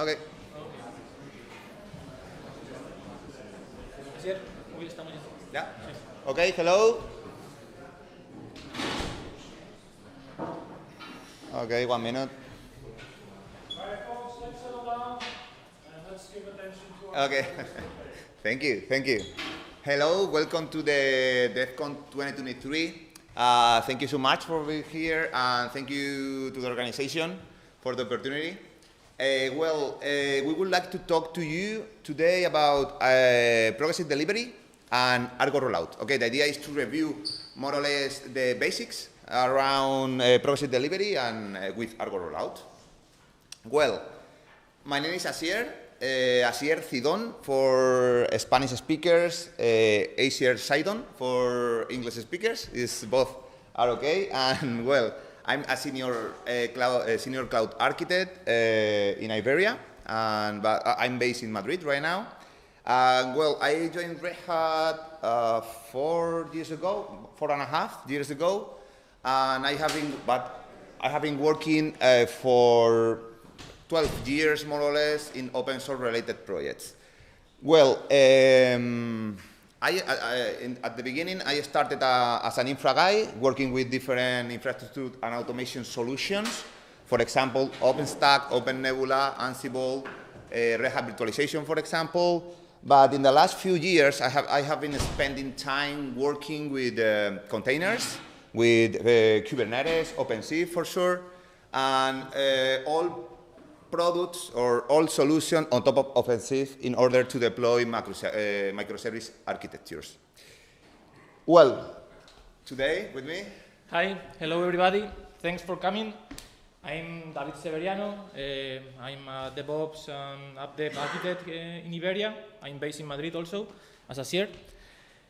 Okay. Yeah. Okay, hello. Okay, 1 minute. Alright, folks, let's settle down and let's give attention to our Okay. Thank you, thank you. Hello, welcome to the DevConf 2023. Thank you so much for being here, and thank you to the organization for the opportunity. We would like to talk to you today about progressive delivery and Argo rollout. Okay, the idea is to review more or less the basics around progressive delivery and with Argo rollout. Well, my name is Asier Cidon for Spanish speakers, Asier Sidon for English speakers. Both are okay, and well, I'm a senior cloud architect in Iberia, but I'm based in Madrid right now. Well, I joined Red Hat 4 years ago, 4.5 years ago, and I have been working for 12 years more or less in open source related projects. Well, at the beginning I started as an infra guy working with different infrastructure and automation solutions. For example, OpenStack, OpenNebula, Ansible, Red Hat virtualization, for example. But in the last few years, I have been spending time working with containers, with Kubernetes, OpenShift for sure, and all products or all solutions on top of OpenShift in order to deploy microservice architectures. Well, today with me. Hi, hello everybody. Thanks for coming. I'm David Severiano. I'm a DevOps and AppDev architect in Iberia. I'm based in Madrid also, as Asier.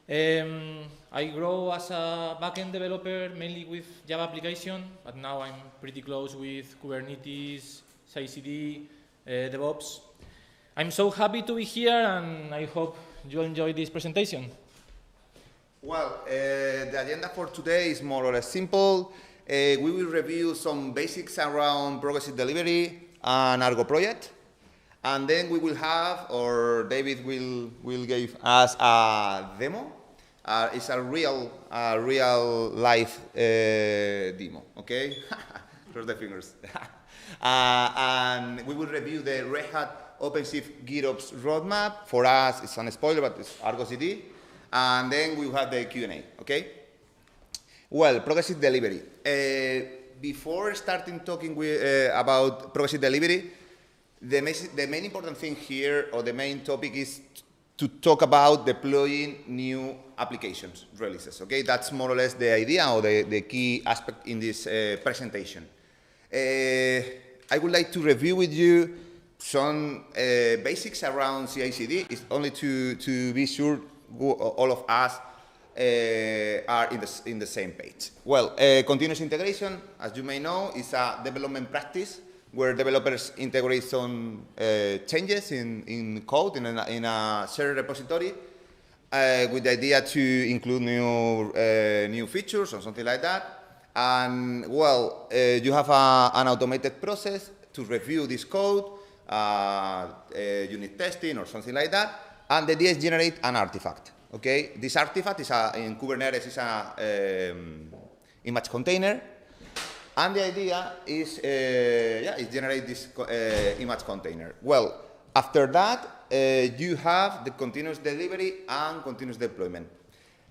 I grow as a backend developer mainly with Java application, but now I'm pretty close with Kubernetes, CI/CD, DevOps. I'm so happy to be here, and I hope you enjoy this presentation. Well, the agenda for today is more or less simple. We will review some basics around progressive delivery and Argo project. And then we will have, or David will give us a demo. It's a real live demo, okay? Cross the fingers. And we will review the Red Hat OpenShift GitOps roadmap. For us, it's an spoiler, but it's Argo CD. And then we will have the Q&A, okay? Well, progressive delivery. Before starting talking about progressive delivery, the main important thing here, or the main topic, is to talk about deploying new applications releases, okay? That's more or less the idea, or the key aspect in this presentation. I would like to review with you some basics around CI/CD. It's only to be sure all of us are in the same page. Well, continuous integration, as you may know, is a development practice where developers integrate some changes in code in a shared repository with the idea to include new features or something like that. And well, you have an automated process to review this code, unit testing or something like that, and the idea is generate an artifact. Okay, this artifact is in Kubernetes is a image container, and the idea is generate this image container. Well, after that, you have the continuous delivery and continuous deployment.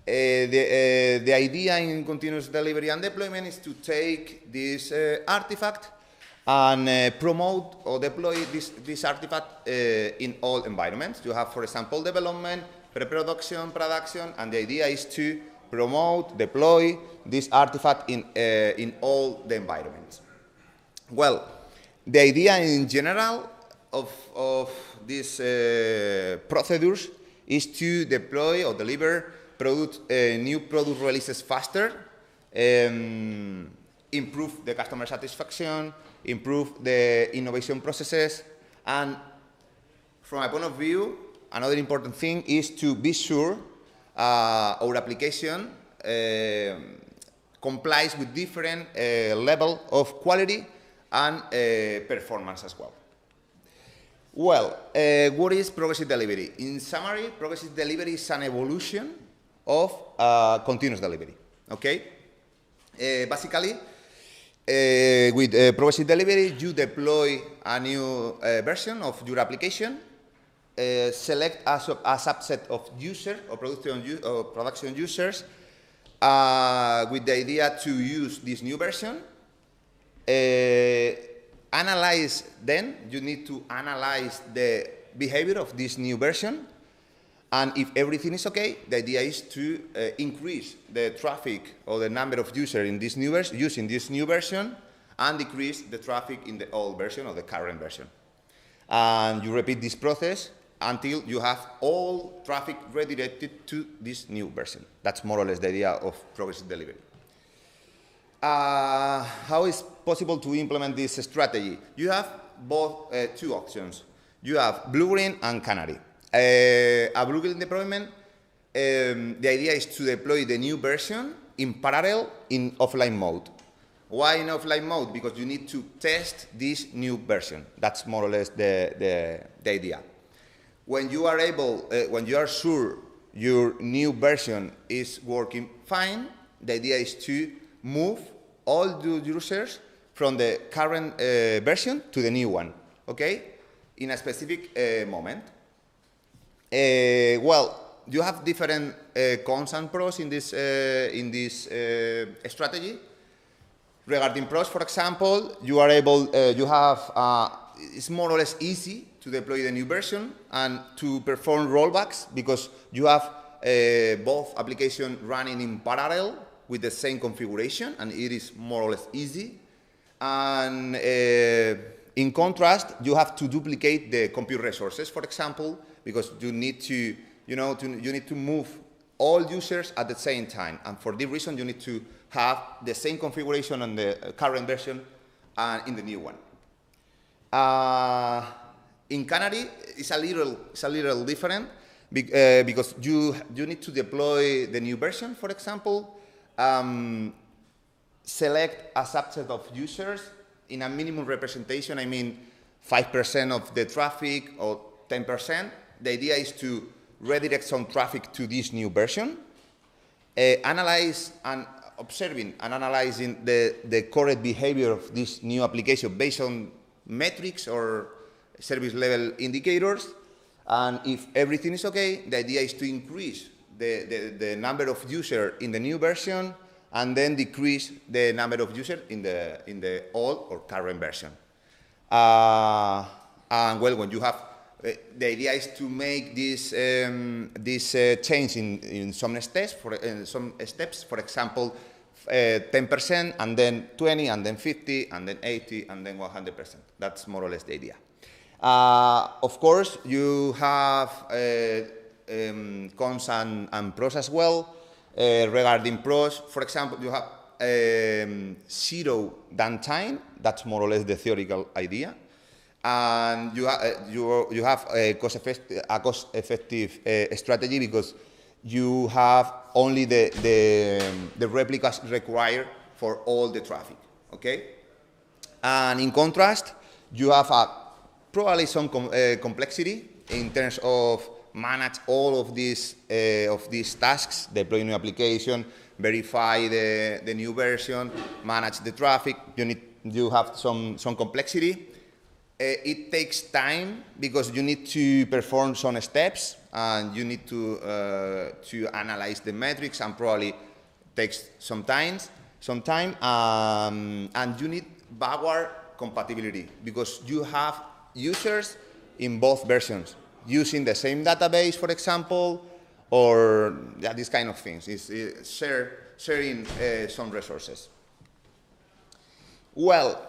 The idea in continuous delivery and deployment is to take this artifact and promote or deploy this artifact in all environments. You have, for example, development, pre-production, production, and the idea is to promote, deploy this artifact in all the environments. Well, the idea in general of these procedures is to deploy or deliver new product releases faster, improve the customer satisfaction, improve the innovation processes, and from my point of view, another important thing is to be sure our application complies with different level of quality and performance as well. Well, what is progressive delivery? In summary, progressive delivery is an evolution of continuous delivery. Okay? Basically, with progressive delivery, you deploy a new version of your application, select a subset of users or production users with the idea to use this new version. Analyze, then you need to analyze the behavior of this new version, and if everything is okay, the idea is to increase the traffic or the number of users in this new version, using this new version, and decrease the traffic in the old version or the current version. And you repeat this process until you have all traffic redirected to this new version. That's more or less the idea of progressive delivery. How is possible to implement this strategy? You have both two options. You have blue-green and canary. A blue-green deployment, the idea is to deploy the new version in parallel in offline mode. Why in offline mode? Because you need to test this new version. That's more or less the idea. When you are when you are sure your new version is working fine, the idea is to move all the users from the current version to the new one, okay? In a specific moment. Well, you have different cons and pros in this strategy. Regarding pros, for example, you are able, it's more or less easy to deploy the new version and to perform rollbacks because you have both applications running in parallel with the same configuration, and it is more or less easy. And in contrast, you have to duplicate the compute resources, for example, because you need to, you need to move all users at the same time. And for this reason, you need to have the same configuration on the current version and in the new one. In Canary, it's a little different because you need to deploy the new version, for example, select a subset of users in a minimum representation, I mean 5% of the traffic or 10%. The idea is to redirect some traffic to this new version, analyze and observing and analyzing the correct behavior of this new application based on metrics or service level indicators. And if everything is okay, the idea is to increase the number of users in the new version and then decrease the number of users in the old or current version. And well, when you have, the idea is to make this change in some steps. For example, 10%, and then 20, and then 50, and then 80, and then 100%. That's more or less the idea. Of course, you have cons and pros as well. Regarding pros, for example, you have zero downtime. That's more or less the theoretical idea. And you have a cost-effective strategy because you have only the replicas required for all the traffic, okay? And in contrast, you have probably some complexity in terms of manage all of these tasks, deploy new application, verify the new version, manage the traffic. You have some complexity. It takes time because you need to perform some steps and you need to analyze the metrics, and probably takes some time. And you need backward compatibility because you have users in both versions using the same database, for example, or these kind of things. It's sharing some resources. Well,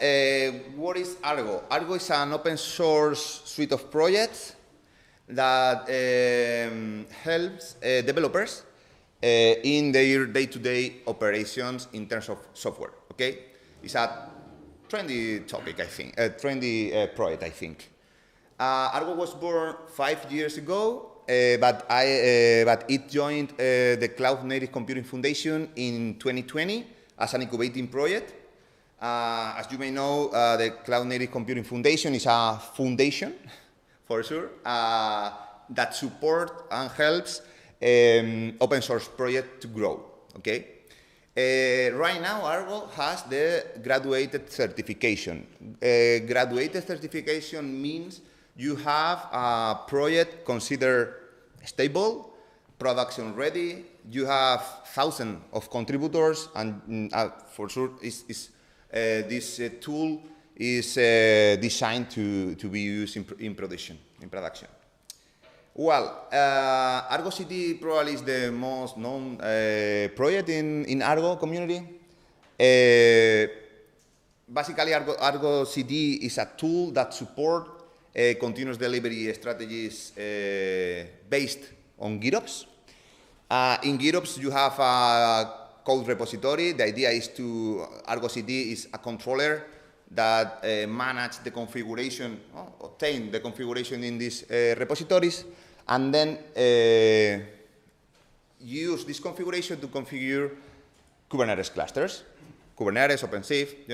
what is Argo? Argo is an open source suite of projects that helps developers in their day-to-day operations in terms of software, okay? It's a trendy topic, I think, a trendy project, I think. Argo was born 5 years ago, but it joined the Cloud Native Computing Foundation in 2020 as an incubating project. As you may know, the Cloud Native Computing Foundation is a foundation for sure, that support and helps open source project to grow, okay? Right now, Argo has the graduated certification. Graduated certification means you have a project considered stable, production ready, you have thousands of contributors, and for sure this tool is designed to be used in production. Well, Argo CD probably is the most known project in Argo community. Basically, Argo CD is a tool that supports continuous delivery strategies based on GitOps. In GitOps, you have a code repository. The idea is Argo CD is a controller that manage the configuration, obtain the configuration in these repositories, and then use this configuration to configure Kubernetes clusters. Kubernetes, OpenShift,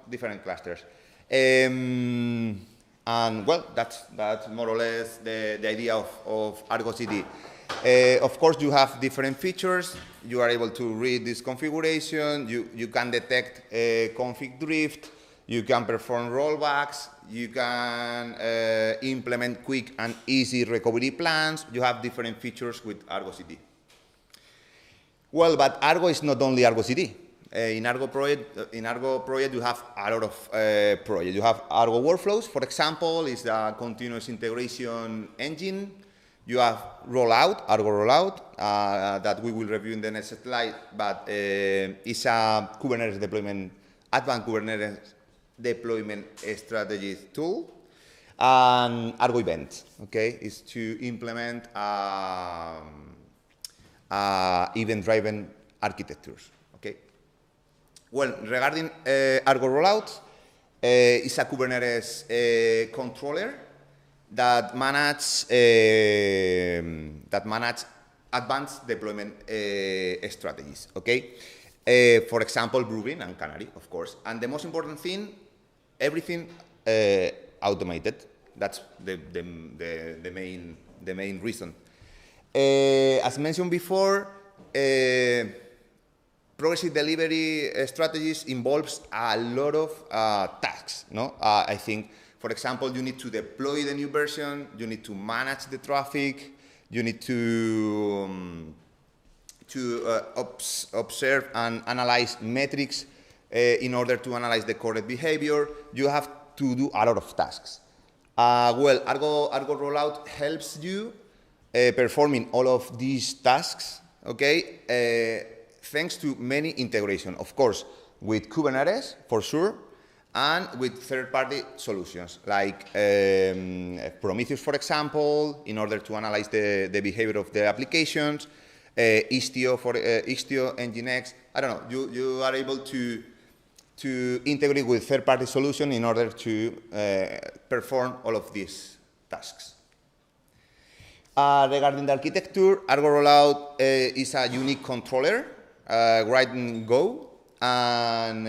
different clusters. And well, that's more or less the idea of Argo CD. Of course, you have different features. You are able to read this configuration. You can detect config drift. You can perform rollbacks. You can implement quick and easy recovery plans. You have different features with Argo CD. Well, but Argo is not only Argo CD. In Argo project, you have a lot of projects. You have Argo workflows, for example, is the continuous integration engine. You have Argo rollout, that we will review in the next slide, but it's a Kubernetes deployment, advanced Kubernetes deployment strategy tool. And Argo events, okay, is to implement event-driven architectures, okay. Well, regarding Argo rollouts, it's a Kubernetes controller that manage advanced deployment strategies, okay? For example, Groovin and Canary, of course. And the most important thing, everything automated. That's the main reason. As mentioned before, progressive delivery strategies involves a lot of tasks. No, I think, for example, you need to deploy the new version, you need to manage the traffic, you need to observe and analyze metrics in order to analyze the correct behavior. You have to do a lot of tasks. Well, Argo rollout helps you performing all of these tasks, okay, thanks to many integration, of course, with Kubernetes, for sure, and with third-party solutions, like Prometheus, for example, in order to analyze the behavior of the applications, Istio for Istio, Nginx. I don't know. You are able to integrate with third-party solution in order to perform all of these tasks. Regarding the architecture, Argo rollout is a unique controller, write and go, and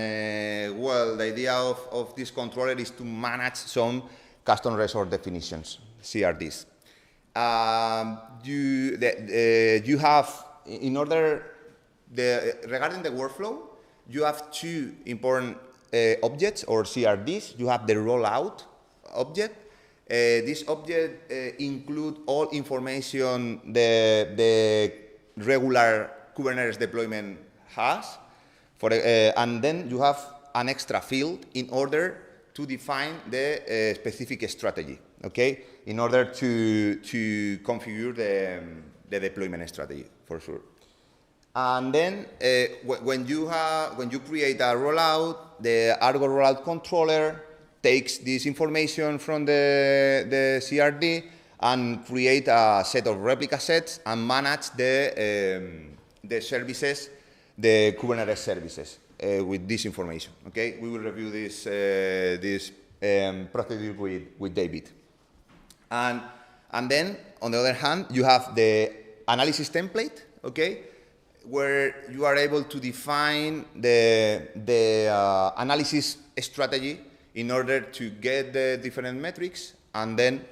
well, the idea of this controller is to manage some custom resource definitions, CRDs. You have, regarding the workflow, you have two important objects or CRDs. You have the rollout object. This object includes all information the regular Kubernetes deployment has, and then you have an extra field in order to define the specific strategy, okay, in order to configure the deployment strategy, for sure. And then when you create a rollout, the Argo rollout controller takes this information from the CRD and create a set of replica sets and manage the services, the Kubernetes services with this information. Okay, we will review this procedure with David. And then on the other hand, you have the analysis template. Okay, where you are able to define the analysis strategy in order to get the different metrics and then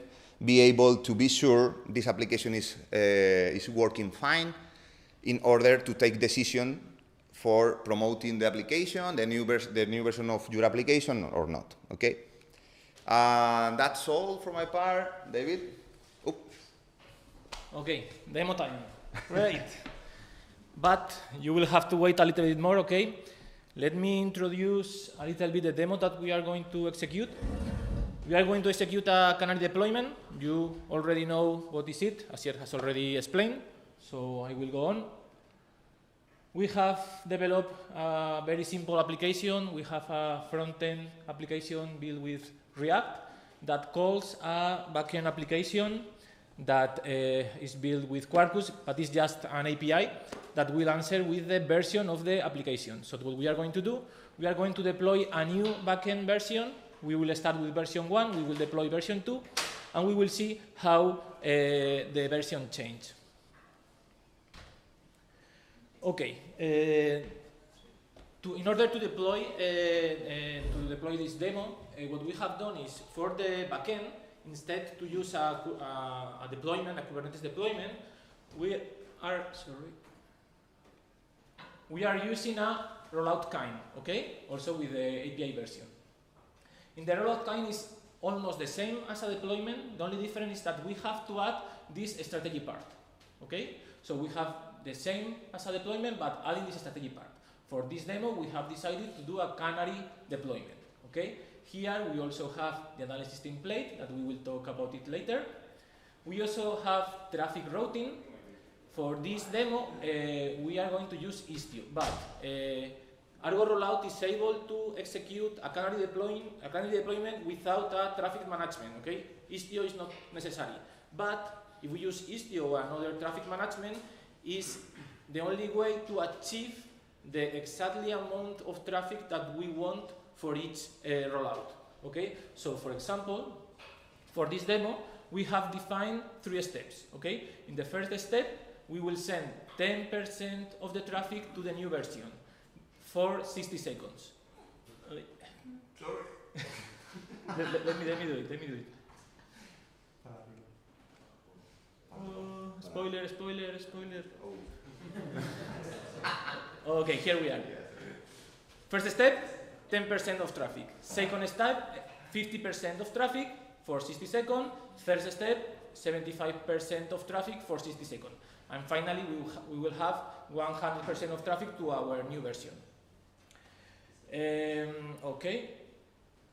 be able to be sure this application is working fine in order to take decision for promoting the application, the new version of your application or not, okay? That's all for my part, David. Okay, demo time, great. But you will have to wait a little bit more, okay? Let me introduce a little bit the demo that we are going to execute. We are going to execute a canary deployment. You already know what is it, as Asier has already explained, so I will go on. We have developed a very simple application. We have a front-end application built with React that calls a backend application that is built with Quarkus, but it's just an API that will answer with the version of the application. So what we are going to do, we are going to deploy a new backend version. We will start with version 1, we will deploy version 2, and we will see how the version change. Okay, in order to deploy this demo, what we have done is for the backend, instead to use a deployment, a Kubernetes deployment, we are using a rollout kind, okay? Also with the API version. In the rollout kind is almost the same as a deployment. The only difference is that we have to add this strategy part, okay? So we have the same as a deployment, but adding this strategy part. For this demo, we have decided to do a canary deployment, okay? Here we also have the analysis template that we will talk about it later. We also have traffic routing. For this demo, we are going to use Istio, but Argo Rollout is able to execute a canary deployment without a traffic management, okay? Istio is not necessary, but if we use Istio or another traffic management, is the only way to achieve the exactly amount of traffic that we want for each rollout, okay? So for example, for this demo, we have defined 3 steps, okay? In the first step, we will send 10% of the traffic to the new version for 60 seconds. Sorry. let me do it. Spoiler. Okay, here we are. First step, 10% of traffic. Second step, 50% of traffic for 60 seconds. Third step, 75% of traffic for 60 seconds. And finally, we will have 100% of traffic to our new version. Okay.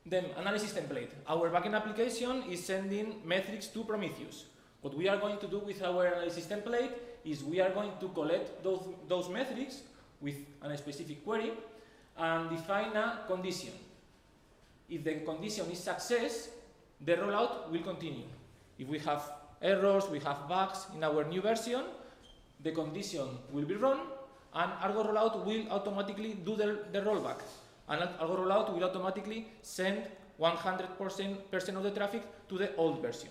Then analysis template. Our backend application is sending metrics to Prometheus. What we are going to do with our analysis template is we are going to collect those metrics with a specific query and define a condition. If the condition is success, the rollout will continue. If we have errors, we have bugs in our new version, the condition will be run and Argo Rollout will automatically do the rollback. And Argo Rollout will automatically send 100% of the traffic to the old version.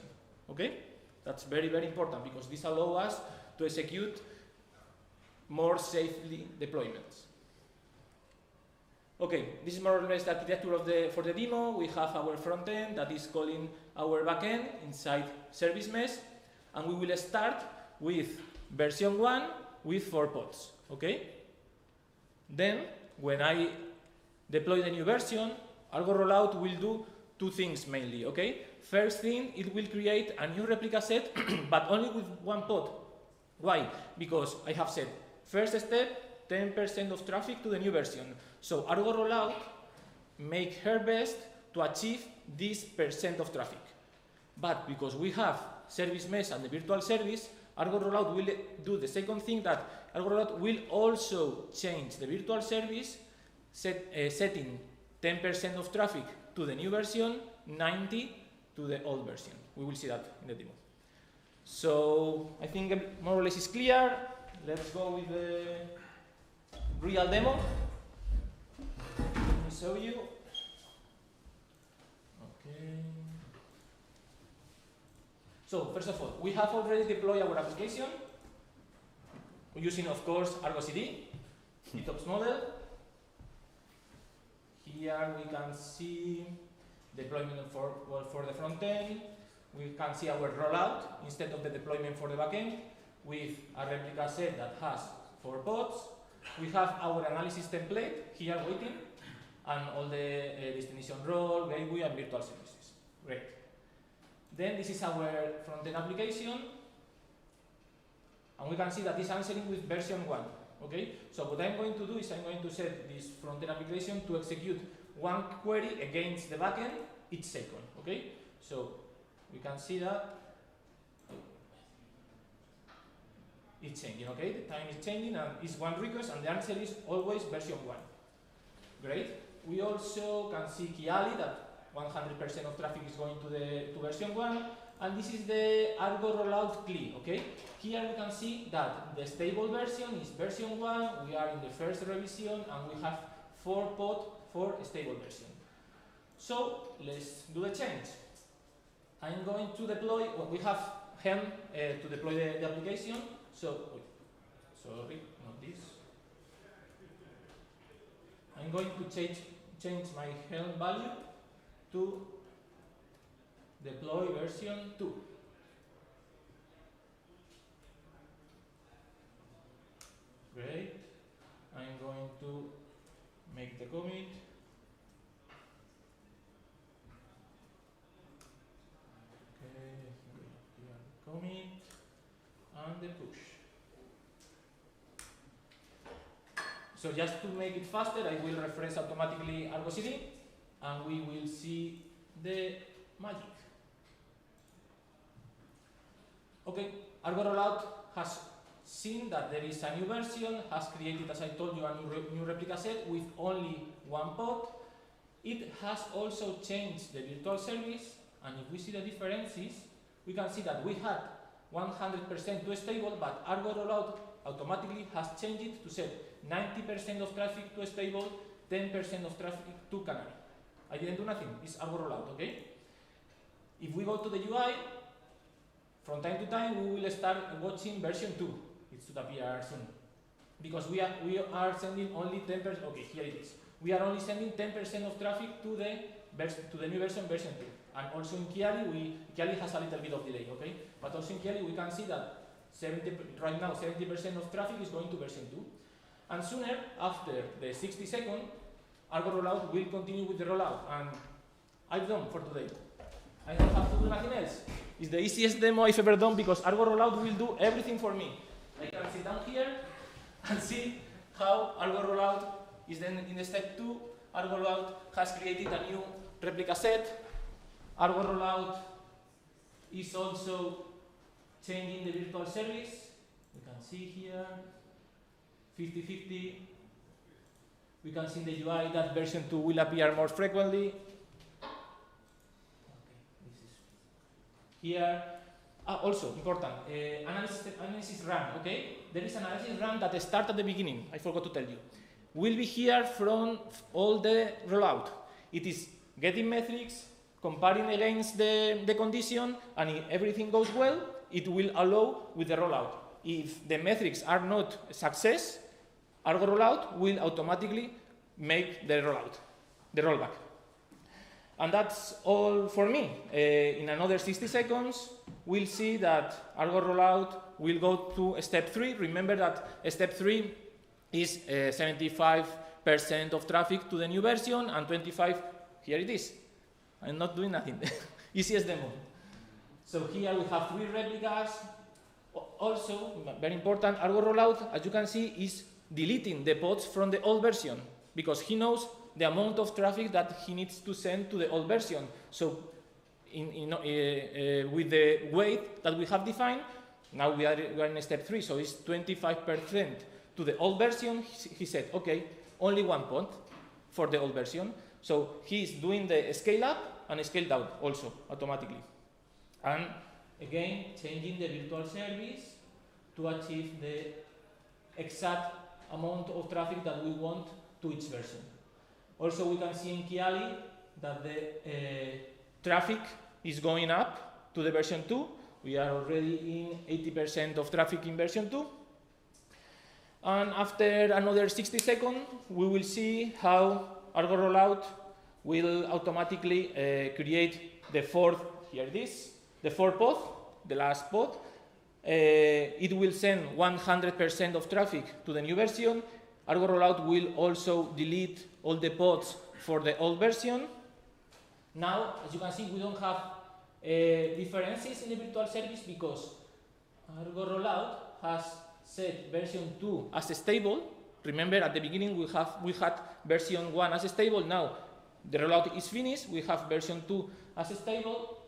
Okay? That's very, very important because this allows us to execute more safely deployments. Okay, this is more or less the architecture for the demo. We have our front end that is calling our backend inside service mesh, and we will start with version 1 with 4 pods. Okay? Then, when I deploy the new version, Argo Rollout will do 2 things mainly. Okay? First thing, it will create a new replica set, but only with 1 pod. Why? Because I have said, first step, 10% of traffic to the new version. So Argo Rollout make her best to achieve this percent of traffic. But because we have service mesh and the virtual service, Argo Rollout will do the second thing, that Argo Rollout will also change the virtual service, setting 10% of traffic to the new version, 90% to the old version. We will see that in the demo. So I think more or less is clear. Let's go with the real demo. Let me show you. Okay. So first of all, we have already deployed our application using, of course, Argo CD, GitOps model. Here we can see deployment for the front end. we can see our rollout instead of the deployment for the backend with a replica set that has 4 pods. We have our analysis template here waiting, and all the destination role, gateway, and virtual services. Great. Then this is our front-end application, and we can see that it's answering with version 1. Okay. So what I'm going to do is I'm going to set this front-end application to execute one query against the backend each second. Okay. So we can see that it's changing. Okay. The time is changing, and it's one request, and the answer is always version 1. Great. We also can see Kiali that 100% of traffic is going to version 1, and this is the Argo rollout CLI. Okay. Here we can see that the stable version is version 1. We are in the first revision, and we have 4 pods for stable version. So let's do the change. I'm going to deploy. Well, we have Helm to deploy the application. So, sorry, not this. I'm going to change my Helm value to deploy version 2. Great. I'm going to make the commit. Okay, here commit and the push. So just to make it faster, I will refresh automatically Argo CD, and we will see the magic. Okay, Argo rollout has seen that there is a new version, has created, as I told you, a new replica set with only 1 pod. It has also changed the virtual service, and if we see the differences, we can see that we had 100% to stable, but Argo rollout automatically has changed it to set 90% of traffic to stable, 10% of traffic to canary. I didn't do nothing, it's Argo rollout, okay? If we go to the UI, from time to time we will start watching version 2. It should appear soon. Because we are sending only 10%, okay, here it is. We are only sending 10% of traffic to the new version 2. And also in Kiali, Kiali has a little bit of delay, okay? But also in Kiali we can see that right now 70% of traffic is going to version 2. And sooner, after the 60 seconds, Argo rollout will continue with the rollout. And I'm done for today. I don't have to do nothing else. It's the easiest demo I've ever done because Argo rollout will do everything for me. I can sit down here and see how Argo rollout is then in step 2. Argo rollout has created a new replica set. Argo rollout is also changing the virtual service. We can see here 50-50. We can see in the UI that version 2 will appear more frequently. Here, also important, analysis run, okay? There is an analysis run that starts at the beginning, I forgot to tell you. Will be here from all the rollout. It is getting metrics, comparing against the condition, and if everything goes well, it will allow with the rollout. If the metrics are not success, Argo rollout will automatically make the rollback. And that's all for me. In another 60 seconds, we'll see that Argo rollout will go to step 3. Remember that step 3 is 75% of traffic to the new version, and 25, here it is. I'm not doing nothing. Easiest demo. So here we have 3 replicas. Also, very important, Argo rollout, as you can see, is deleting the pods from the old version because he knows the amount of traffic that he needs to send to the old version. So with the weight that we have defined, now we are in step 3, so it's 25% to the old version. He said, okay, only 1 pod for the old version. So he's doing the scale up and scale down also automatically. And again, changing the virtual service to achieve the exact amount of traffic that we want to each version. Also, we can see in Kiali that the traffic is going up to the version 2. We are already in 80% of traffic in version 2. And after another 60 seconds, we will see how Argo rollout will automatically create the 4th, here it is, the fourth pod, the last pod, it will send 100% of traffic to the new version. Argo rollout will also delete all the pods for the old version. Now, as you can see, we don't have differences in the virtual service because Argo rollout has set version 2 as stable. Remember, at the beginning we had version 1 as stable. Now the rollout is finished. We have version 2 as stable.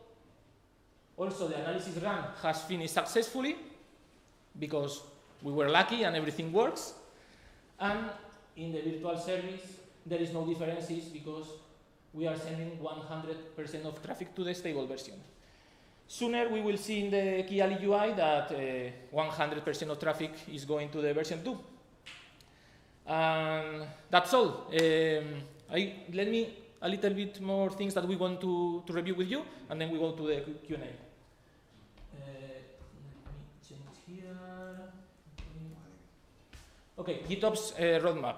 Also, the analysis run has finished successfully because we were lucky and everything works. And in the virtual service, there is no differences because we are sending 100% of traffic to the stable version. Sooner we will see in the Kiali UI that 100% of traffic is going to the version 2. And that's all. Let me a little bit more things that we want to review with you, and then we go to the Q&A. Let me change here. Okay, GitOps roadmap.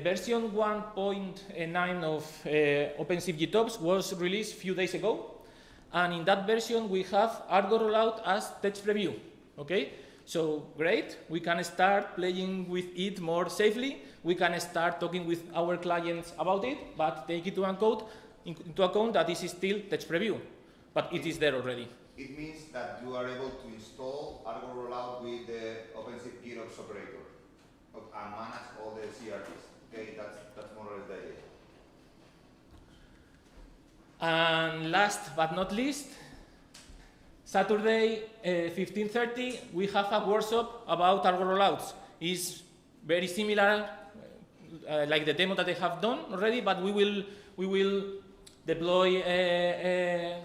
Version 1.9 of OpenShift GitOps was released a few days ago, and in that version we have Argo rollout as test preview. Okay, so great, we can start playing with it more safely. We can start talking with our clients about it, but take it into account that this is still test preview, but it is there already. It means that you are able to install Argo rollout with the OpenShift GitOps operator and manage all the CRTs. Okay, that's more or less the idea. And last but not least, Saturday 15:30 we have a workshop about Argo rollouts. It's very similar, like the demo that I have done already, but we will deploy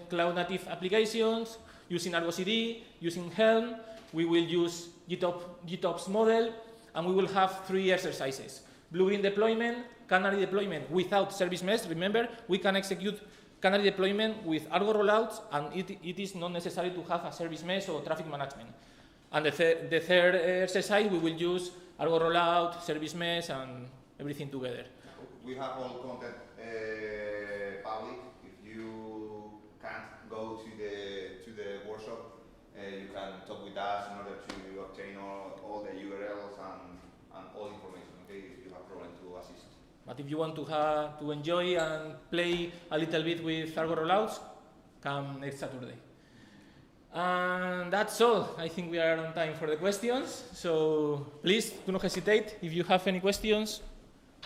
cloud native applications using Argo CD, using Helm. We will use GitOps model, and we will have 3 exercises: blue-green deployment, canary deployment without service mesh. Remember, we can execute canary deployment with Argo rollouts, and it is not necessary to have a service mesh or traffic management. And the third exercise, we will use Argo rollout, service mesh, and everything together. We have all content public. If you can't go to the workshop, you can talk with us in order to obtain all the URLs and all information. Okay, if you have problem to assist. But if you want to enjoy and play a little bit with Argo rollouts, come next Saturday. And that's all. I think we are on time for the questions. So please do not hesitate if you have any questions.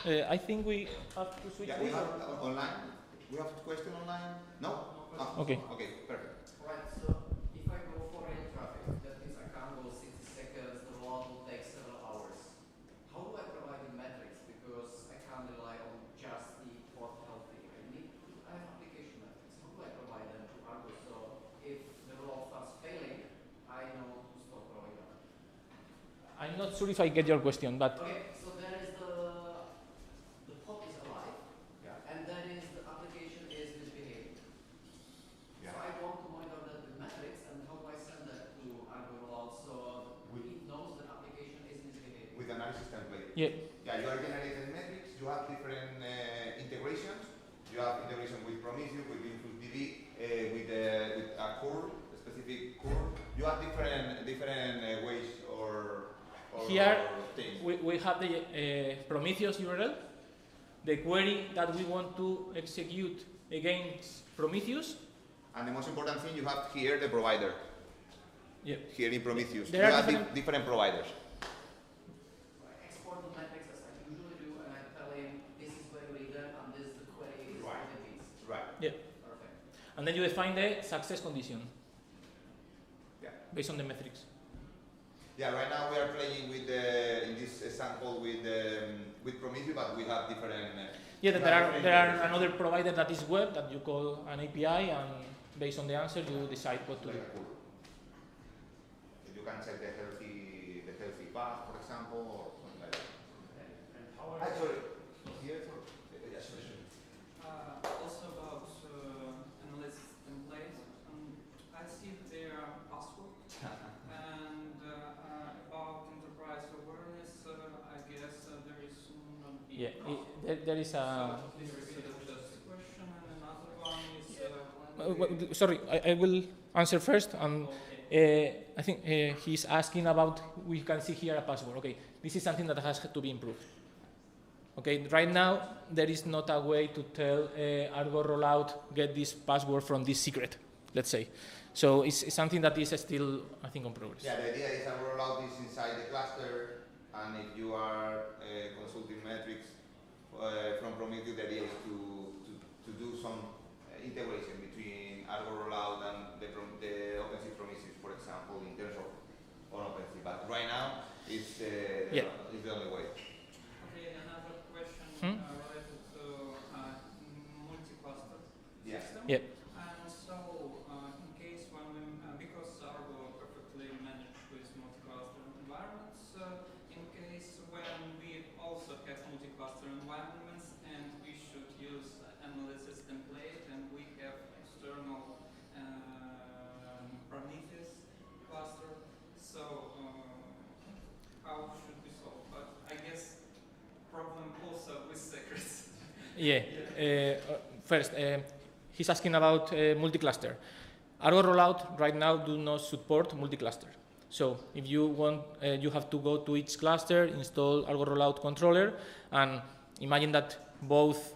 I think we have to switch. Yeah, we have online. We have a question online. No. Okay. Okay. Perfect. Right. So if I go for rail traffic, that means I can't go 60 seconds. The rollout will take several hours. How do I provide the metrics? Because I can't rely on just the port healthy. I have application metrics. How do I provide them to Argo? So if the rollout starts failing, I know to stop rolling out. I'm not sure if I get your question, but Okay. So there is the pod is alive, and there is the application is misbehaving. Yeah. So I want to monitor the metrics, and how do I send that to Argo rollout so it knows the application is misbehaving? With analysis template. yeah. Yeah, you are generating metrics. You have different integrations. You have integration with Prometheus, with InfluxDB, with a curve, a specific curve. You have different ways or Here things. we have the Prometheus URL, the query that we want to execute against Prometheus. And the most important thing, you have here the provider. Yeah. Here in Prometheus, There you are have different providers. I export the metrics as I usually do, and I tell him this is where we read and this is the query is Right. for the piece. Right. Yeah. Perfect. And then you define the success condition Yeah. based on the metrics. Yeah. Right now we are playing with in this example with Prometheus, but we have different. Yeah, there are another provider that is web that you call an API, and based on the answer you decide what to do. Like cool. You can check the healthy path, for example, or something like that. And how are Sorry. Here, sorry. Yes, sure. Also about analysis templates, I see that they are password, and about enterprise awareness, I guess there is not be Yeah, there is a. So this is just a question, and another one Sorry, I will answer first. And I think he's asking about, we can see here a password. Okay, this is something that has to be improved. Okay, right now there is not a way to tell Argo rollout get this password from this secret, let's say. So it's something that is still, I think, on progress. Yeah, the idea is Argo rollout is inside the cluster, and if you are consulting metrics from Prometheus, the idea is to do some integration between Argo rollout and the OpenShift Prometheus, for example, in terms of on OpenShift. But right now, it's the only way. Okay, another question related to multi-cluster system. Yeah. And so, in case when we, because Argo perfectly managed with multi-cluster environments, in case when we also have multi-cluster environments and we should use analysis template and we have external Prometheus cluster, so how should we solve? But I guess problem also with secrets. Yeah. First, he's asking about multi-cluster. Argo rollout right now do not support multi-cluster. So if you want, you have to go to each cluster, install Argo rollout controller, and imagine that both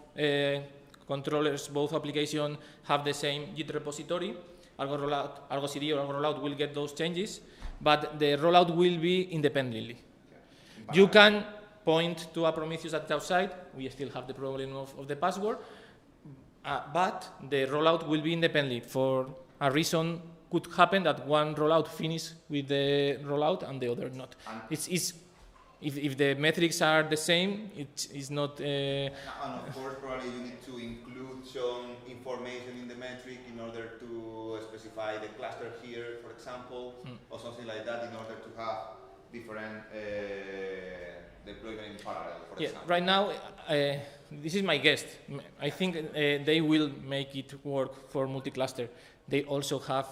controllers, both applications have the same Git repository. Argo rollout, Argo CD or Argo rollout will get those changes, but the rollout will be independently. Okay. You can point to a Prometheus that's outside. We still have the problem of the password, but the rollout will be independent. For a reason could happen that one rollout finish with the rollout and the other not. If the metrics are the same, it's not. And of course, probably you need to include some information in the metric in order to specify the cluster here, for example, or something like that, in order to have different deployment in parallel, for example. Right now, this is my guess. I think they will make it work for multi-cluster. They also have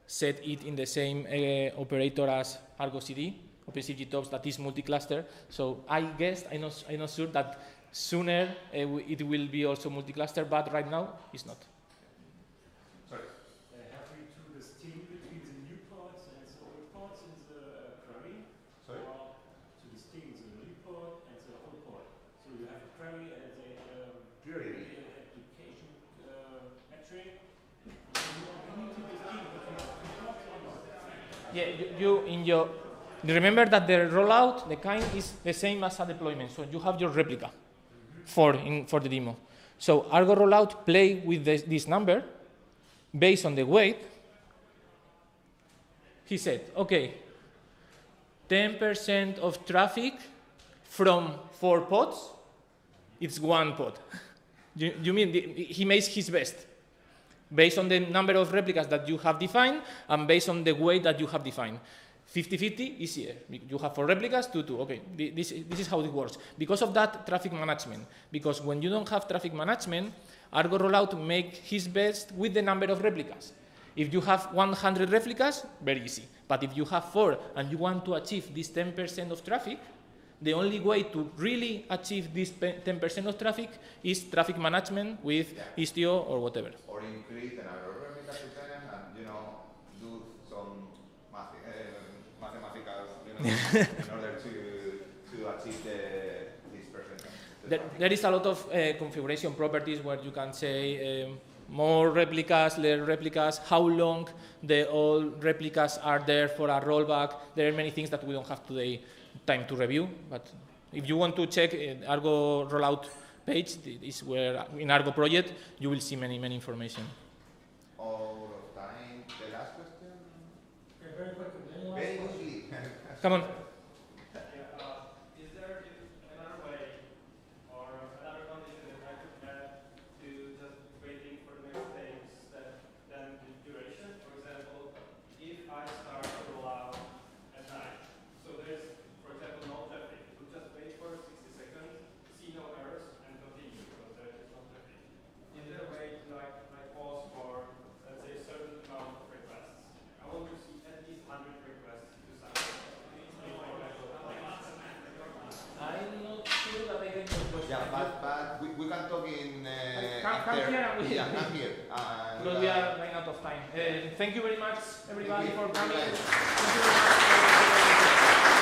set it in the same operator as Argo CD, OpenShift GitOps, that is multi-cluster. So I guess, I'm not sure that sooner it will be also multi-cluster, but right now it's not. Sorry. Have we to distinguish between the new pods and the old pods in the query? Sorry? Or to distinguish the new pod and the old pod? So you have a query and the application metric. You need to distinguish between the two pods or not? Yeah, remember that the rollout, the kind is the same as a deployment. So you have your replica for the demo. So Argo rollout play with this number based on the weight. He said, okay, 10% of traffic from 4 pods, it's 1 pod. You mean he makes his best based on the number of replicas that you have defined and based on the weight that you have defined. 50-50 easier. You have 4 replicas, 2. Okay, this is how it works. Because of that traffic management, because when you don't have traffic management, Argo rollout make his best with the number of replicas. If you have 100 replicas, very easy. But if you have 4 and you want to achieve this 10% of traffic, the only way to really achieve this 10% of traffic is traffic management with Istio or whatever. Or increase the number of replicas to 10 and, do some mathematical, in order to achieve this percentage. There is a lot of configuration properties where you can say more replicas, less replicas, how long the old replicas are there for a rollback. There are many things that we don't have today time to review, but if you want to check Argo rollout page, is where in Argo project you will see many information. All of time. The last question? Okay, very quickly. Very quickly. Come on. Is there another way or another condition that I could have to just waiting for the next stage than the duration? For example, if I start to roll out at night, so there's, for example, no traffic, we just wait for 60 seconds, see no errors, and continue because there is no traffic. Is there a way to like pause for, let's say, a certain amount of requests? I want to see at least 100 requests to something. I'm not sure that I can. Yeah, but we can talk in Come here and we- Yeah, come here. because we are running out of time. Thank you very much, everybody, Thank you. for coming. Thank you. Thank you very much.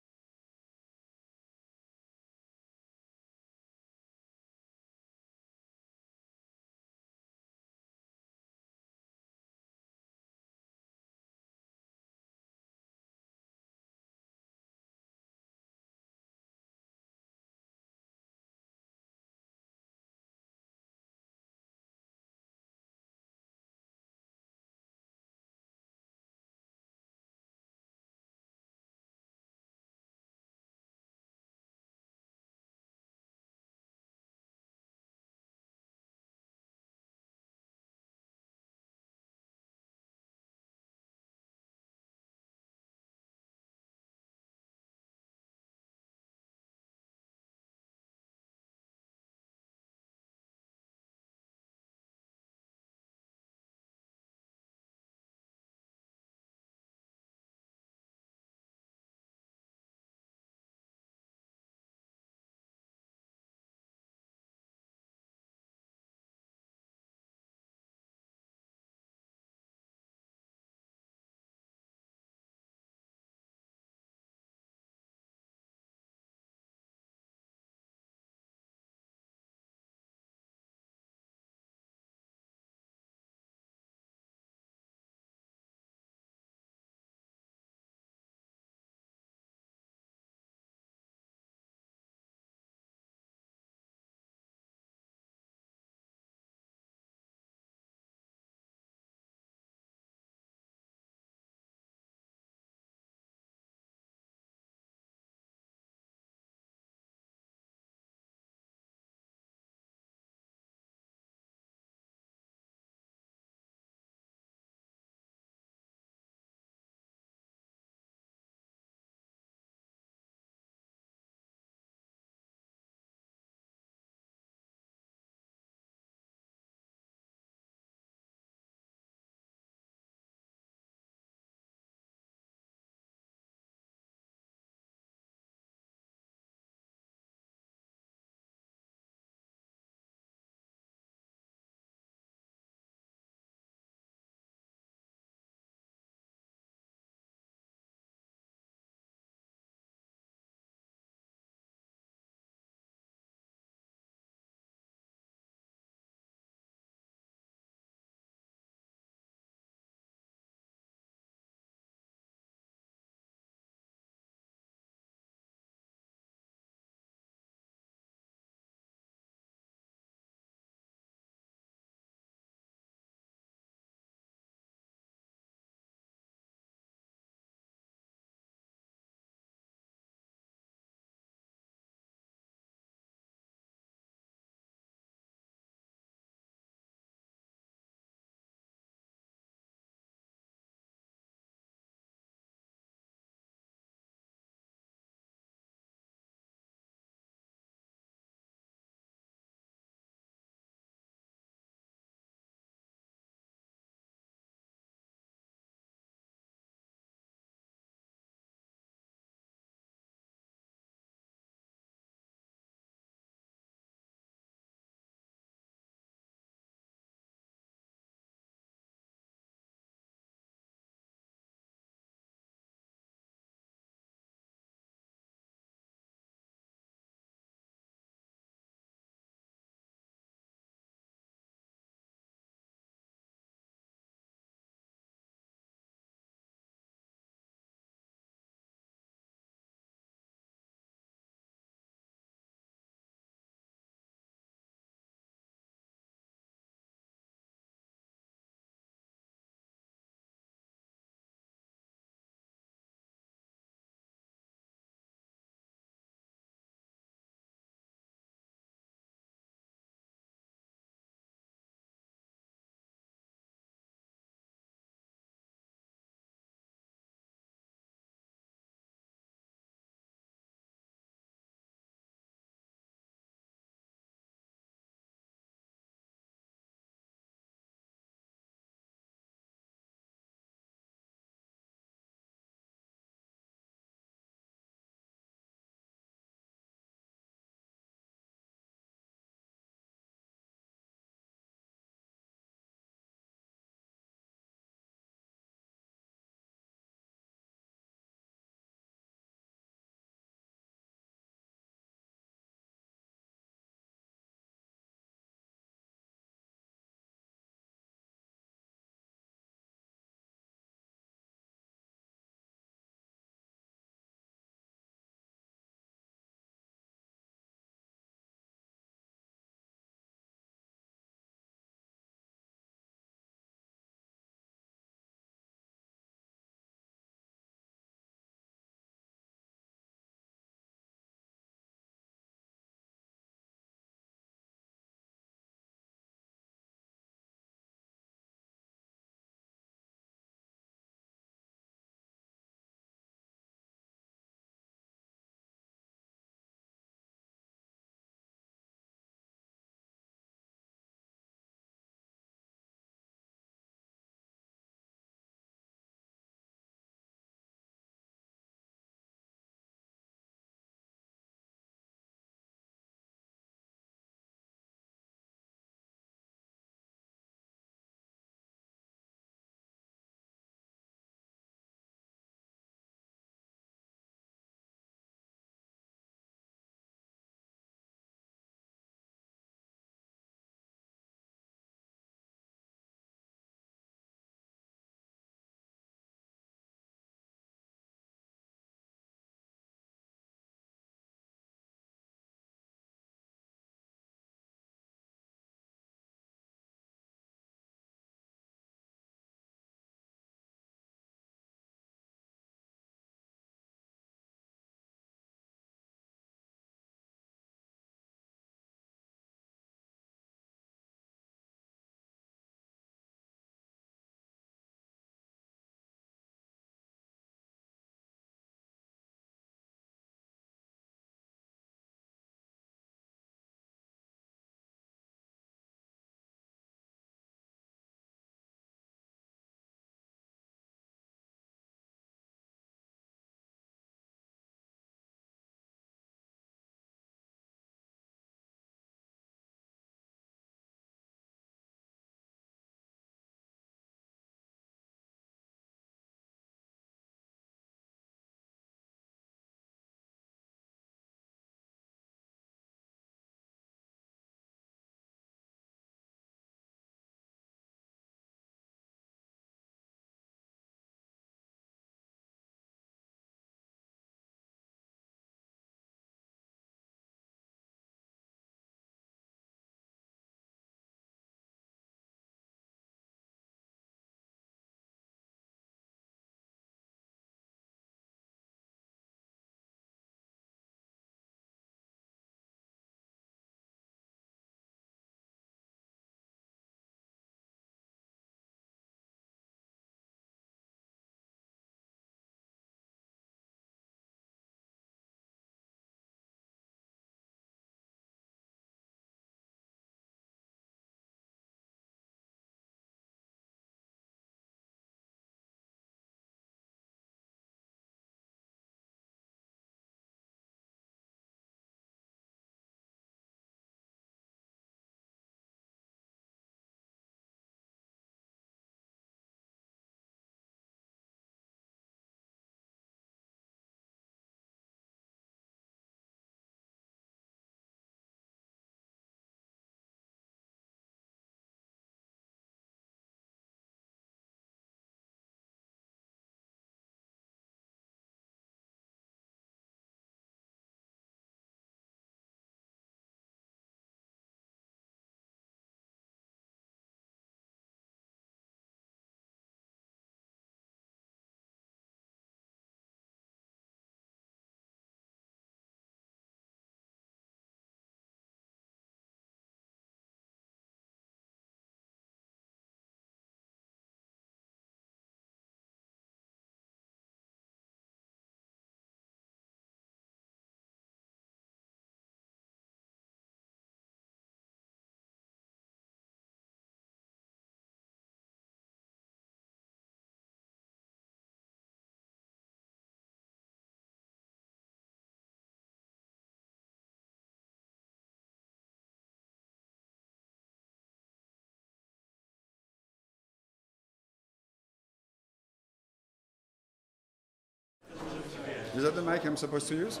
Is that the mic I'm supposed to use?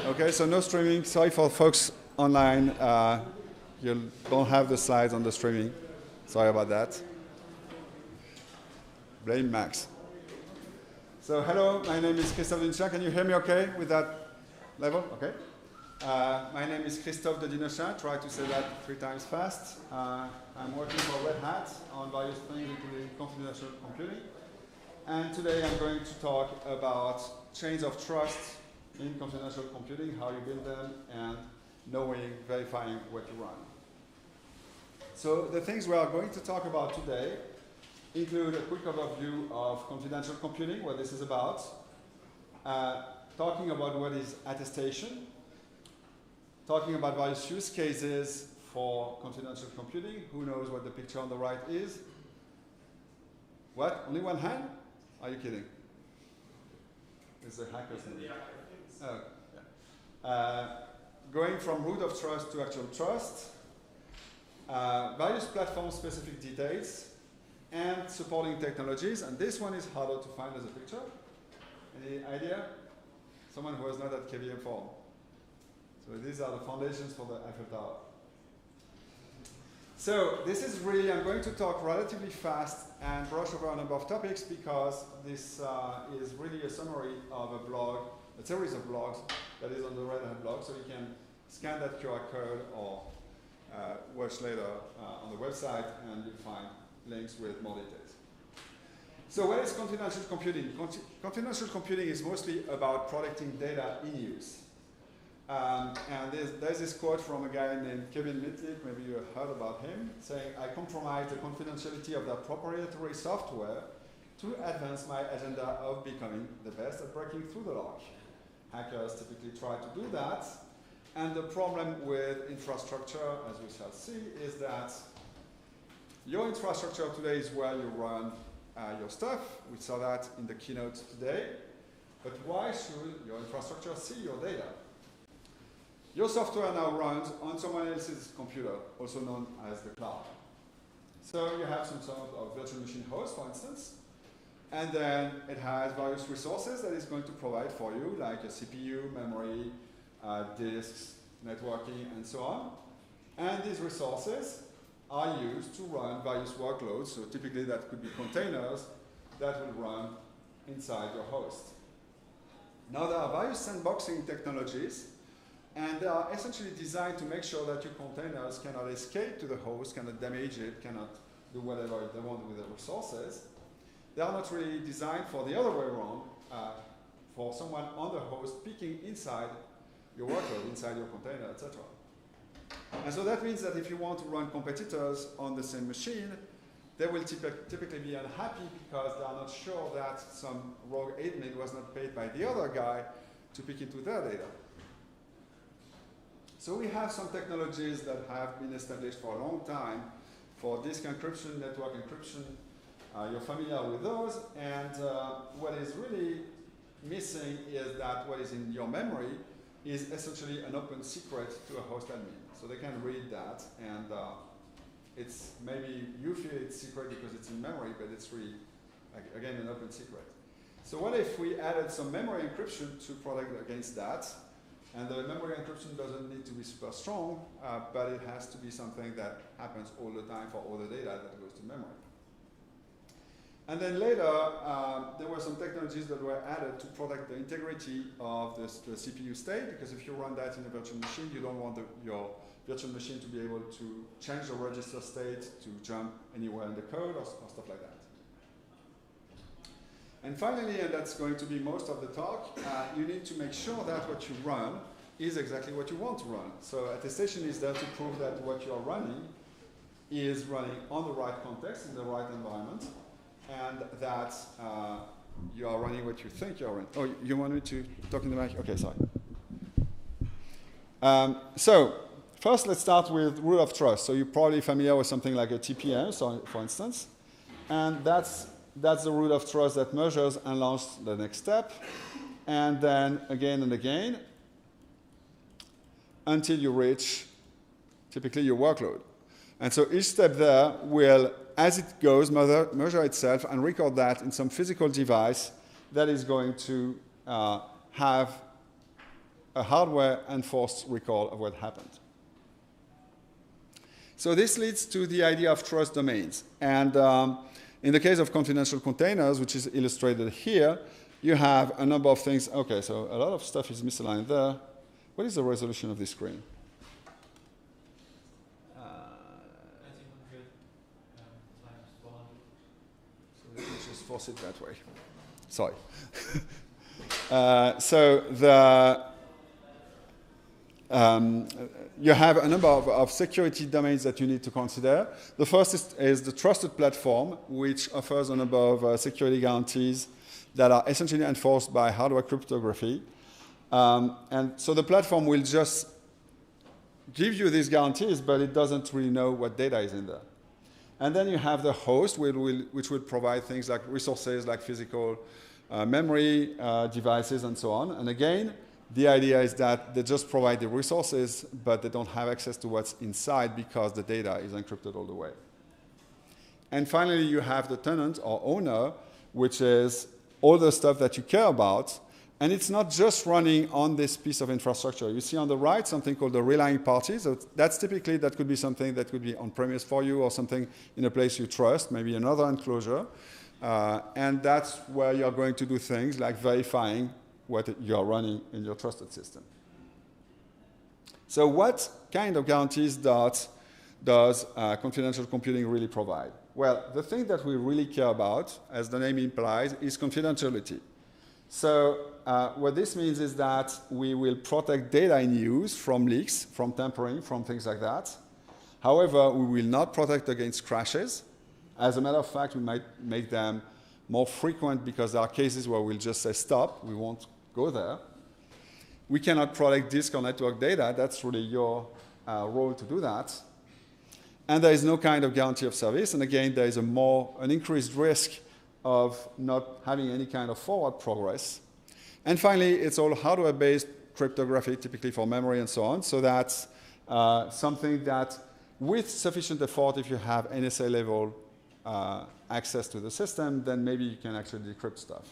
Okay, so no streaming. Sorry for folks online. You don't have the slides on the streaming. Sorry about that. Blame Max. So hello, my name is Christophe Dinochin. Can you hear me okay with that level? Okay. My name is Christophe de Dinochin. Try to say that 3 times fast. I'm working for Red Hat on various things, including confidential computing. And today I'm going to talk about chains of trust in confidential computing, how you build them, and knowing, verifying what you run. So the things we are going to talk about today include a quick overview of confidential computing, what this is about, talking about what is attestation, talking about various use cases for confidential computing. Who knows what the picture on the right is? What? Only one hand? Are you kidding? It's a hacker's name. Oh, yeah. Going from root of trust to actual trust, various platform-specific details, and supporting technologies. And this one is harder to find as a picture. Any idea? Someone who was not at KVM Forum. So these are the foundations for the Eiffel Tower. So this is really, I'm going to talk relatively fast and brush over a number of topics because this is really a summary of a blog, a series of blogs that is on the Red Hat blog. So you can scan that QR code or watch later on the website and you'll find links with more details. So what is confidential computing? Confidential computing is mostly about protecting data in use. And there's this quote from a guy named Kevin Mitnick, maybe you heard about him, saying, "I compromise the confidentiality of their proprietary software to advance my agenda of becoming the best at breaking through the lock." Hackers typically try to do that. And the problem with infrastructure, as we shall see, is that your infrastructure today is where you run your stuff. We saw that in the keynote today. But why should your infrastructure see your data? Your software now runs on someone else's computer, also known as the cloud. So you have some sort of virtual machine host, for instance, and then it has various resources that it's going to provide for you, like a CPU, memory, disks, networking, and so on. And these resources are used to run various workloads. So typically that could be containers that will run inside your host. Now there are various sandboxing technologies, and they are essentially designed to make sure that your containers cannot escape to the host, cannot damage it, cannot do whatever they want with the resources. They are not really designed for the other way around, for someone on the host peeking inside your workload, inside your container, etc. And so that means that if you want to run competitors on the same machine, they will typically be unhappy because they are not sure that some rogue admin was not paid by the other guy to peek into their data. So we have some technologies that have been established for a long time for disk encryption, network encryption. You're familiar with those, and what is really missing is that what is in your memory is essentially an open secret to a host admin. So they can read that, and it's maybe you feel it's secret because it's in memory, but it's really, again, an open secret. So what if we added some memory encryption to protect against that? And the memory encryption doesn't need to be super strong, but it has to be something that happens all the time for all the data that goes to memory. And then later, there were some technologies that were added to protect the integrity of the CPU state, because if you run that in a virtual machine, you don't want your virtual machine to be able to change the register state, to jump anywhere in the code, or stuff like that. And finally, and that's going to be most of the talk, you need to make sure that what you run is exactly what you want to run. So attestation is there to prove that what you're running is running on the right context, in the right environment, and that you are running what you think you're running. Oh, you want me to talk in the mic? Okay, sorry. So first, let's start with root of trust. So you're probably familiar with something like a TPM, so for instance, and that's the root of trust that measures and launches the next step. And then again and again, until you reach typically your workload. And so each step there will, as it goes, measure itself and record that in some physical device that is going to have a hardware-enforced record of what happened. So this leads to the idea of trust domains. And in the case of confidential containers, which is illustrated here, you have a number of things. OK, so a lot of stuff is misaligned there. What is the resolution of this screen? 1900 times 400. So let me just force it that way. Sorry. So you have a number of security domains that you need to consider. The first is the trusted platform, which offers a number of security guarantees that are essentially enforced by hardware cryptography. And so the platform will just give you these guarantees, but it doesn't really know what data is in there. And then you have the host, which will provide things like resources, like physical memory, devices, and so on. And again, the idea is that they just provide the resources, but they don't have access to what's inside because the data is encrypted all the way. And finally, you have the tenant or owner, which is all the stuff that you care about. And it's not just running on this piece of infrastructure. You see on the right something called the relying party. So that's typically, that could be something that could be on-premise for you or something in a place you trust, maybe another enclosure. And that's where you're going to do things like verifying what you're running in your trusted system. So what kind of guarantees does confidential computing really provide? Well, the thing that we really care about, as the name implies, is confidentiality. So what this means is that we will protect data in use from leaks, from tampering, from things like that. However, we will not protect against crashes. As a matter of fact, we might make them more frequent because there are cases where we'll just say stop, we won't go there. We cannot protect disk or network data. That's really your role to do that. And there is no kind of guarantee of service. And again, there is an increased risk of not having any kind of forward progress. And finally, it's all hardware-based cryptography, typically for memory and so on. So that's something that, with sufficient effort, if you have NSA-level access to the system, then maybe you can actually decrypt stuff.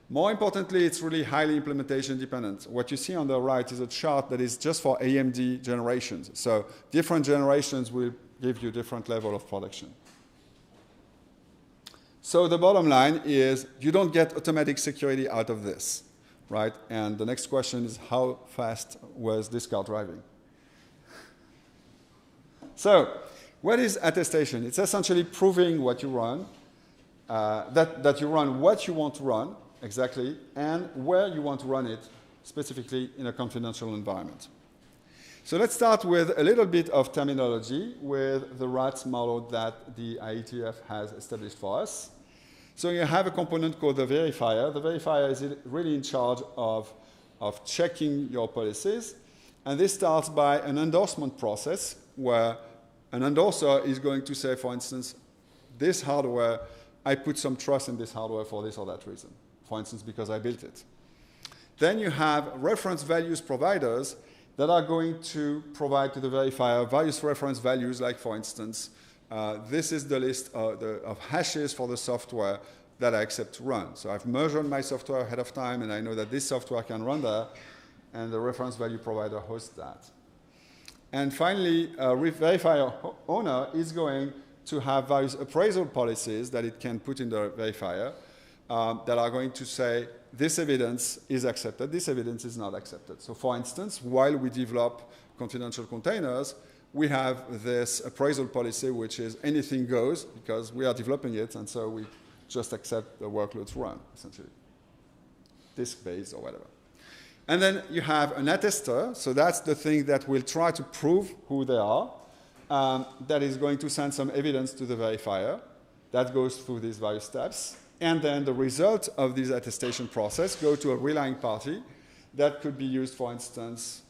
More importantly, it's really highly implementation dependent. What you see on the right is a chart that is just for AMD generations. So different generations will give you different level of protection. So the bottom line is you don't get automatic security out of this, right? And the next question is how fast was this car driving? So what is attestation? It's essentially proving what you run, that you run what you want to run, exactly, and where you want to run it, specifically in a confidential environment. So let's start with a little bit of terminology with the RATS model that the IETF has established for us. So you have a component called the verifier. The verifier is really in charge of checking your policies. And this starts by an endorsement process where an endorser is going to say, for instance, this hardware, I put some trust in this hardware for this or that reason. For instance, because I built it. Then you have reference values providers that are going to provide to the verifier various reference values, like, for instance, this is the list of hashes for the software that I accept to run. So I've measured my software ahead of time, and I know that this software can run there, and the reference value provider hosts that. And finally, a verifier owner is going to have various appraisal policies that it can put in the verifier that are going to say, this evidence is accepted, this evidence is not accepted. So for instance, while we develop confidential containers, we have this appraisal policy, which is anything goes, because we are developing it, and so we just accept the workloads run, essentially, disk-based or whatever. And then you have an attester, so that's the thing that will try to prove who they are, that is going to send some evidence to the verifier. That goes through these various steps. And then the result of this attestation process go to a relying party that could be used, for instance,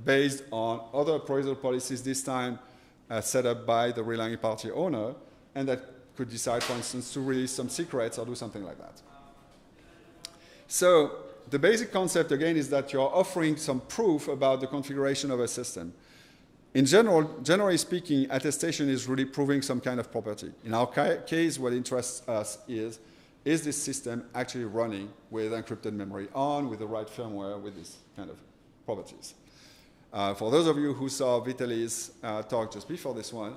based on other appraisal policies, this time set up by the relying party owner, and that could decide, for instance, to release some secrets or do something like that. So the basic concept, again, is that you're offering some proof about the configuration of a system. In general, generally speaking, attestation is really proving some kind of property. In our case, what interests us is this system actually running with encrypted memory on, with the right firmware, with these kind of properties. For those of you who saw Vitaly's talk just before this one,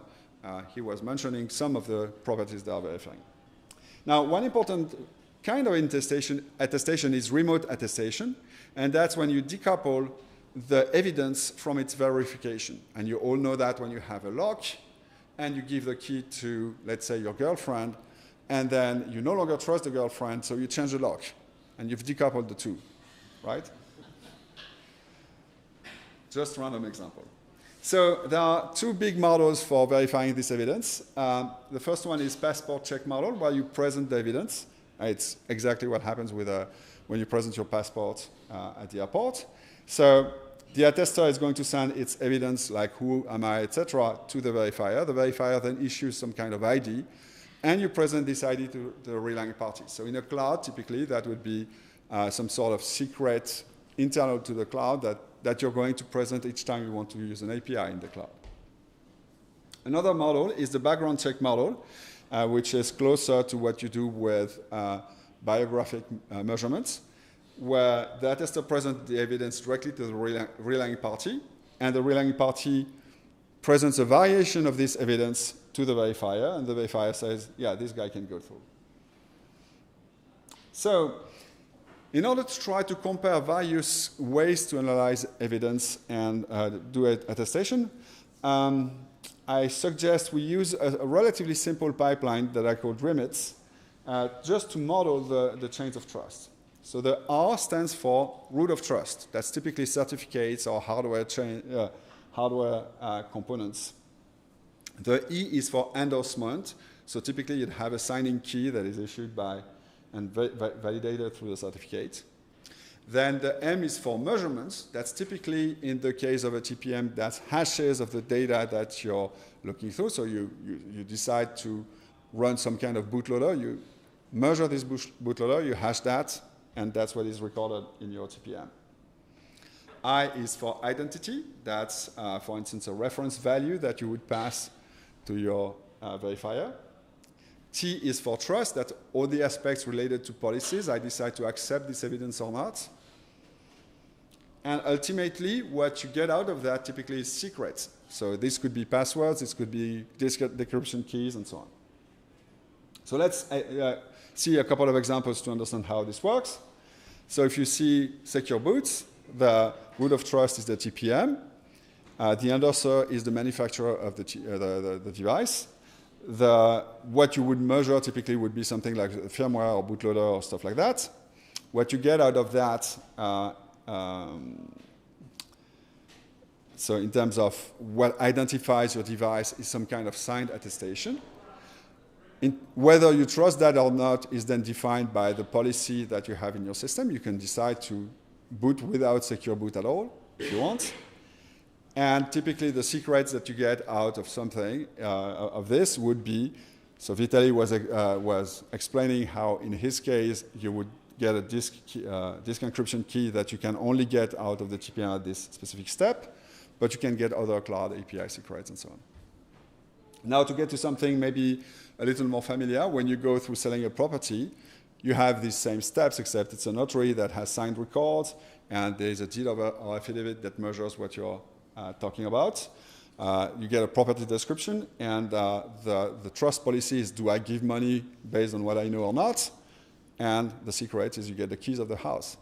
he was mentioning some of the properties they are verifying. Now, one important kind of attestation is remote attestation, and that's when you decouple the evidence from its verification. And you all know that when you have a lock and you give the key to, let's say, your girlfriend, and then you no longer trust the girlfriend, so you change the lock, and you've decoupled the two, right? Just random example. So there are two big models for verifying this evidence. The first one is passport check model, where you present the evidence. It's exactly what happens with when you present your passport at the airport. So the attester is going to send its evidence, like who am I, etc., to the verifier. The verifier then issues some kind of ID, and you present this ID to the relying party. So in a cloud, typically, that would be some sort of secret internal to the cloud that you're going to present each time you want to use an API in the cloud. Another model is the background check model, which is closer to what you do with biographic measurements, where the attester presents the evidence directly to the relying party, and the relying party presents a variation of this evidence to the verifier, and the verifier says, yeah, this guy can go through. So in order to try to compare various ways to analyze evidence and do attestation, I suggest we use a relatively simple pipeline that I call DREAMITS, just to model the chains of trust. So the R stands for root of trust. That's typically certificates or hardware components. The E is for endorsement. So typically you'd have a signing key that is issued by and validated through the certificate. Then the M is for measurements. That's typically, in the case of a TPM, that's hashes of the data that you're looking through. So you decide to run some kind of bootloader. You measure this bootloader, you hash that, and that's what is recorded in your TPM. I is for identity. That's, for instance, a reference value that you would pass to your verifier. T is for trust. That's all the aspects related to policies. I decide to accept this evidence or not. And ultimately, what you get out of that typically is secrets. So this could be passwords, this could be decryption keys, and so on. So let's see a couple of examples to understand how this works. So if you see secure boots, the root of trust is the TPM. The endorser is the manufacturer of the device. What you would measure typically would be something like firmware or bootloader or stuff like that. What you get out of that, so in terms of what identifies your device, is some kind of signed attestation. Whether you trust that or not is then defined by the policy that you have in your system. You can decide to boot without secure boot at all if you want. And typically the secrets that you get out of something of this would be, so Vitaly was explaining how in his case you would get a disk encryption key that you can only get out of the TPM at this specific step, but you can get other cloud API secrets and so on. Now to get to something maybe a little more familiar, when you go through selling a property, you have these same steps, except it's a notary that has signed records, and there's a deed or affidavit that measures what you're talking about. You get a property description, and the trust policy is, do I give money based on what I know or not? And the secret is you get the keys of the house.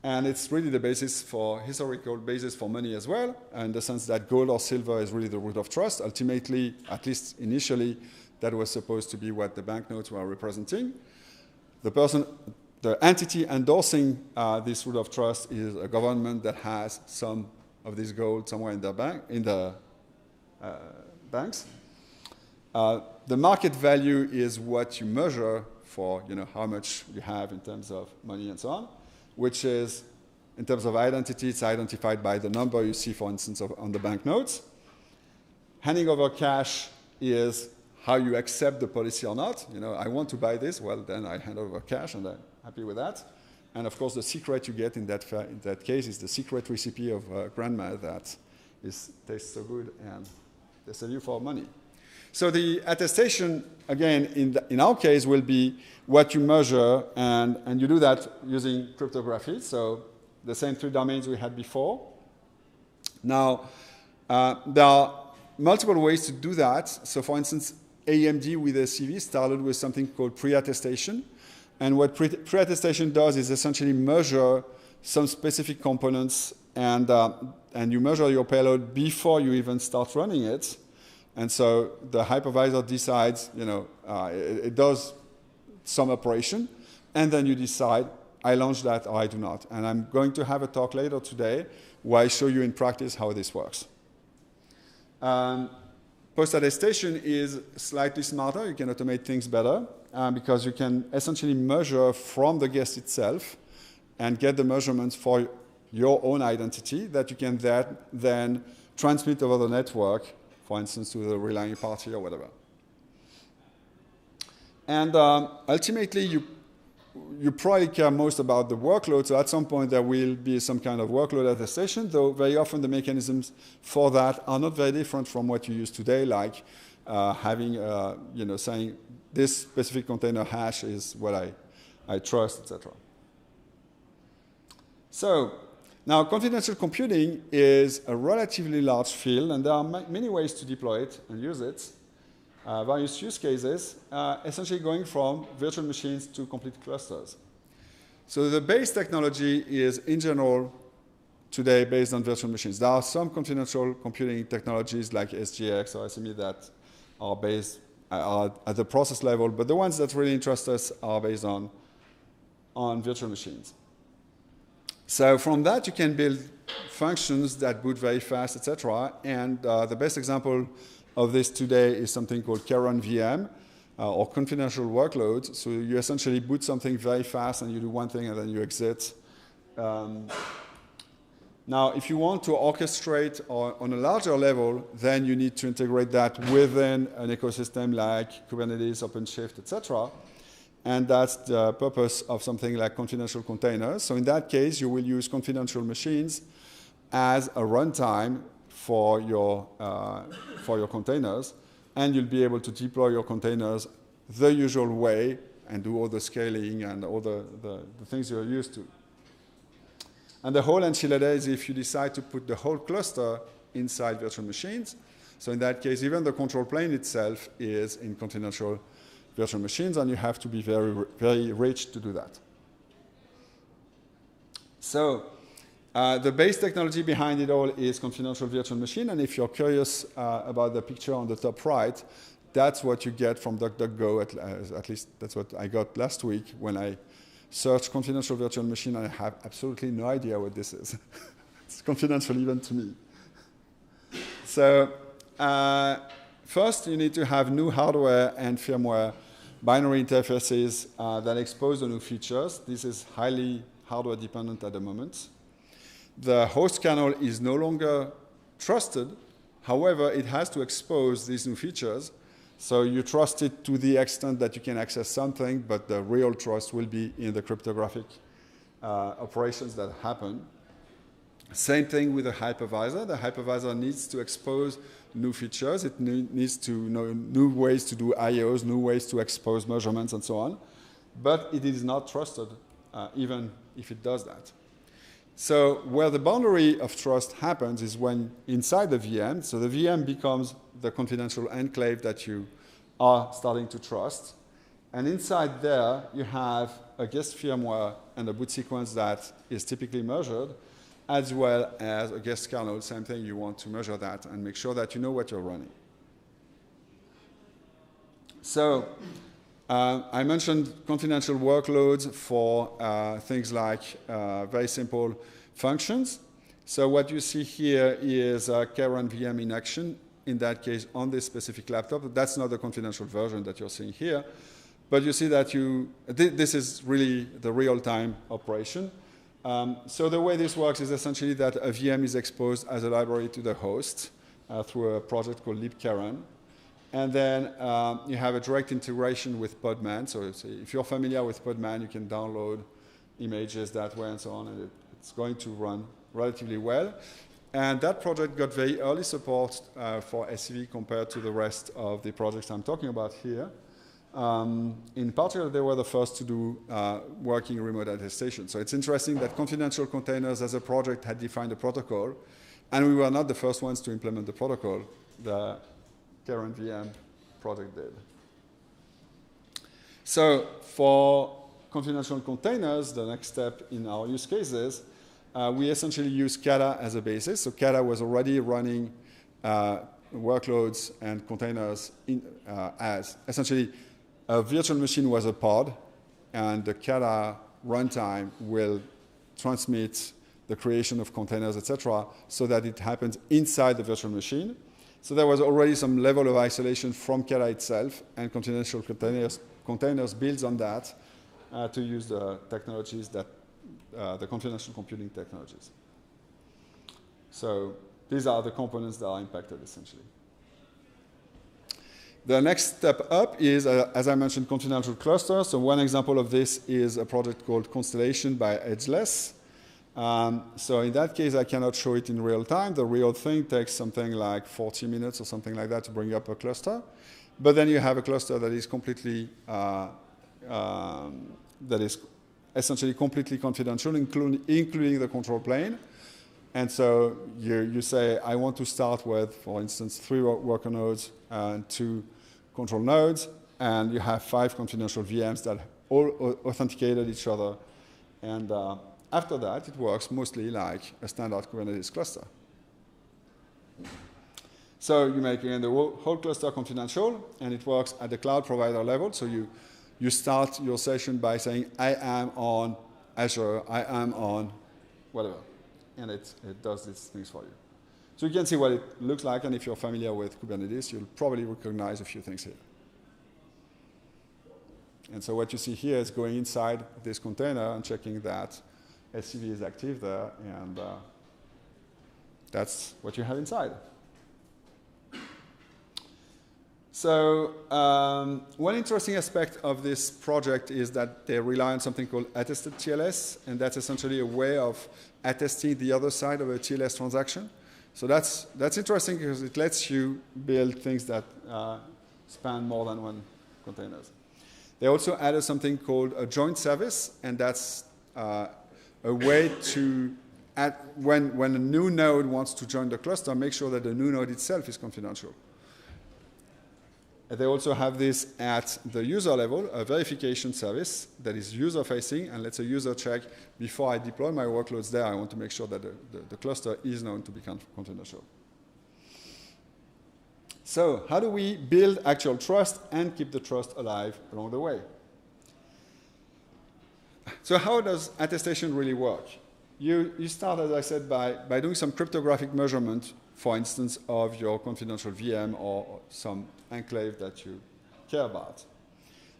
And it's really the basis for, historical basis for money as well, in the sense that gold or silver is really the root of trust. Ultimately, at least initially, that was supposed to be what the banknotes were representing. The entity endorsing this root of trust is a government that has some of this gold somewhere in the banks. The market value is what you measure for, how much you have in terms of money and so on, which is, in terms of identity, it's identified by the number you see, for instance, on the banknotes. Handing over cash is how you accept the policy or not. I want to buy this, well, then I hand over cash, and I'm happy with that. And of course, the secret you get in that case is the secret recipe of grandma that tastes so good and they sell you for money. So the attestation, again, in our case, will be what you measure, and you do that using cryptography. So the same 3 domains we had before. Now, there are multiple ways to do that. So for instance, AMD with ACV started with something called pre-attestation. And what pre-attestation does is essentially measure some specific components, and you measure your payload before you even start running it. And so the hypervisor decides, it does some operation, and then you decide, I launch that or I do not. And I'm going to have a talk later today where I show you in practice how this works. Post-attestation is slightly smarter. You can automate things better because you can essentially measure from the guest itself and get the measurements for your own identity that you can then transmit over the network, for instance, to the relying party or whatever. And ultimately, you probably care most about the workload. So at some point, there will be some kind of workload attestation, though very often the mechanisms for that are not very different from what you use today, like having, saying this specific container hash is what I trust, etc. So now, confidential computing is a relatively large field, and there are many ways to deploy it and use it. Various use cases, essentially going from virtual machines to complete clusters. So the base technology is, in general, today based on virtual machines. There are some confidential computing technologies like SGX or SME that are based at the process level, but the ones that really interest us are based on virtual machines. So from that, you can build functions that boot very fast, etc. And the best example of this today is something called Keren VM, or confidential workloads. So you essentially boot something very fast, and you do one thing, and then you exit. Now, if you want to orchestrate on a larger level, then you need to integrate that within an ecosystem like Kubernetes, OpenShift, etc. And that's the purpose of something like confidential containers. So in that case, you will use confidential machines as a runtime for your containers, and you'll be able to deploy your containers the usual way and do all the scaling and all the things you're used to. And the whole enchilada is if you decide to put the whole cluster inside virtual machines. So in that case, even the control plane itself is in confidential virtual machines, and you have to be very, very rich to do that. So the base technology behind it all is confidential virtual machine, and if you're curious about the picture on the top right, that's what you get from DuckDuckGo, at least that's what I got last week when I searched confidential virtual machine, and I have absolutely no idea what this is. It's confidential even to me. So first, you need to have new hardware and firmware binary interfaces that expose the new features. This is highly hardware dependent at the moment. The host kernel is no longer trusted. However, it has to expose these new features. So you trust it to the extent that you can access something, but the real trust will be in the cryptographic operations that happen. Same thing with the hypervisor. The hypervisor needs to expose new features. It needs to know new ways to do IOs, new ways to expose measurements, and so on. But it is not trusted, even if it does that. So where the boundary of trust happens is when inside the VM, so the VM becomes the confidential enclave that you are starting to trust. And inside there, you have a guest firmware and a boot sequence that is typically measured, as well as a guest kernel. Same thing, you want to measure that and make sure that you know what you're running. So I mentioned confidential workloads for things like very simple functions. So what you see here is Keren VM in action, in that case on this specific laptop. That's not the confidential version that you're seeing here. But you see that this is really the real-time operation. So the way this works is essentially that a VM is exposed as a library to the host through a project called libkeren. And then you have a direct integration with Podman. So if you're familiar with Podman, you can download images that way and so on, and it's going to run relatively well. And that project got very early support for SCV compared to the rest of the projects I'm talking about here. In particular, they were the first to do working remote attestation. So it's interesting that Confidential Containers as a project had defined a protocol, and we were not the first ones to implement the protocol. The current VM project did. So for confidential containers, the next step in our use cases, we essentially use Kata as a basis. So Kata was already running workloads and containers as essentially a virtual machine was a pod, and the Kata runtime will transmit the creation of containers, etc., so that it happens inside the virtual machine. So there was already some level of isolation from Kata itself, and confidential containers builds on that to use the technologies that the confidential computing technologies. So these are the components that are impacted essentially. The next step up is, as I mentioned, confidential clusters. So one example of this is a project called Constellation by Edgeless. So in that case, I cannot show it in real time. The real thing takes something like 40 minutes or something like that to bring up a cluster. But then you have a cluster that is completely, that is essentially completely confidential, including the control plane. And so you say, I want to start with, for instance, 3 worker nodes and 2 control nodes, and you have 5 confidential VMs that all authenticated each other. And after that, it works mostly like a standard Kubernetes cluster. So you make again the whole cluster confidential, and it works at the cloud provider level. So you start your session by saying, I am on Azure, I am on whatever. And it does these things for you. So you can see what it looks like, and if you're familiar with Kubernetes, you'll probably recognize a few things here. And so what you see here is going inside this container and checking that SCV is active there, and that's what you have inside. So one interesting aspect of this project is that they rely on something called attested TLS, and that's essentially a way of attesting the other side of a TLS transaction. So that's interesting because it lets you build things that span more than one containers. They also added something called a joint service, and that's a way to add, when a new node wants to join the cluster, make sure that the new node itself is confidential. They also have this at the user level, a verification service that is user-facing and lets a user check, before I deploy my workloads there, I want to make sure that the cluster is known to be confidential. So how do we build actual trust and keep the trust alive along the way? So how does attestation really work? You start, as I said, by doing some cryptographic measurement, for instance, of your confidential VM or some enclave that you care about.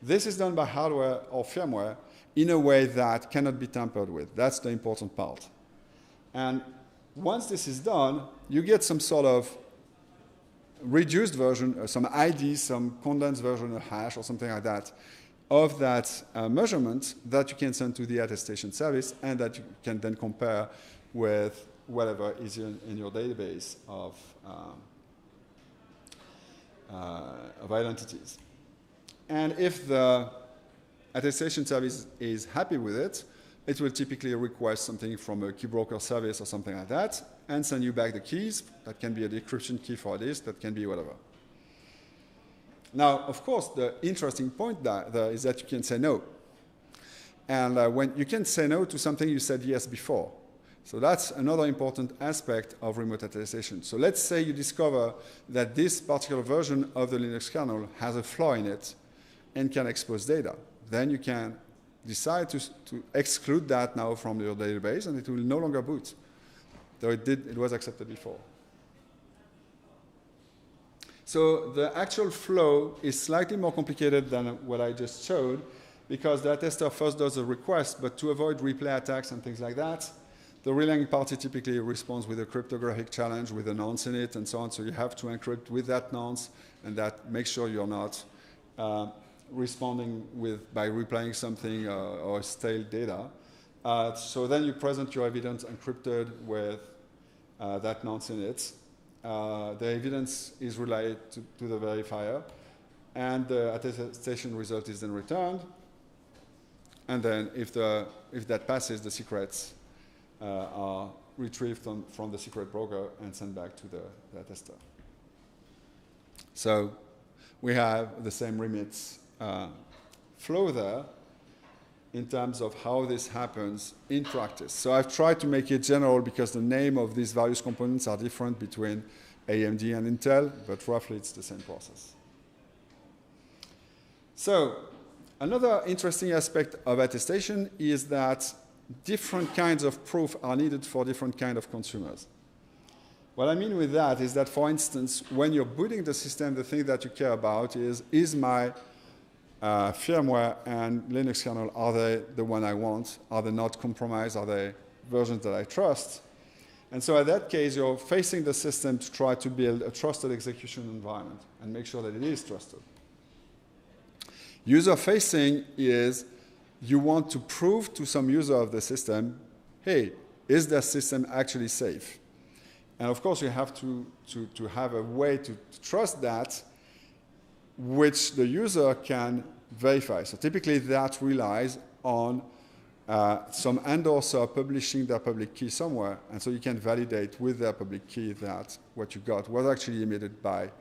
This is done by hardware or firmware in a way that cannot be tampered with. That's the important part. And once this is done, you get some sort of reduced version, some ID, some condensed version, a hash or something like that, of that measurement that you can send to the attestation service, and that you can then compare with whatever is in your database of identities. And if the attestation service is happy with it, it will typically request something from a key broker service or something like that, and send you back the keys. That can be a decryption key for this, that can be whatever. Now, of course, the interesting point there is that you can say no. And when you can say no to something you said yes before. So that's another important aspect of remote attestation. So let's say you discover that this particular version of the Linux kernel has a flaw in it and can expose data. Then you can decide to exclude that now from your database, and it will no longer boot, though it was accepted before. So the actual flow is slightly more complicated than what I just showed, because the attester first does a request, but to avoid replay attacks and things like that, the relaying party typically responds with a cryptographic challenge with a nonce in it and so on. So you have to encrypt with that nonce, and that makes sure you're not responding by replaying something or stale data. So then you present your evidence encrypted with that nonce in it. The evidence is relayed to the verifier, and the attestation result is then returned. And then if that passes, the secrets are retrieved from the secret broker and sent back to the attester. So we have the same remits flow there in terms of how this happens in practice. So I've tried to make it general because the name of these various components are different between AMD and Intel, but roughly it's the same process. So another interesting aspect of attestation is that different kinds of proof are needed for different kinds of consumers. What I mean with that is that, for instance, when you're booting the system, the thing that you care about is my firmware and Linux kernel, are they the one I want? Are they not compromised? Are they versions that I trust? And so in that case, you're facing the system to try to build a trusted execution environment and make sure that it is trusted. User-facing is you want to prove to some user of the system, hey, is the system actually safe? And of course, you have to have a way to trust that, which the user can verify. So typically, that relies on some endorser publishing their public key somewhere, and so you can validate with their public key that what you got was actually emitted by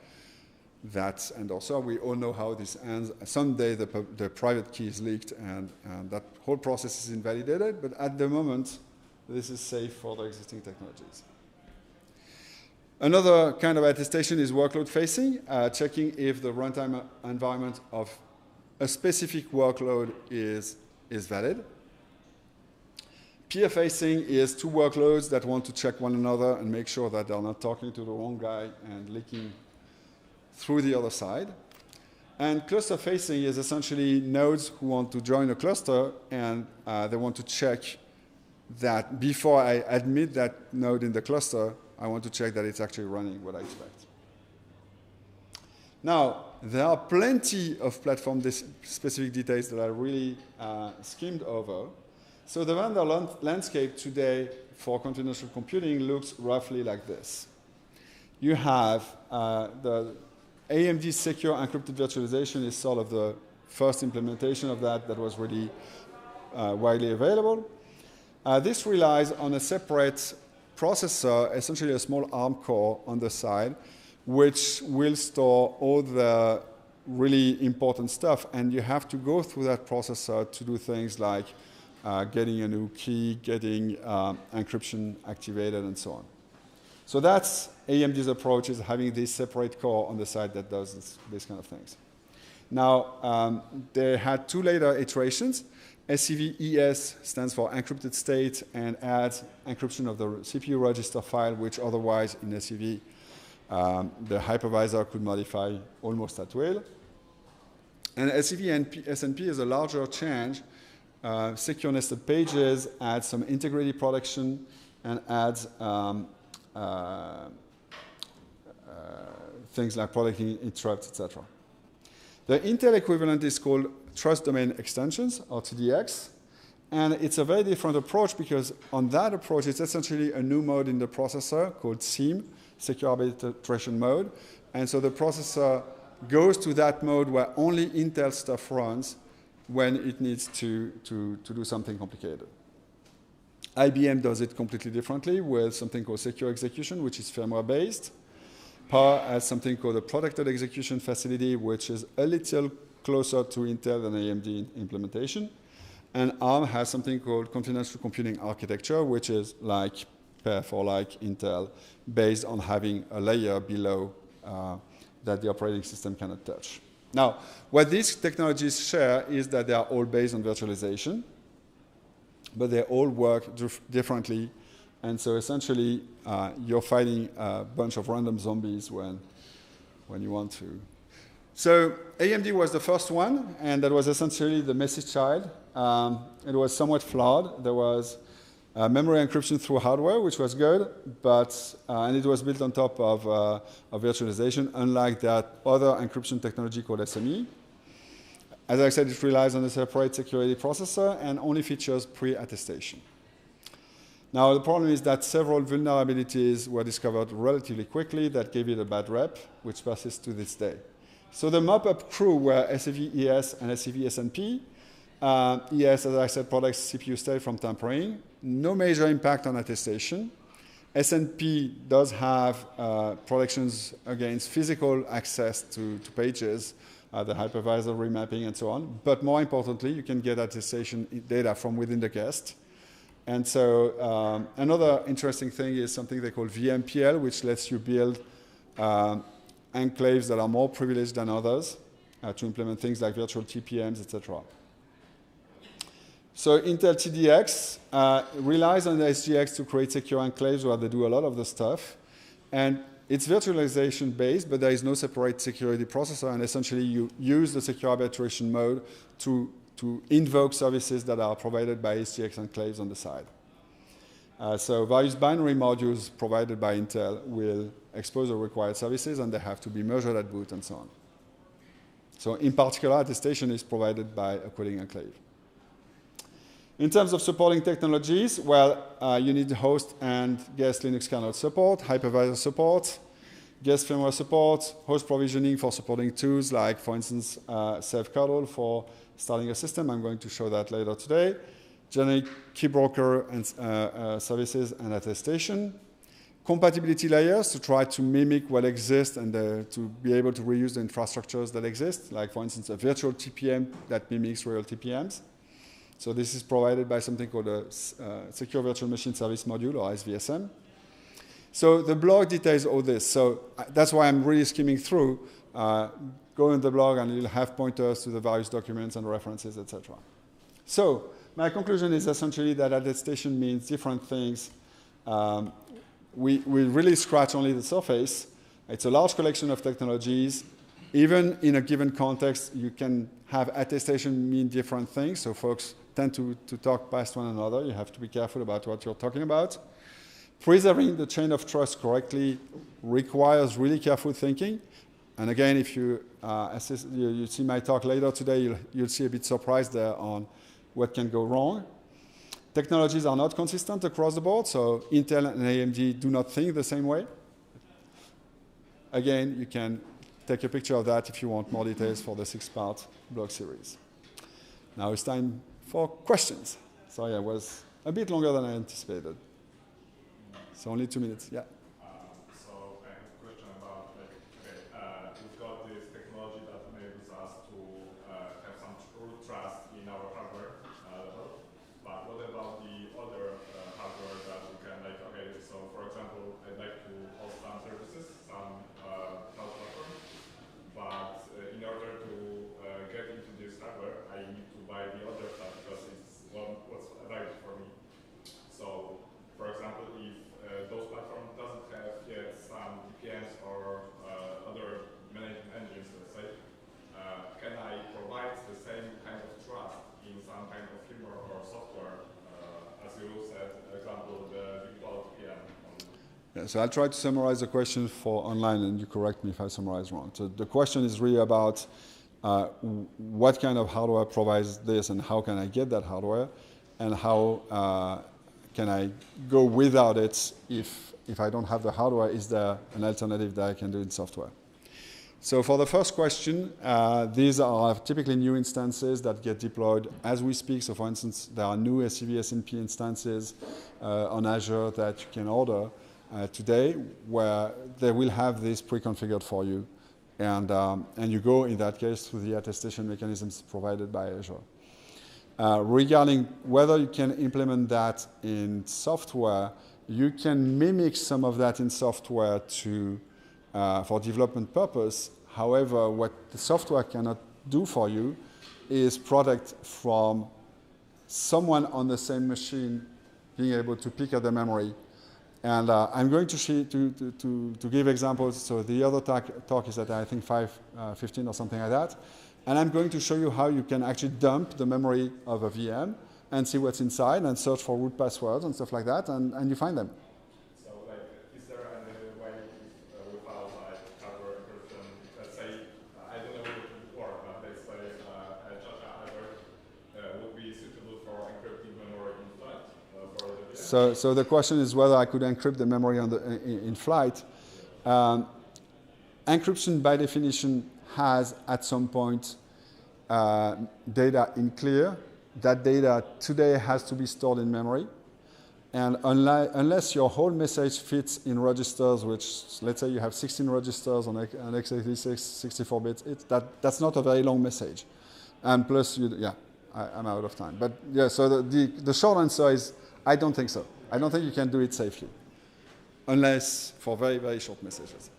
that endorser. We all know how this ends. Someday, the private key is leaked, and that whole process is invalidated, but at the moment, this is safe for the existing technologies. Another kind of attestation is workload facing, checking if the runtime environment of a specific workload is valid. Peer facing is two workloads that want to check one another and make sure that they're not talking to the wrong guy and leaking through the other side. And cluster facing is essentially nodes who want to join a cluster, and they want to check that before I admit that node in the cluster, I want to check that it's actually running what I expect. Now, there are plenty of platform-specific details that I really skimmed over. So the vendor landscape today for confidential computing looks roughly like this. You have the AMD secure encrypted virtualization is sort of the first implementation of that was really widely available. This relies on a separate processor, essentially a small ARM core on the side, which will store all the really important stuff, and you have to go through that processor to do things like getting a new key, getting encryption activated, and so on. So that's AMD's approach, is having this separate core on the side that does this kind of things. Now, they had two later iterations. SCV-ES stands for encrypted state and adds encryption of the CPU register file, which otherwise in SCV, the hypervisor could modify almost at will. And SCV-SNP is a larger change. Secure nested pages adds some integrated protection and adds things like protecting interrupts, etc. The Intel equivalent is called Trust Domain Extensions, or TDX, and it's a very different approach because on that approach, it's essentially a new mode in the processor called SIEM, Secure Arbitration Mode, and so the processor goes to that mode where only Intel stuff runs when it needs to do something complicated. IBM does it completely differently with something called Secure Execution, which is firmware-based. Power has something called a Protected Execution Facility, which is a little closer to Intel than AMD implementation. And ARM has something called Confidential Computing Architecture, which is like PEF or like Intel, based on having a layer below that the operating system cannot touch. Now, what these technologies share is that they are all based on virtualization, but they all work differently. And so essentially, you're fighting a bunch of random zombies when you want to. So AMD was the first one, and that was essentially the messy child. It was somewhat flawed. There was memory encryption through hardware, which was good, but and it was built on top of virtualization, unlike that other encryption technology called SME. As I said, it relies on a separate security processor and only features pre-attestation. Now, the problem is that several vulnerabilities were discovered relatively quickly that gave it a bad rep, which persists to this day. So the mop-up crew were SCV-ES and SCV-SNP. ES, as I said, protects CPU state from tampering. No major impact on attestation. SNP does have protections against physical access to pages, the hypervisor remapping and so on. But more importantly, you can get attestation data from within the guest. And so another interesting thing is something they call VMPL, which lets you build enclaves that are more privileged than others to implement things like virtual TPMs, etc. So Intel TDX relies on the SGX to create secure enclaves where they do a lot of the stuff. And it's virtualization based, but there is no separate security processor. And essentially, you use the secure arbitration mode to invoke services that are provided by SGX enclaves on the side. So various binary modules provided by Intel will expose the required services, and they have to be measured at boot and so on. So in particular, attestation is provided by a coding enclave. In terms of supporting technologies, well, you need host and guest Linux kernel support, hypervisor support, guest firmware support, host provisioning for supporting tools like, for instance, self-kernel for starting a system. I'm going to show that later today. Generic key broker and services and attestation. Compatibility layers to try to mimic what exists and to be able to reuse the infrastructures that exist, like, for instance, a virtual TPM that mimics real TPMs. So this is provided by something called a Secure Virtual Machine Service Module, or SVSM. So the blog details all this. So that's why I'm really skimming through. Go in the blog and you'll have pointers to the various documents and references, etc. So my conclusion is essentially that attestation means different things. We really scratch only the surface. It's a large collection of technologies. Even in a given context, you can have attestation mean different things. So folks tend to talk past one another. You have to be careful about what you're talking about. Preserving the chain of trust correctly requires really careful thinking. And again, if you see my talk later today, you'll see a bit surprised there on what can go wrong. Technologies are not consistent across the board, so Intel and AMD do not think the same way. Again, you can take a picture of that if you want more details for the 6-part blog series. Now it's time for questions. Sorry, I was a bit longer than I anticipated. So only 2 minutes, yeah. So I have a question about, we've got this technology that enables us to have some root trust in our hardware level. But what about the other hardware that we can, so for example, I'd like to host some services, some cloud platform, but in order to get into this hardware, I need to buy the other stuff because it's what's available for me. So, for example, if those platforms doesn't have yet some VPNs or other management engines, let's say, can I provide the same kind of trust in some kind of firmware or software, as you said, example, the virtual VM? Yeah, so I'll try to summarize the question for online, and you correct me if I summarize wrong. So the question is really about what kind of hardware provides this, and how can I get that hardware, and how can I go without it if I don't have the hardware? Is there an alternative that I can do in software? So for the first question, these are typically new instances that get deployed as we speak. So for instance, there are new SCV SNP instances on Azure that you can order today, where they will have this pre-configured for you. And you go, in that case, through the attestation mechanisms provided by Azure. Regarding whether you can implement that in software, you can mimic some of that in software for development purpose. However, what the software cannot do for you is protect from someone on the same machine being able to pick at the memory. And I'm going to give examples. So the other talk is at, I think, 5:15 or something like that. And I'm going to show you how you can actually dump the memory of a VM and see what's inside and search for root passwords and stuff like that, and you find them. So, is there any way without hardware encryption? Let's say, I don't know if it would work, but let's say a So the question is whether I could encrypt the memory in flight. Encryption by definition has at some point data in clear. That data today has to be stored in memory. And unless your whole message fits in registers, which let's say you have 16 registers on x86, 64 bits, that's not a very long message. And plus, I'm out of time. But yeah, so the short answer is I don't think so. I don't think you can do it safely, unless for very, very short messages.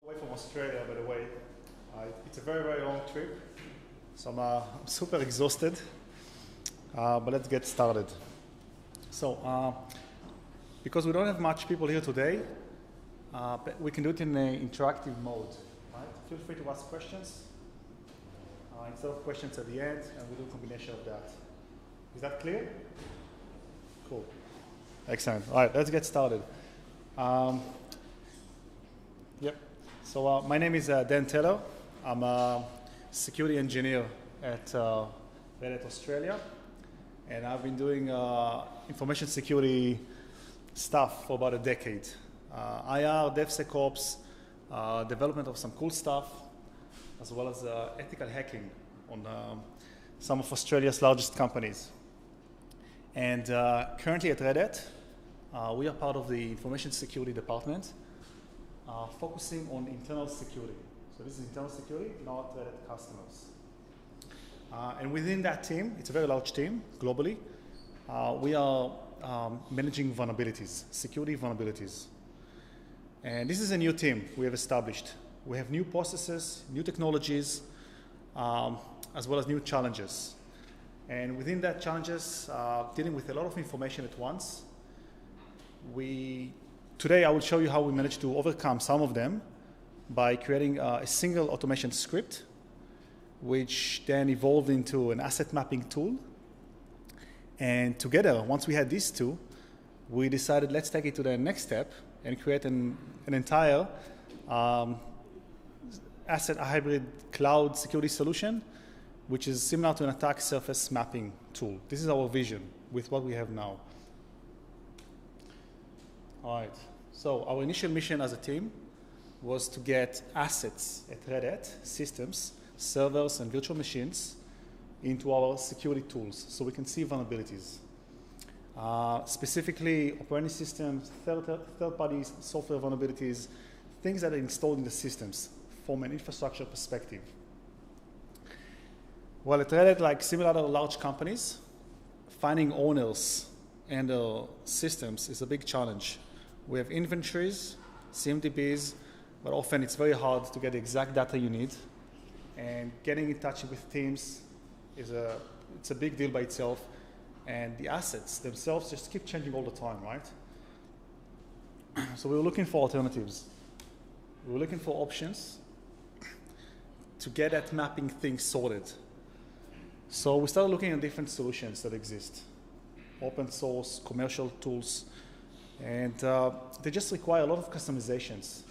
Away from Australia, by the way. It's a very, very long trip, so I'm super exhausted, but let's get started. So, because we don't have much people here today, we can do it in an interactive mode. Right? Feel free to ask questions instead of questions at the end, and we'll do a combination of that. Is that clear? Cool. Excellent. All right, let's get started. Yep. So my name is Dan Teller. I'm a security engineer at Red Hat Australia, and I've been doing information security stuff for about a decade. IR, DevSecOps, development of some cool stuff, as well as ethical hacking on some of Australia's largest companies. And currently at Red Hat, we are part of the information security department, focusing on internal security. So this is internal security, not Red Hat customers. And within that team, it's a very large team globally, we are managing vulnerabilities, security vulnerabilities. And this is a new team we have established. We have new processes, new technologies, as well as new challenges. And within that challenges, dealing with a lot of information at once, today I will show you how we managed to overcome some of them by creating a single automation script, which then evolved into an asset mapping tool. And together, once we had these two, we decided let's take it to the next step and create an entire asset hybrid cloud security solution, which is similar to an attack surface mapping tool. This is our vision with what we have now. All right, so our initial mission as a team was to get assets at Red Hat systems, servers and virtual machines into our security tools so we can see vulnerabilities. Specifically operating systems, third-party software vulnerabilities, things that are installed in the systems from an infrastructure perspective. Well, at Red Hat, like similar to large companies, finding owners and systems is a big challenge. We have inventories, CMDBs, but often it's very hard to get the exact data you need. And getting in touch with teams it's a big deal by itself. And the assets themselves just keep changing all the time, right? So we were looking for alternatives. We were looking for options to get that mapping thing sorted. So we started looking at different solutions that exist. Open source, commercial tools, and they just require a lot of customizations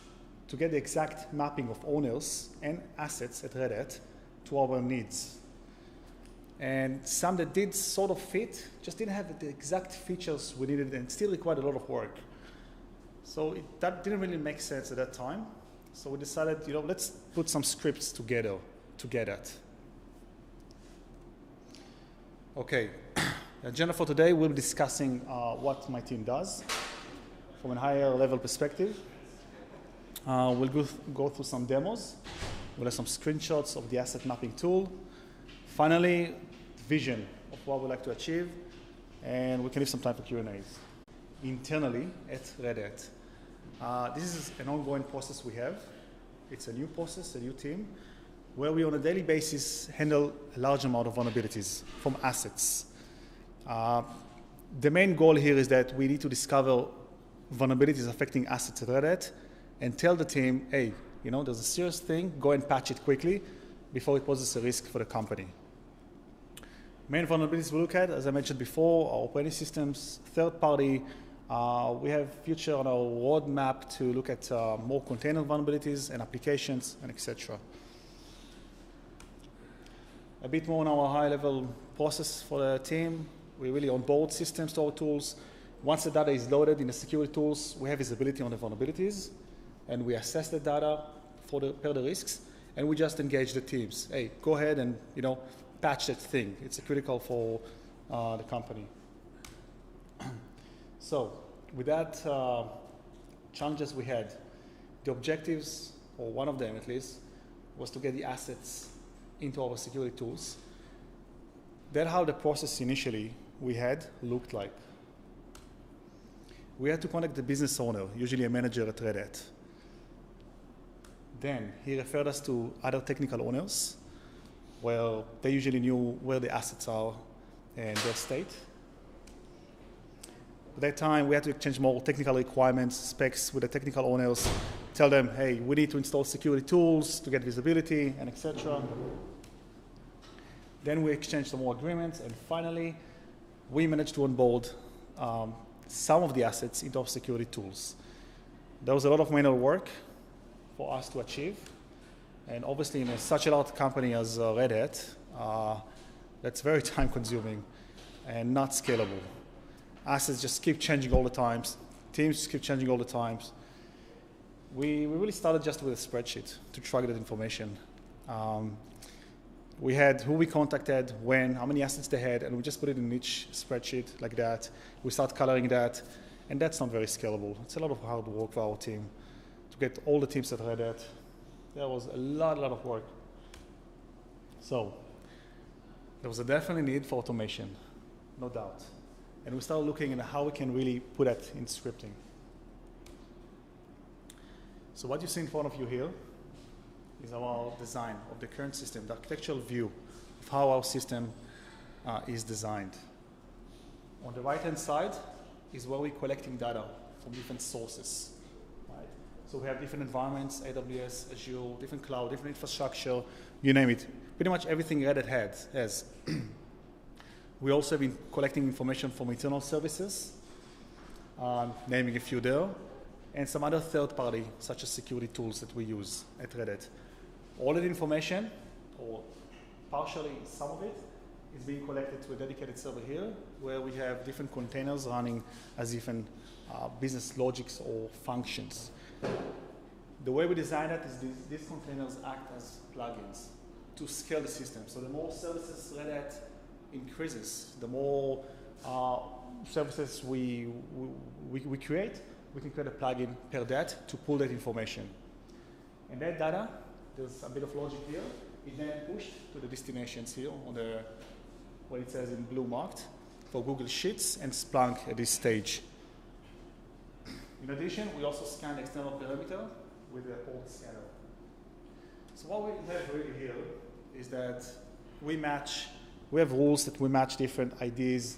to get the exact mapping of owners and assets at Red Hat to our needs. And some that did sort of fit, just didn't have the exact features we needed and still required a lot of work. So that didn't really make sense at that time. So we decided, let's put some scripts together to get at. Okay, the agenda for today, we'll be discussing what my team does from a higher level perspective. We'll go through some demos. We'll have some screenshots of the asset mapping tool. Finally, vision of what we'd like to achieve, and we can leave some time for Q&As. Internally at Red Hat, this is an ongoing process we have. It's a new process, a new team, where we on a daily basis handle a large amount of vulnerabilities from assets. The main goal here is that we need to discover vulnerabilities affecting assets at Red Hat and tell the team, hey, there's a serious thing, go and patch it quickly before it poses a risk for the company. Main vulnerabilities we look at, as I mentioned before, are operating systems, third party. We have future on our roadmap to look at more container vulnerabilities and applications and etc. A bit more on our high level process for the team. We really onboard systems to our tools. Once the data is loaded in the security tools, we have visibility on the vulnerabilities and we assess the data per the risks, and we just engage the teams. Hey, go ahead and patch that thing. It's critical for the company. So with that challenges we had, the objectives, or one of them at least, was to get the assets into our security tools. That's how the process initially we had looked like. We had to contact the business owner, usually a manager at Red Hat. Then he referred us to other technical owners, where they usually knew where the assets are and their state. At that time, we had to exchange more technical requirements, specs with the technical owners, tell them, hey, we need to install security tools to get visibility, and etc. Then we exchanged some more agreements, and finally, we managed to onboard some of the assets into our security tools. There was a lot of manual work for us to achieve, and obviously in such a large company as Red Hat, that's very time-consuming and not scalable. Assets just keep changing all the times. Teams just keep changing all the times. We really started just with a spreadsheet to track that information. We had who we contacted, when, how many assets they had, and we just put it in each spreadsheet like that. We start coloring that, and that's not very scalable. It's a lot of hard work for our team to get all the teams that Red Hat. There was a lot of work. So there was a definitely need for automation, no doubt. And we started looking at how we can really put that in scripting. So what you see in front of you here is our design of the current system, the architectural view of how our system is designed. On the right-hand side is where we're collecting data from different sources. Right? So we have different environments, AWS, Azure, different cloud, different infrastructure, you name it. Pretty much everything Red Hat has. We also have been collecting information from internal services, naming a few there, and some other third-party, such as security tools that we use at Red Hat. All that information, or partially some of it, is being collected to a dedicated server here, where we have different containers running as different business logics or functions. The way we design that is these containers act as plugins to scale the system. So the more services Red Hat increases, the more services we create, we can create a plugin per that to pull that information. And that data, there's a bit of logic here, is then pushed to the destinations here on the, what it says in blue marked, for Google Sheets and Splunk at this stage. In addition, we also scan the external perimeter with a port scanner. So what we have really here is that we have rules that we match different IDs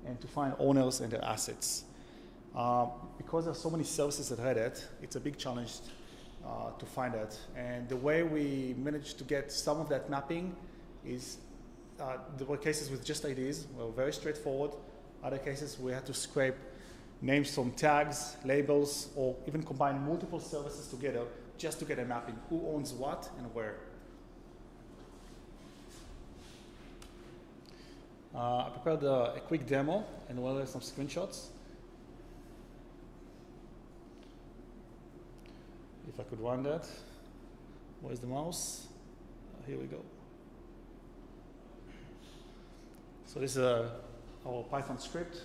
and to find owners and their assets. Because there are so many services at Red Hat, it's a big challenge to find that. And the way we managed to get some of that mapping is there were cases with just IDs, were very straightforward. Other cases we had to scrape names from tags, labels, or even combine multiple services together just to get a mapping, who owns what and where. I prepared a quick demo and we'll have some screenshots. If I could run that. Where's the mouse? Here we go. So this is our Python script.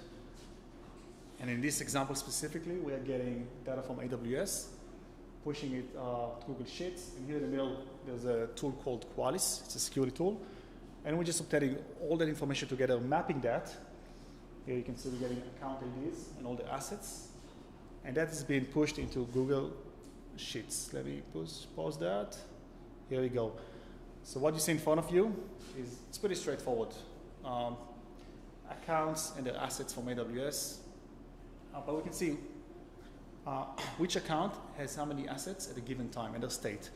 And in this example specifically, we are getting data from AWS, pushing it to Google Sheets. And here in the middle, there's a tool called Qualys. It's a security tool. And we're just obtaining all that information together, mapping that. Here you can see we're getting account IDs and all the assets. And that is being pushed into Google Sheets. Let me pause that. Here we go. So what you see in front of you is, it's pretty straightforward. Accounts and their assets from AWS. But we can see which account has how many assets at a given time and their state.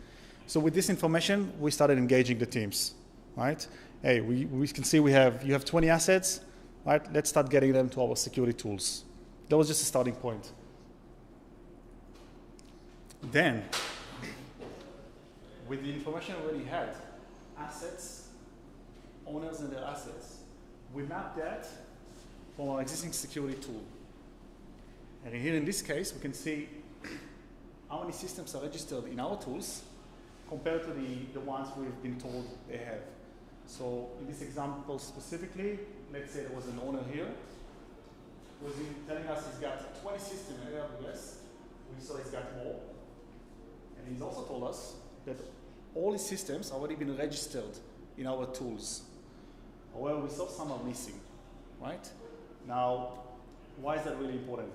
So with this information, we started engaging the teams, right? Hey, we can see you have 20 assets, right? Let's start getting them to our security tools. That was just a starting point. Then, with the information we already had, assets, owners and their assets, we mapped that from our existing security tool. And here in this case, we can see how many systems are registered in our tools compared to the ones we've been told they have. So in this example specifically, let's say there was an owner here who was telling us he's got 20 systems in AWS. We saw he's got more. And he's also told us that all his systems have already been registered in our tools. However, we saw some are missing, right? Now, why is that really important?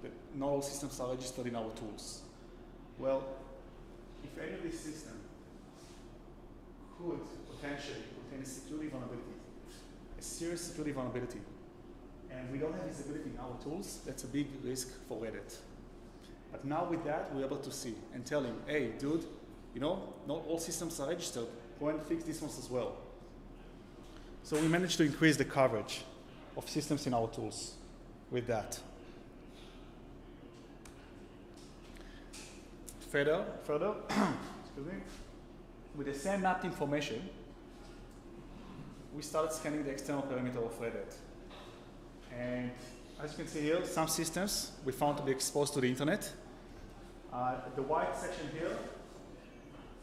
That not all systems are registered in our tools. Well, if any of these this system could potentially contain a security vulnerability, a serious security vulnerability, and we don't have visibility in our tools, that's a big risk for Reddit. But now with that, we're able to see and tell him, hey, dude, you know, not all systems are registered. Go and fix these ones as well. So we managed to increase the coverage of systems in our tools with that. Further, excuse me, with the same mapped information, we started scanning the external perimeter of Reddit. And as you can see here, some systems we found to be exposed to the internet. The white section here,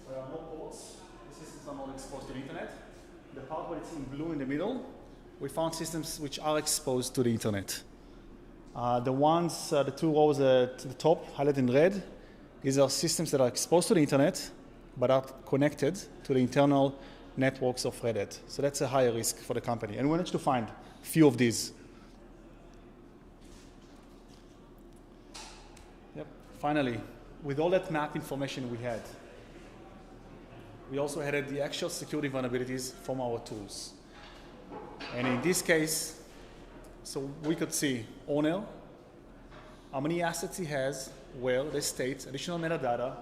there are no ports. The systems are not exposed to the internet. The part where it's in blue in the middle, we found systems which are exposed to the internet. The two rows to the top, highlighted in red, these are systems that are exposed to the internet, but are connected to the internal networks of Reddit. So that's a higher risk for the company. And we managed to find a few of these. Yep. Finally, with all that map information we had, we also added the actual security vulnerabilities from our tools. And in this case, so we could see owner, how many assets he has, where they state additional metadata,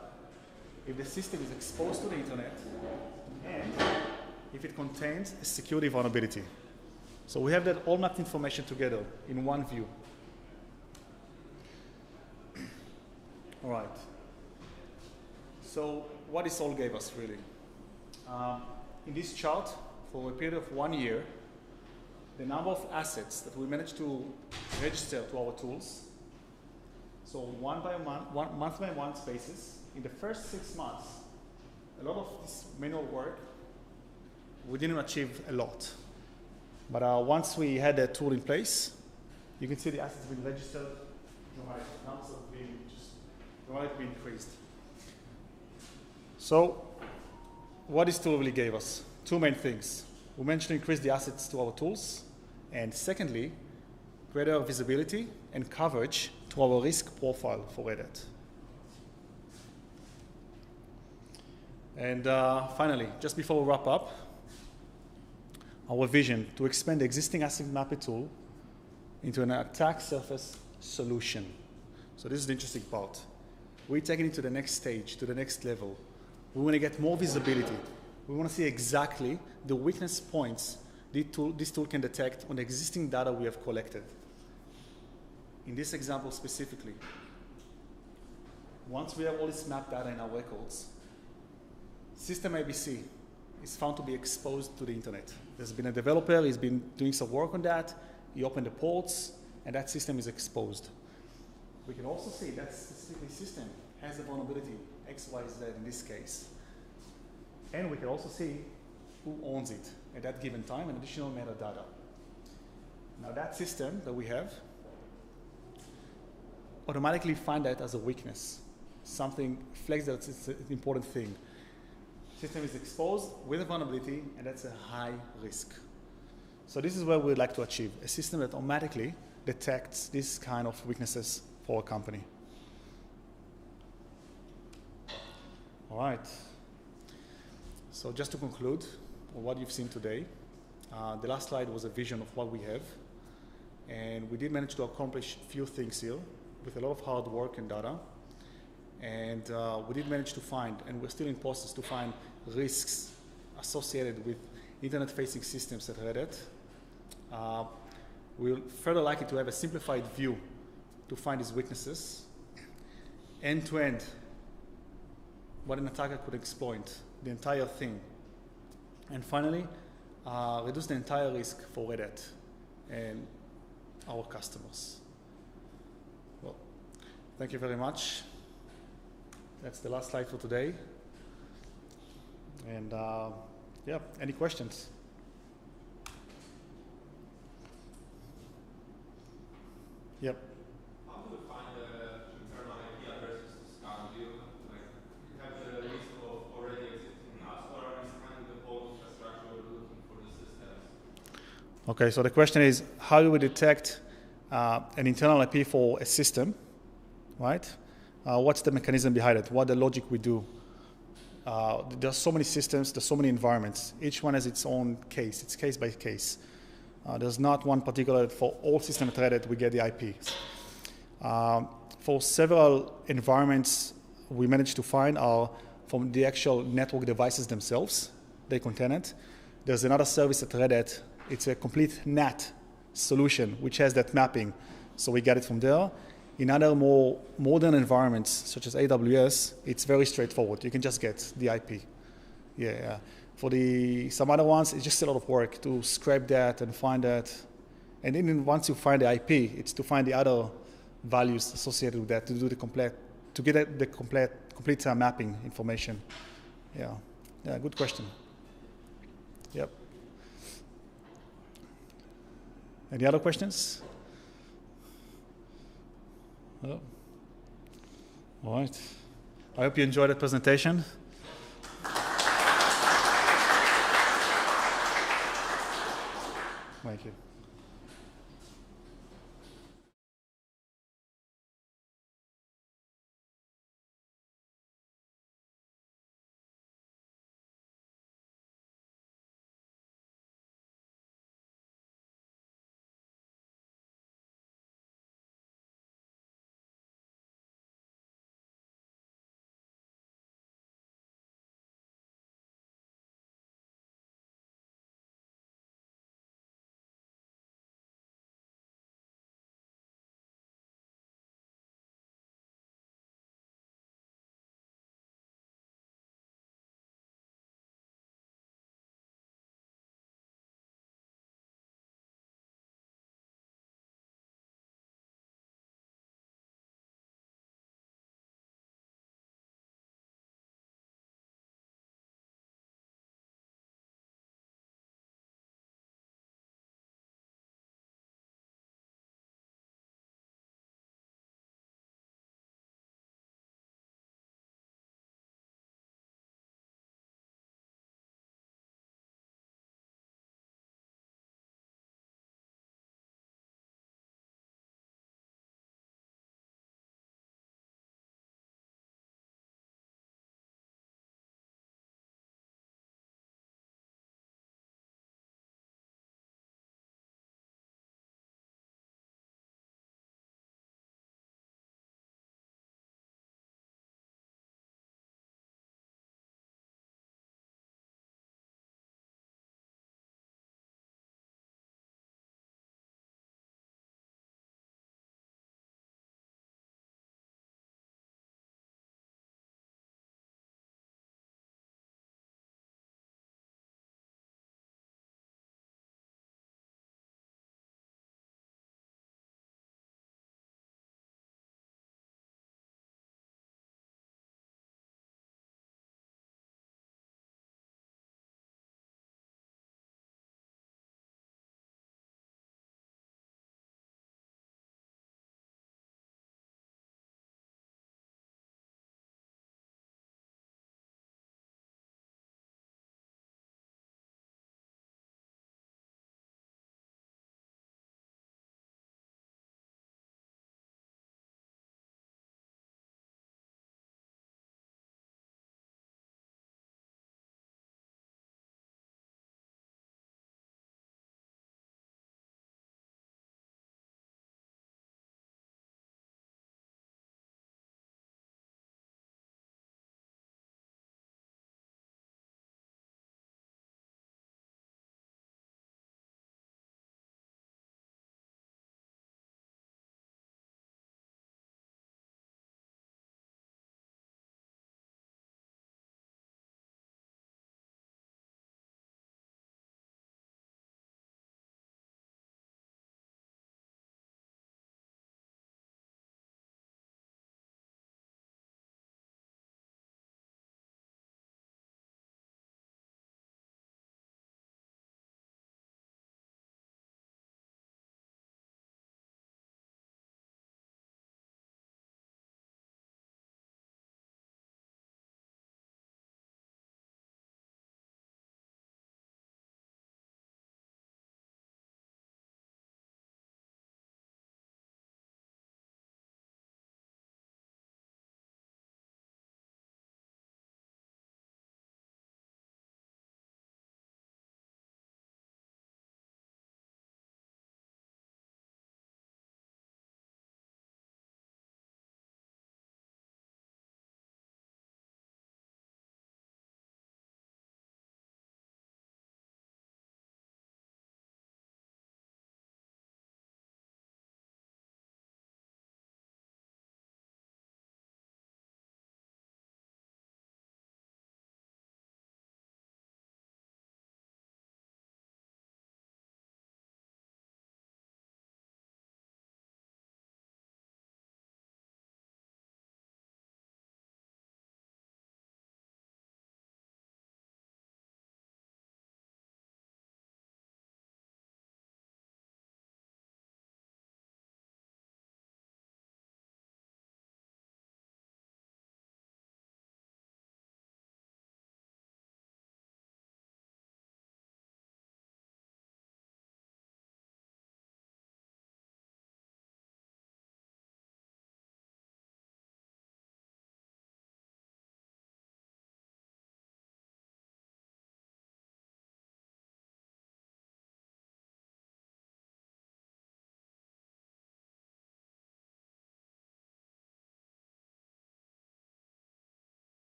if the system is exposed to the internet, and if it contains a security vulnerability. So we have that all mapped information together in one view. All right. So what this all gave us, really? In this chart, for a period of 1 year, the number of assets that we managed to register to our tools, so month by month basis, in the first 6 months, a lot of this manual work, we didn't achieve a lot. But once we had that tool in place, you can see the assets being registered, numbers have been just dramatically increased. So, what this tool really gave us? Two main things. We managed to increase the assets to our tools, and secondly, greater visibility and coverage to our risk profile for Reddit. And finally, just before we wrap up, our vision to expand the existing asset mapper tool into an attack surface solution. So this is the interesting part. We're taking it to the next stage, to the next level. We want to get more visibility. We want to see exactly the weakness points this tool can detect on the existing data we have collected. In this example specifically, once we have all this mapped data in our records, system ABC is found to be exposed to the internet. There's been a developer, he's been doing some work on that, he opened the ports, and that system is exposed. We can also see that specific system has a vulnerability, XYZ in this case. And we can also see who owns it at that given time and additional metadata. Now that system that we have automatically find that as a weakness. Something flags that it's an important thing. System is exposed with a vulnerability, and that's a high risk. So this is what we'd like to achieve, a system that automatically detects this kind of weaknesses for a company. All right. So just to conclude on what you've seen today, the last slide was a vision of what we have, and we did manage to accomplish a few things here with a lot of hard work and data. And we did manage to find, and we're still in process to find risks associated with internet-facing systems at Reddit. We'll further like it to have a simplified view to find these weaknesses, end-to-end, what an attacker could exploit, the entire thing. And finally, reduce the entire risk for Reddit and our customers. Well, thank you very much. That's the last slide for today. And yeah, any questions? Yep. How do you find the internal IP addresses to scan? Do you have the list of already existing apps, or are you scanning the whole infrastructure looking for the systems? Okay, so the question is, how do we detect an internal IP for a system, right? What's the mechanism behind it? What the logic we do? There's so many systems, there's so many environments. Each one has its own case. It's case by case. There's not one particular, for all systems at Red Hat, we get the IPs. For several environments we managed to find are from the actual network devices themselves, they contain it. There's another service at Red Hat, it's a complete NAT solution, which has that mapping. So we get it from there. In other more modern environments, such as AWS, it's very straightforward. You can just get the IP. Yeah. For some other ones, it's just a lot of work to scrape that and find that. And then once you find the IP, it's to find the other values associated with that to do to get the complete mapping information. Yeah, good question. Yep. Any other questions? Oh. All right. I hope you enjoyed the presentation. Thank you.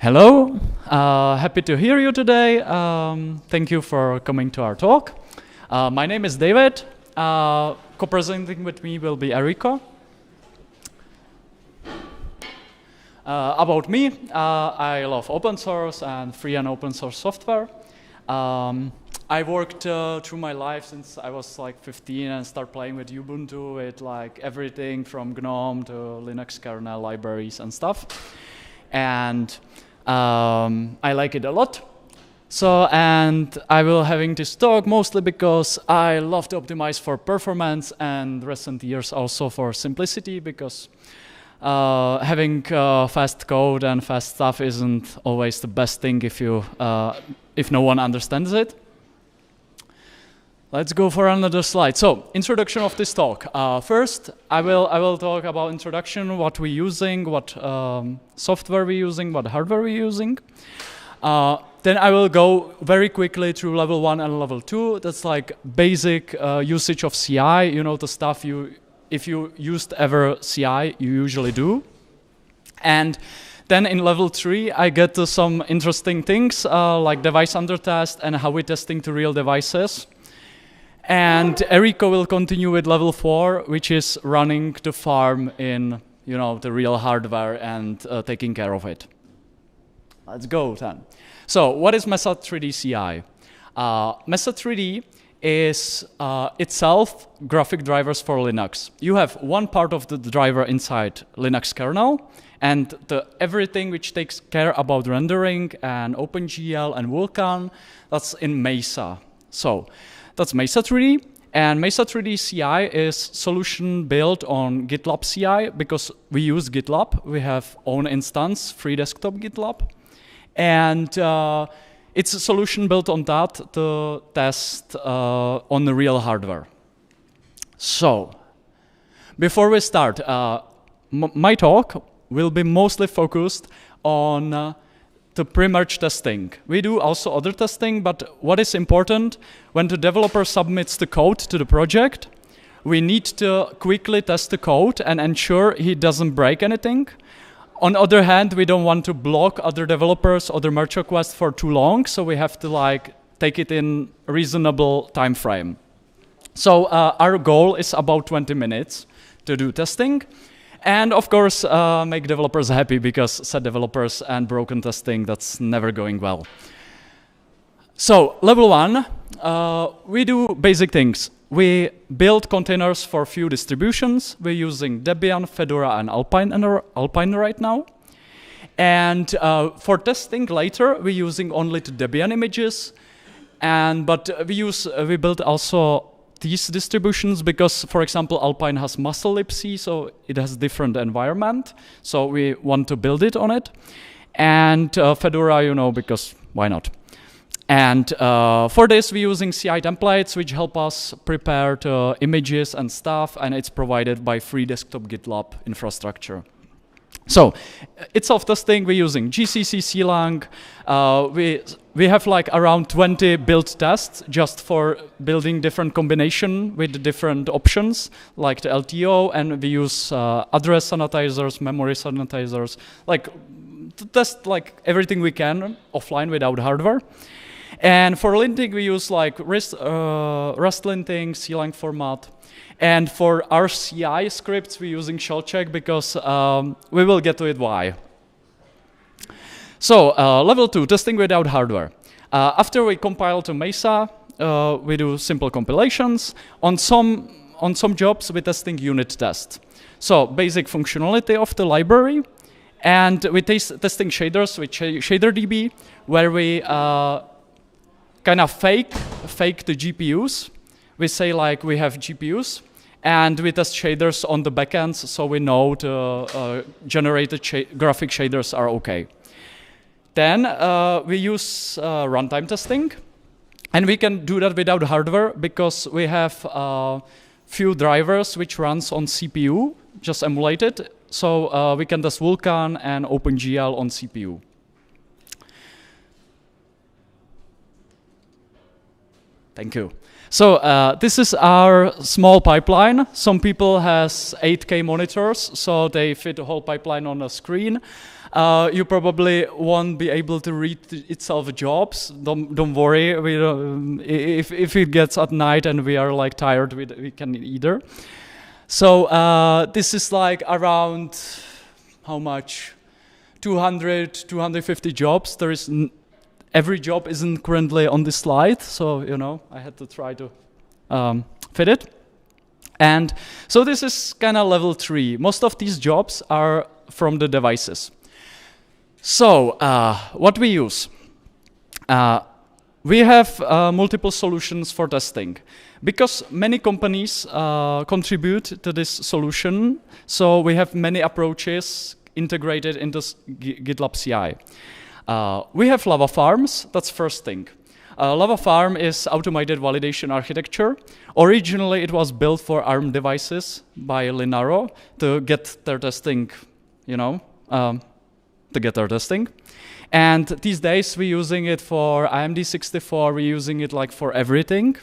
Hello, happy to hear you today. Thank you for coming to our talk. My name is David. Co-presenting with me will be Eriko. About me, I love open source and free and open source software. I worked through my life since I was like 15 and started playing with Ubuntu, with like everything from GNOME to Linux kernel libraries and stuff. And I like it a lot. So, and I will having this talk mostly because I love to optimize for performance and recent years also for simplicity, because having fast code and fast stuff isn't always the best thing if no one understands it. Let's go for another slide. So, introduction of this talk. First, I will talk about introduction, what we're using, what software we're using, what hardware we're using. Then I will go very quickly through level 1 and level 2. That's like basic usage of CI. You know, the stuff if you used ever CI, you usually do. And then in level 3, I get to some interesting things like device under test and how we're testing to real devices. And Eriko will continue with level 4, which is running the farm in, you know, the real hardware and taking care of it. Let's go then. So what is Mesa 3D CI? Mesa 3D is itself graphic drivers for Linux. You have one part of the driver inside Linux kernel, and everything which takes care about rendering and OpenGL and Vulkan, that's in Mesa. So that's Mesa 3D, and Mesa 3D CI is solution built on GitLab CI because we use GitLab. We have own instance, free desktop GitLab, and it's a solution built on that to test on the real hardware. So, before we start, my talk will be mostly focused on the pre-merge testing. We do also other testing, but what is important, when the developer submits the code to the project, we need to quickly test the code and ensure he doesn't break anything. On the other hand, we don't want to block other developers, other merge requests for too long, so we have to like take it in a reasonable time frame. So our goal is about 20 minutes to do testing. And of course, make developers happy, because sad developers and broken testing, that's never going well. So level 1, we do basic things. We build containers for few distributions. We're using Debian, Fedora, and Alpine right now. And for testing later, we're using only the Debian images. But we build also these distributions because, for example, Alpine has muscle libc, so it has different environment. So we want to build it on it. And Fedora, you know, because why not? And for this, we're using CI templates, which help us prepare the images and stuff, and it's provided by free desktop GitLab infrastructure. So, itself testing, we're using GCC, CLang. We have like around 20 build tests just for building different combination with the different options, like the LTO, and we use address sanitizers, memory sanitizers, like to test like everything we can offline without hardware. And for linting, we use like Rust linting, CLang format. And for our CI scripts, we're using shell check because we will get to it why. So level 2, testing without hardware. After we compile to Mesa, we do simple compilations. On some jobs, we're testing unit test. So basic functionality of the library. And we're testing shaders with ShaderDB, where we kind of fake the GPUs. We say like we have GPUs, and we test shaders on the backends, so we know the generated graphic shaders are okay. Then we use runtime testing, and we can do that without hardware because we have few drivers which runs on CPU, just emulated. So we can test Vulkan and OpenGL on CPU. Thank you. So this is our small pipeline. Some people has 8K monitors, so they fit the whole pipeline on a screen. You probably won't be able to read itself jobs. Don't worry. We don't, if it gets at night and we are like tired, we can either. So this is like around how much? 200, 250 jobs. There is every job isn't currently on this slide, so you know I had to try to fit it. And so this is kind of level 3. Most of these jobs are from the devices. So what we use? We have multiple solutions for testing. Because many companies contribute to this solution, so we have many approaches integrated into GitLab CI. We have Lava Farms, that's first thing. Lava Farm is automated validation architecture. Originally, it was built for ARM devices by Linaro to get their testing, you know, to get their testing. And these days, we're using it for AMD64, we're using it like for everything.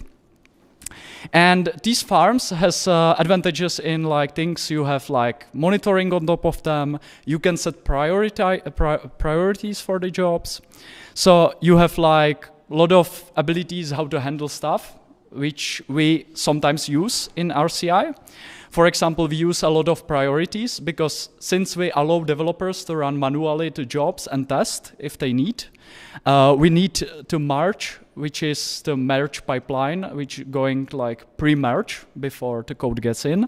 And these farms has advantages in like things you have like monitoring on top of them. You can set priorities for the jobs. So you have like a lot of abilities how to handle stuff, which we sometimes use in RCI. For example, we use a lot of priorities because since we allow developers to run manually to jobs and test if they need, we need to merge, which is the merge pipeline, which going like pre-merge before the code gets in.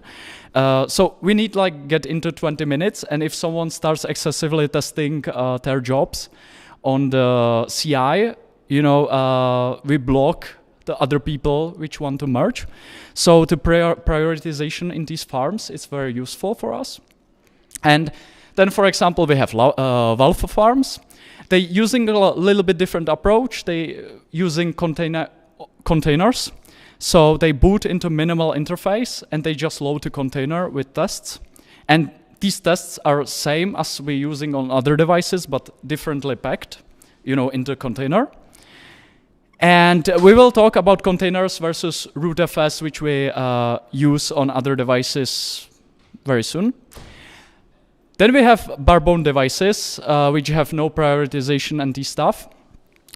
So we need like get into 20 minutes, and if someone starts excessively testing their jobs on the CI, you know, we block the other people which want to merge. So the prioritization in these farms is very useful for us. And then, for example, we have Valve farms. They're using a little bit different approach. They using containers. So they boot into minimal interface and they just load the container with tests. And these tests are same as we're using on other devices, but differently packed, you know, into container. And we will talk about containers versus rootfs, which we use on other devices very soon. Then we have barebone devices, which have no prioritization and this stuff.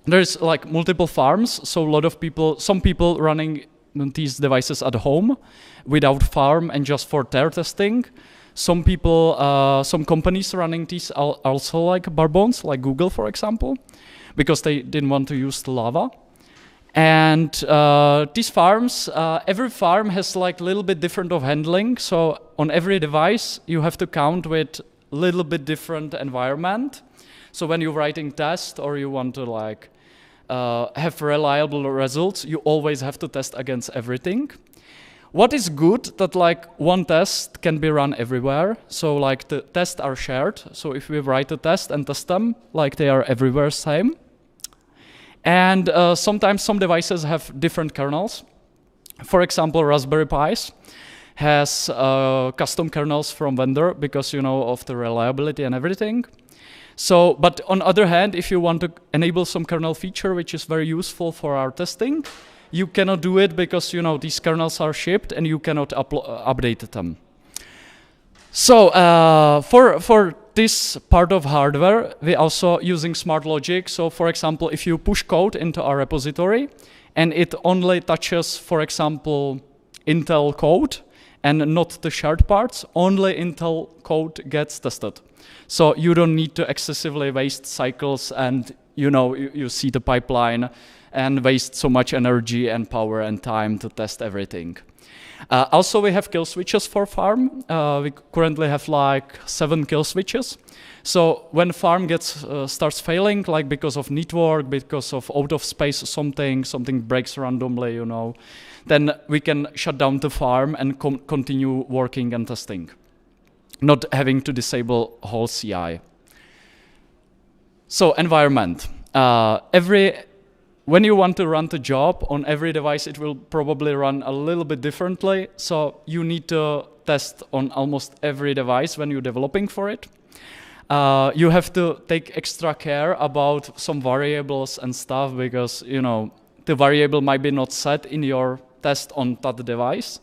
There's like multiple farms, so a lot of people, some people running these devices at home without farm and just for their testing. Some people, some companies running these are also like barebones, like Google, for example, because they didn't want to use the Lava. And these farms, every farm has like a little bit different of handling. So on every device, you have to count with a little bit different environment. So when you're writing test or you want to like have reliable results, you always have to test against everything. What is good that like one test can be run everywhere. So like the tests are shared. So if we write a test and test them, like they are everywhere same. And sometimes some devices have different kernels. For example, Raspberry Pis has custom kernels from vendor because, you know, of the reliability and everything. So, but on the other hand, if you want to enable some kernel feature which is very useful for our testing, you cannot do it because, you know, these kernels are shipped and you cannot update them. So for this part of hardware, we're also using smart logic. So for example, if you push code into our repository and it only touches, for example, Intel code and not the shared parts, only Intel code gets tested. So you don't need to excessively waste cycles and, you know, you see the pipeline and waste so much energy and power and time to test everything. Also, we have kill switches for farm. We currently have like 7 kill switches. So when farm starts failing, like because of network, because of out of space something breaks randomly, you know, then we can shut down the farm and continue working and testing, not having to disable whole CI. So environment. When you want to run the job on every device, it will probably run a little bit differently. So you need to test on almost every device when you're developing for it. You have to take extra care about some variables and stuff because, you know, the variable might be not set in your test on that device.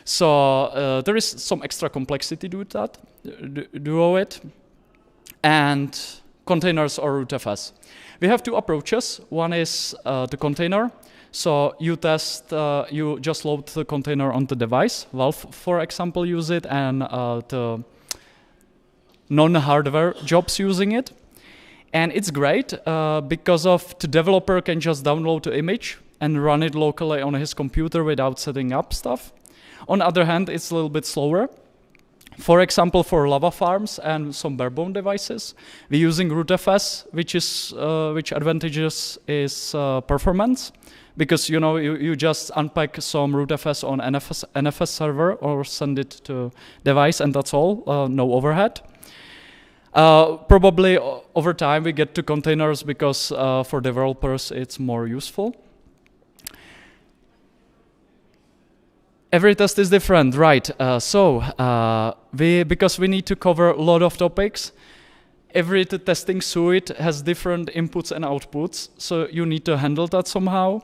So there is some extra complexity to that, do it. And containers or rootfs. We have two approaches. One is the container. So you test, you just load the container on the device. Valve, for example, use it, and the non-hardware jobs using it. And it's great because of the developer can just download the image and run it locally on his computer without setting up stuff. On the other hand, it's a little bit slower. For example, for lava farms and some barebone devices, we're using rootfs, which advantages is performance, because you just unpack some rootfs on NFS server or send it to device, and that's all, no overhead. Probably over time we get to containers because for developers it's more useful. Every test is different, right? Because we need to cover a lot of topics, every testing suite has different inputs and outputs, so you need to handle that somehow.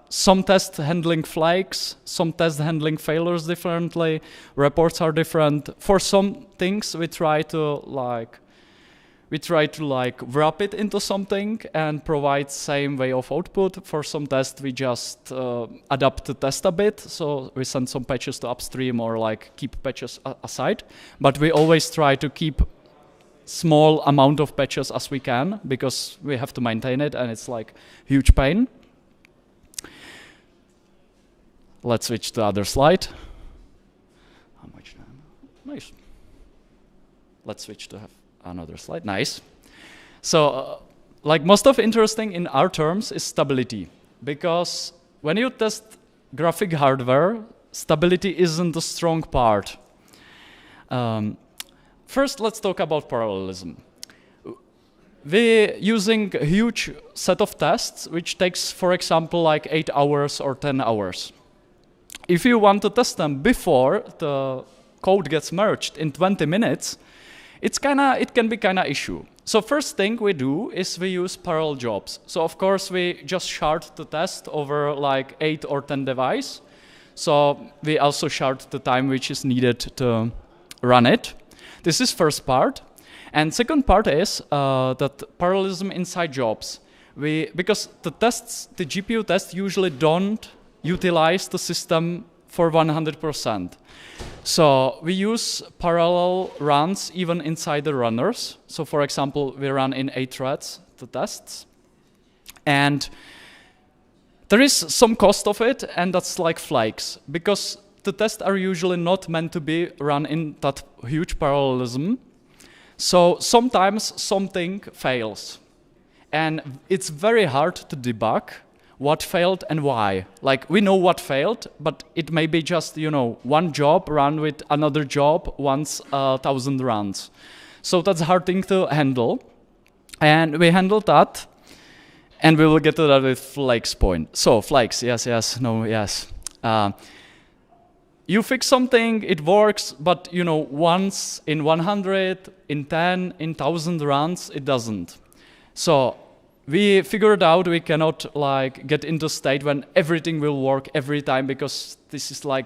Some tests handling flags, some tests handling failures differently, reports are different. For some things we try to wrap it into something and provide same way of output. For some tests we just adapt the test a bit, so we send some patches to upstream or keep patches aside. But we always try to keep small amount of patches as we can, because we have to maintain it and it's huge pain. Let's switch to the other slide. How much time? Nice. Let's switch to have another slide. Nice. So, most of interesting in our terms is stability, because when you test graphic hardware, stability isn't a strong part. First, let's talk about parallelism. We're using a huge set of tests, which takes, for example, 8 hours or 10 hours. If you want to test them before the code gets merged in 20 minutes, it can be kind of issue. So first thing we do is we use parallel jobs. So of course we just shard the test over 8 or 10 devices. So we also shard the time which is needed to run it. This is first part. And second part is that parallelism inside jobs. Because the GPU tests usually don't utilize the system for 100%. So we use parallel runs even inside the runners. So for example, we run in 8 threads the tests. And there is some cost of it, and that's like flags, because the tests are usually not meant to be run in that huge parallelism. So sometimes something fails. And it's very hard to debug what failed and why. We know what failed, but it may be just, one job run with another job once 1,000 runs. So that's a hard thing to handle. And we handle that, and we will get to that with flags point. So flags, yes, no, yes. You fix something, it works, but once in 100, in 10, in 1,000 runs, it doesn't. So we figured out we cannot get into state when everything will work every time, because this is a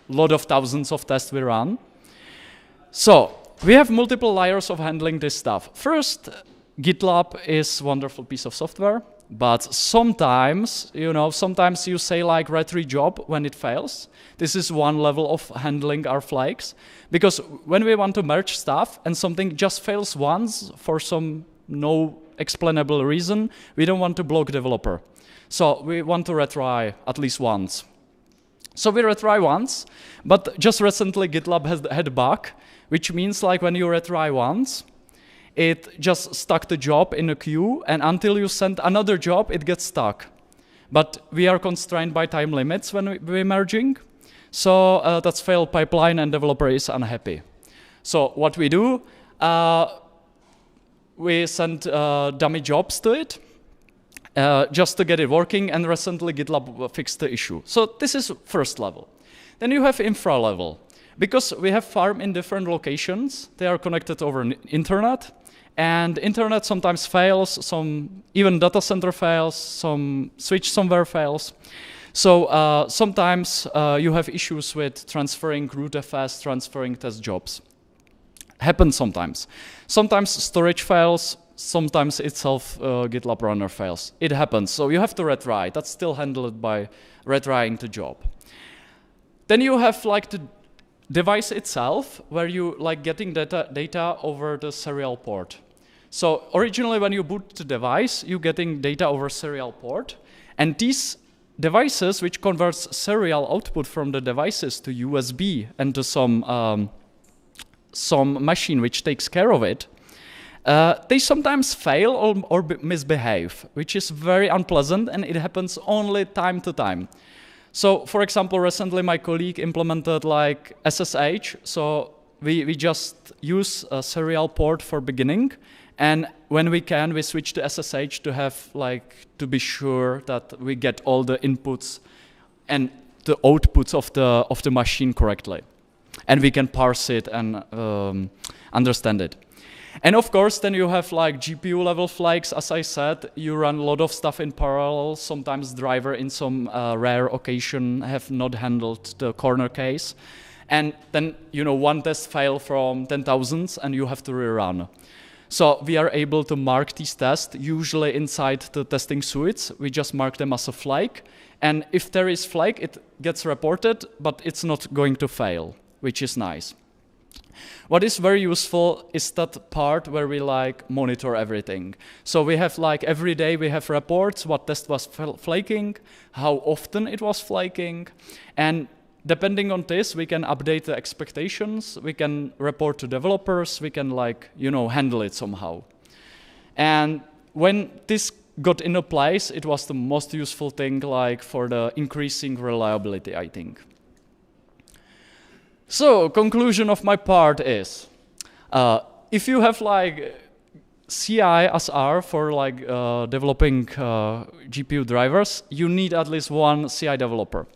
lot of thousands of tests we run. So we have multiple layers of handling this stuff. First, GitLab is a wonderful piece of software, but sometimes, sometimes you say retry job when it fails. This is one level of handling our flags, because when we want to merge stuff and something just fails once for some no explainable reason, we don't want to block developer. So we want to retry at least once. So we retry once, but just recently GitLab has had a bug, which means when you retry once, it just stuck the job in a queue, and until you send another job, it gets stuck. But we are constrained by time limits when we're merging, so that's failed pipeline and developer is unhappy. So what we do, we send dummy jobs to it just to get it working, and recently GitLab fixed the issue. So this is first level. Then you have infra level. Because we have farm in different locations, they are connected over internet, And internet sometimes fails, some even data center fails, some switch somewhere fails. So sometimes you have issues with transferring rootfs, transferring test jobs. Happens sometimes. Sometimes storage fails, sometimes itself GitLab runner fails. It happens, so you have to retry. That's still handled by retrying the job. Then you have like the device itself, where you like getting data over the serial port. So originally when you boot the device, you're getting data over serial port, and these devices, which converts serial output from the devices to USB and to some machine which takes care of it, they sometimes fail or misbehave, which is very unpleasant, and it happens only time to time. So, for example, recently my colleague implemented like SSH, so we just use a serial port for beginning, and when we can, we switch to SSH to have like to be sure that we get all the inputs and the outputs of the machine correctly, and we can parse it and understand it. And of course, then you have like GPU level flags. As I said, you run a lot of stuff in parallel. Sometimes driver in some rare occasion have not handled the corner case. And then, you know, one test fail from 10,000 and you have to rerun. So we are able to mark these tests, usually inside the testing suites. We just mark them as a flag. And if there is flag, it gets reported, but it's not going to fail, which is nice. What is very useful is that part where we like monitor everything. So we have like every day we have reports, what test was flaking, how often it was flaking, and depending on this, we can update the expectations, we can report to developers, we can like, you know, handle it somehow. And when this got into place, it was the most useful thing like for the increasing reliability, I think. So, conclusion of my part is, if you have like CI as R for like developing GPU drivers, you need at least one CI developer.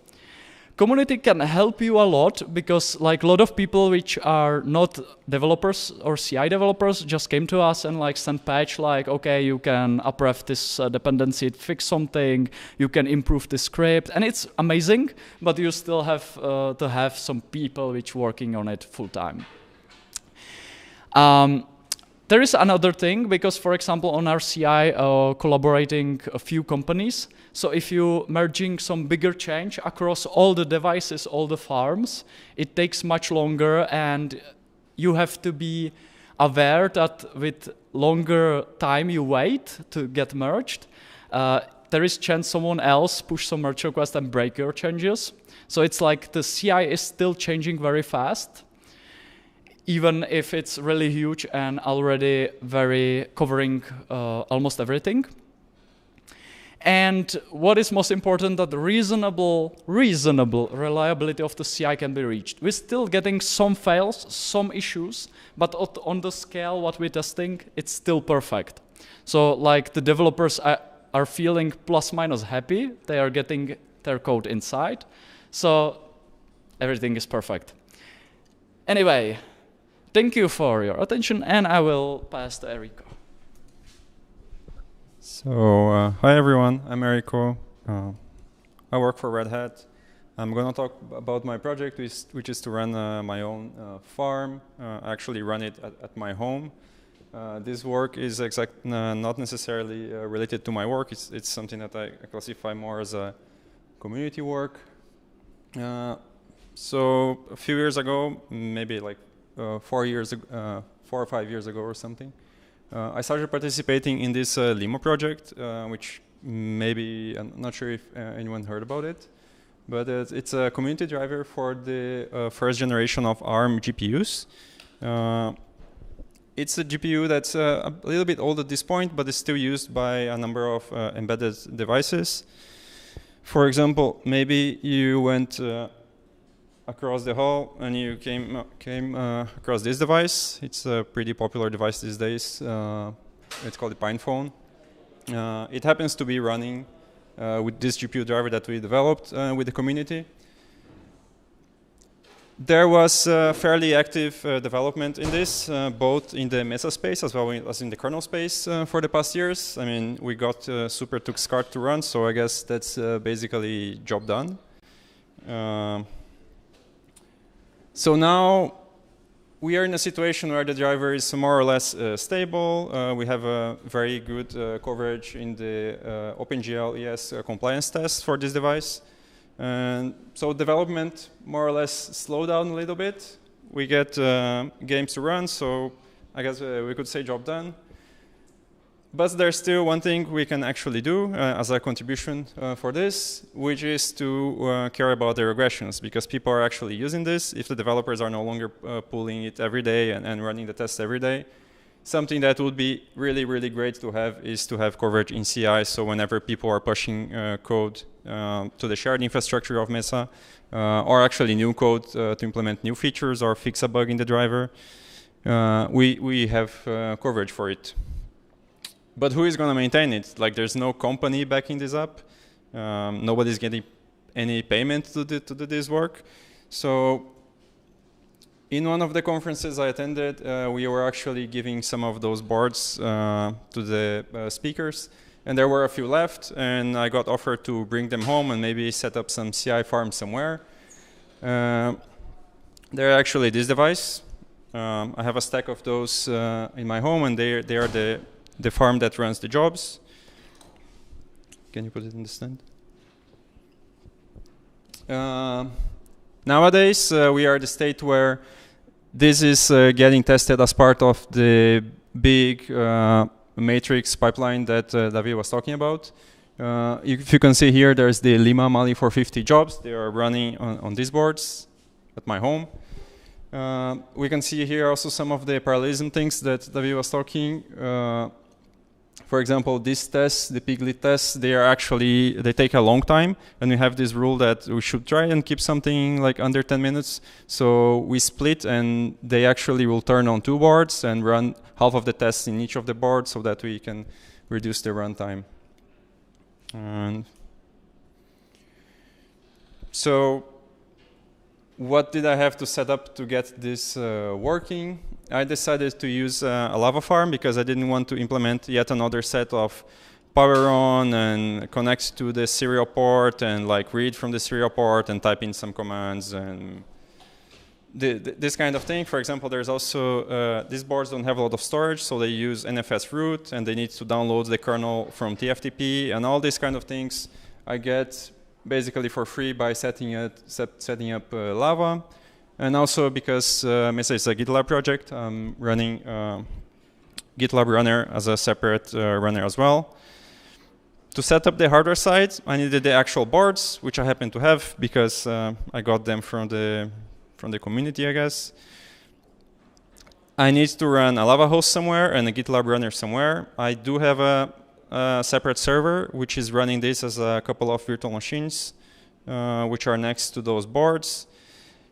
Community can help you a lot because like a lot of people which are not developers or CI developers just came to us and like sent patch like, okay, you can upref this dependency, fix something, you can improve the script, and it's amazing, but you still have to have some people which working on it full time. There is another thing, because for example on our CI collaborating a few companies, so if you merging some bigger change across all the devices, all the farms, it takes much longer, and you have to be aware that with longer time you wait to get merged, there is chance someone else push some merge request and break your changes. So it's like the CI is still changing very fast, even if it's really huge and already very covering almost everything. And what is most important, that the reasonable reliability of the CI can be reached. We're still getting some fails, some issues, but on the scale what we're testing, it's still perfect. So like the developers are feeling plus minus happy, they are getting their code inside, so everything is perfect. Anyway, thank you for your attention, and I will pass to Eriko. So, hi everyone, I'm Eriko. I work for Red Hat. I'm going to talk about my project, which is to run my own farm. I actually run it at my home. This work is not necessarily related to my work. It's something that I classify more as a community work. So a few years ago, maybe like 4 or 5 years ago or something, I started participating in this Limo project, which maybe, I'm not sure if anyone heard about it, but it's a community driver for the first generation of ARM GPUs. It's a GPU that's a little bit old at this point, but is still used by a number of embedded devices. For example, maybe you went across the hall and you came across this device. It's a pretty popular device these days. It's called the PinePhone. It happens to be running with this GPU driver that we developed with the community. There was fairly active development in this, both in the Mesa space as well as in the kernel space for the past years. I mean, we got SuperTux card to run, so I guess that's basically job done. So now we are in a situation where the driver is more or less stable. We have a very good coverage in the OpenGL ES compliance test for this device. And so development more or less slowed down a little bit. We get games to run, so I guess we could say job done. But there's still one thing we can actually do as a contribution for this, which is to care about the regressions, because people are actually using this. If the developers are no longer pulling it every day and running the tests every day, something that would be really, really great to have is to have coverage in CI, so whenever people are pushing code to the shared infrastructure of Mesa, or actually new code to implement new features or fix a bug in the driver, we have coverage for it. But who is going to maintain it? Like, there's no company backing this up. Nobody's getting any payment to do this work. So in one of the conferences I attended, we were actually giving some of those boards to the speakers. And there were a few left, and I got offered to bring them home and maybe set up some CI farm somewhere. They're actually this device. I have a stack of those in my home, and they are the farm that runs the jobs. Can you put it in the stand? Nowadays, we are at the state where this is getting tested as part of the big matrix pipeline that David was talking about. If you can see here, there's the Lima Mali 450 jobs. They are running on these boards at my home. We can see here also some of the parallelism things that David was talking. For example, these tests, the piglet tests, they take a long time, and we have this rule that we should try and keep something like under 10 minutes. So we split, and they actually will turn on 2 boards and run half of the tests in each of the boards so that we can reduce the runtime. And so what did I have to set up to get this working? I decided to use a Lava farm because I didn't want to implement yet another set of power on and connect to the serial port and like read from the serial port and type in some commands and this kind of thing. For example, there's also, these boards don't have a lot of storage, so they use NFS root and they need to download the kernel from TFTP and all these kind of things I get basically for free by setting up Lava. And also because Mesa is a GitLab project, I'm running GitLab runner as a separate runner as well. To set up the hardware side, I needed the actual boards, which I happen to have because I got them from the community, I guess. I need to run a Lava host somewhere and a GitLab runner somewhere. I do have a separate server, which is running this as a couple of virtual machines, which are next to those boards.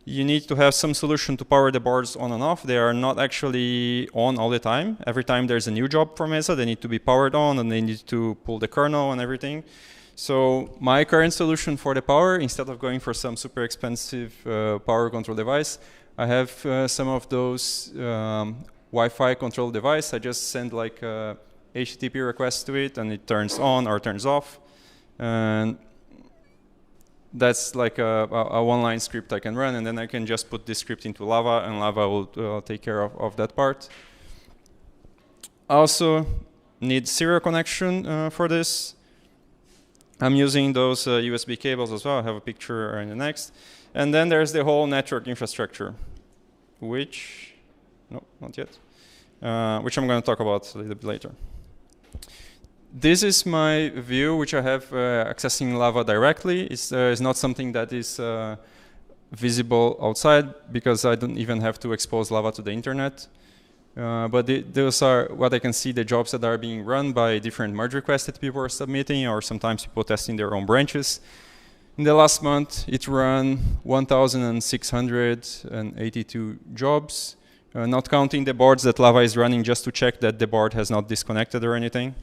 You need to have some solution to power the boards on and off. They are not actually on all the time. Every time there's a new job for Mesa, they need to be powered on and they need to pull the kernel and everything. So my current solution for the power, instead of going for some super expensive power control device, I have some of those Wi-Fi control device. I just send like a HTTP request to it and it turns on or turns off. And that's like a one-line script I can run, and then I can just put this script into Lava, and Lava will take care of that part. I also need serial connection for this. I'm using those USB cables as well. I have a picture in the next. And then there's the whole network infrastructure, which, no, not yet, which I'm going to talk about a little bit later. This is my view, which I have accessing Lava directly. It's not something that is visible outside because I don't even have to expose Lava to the internet. But those are what I can see, the jobs that are being run by different merge requests that people are submitting, or sometimes people testing their own branches. In the last month, it ran 1,682 jobs, not counting the boards that Lava is running just to check that the board has not disconnected or anything.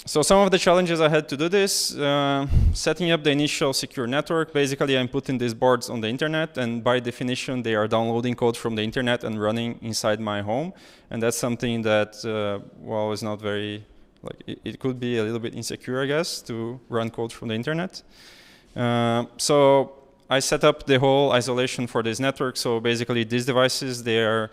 So some of the challenges I had to do this, setting up the initial secure network. Basically, I'm putting these boards on the internet, and by definition, they are downloading code from the internet and running inside my home. And that's something that, well, is not very, like, it could be a little bit insecure, I guess, to run code from the internet. So I set up the whole isolation for this network. So basically, these devices, they are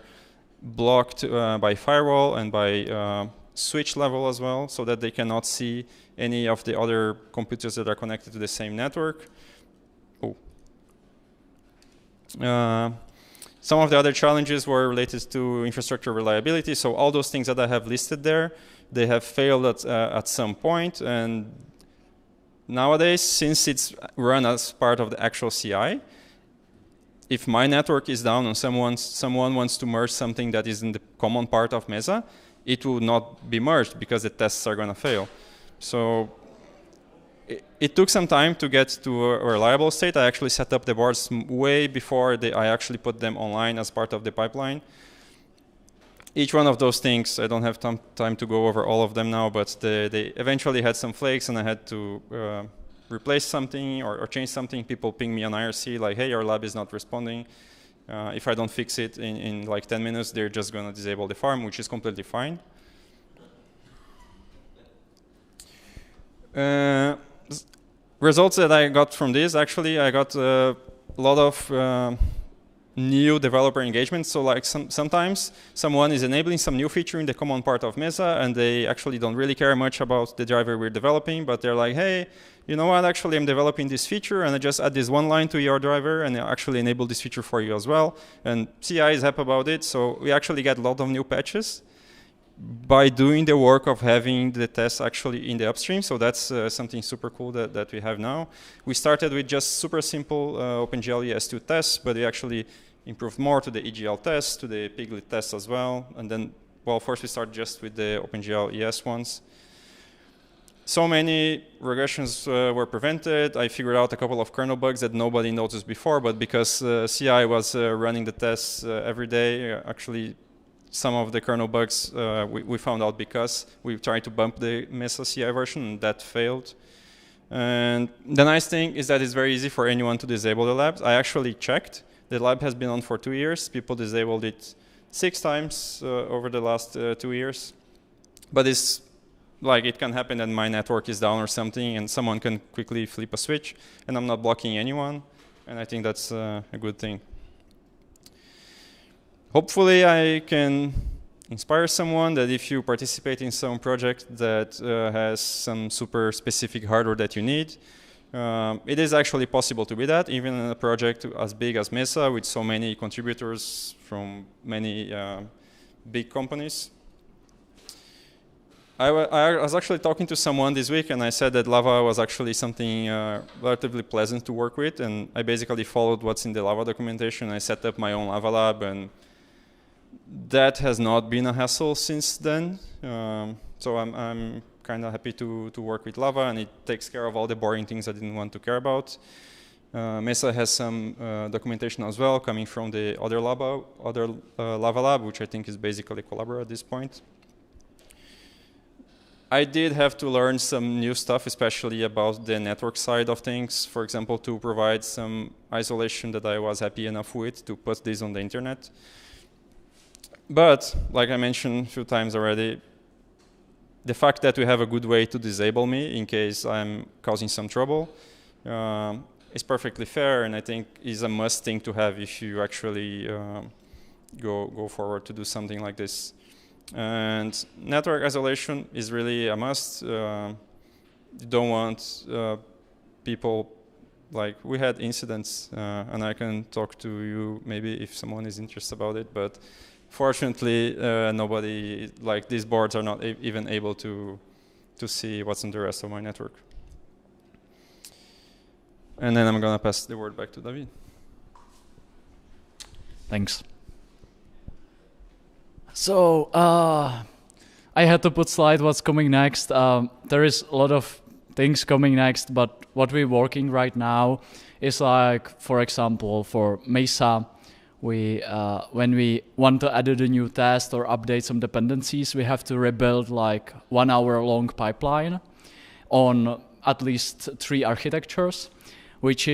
blocked by firewall and by switch level as well, so that they cannot see any of the other computers that are connected to the same network. Oh. Some of the other challenges were related to infrastructure reliability. So all those things that I have listed there, they have failed at some point. And nowadays, since it's run as part of the actual CI, if my network is down and someone wants to merge something that is in the common part of Mesa, it will not be merged because the tests are going to fail. So it took some time to get to a reliable state. I actually set up the boards way before I actually put them online as part of the pipeline. Each one of those things, I don't have time to go over all of them now, but they eventually had some flakes, and I had to replace something or change something. People ping me on IRC like, hey, your lab is not responding. If I don't fix it in like 10 minutes, they're just going to disable the farm, which is completely fine. Results that I got from this, actually, I got a lot of new developer engagement. So like sometimes someone is enabling some new feature in the common part of Mesa, and they actually don't really care much about the driver we're developing, but they're like, hey, you know what, actually I'm developing this feature, and I just add this one line to your driver, and I actually enable this feature for you as well. And CI is happy about it, so we actually get a lot of new patches by doing the work of having the tests actually in the upstream. So that's something super cool that we have now. We started with just super simple OpenGL ES2 tests, but we actually improved more to the EGL tests, to the Piglet tests as well. And then, well, first we started just with the OpenGL ES ones. So many regressions were prevented. I figured out a couple of kernel bugs that nobody noticed before, but because CI was running the tests every day, actually some of the kernel bugs we found out because we tried to bump the Mesa CI version, and that failed. And the nice thing is that it's very easy for anyone to disable the labs. I actually checked. The lab has been on for 2 years. People disabled it 6 times over the last 2 years. But it's like it can happen that my network is down or something, and someone can quickly flip a switch, and I'm not blocking anyone. And I think that's a good thing. Hopefully I can inspire someone that if you participate in some project that has some super specific hardware that you need, it is actually possible to be that, even in a project as big as Mesa with so many contributors from many big companies. I was actually talking to someone this week, and I said that Lava was actually something relatively pleasant to work with, and I basically followed what's in the Lava documentation. I set up my own Lava lab, and that has not been a hassle since then. So I'm kind of happy to work with Lava, and it takes care of all the boring things I didn't want to care about. Mesa has some documentation as well coming from the other Lava lab, which I think is basically Collabora at this point. I did have to learn some new stuff, especially about the network side of things. For example, to provide some isolation that I was happy enough with to put this on the internet. But, like I mentioned a few times already, the fact that we have a good way to disable me in case I'm causing some trouble is perfectly fair, and I think is a must thing to have if you actually go forward to do something like this. And network isolation is really a must. You don't want people, like we had incidents, and I can talk to you maybe if someone is interested about it, but fortunately nobody, like these boards are not even able to see what's in the rest of my network. And then I'm gonna pass the word back to David. Thanks. So I had to put slide what's coming next. There is a lot of things coming next, but what we're working right now is like, for example, for Mesa, when we want to add a new test or update some dependencies, we have to rebuild like 1 hour long pipeline on at least 3 architectures, which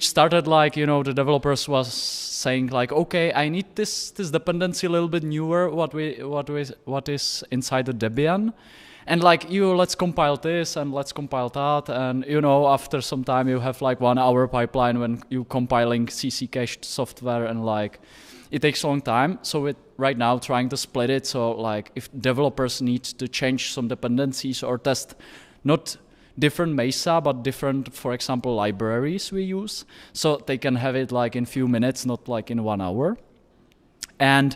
started like, you know, the developers was saying like, okay, I need this dependency a little bit newer, what is inside the Debian. And like, let's compile this and let's compile that. And, you know, after some time you have like 1 hour pipeline when you compiling CC cached software, and like, it takes a long time. So we're right now trying to split it. So like, if developers need to change some dependencies or test not different Mesa, but different, for example, libraries we use, so they can have it like in few minutes, not like in 1 hour. And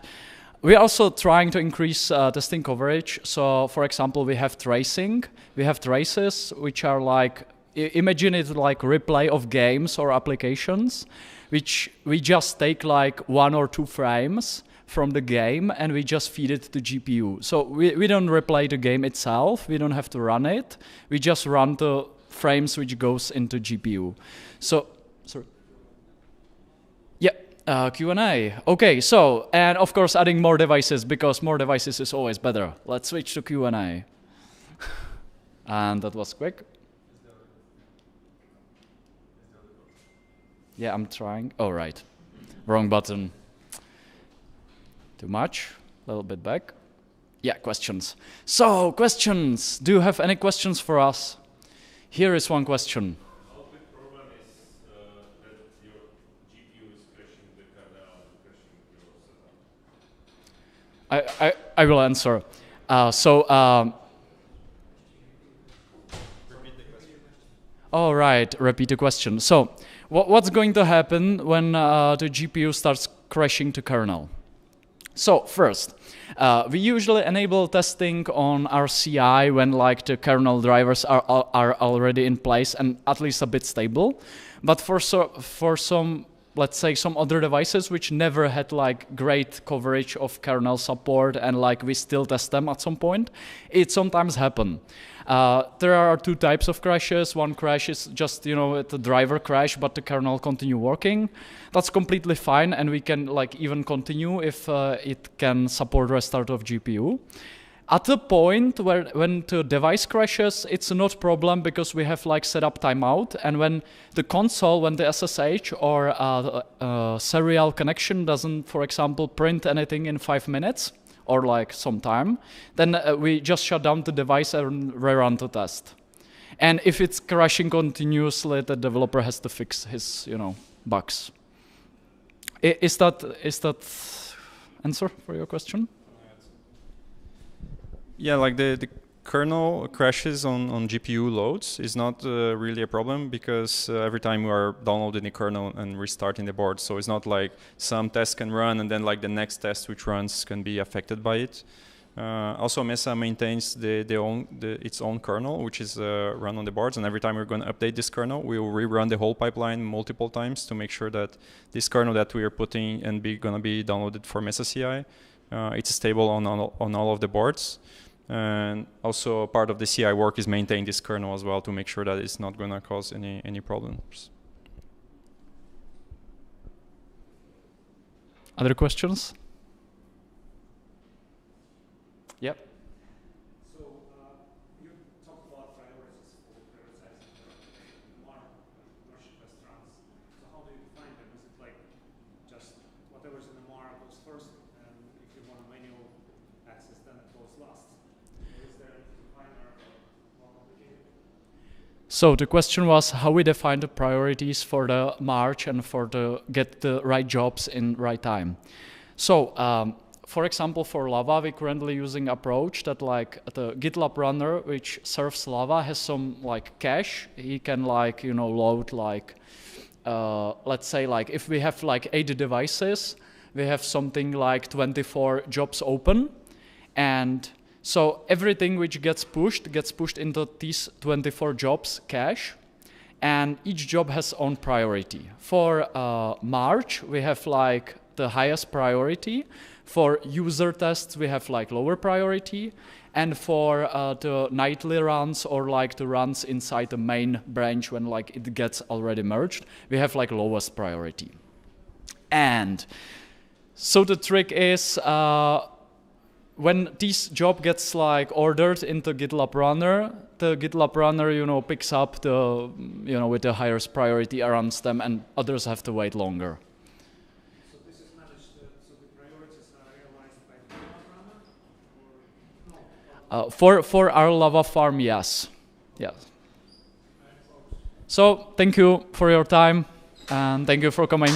we're also trying to increase testing coverage. So, for example, we have tracing. We have traces, which are like, imagine it like replay of games or applications, which we just take like 1 or 2 frames from the game and we just feed it to GPU. So we don't replay the game itself. We don't have to run it. We just run the frames which goes into GPU. So, sorry. Yeah, Q&A. Okay, so, and of course adding more devices, because more devices is always better. Let's switch to Q&A. And that was quick. Yeah, I'm trying. Oh, right. Wrong button. Too much. A little bit back. Yeah, questions. So, questions. Do you have any questions for us? Here is one question. How big problem is that your GPU is crashing the kernel and crashing your setup? I will answer. All right, repeat the question. So, what's going to happen when the GPU starts crashing the kernel? So first, we usually enable testing on our CI when like the kernel drivers are already in place and at least a bit stable. But for some, let's say some other devices which never had like great coverage of kernel support and like we still test them at some point, it sometimes happens. There are 2 types of crashes. One crash is just, you know, the driver crash, but the kernel continue working. That's completely fine, and we can like even continue if it can support restart of GPU. At the point when the device crashes, it's not a problem because we have like set up timeout, and when the console, when the SSH or serial connection doesn't, for example, print anything in 5 minutes, or like some time, then we just shut down the device and rerun the test. And if it's crashing continuously, the developer has to fix his, you know, bugs. Is that answer for your question? Yeah, like the kernel crashes on GPU loads is not really a problem because every time you are downloading the kernel and restarting the board, so it's not like some test can run and then like the next test which runs can be affected by it. Also, Mesa maintains its own kernel, which is run on the boards, and every time we're going to update this kernel, we will rerun the whole pipeline multiple times to make sure that this kernel that we are putting and going to be downloaded for Mesa CI, it's stable on all of the boards. And also part of the CI work is maintain this kernel as well to make sure that it's not going to cause any problems. Other questions? Yep. So you talked about priorities for prioritizing the more commercial restaurants. So how do you define them? Is it like just whatever's in the MAR goes first, and if you want a manual access, then it goes last? Or is there a definer or more complicated? So the question was how we define the priorities for the March and for the get the right jobs in right time. So for example, for Lava, we're currently using approach that like the GitLab runner, which serves Lava, has some like cache. He can like, you know, load like, let's say like if we have like 80 devices, we have something like 24 jobs open. And so everything which gets pushed into these 24 jobs cache. And each job has own priority. For March, we have like the highest priority. For user tests, we have like lower priority. And for the nightly runs or like the runs inside the main branch when like it gets already merged, we have like lowest priority. And So the trick is when this job gets like ordered into GitLab Runner, the GitLab Runner, picks up the, with the highest priority, runs them, and others have to wait longer. So this is managed, so the priorities are realized by the GitLab Runner, or no? For our lava farm, yes. Yes. So thank you for your time, and thank you for coming.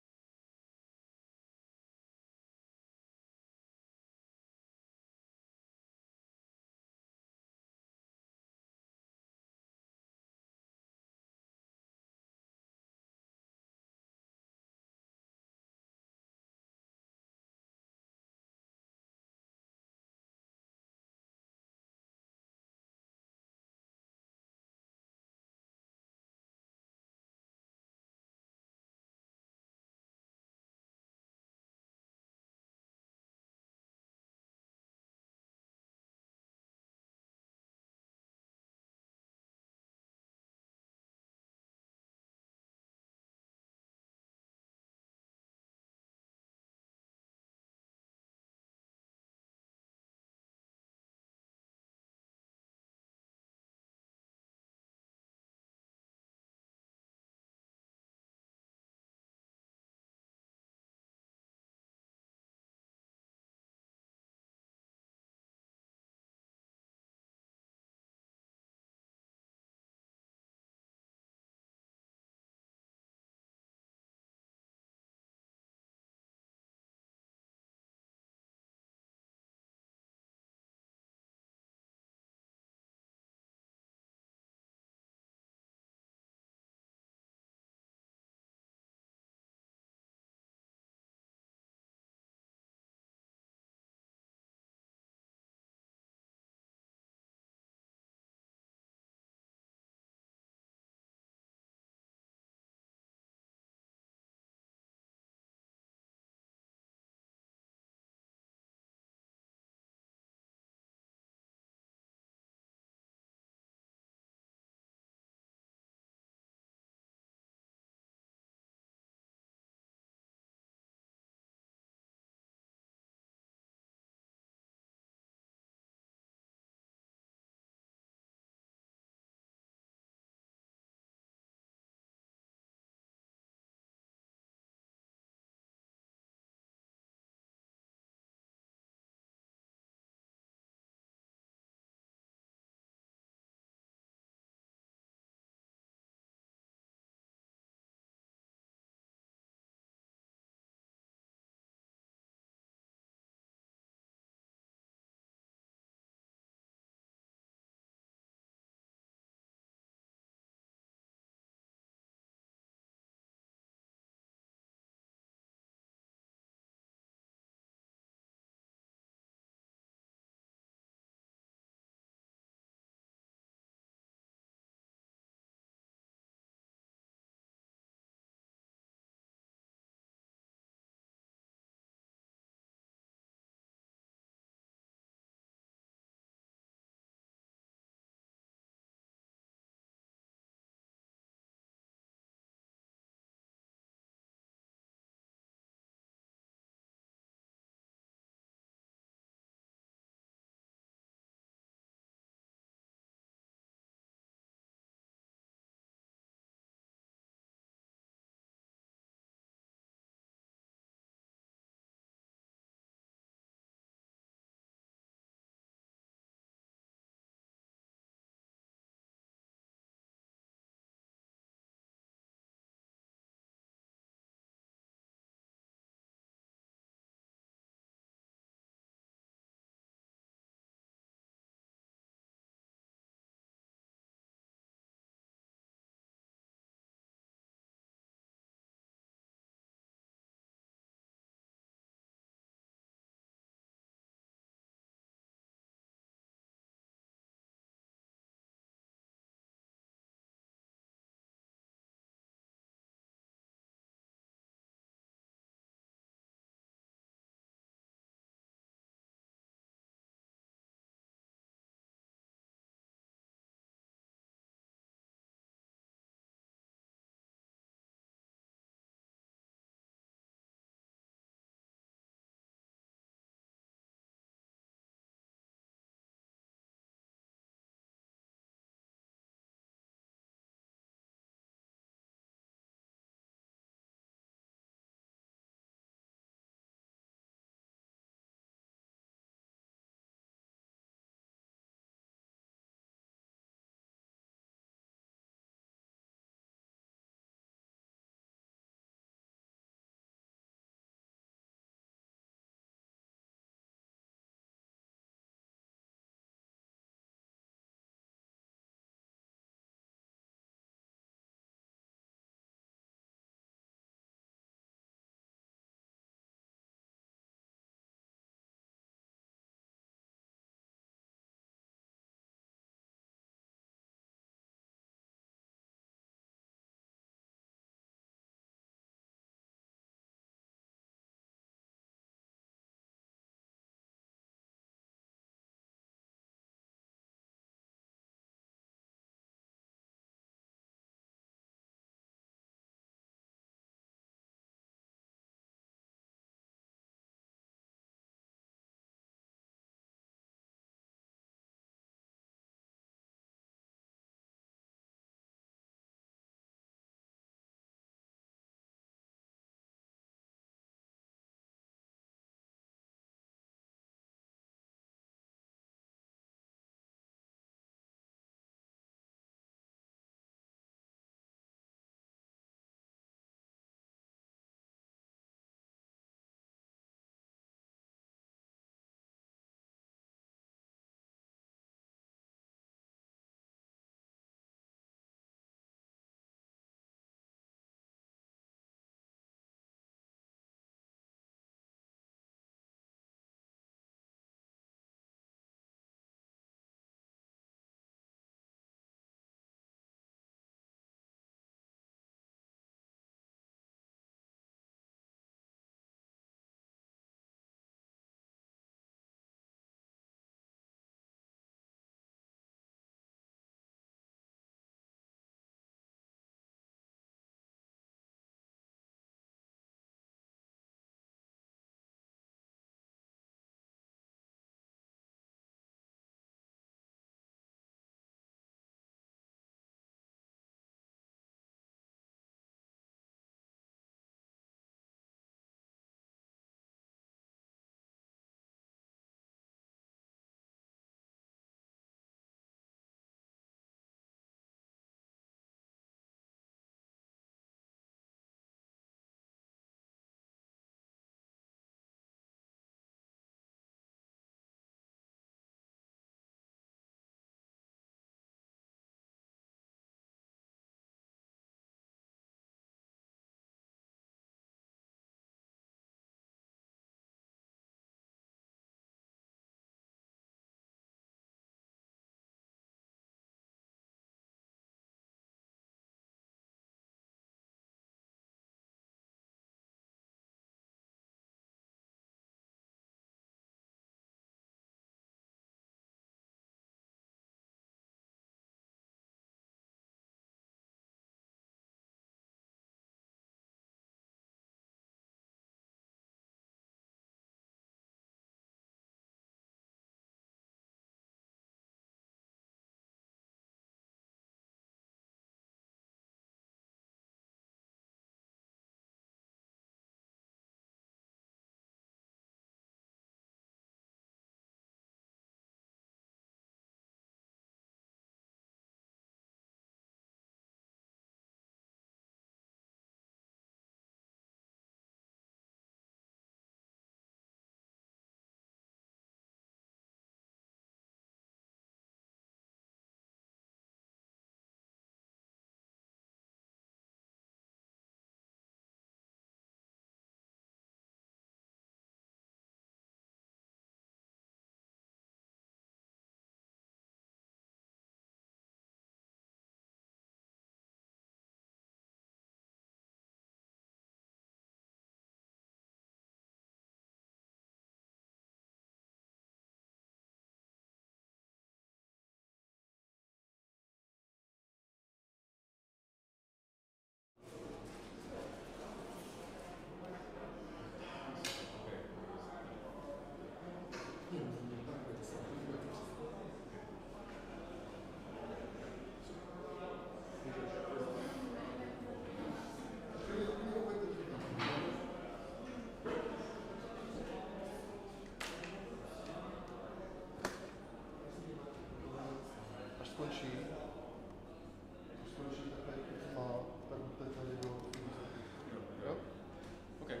Okay.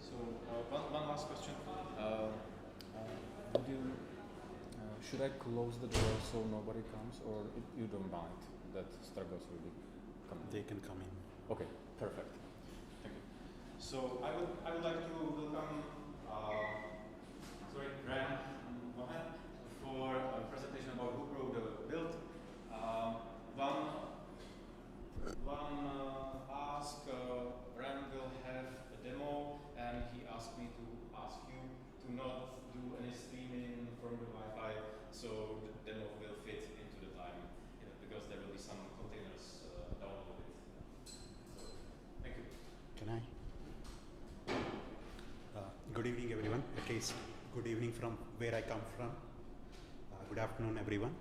So one last question. Would you, should I close the door so nobody comes, or you don't mind that struggles will be coming? They can come in. Okay, perfect. Thank you. So I would like to welcome Ram Mohan for a presentation about who broke the build. One ask Ram will have a demo, and he asked me to ask you to not do any streaming from the Wi-Fi, so the demo will fit into the time, because there will be some containers downloaded. So, thank you. Can I? Good evening, everyone. At least good evening from where I come from. Good afternoon, everyone.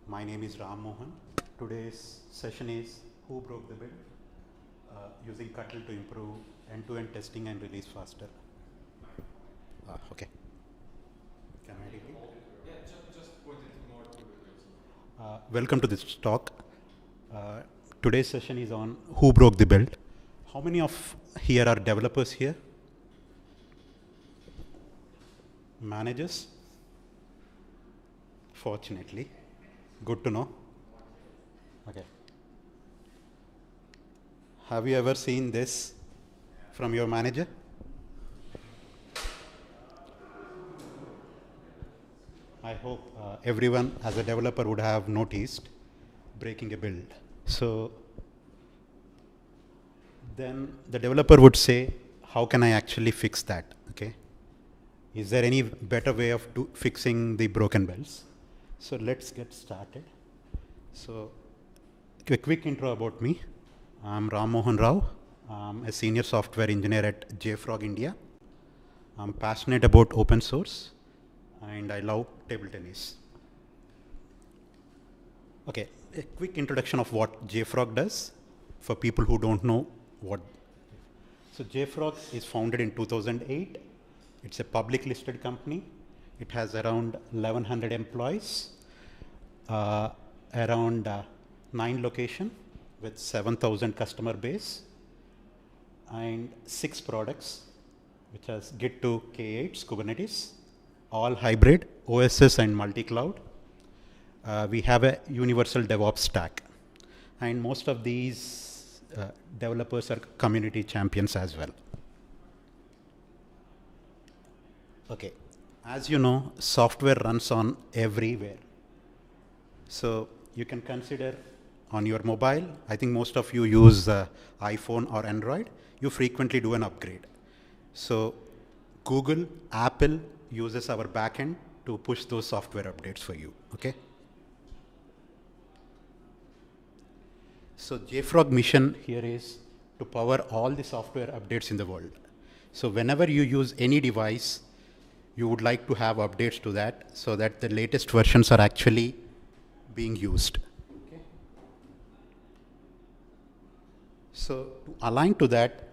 My name is Ram Mohan. Today's session is Who Broke the Build? Using Cuttle to improve end-to-end testing and release faster. Okay. Can I repeat? Yeah, just point it more to the welcome to this talk. Today's session is on Who Broke the Build. How many of here are developers here? Managers? Fortunately. Good to know. Okay. Have you ever seen this from your manager? I hope everyone as a developer would have noticed breaking a build. So then the developer would say, how can I actually fix that? Okay. Is there any better way of fixing the broken builds? So let's get started. So a quick intro about me. I'm Ram Mohan Rao. I'm a senior software engineer at JFrog India. I'm passionate about open source and I love table tennis. Okay, a quick introduction of what JFrog does for people who don't know what. So JFrog is founded in 2008. It's a public listed company. It has around 1,100 employees, around 9 locations with 7,000 customer base and 6 products, which has Git to K8 Kubernetes, all hybrid, OSS and multi-cloud. We have a universal DevOps stack. And most of these developers are community champions as well. Okay, as you know, software runs on everywhere. So you can consider on your mobile, I think most of you use iPhone or Android, you frequently do an upgrade. So Google, Apple uses our backend to push those software updates for you, okay? So JFrog mission here is to power all the software updates in the world. So whenever you use any device, you would like to have updates to that so that the latest versions are actually being used. Okay. So to align to that,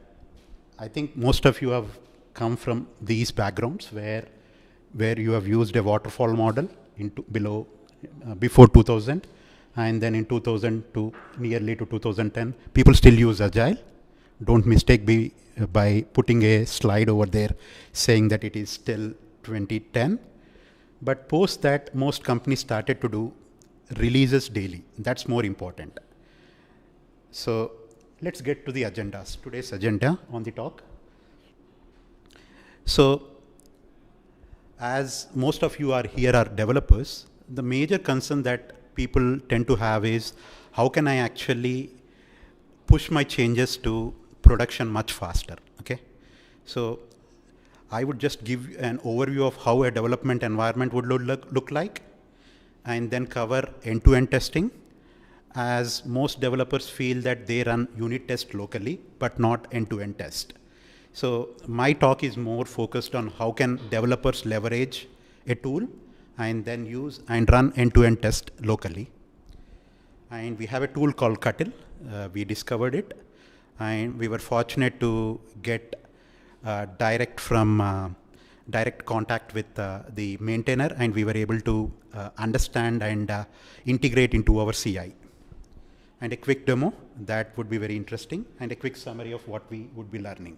I think most of you have come from these backgrounds where you have used a waterfall model before 2000, and then in 2000 to nearly to 2010, people still use Agile. Don't mistake by putting a slide over there saying that it is still 2010. But post that, most companies started to do releases daily. That's more important. So let's get to the agendas. Today's agenda on the talk. So as most of you are here are developers, the major concern that people tend to have is how can I actually push my changes to production much faster, okay? So I would just give an overview of how a development environment would look like, and then cover end-to-end testing, as most developers feel that they run unit test locally, but not end-to-end test. So my talk is more focused on how can developers leverage a tool and then use and run end-to-end test locally. And we have a tool called Cuttle. We discovered it, and we were fortunate to get direct from direct contact with the maintainer, and we were able to understand and integrate into our CI. And a quick demo that would be very interesting, and a quick summary of what we would be learning.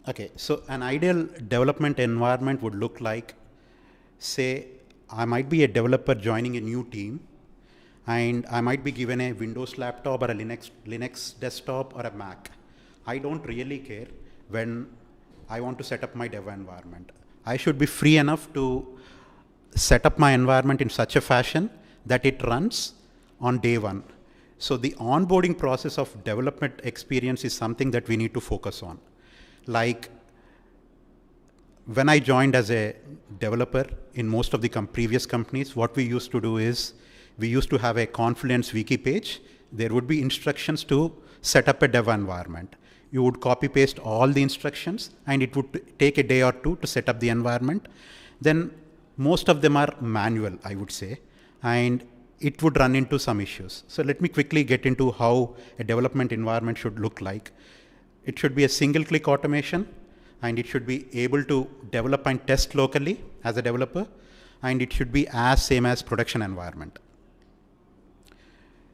Okay, so an ideal development environment would look like, say, I might be a developer joining a new team, and I might be given a Windows laptop or a Linux desktop or a Mac. I don't really care when I want to set up my dev environment. I should be free enough to set up my environment in such a fashion that it runs on day one. So the onboarding process of development experience is something that we need to focus on. Like when I joined as a developer in most of the previous companies, what we used to do is we used to have a Confluence wiki page. There would be instructions to set up a dev environment. You would copy paste all the instructions, and it would take a day or two to set up the environment. Then most of them are manual, I would say, and it would run into some issues. So let me quickly get into how a development environment should look like. It should be a single-click automation, and it should be able to develop and test locally as a developer, and it should be as same as production environment.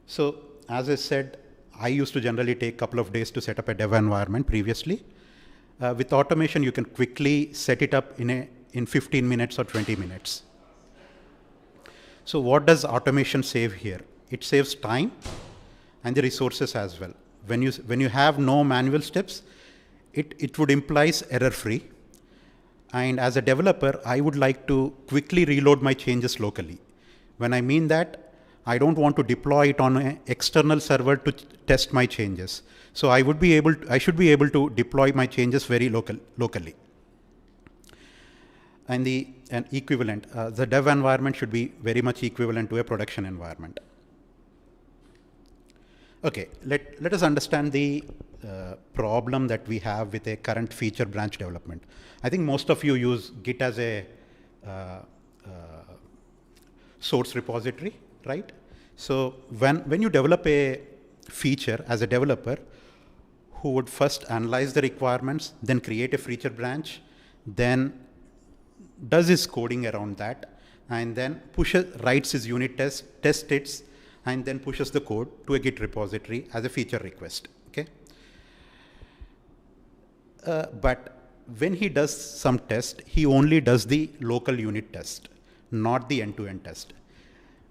So as I said, I used to generally take a couple of days to set up a dev environment previously. With automation, you can quickly set it up in 15 minutes or 20 minutes. So what does automation save here? It saves time and the resources as well. When you have no manual steps, it would implies error-free. And as a developer, I would like to quickly reload my changes locally. When I mean that, I don't want to deploy it on an external server to test my changes. So I should be able to deploy my changes very locally. And an equivalent, the dev environment should be very much equivalent to a production environment. Okay, let us understand the problem that we have with a current feature branch development. I think most of you use Git as a source repository, right? So when you develop a feature as a developer, who would first analyze the requirements, then create a feature branch, then does his coding around that, and then writes his unit test, tests it, and then pushes the code to a Git repository as a feature request. Okay. But when he does some test, he only does the local unit test, not the end-to-end test.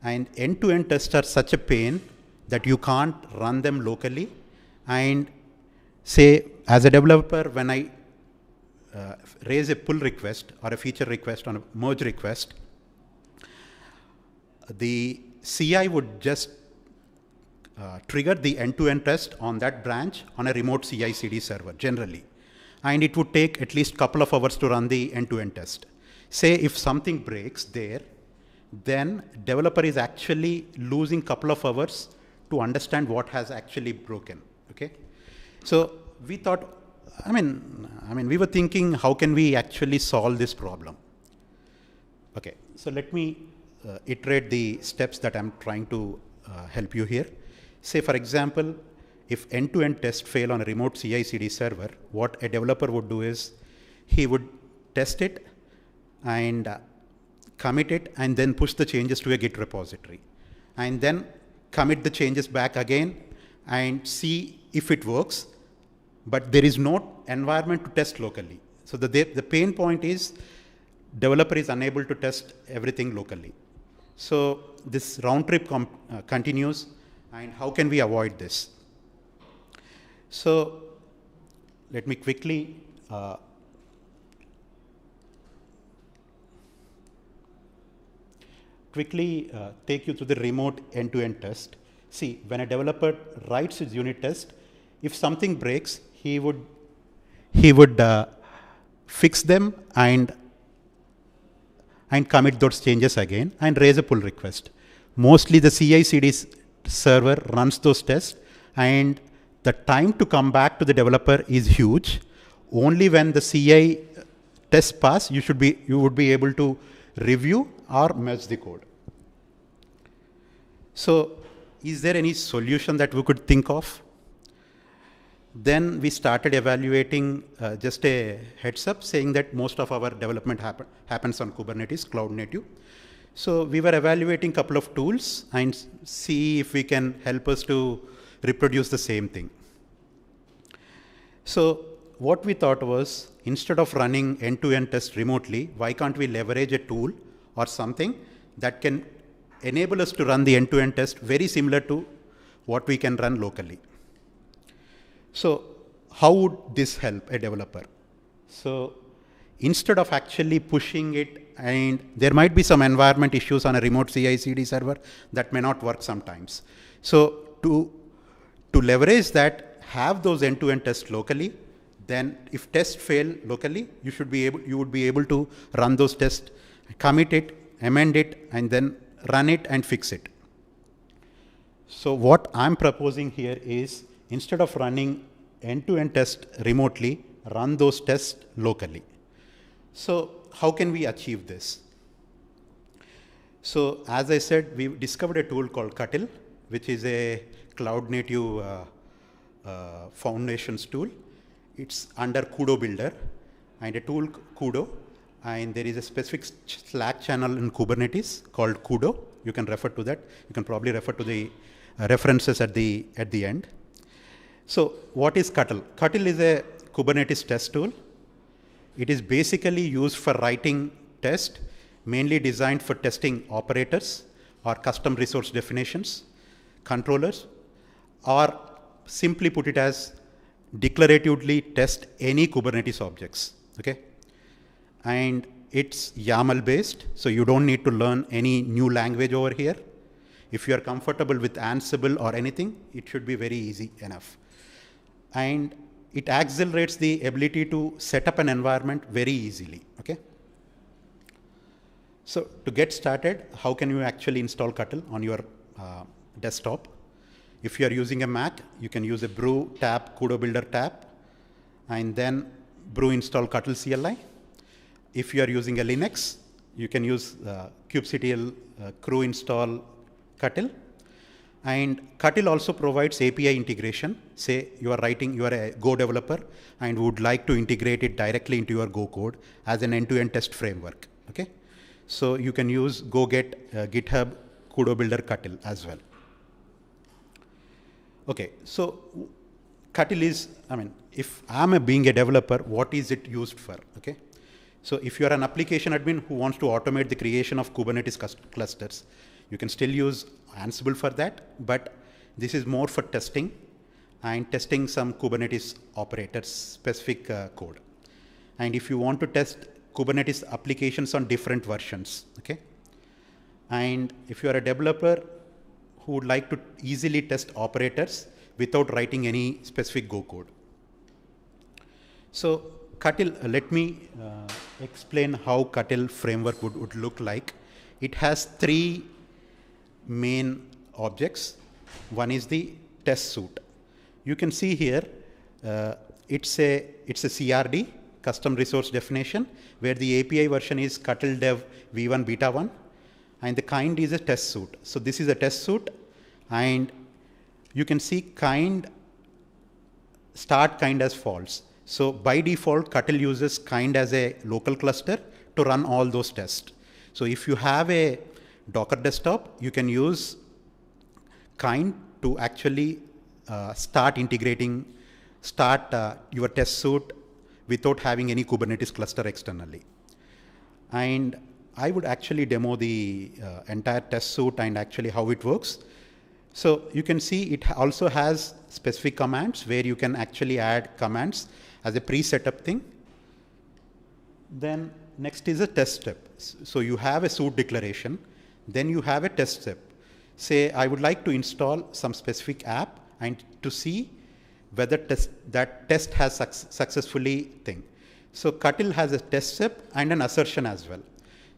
And end-to-end tests are such a pain that you can't run them locally. And say, as a developer, when I raise a pull request or a feature request on a merge request, the CI would just trigger the end-to-end test on that branch on a remote CI/CD server, generally. And it would take at least a couple of hours to run the end-to-end test. Say if something breaks there, then developer is actually losing a couple of hours to understand what has actually broken. Okay, so we thought, we were thinking, how can we actually solve this problem? Okay, so let me iterate the steps that I'm trying to help you here. Say, for example, if end-to-end tests fail on a remote CI/CD server, what a developer would do is he would test it and commit it, and then push the changes to a Git repository, and then commit the changes back again and see if it works. But there is no environment to test locally. So the pain point is developer is unable to test everything locally. So this round trip continues, and how can we avoid this? So let me quickly take you to the remote end-to-end test. See, when a developer writes his unit test, if something breaks, he would fix them and commit those changes again and raise a pull request. Mostly the CI/CD server runs those tests, and the time to come back to the developer is huge. Only when the CI tests pass, you would be able to review or merge the code. So is there any solution that we could think of? Then we started evaluating, just a heads up, saying that most of our development happens on Kubernetes, cloud native. So we were evaluating a couple of tools and see if we can help us to reproduce the same thing. So what we thought was, instead of running end-to-end tests remotely, why can't we leverage a tool or something that can enable us to run the end-to-end test very similar to what we can run locally. So how would this help a developer? So instead of actually pushing it, and there might be some environment issues on a remote CI/CD server that may not work sometimes. So to leverage that, have those end-to-end tests locally. Then if tests fail locally, you would be able to run those tests, commit it, amend it, and then run it and fix it. So what I'm proposing here is, instead of running end-to-end tests remotely, run those tests locally. So how can we achieve this? So as I said, we discovered a tool called Cuttle, which is a cloud native foundations tool. It's under Kudo Builder, and a tool Kudo, and there is a specific Slack channel in Kubernetes called Kudo. You can refer to that. You can probably refer to the references at the end. So what is Cuttle? Cuttle is a Kubernetes test tool. It is basically used for writing tests, mainly designed for testing operators or custom resource definitions, controllers, or simply put it as declaratively test any Kubernetes objects. Okay? And it's YAML based, so you don't need to learn any new language over here. If you are comfortable with Ansible or anything, it should be very easy enough. And it accelerates the ability to set up an environment very easily. Okay? So to get started, how can you actually install Cuttle on your desktop? If you are using a Mac, you can use a brew tab, Kudo Builder tab, and then brew install Cuttle CLI. If you are using a Linux, you can use kubectl crew install Cuttle. And Cuttle also provides API integration. Say you are a Go developer and would like to integrate it directly into your Go code as an end-to-end test framework. Okay? So you can use Go get GitHub Kudo Builder Cuttle as well. Okay, so Cuttle is, if I'm being a developer, what is it used for? Okay, so if you are an application admin who wants to automate the creation of Kubernetes clusters, you can still use Ansible for that, but this is more for testing and testing some Kubernetes operators specific code. And if you want to test Kubernetes applications on different versions, okay, and if you are a developer who would like to easily test operators without writing any specific Go code. So Cuttle, let me explain how Cuttle framework would look like. It has three main objects. One is the test suite. You can see here, it's a CRD, custom resource definition, where the API version is Cuttle Dev V1 Beta 1. And the kind is a test suite. So this is a test suite, and you can see start kind as false. So by default, Cuttle uses kind as a local cluster to run all those tests. So if you have a Docker desktop, you can use kind to actually start your test suite without having any Kubernetes cluster externally. And I would actually demo the entire test suite and actually how it works. So you can see it also has specific commands where you can actually add commands as a pre-setup thing. Then next is a test step. So you have a suite declaration, then you have a test step. Say I would like to install some specific app and to see whether that test has successfully thing. So Cuttle has a test step and an assertion as well.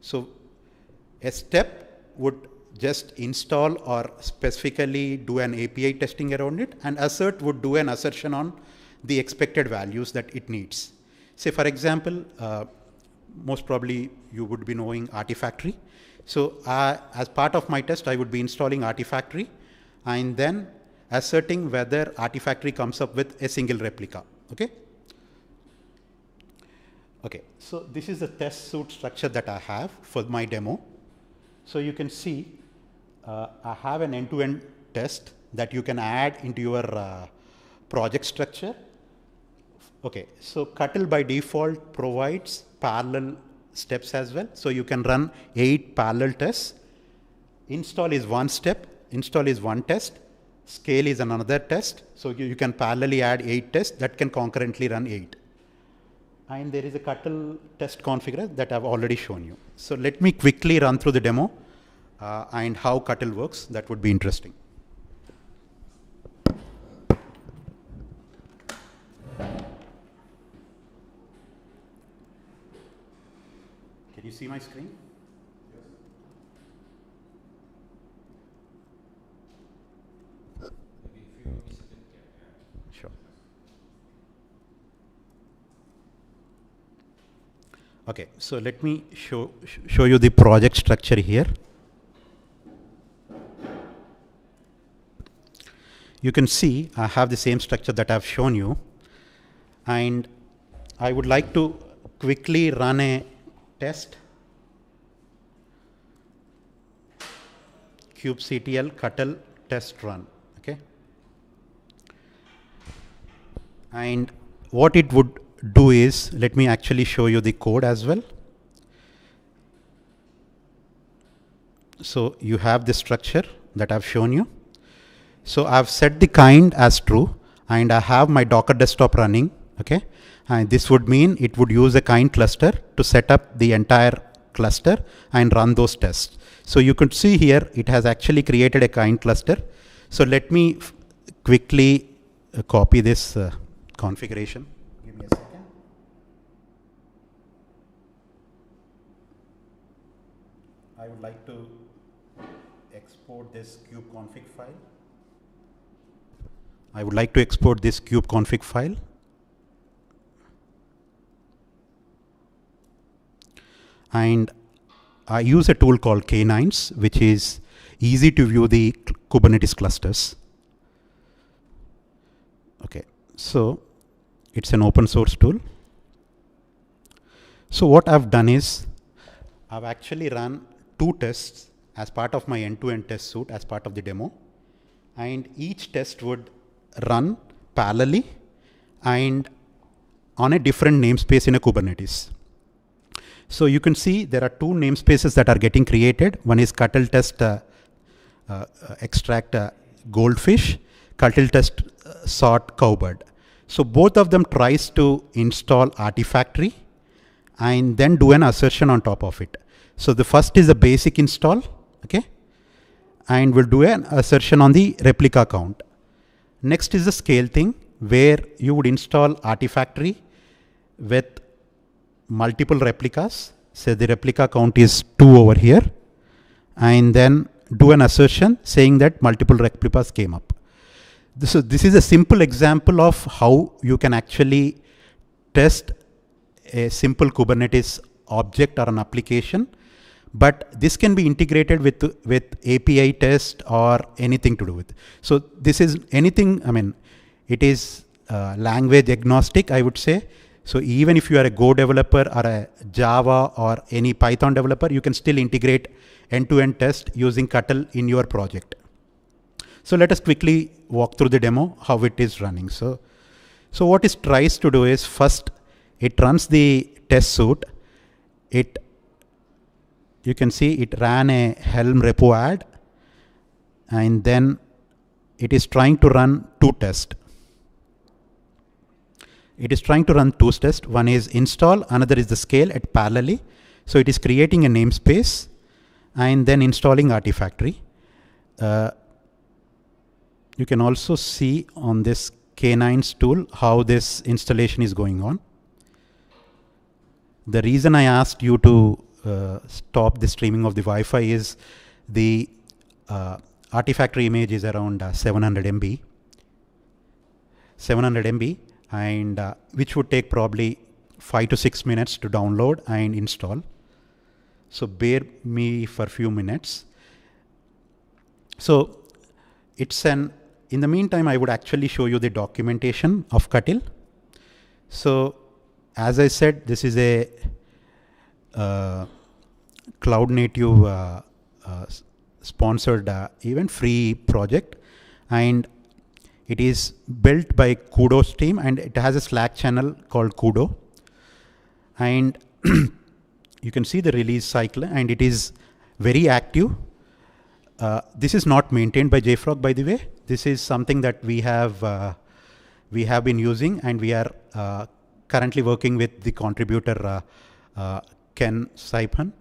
So a step would just install or specifically do an API testing around it, and assert would do an assertion on the expected values that it needs. Say for example, most probably you would be knowing Artifactory. So as part of my test, I would be installing Artifactory, and then asserting whether Artifactory comes up with a single replica. Okay. Okay, so this is the test suite structure that I have for my demo. So you can see I have an end-to-end test that you can add into your project structure. Okay, so Cuttle by default provides parallel steps as well. So you can run 8 parallel tests. Install is one step, install is one test, scale is another test. So you can parallelly add 8 tests that can concurrently run 8. And there is a Cuttle test configurator that I've already shown you. So let me quickly run through the demo and how Cuttle works. That would be interesting. Can you see my screen? Sure. Okay, so let me show you the project structure here. You can see I have the same structure that I've shown you, and I would like to quickly run a test. kubectl Cuttle test run. Okay, and what it would do is, let me actually show you the code as well. So you have the structure that I've shown you. So I've set the kind as true, and I have my Docker desktop running. Okay, and this would mean it would use a kind cluster to set up the entire cluster and run those tests. So you could see here it has actually created a kind cluster. So let me quickly copy this configuration. Give me a second. I would like to export this kubeconfig file. I would like to export this kubeconfig file. And I use a tool called K9s, which is easy to view the Kubernetes clusters. Okay, so it's an open source tool. So what I've done is I've actually run 2 tests as part of my end-to-end test suite as part of the demo, and each test would run parallelly and on a different namespace in a Kubernetes. So you can see there are 2 namespaces that are getting created. One is Cuttle test extract goldfish, Cuttle test sort cowbird. So both of them tries to install Artifactory and then do an assertion on top of it. So the first is a basic install, okay, and we'll do an assertion on the replica count. Next is the scale thing, where you would install Artifactory with multiple replicas. Say the replica count is 2 over here, and then do an assertion saying that multiple replicas came up. This is a simple example of how you can actually test a simple Kubernetes object or an application, but this can be integrated with API test or anything to do with. So this is anything, I mean, it is language agnostic, I would say. So even if you are a Go developer or a Java or any Python developer, you can still integrate end-to-end test using Cuttle in your project. So let us quickly walk through the demo, how it is running. So what it tries to do is, first it runs the test suite. You can see it ran a Helm repo add, and then it is trying to run 2 tests. It is trying to run 2 tests. One is install, another is the scale at parallelly. So it is creating a namespace and then installing Artifactory. You can also see on this K9s tool how this installation is going on. The reason I asked you to stop the streaming of the Wi-Fi is the Artifactory image is around 700 MB. 700 MB, and which would take probably 5 to 6 minutes to download and install. So bear me for a few minutes. So it's an in the meantime, I would actually show you the documentation of Katil. So as I said, this is a cloud native sponsored even free project, and it is built by Kudo's team, and it has a Slack channel called Kudo. And you can see the release cycle, and it is very active. This is not maintained by JFrog, by the way. This is something that we have been using, and we are currently working with the contributor Ken Saipan.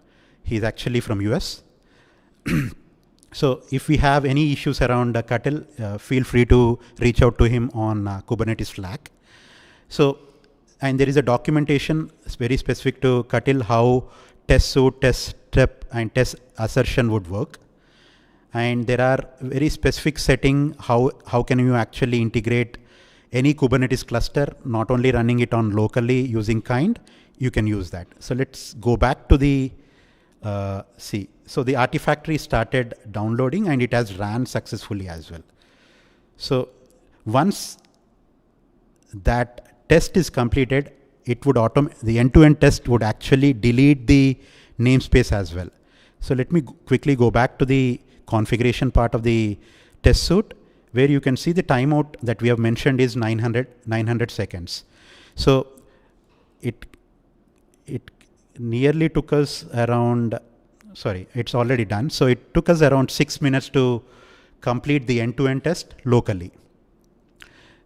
He's actually from US. So if we have any issues around Katil, feel free to reach out to him on Kubernetes Slack. So, and there is a documentation very specific to Katil, how test suite, test step, and test assertion would work. And there are very specific setting how can you actually integrate any Kubernetes cluster, not only running it on locally using kind, you can use that. So let's go back to the see. So the Artifactory started downloading, and it has ran successfully as well. So once that test is completed, it would the end-to-end test would actually delete the namespace as well. So let me quickly go back to the configuration part of the test suite, where you can see the timeout that we have mentioned is 900 seconds. So it nearly took us around, sorry, it's already done. So it took us around 6 minutes to complete the end-to-end test locally.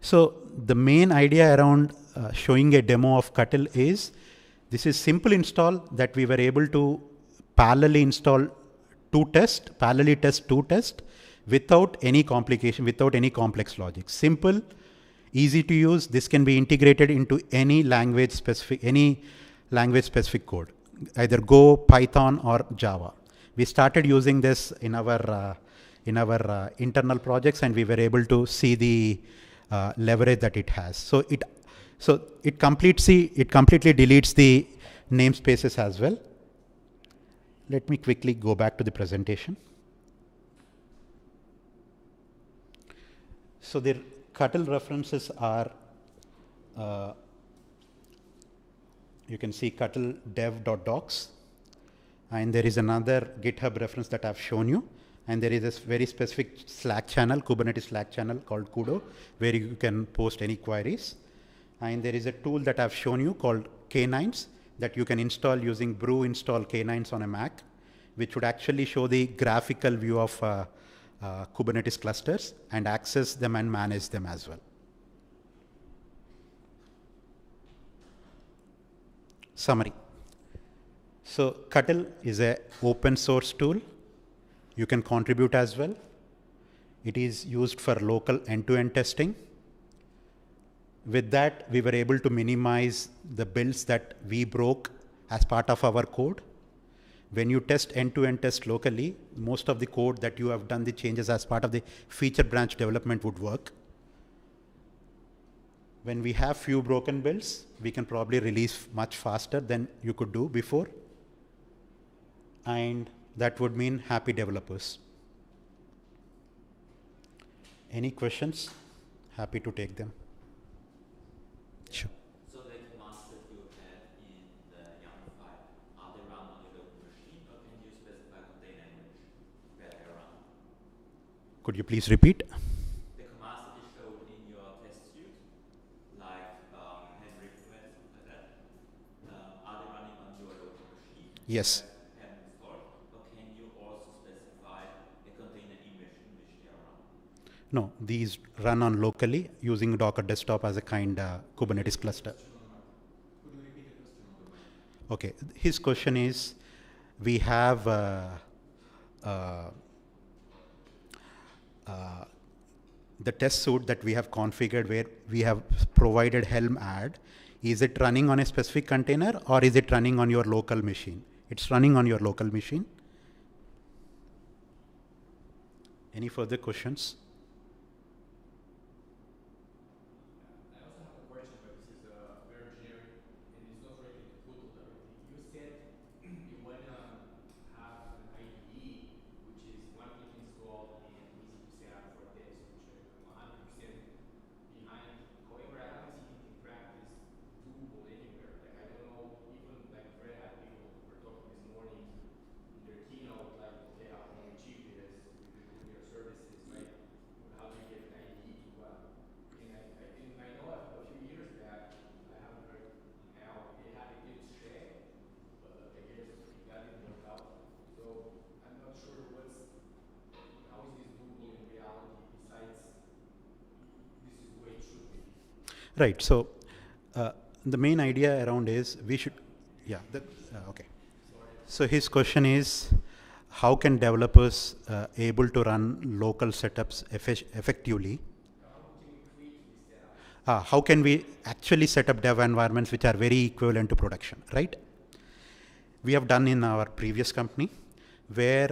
So the main idea around showing a demo of Katil is, this is simple install that we were able to parallelly install parallelly test two tests without any complication, without any complex logic. Simple, easy to use. This can be integrated into any language specific code, either Go, Python, or Java. We started using this in our internal projects, and we were able to see the leverage that it has. So it completely deletes the namespaces as well. Let me quickly go back to the presentation. So the Katil references are, you can see Katil dev.docs, and there is another GitHub reference that I've shown you, and there is a very specific Slack channel, Kubernetes Slack channel called Kudo, where you can post any queries. And there is a tool that I've shown you called K9s that you can install using brew install K9s on a Mac, which would actually show the graphical view of Kubernetes clusters and access them and manage them as well. Summary. So Katil is an open source tool. You can contribute as well. It is used for local end-to-end testing. With that, we were able to minimize the builds that we broke as part of our code. When you test end-to-end test locally, most of the code that you have done the changes as part of the feature branch development would work. When we have few broken builds, we can probably release much faster than you could do before. And that would mean happy developers. Any questions? Happy to take them. Sure. So the commands that you had in the YAML file, are they run on your local machine, or can you specify container image where they run? Could you please repeat? The commands that you showed in your test suite, like hand request, something like that, are they running on your local machine? Yes. No, these run on locally using Docker Desktop as a kind Kubernetes cluster. Could you repeat the question? Okay, his question is, we have the test suite that we have configured where we have provided Helm add. Is it running on a specific container, or is it running on your local machine? It's running on your local machine. Any further questions? Right. So the main idea around is we should, yeah, okay. So his question is, how can developers able to run local setups effectively? How can we actually set up dev environments which are very equivalent to production, right? We have done in our previous company where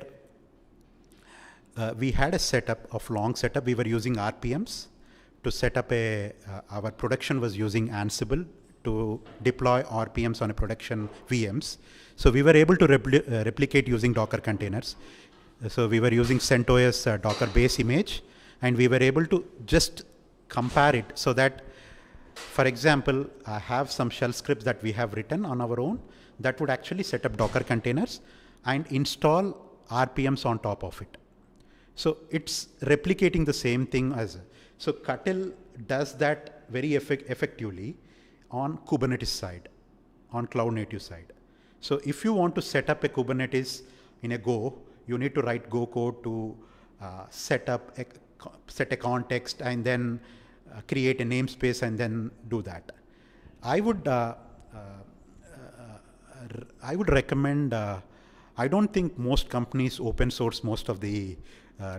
we had a setup of long setup. We were using RPMs to set up our production was using Ansible to deploy RPMs on a production VMs. So we were able to replicate using Docker containers. So we were using CentOS Docker base image, and we were able to just compare it so that, for example, I have some shell scripts that we have written on our own that would actually set up Docker containers and install RPMs on top of it. So it's replicating the same thing as, so Cuttle does that very effectively on Kubernetes side, on cloud native side. So if you want to set up a Kubernetes in a Go, you need to write Go code to set a context and then create a namespace and then do that. I would recommend, I don't think most companies open source most of the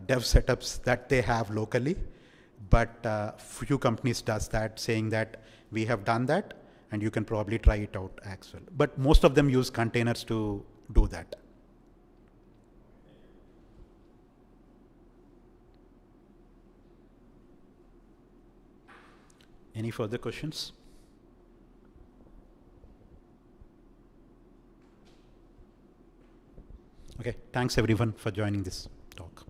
dev setups that they have locally, but few companies does that, saying that we have done that and you can probably try it out as well. But most of them use containers to do that. Any further questions? Okay, thanks everyone for joining this talk.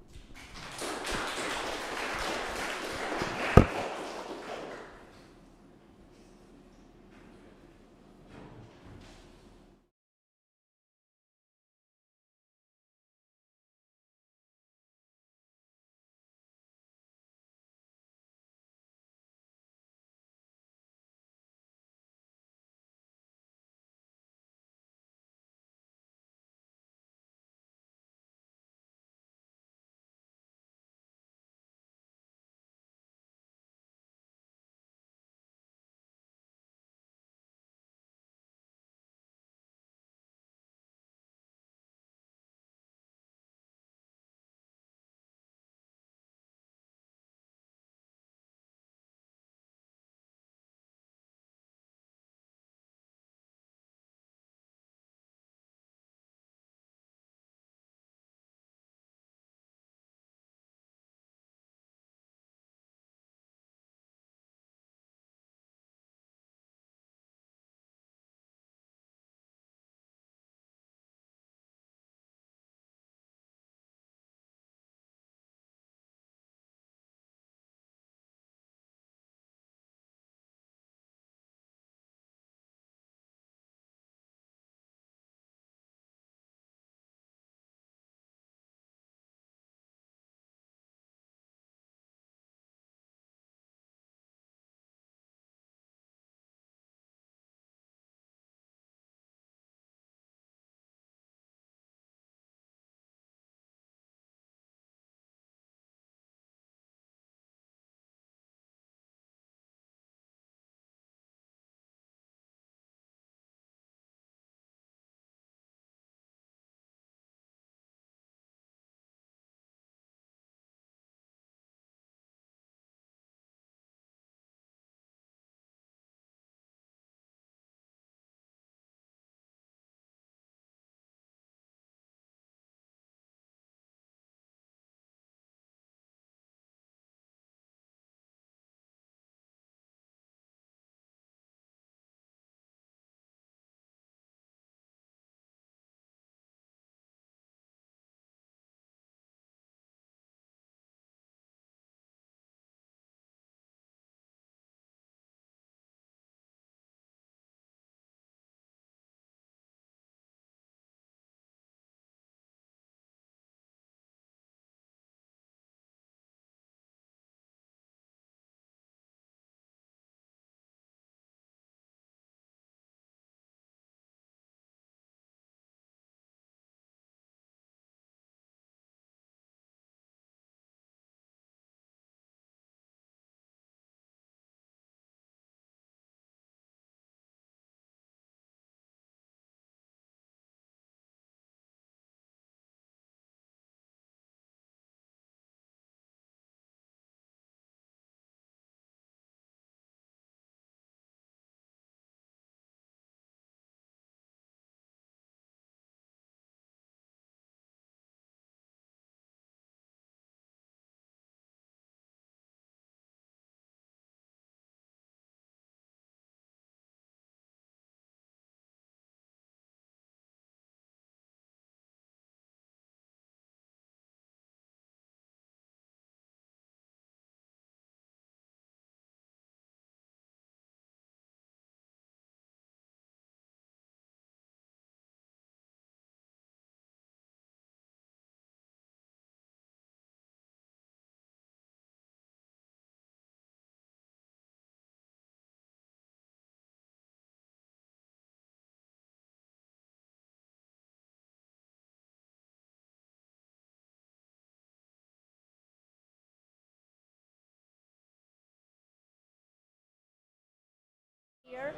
Here,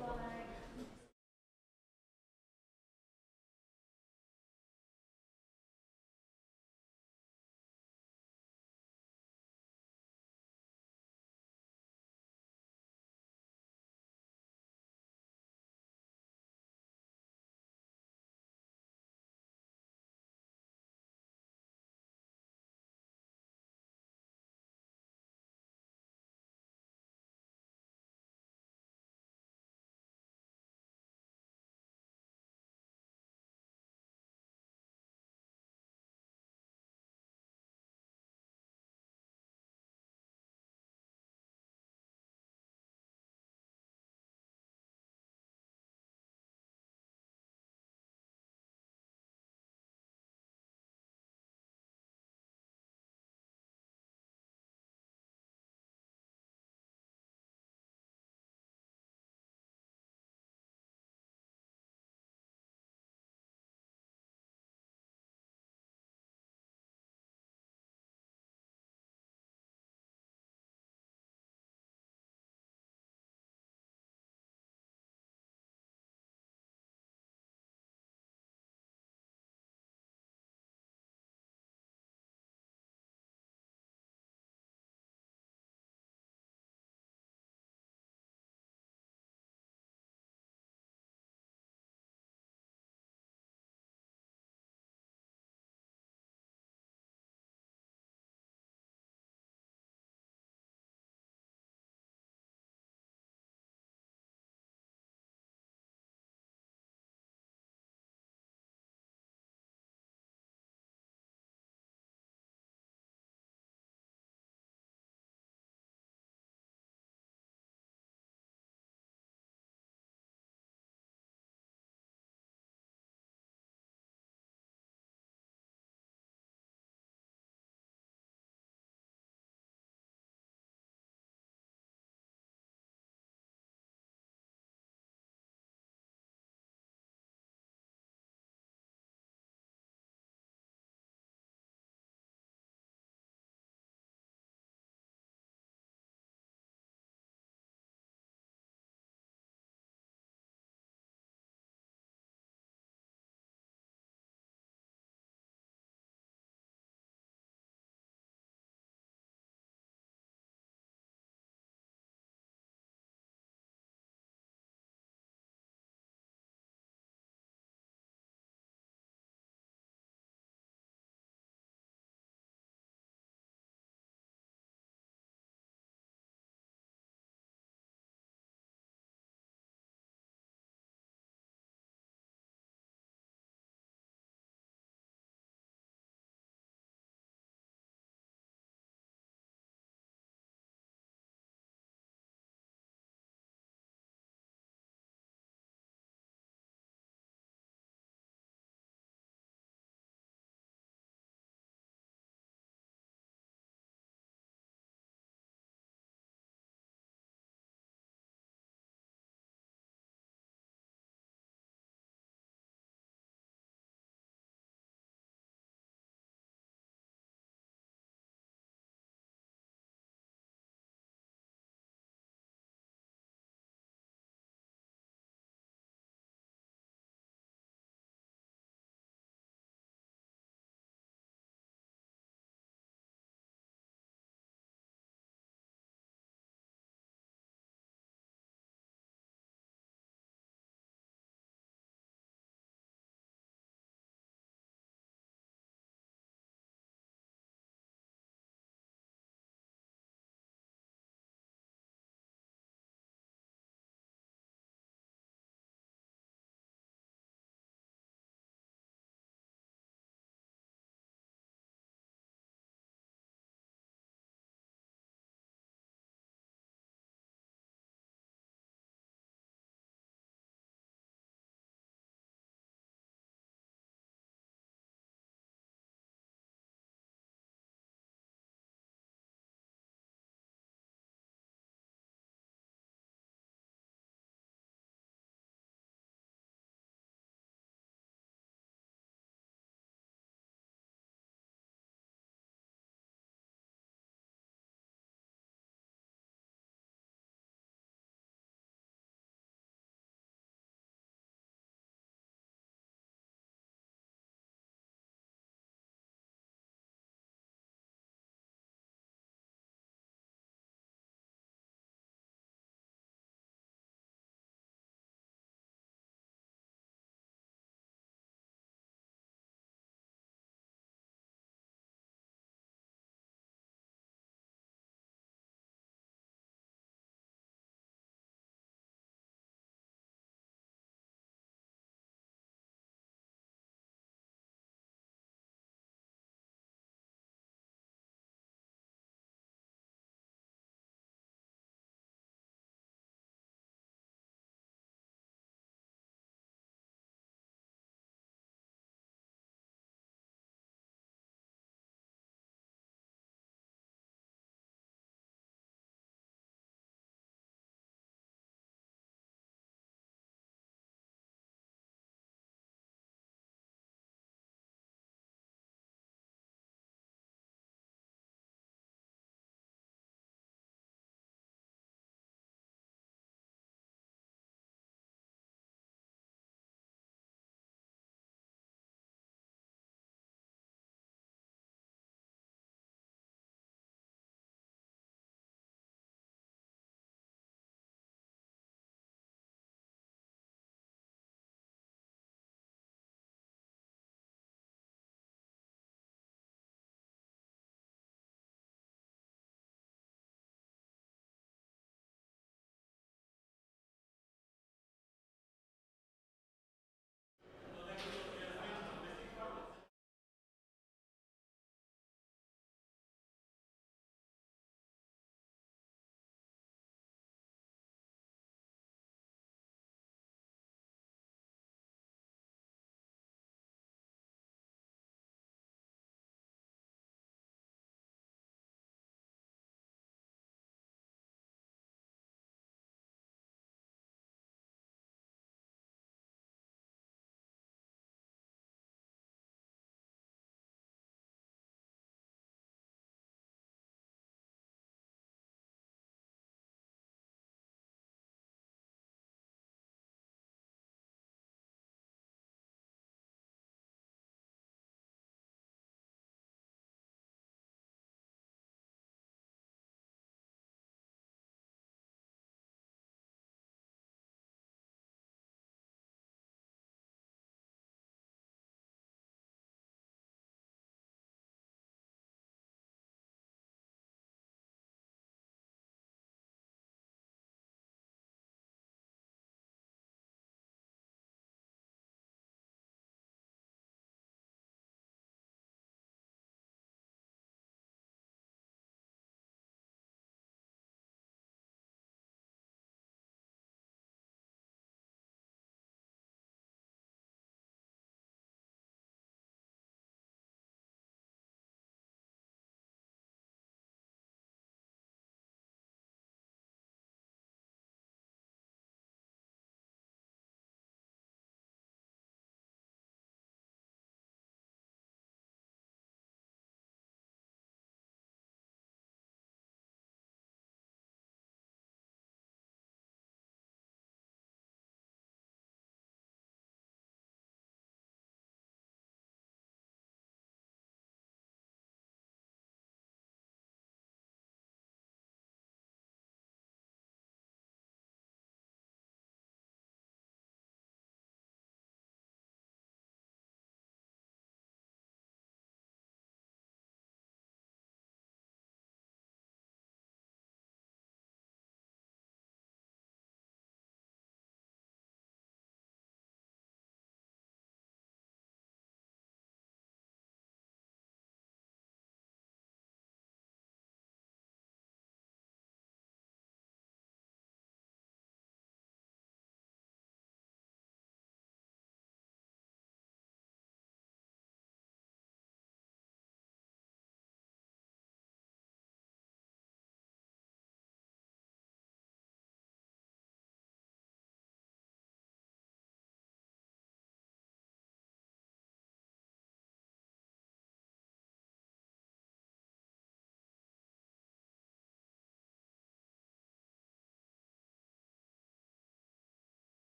like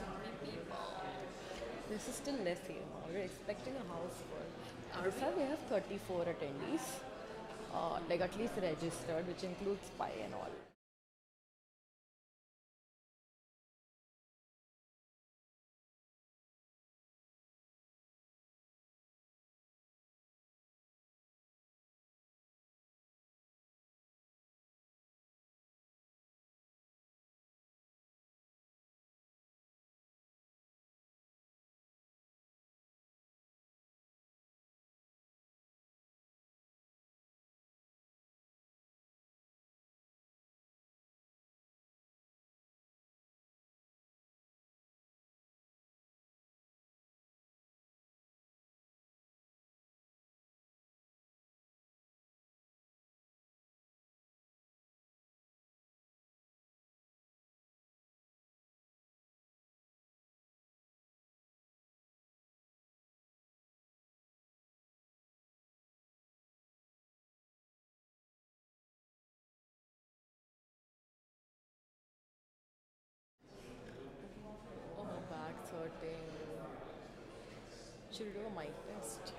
so many people. This is still less here. We're expecting a house full. Alpha, we have 34 attendees, like at least registered, which includes Pi and all. Oh, my back's hurting. Should we do a mic test?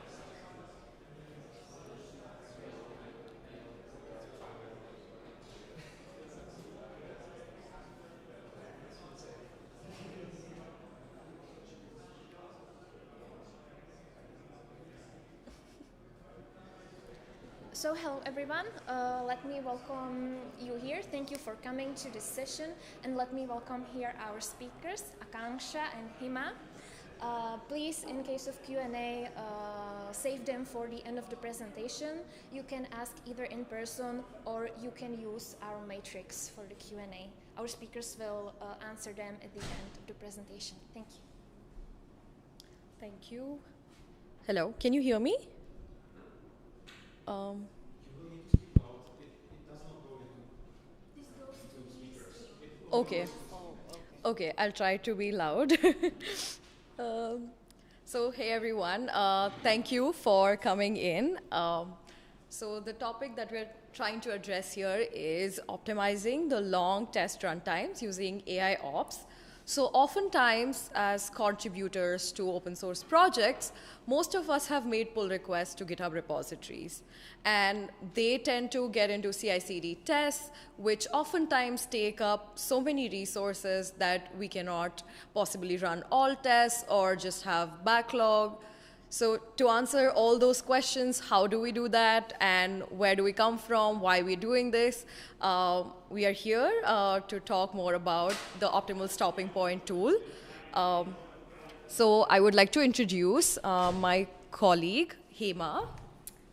So hello everyone, let me welcome you here. Thank you for coming to this session, and let me welcome here our speakers, Akanksha and Hima. Please, in case of Q&A, save them for the end of the presentation. You can ask either in person or you can use our matrix for the Q&A. Our speakers will answer them at the end of the presentation. Thank you. Thank you. Hello, can you hear me? Okay. Okay, I'll try to be loud. So hey everyone, thank you for coming in. So the topic that we're trying to address here is optimizing the long test runtimes using AI ops. So oftentimes, as contributors to open source projects, most of us have made pull requests to GitHub repositories. And they tend to get into CI/CD tests, which oftentimes take up so many resources that we cannot possibly run all tests or just have backlog. So to answer all those questions, how do we do that, and where do we come from, why we're doing this, we are here to talk more about the optimal stopping point tool. So I would like to introduce my colleague, Hema.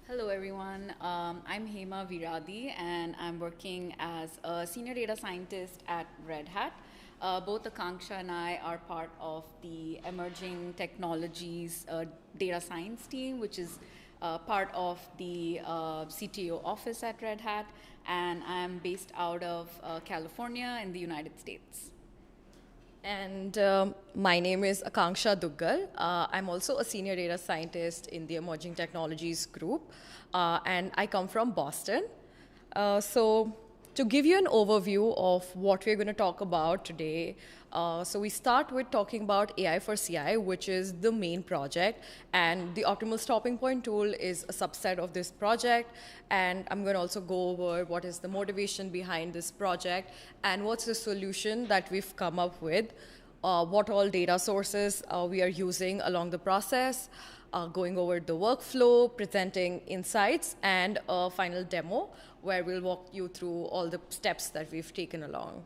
Hello everyone, I'm Hema Viradi and I'm working as a senior data scientist at Red Hat. Both Akanksha and I are part of the emerging technologies data science team, which is part of the CTO office at Red Hat, and I'm based out of California in the United States. And my name is Akanksha Duggal. I'm also a senior data scientist in the emerging technologies group, and I come from Boston. So to give you an overview of what we're going to talk about today, so we start with talking about AI for CI, which is the main project, and the optimal stopping point tool is a subset of this project. And I'm going to also go over what is the motivation behind this project and what's the solution that we've come up with, what all data sources we are using along the process, going over the workflow, presenting insights, and a final demo where we'll walk you through all the steps that we've taken along.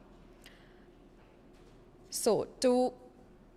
So to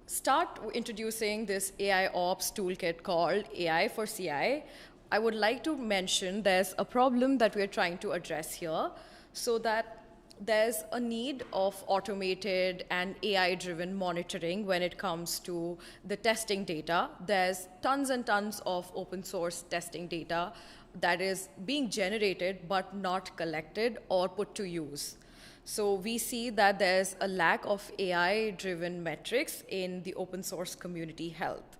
start introducing this AI ops toolkit called AI for CI, I would like to mention there's a problem that we're trying to address here, so that there's a need of automated and AI-driven monitoring when it comes to the testing data. There's tons and tons of open source testing data that is being generated but not collected or put to use. So we see that there's a lack of AI-driven metrics in the open source community health.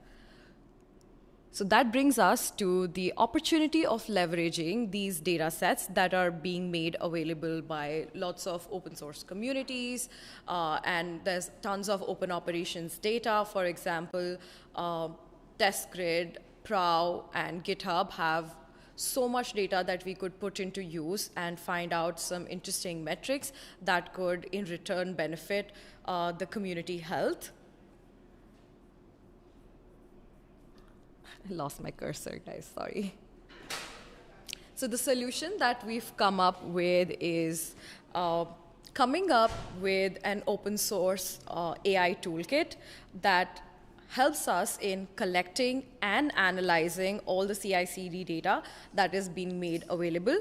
So that brings us to the opportunity of leveraging these data sets that are being made available by lots of open source communities, and there's tons of open operations data. For example, TestGrid, Prow, and GitHub have so much data that we could put into use and find out some interesting metrics that could in return benefit the community health. I lost my cursor, guys, sorry. So the solution that we've come up with is coming up with an open source AI toolkit that helps us in collecting and analyzing all the CI/CD data that is being made available.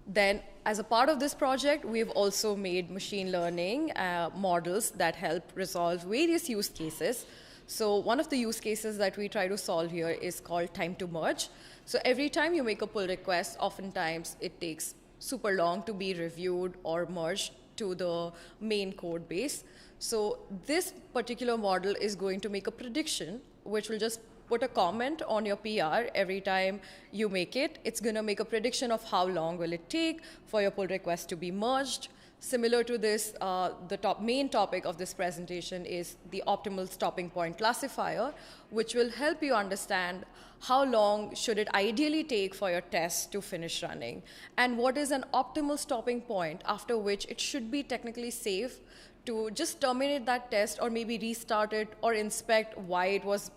Then, as a part of this project, we've also made machine learning models that help resolve various use cases. So one of the use cases that we try to solve here is called time to merge. So every time you make a pull request, oftentimes it takes super long to be reviewed or merged to the main code base. So this particular model is going to make a prediction, which will just put a comment on your PR every time you make it. It's going to make a prediction of how long will it take for your pull request to be merged. Similar to this, the main topic of this presentation is the optimal stopping point classifier, which will help you understand how long should it ideally take for your test to finish running, and what is an optimal stopping point after which it should be technically safe to just terminate that test or maybe restart it or inspect why it was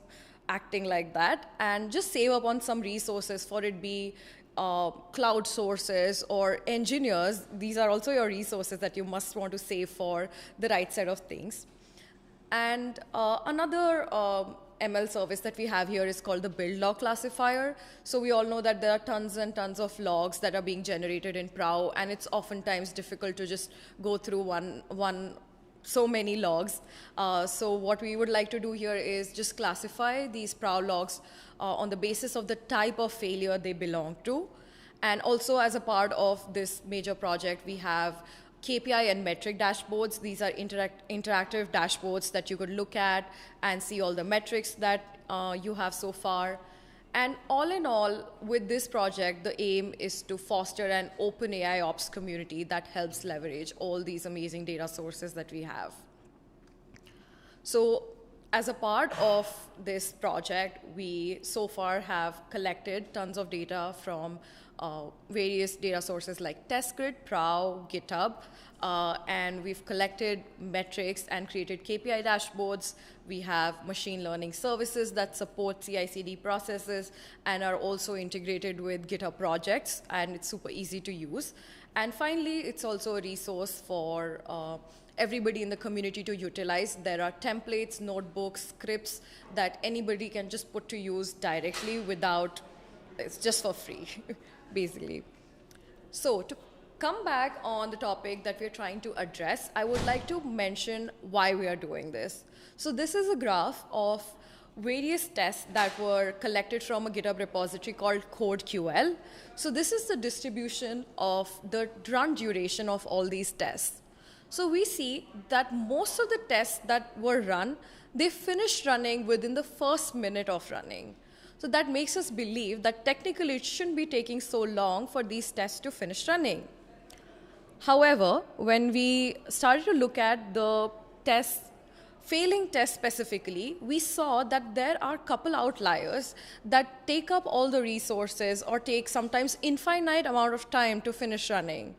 acting like that, and just save up on some resources, for it be cloud sources or engineers. These are also your resources that you must want to save for the right set of things. And another ML service that we have here is called the build log classifier. So we all know that there are tons and tons of logs that are being generated in Prow, and it's oftentimes difficult to just go through so many logs. So what we would like to do here is just classify these Prow logs on the basis of the type of failure they belong to. And also, as a part of this major project, we have KPI and metric dashboards. These are interactive dashboards that you could look at and see all the metrics that you have so far. And all in all, with this project, the aim is to foster an open AI ops community that helps leverage all these amazing data sources that we have. So as a part of this project, we so far have collected tons of data from various data sources like TestGrid, Prow, GitHub, and we've collected metrics and created KPI dashboards. We have machine learning services that support CI/CD processes and are also integrated with GitHub projects, and it's super easy to use. And finally, it's also a resource for everybody in the community to utilize. There are templates, notebooks, scripts that anybody can just put to use directly without, it's just for free, basically. So to come back on the topic that we're trying to address, I would like to mention why we are doing this. So this is a graph of various tests that were collected from a GitHub repository called CodeQL. So this is the distribution of the run duration of all these tests. So we see that most of the tests that were run, they finished running within the first minute of running. So that makes us believe that technically it shouldn't be taking so long for these tests to finish running. However, when we started to look at the failing tests specifically, we saw that there are a couple outliers that take up all the resources or take sometimes infinite amount of time to finish running.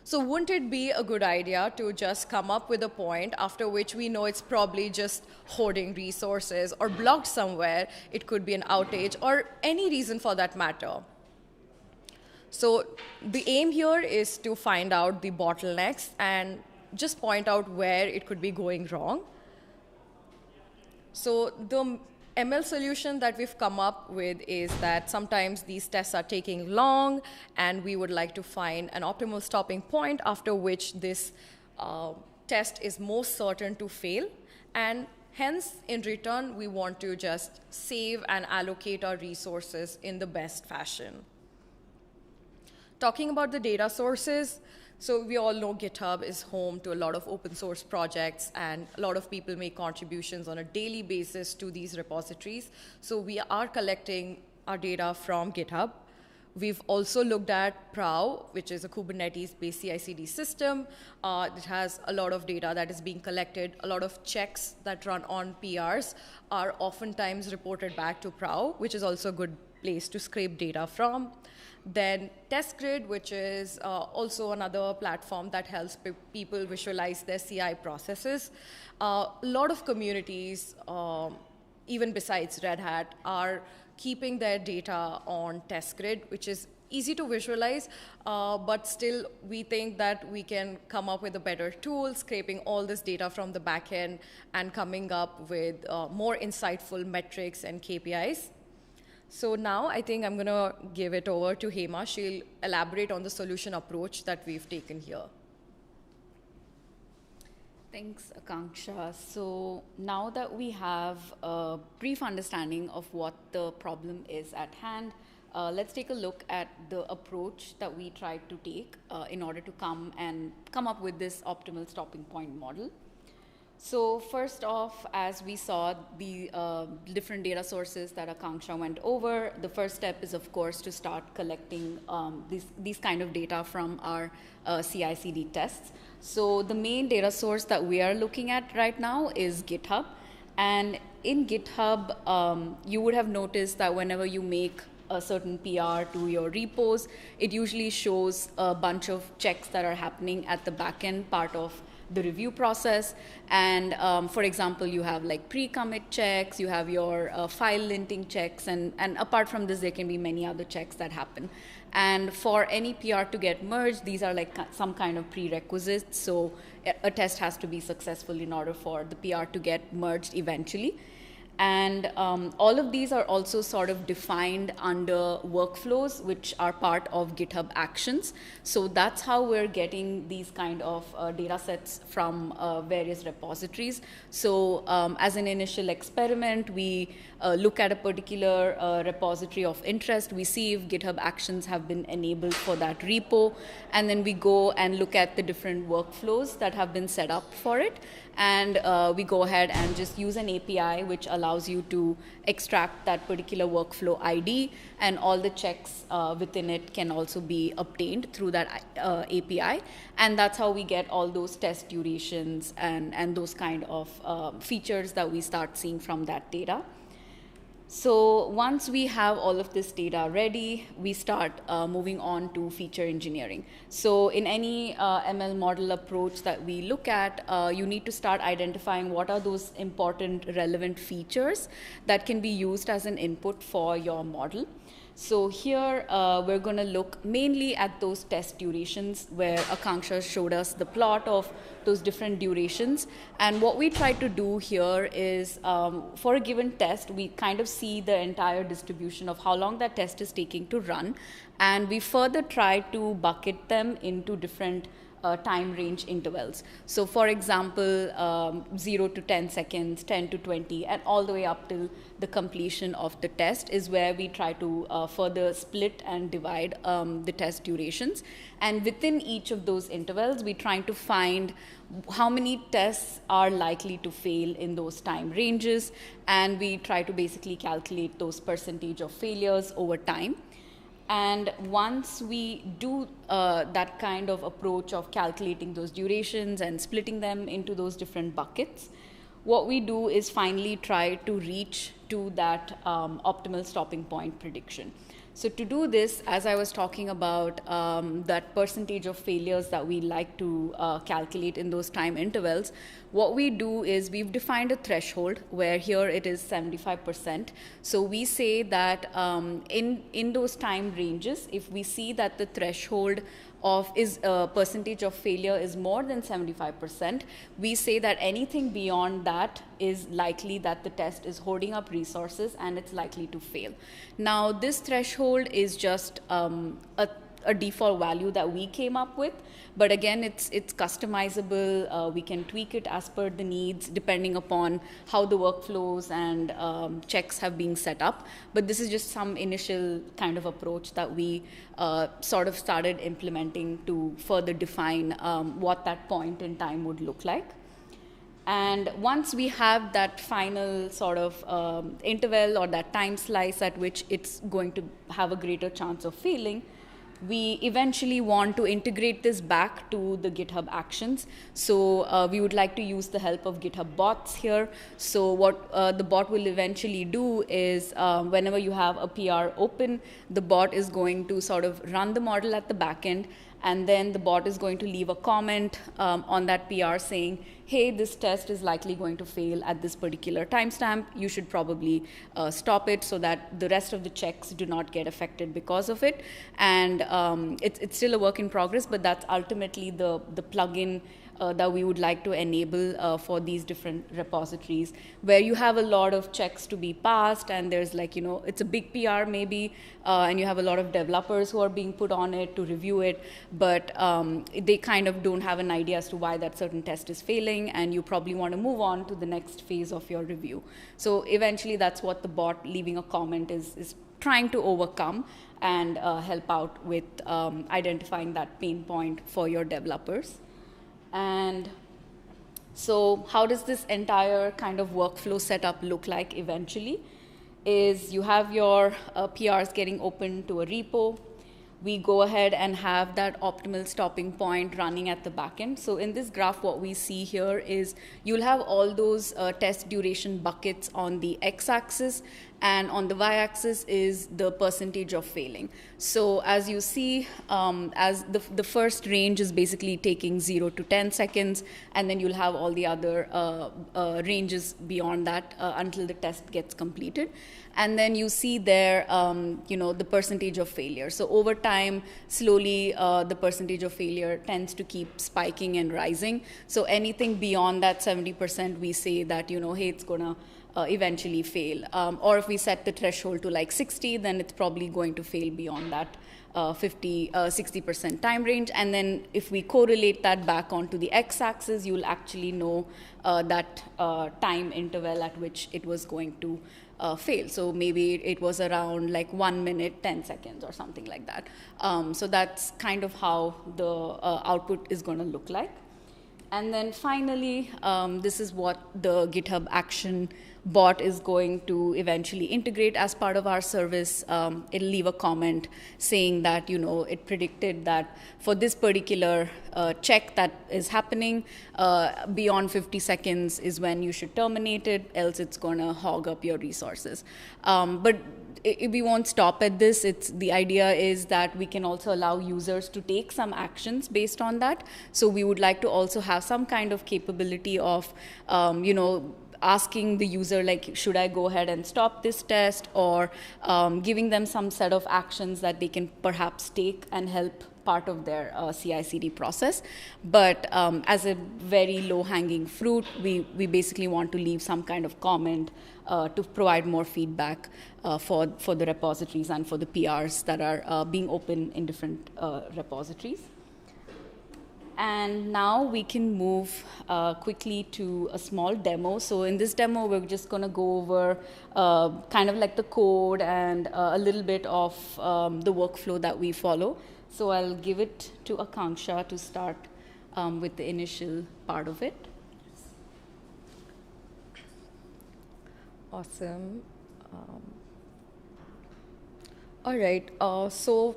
So wouldn't it be a good idea to just come up with a point after which we know it's probably just hoarding resources or blocked somewhere? It could be an outage or any reason for that matter. So the aim here is to find out the bottlenecks and just point out where it could be going wrong. So the ML solution that we've come up with is that sometimes these tests are taking long, and we would like to find an optimal stopping point after which this test is most certain to fail. And hence, in return, we want to just save and allocate our resources in the best fashion. Talking about the data sources, So we all know GitHub is home to a lot of open source projects, and a lot of people make contributions on a daily basis to these repositories. So we are collecting our data from GitHub. We've also looked at Prow, which is a Kubernetes-based CI/CD system. It has a lot of data that is being collected. A lot of checks that run on PRs are oftentimes reported back to Prow, which is also a good place to scrape data from. Then TestGrid, which is also another platform that helps people visualize their CI processes. A lot of communities, even besides Red Hat, are keeping their data on TestGrid, which is easy to visualize, but still we think that we can come up with a better tool, scraping all this data from the backend and coming up with more insightful metrics and KPIs. So now I think I'm going to give it over to Hema. She'll elaborate on the solution approach that we've taken here. Thanks, Akanksha. So now that we have a brief understanding of what the problem is at hand, let's take a look at the approach that we tried to take in order to come up with this optimal stopping point model. So first off, as we saw the different data sources that Akanksha went over, the first step is, of course, to start collecting these kind of data from our CI/CD tests. So the main data source that we are looking at right now is GitHub. And in GitHub, you would have noticed that whenever you make a certain PR to your repos, it usually shows a bunch of checks that are happening at the backend part of the review process. And for example, you have like pre-commit checks, you have your file linting checks, and apart from this, there can be many other checks that happen. And for any PR to get merged, these are like some kind of prerequisites. So a test has to be successful in order for the PR to get merged eventually. And all of these are also sort of defined under workflows, which are part of GitHub Actions. So that's how we're getting these kind of data sets from various repositories. So as an initial experiment, we look at a particular repository of interest. We see if GitHub Actions have been enabled for that repo. And then we go and look at the different workflows that have been set up for it. And we go ahead and just use an API which allows you to extract that particular workflow ID, and all the checks within it can also be obtained through that API. And that's how we get all those test durations and those kind of features that we start seeing from that data. So once we have all of this data ready, we start moving on to feature engineering. So in any ML model approach that we look at, you need to start identifying what are those important relevant features that can be used as an input for your model. So here we're going to look mainly at those test durations where Akanksha showed us the plot of those different durations. And what we try to do here is for a given test, we kind of see the entire distribution of how long that test is taking to run. And we further try to bucket them into different time range intervals. So for example, 0 to 10 seconds, 10 to 20, and all the way up till the completion of the test is where we try to further split and divide the test durations. And within each of those intervals, we're trying to find how many tests are likely to fail in those time ranges. And we try to basically calculate those percentage of failures over time. And once we do that kind of approach of calculating those durations and splitting them into those different buckets, what we do is finally try to reach to that optimal stopping point prediction. So to do this, as I was talking about that percentage of failures that we like to calculate in those time intervals, what we do is we've defined a threshold where here it is 75%. So we say that in those time ranges, if we see that the threshold of percentage of failure is more than 75%, we say that anything beyond that is likely that the test is hoarding up resources and it's likely to fail. Now, this threshold is just a a default value that we came up with. But again, it's customizable. We can tweak it as per the needs, depending upon how the workflows and checks have been set up. But this is just some initial kind of approach that we sort of started implementing to further define what that point in time would look like. And once we have that final sort of interval or that time slice at which it's going to have a greater chance of failing, we eventually want to integrate this back to the GitHub Actions. So we would like to use the help of GitHub bots here. So what the bot will eventually do is whenever you have a PR open, the bot is going to sort of run the model at the back end, and then the bot is going to leave a comment on that PR saying, hey, this test is likely going to fail at this particular timestamp. You should probably stop it so that the rest of the checks do not get affected because of it. And it's still a work in progress, but that's ultimately the plugin that we would like to enable for these different repositories, where you have a lot of checks to be passed, and there's like, it's a big PR maybe, and you have a lot of developers who are being put on it to review it, but they kind of don't have an idea as to why that certain test is failing, and you probably want to move on to the next phase of your review. So eventually that's what the bot leaving a comment is trying to overcome and help out with identifying that pain point for your developers. And so how does this entire kind of workflow setup look like eventually? Is you have your PRs getting open to a repo. We go ahead and have that optimal stopping point running at the backend. So in this graph, what we see here is you'll have all those test duration buckets on the x-axis, and on the y-axis is the percentage of failing. So as you see, as the first range is basically taking 0 to 10 seconds, and then you'll have all the other ranges beyond that until the test gets completed. And then you see there, the percentage of failure. So over time, slowly, the percentage of failure tends to keep spiking and rising. So anything beyond that 70%, we say that, hey, it's gonna eventually fail. Or if we set the threshold to like 60, then it's probably going to fail beyond that 60% time range. And then if we correlate that back onto the x-axis, you'll actually know that time interval at which it was going to fail. So maybe it was around like 1 minute, 10 seconds or something like that. So that's kind of how the output is going to look like. And then finally, this is what the GitHub Action bot is going to eventually integrate as part of our service. It'll leave a comment saying that, it predicted that for this particular check that is happening, beyond 50 seconds is when you should terminate it, else it's going to hog up your resources. But we won't stop at this. The idea is that we can also allow users to take some actions based on that. So we would like to also have some kind of capability of, asking the user, like, should I go ahead and stop this test, or giving them some set of actions that they can perhaps take and help part of their CI/CD process. But as a very low-hanging fruit, we basically want to leave some kind of comment to provide more feedback for the repositories and for the PRs that are being open in different repositories. And now we can move quickly to a small demo. So in this demo, we're just going to go over kind of like the code and a little bit of the workflow that we follow. So I'll give it to Akanksha to start with the initial part of it. Awesome. All right. So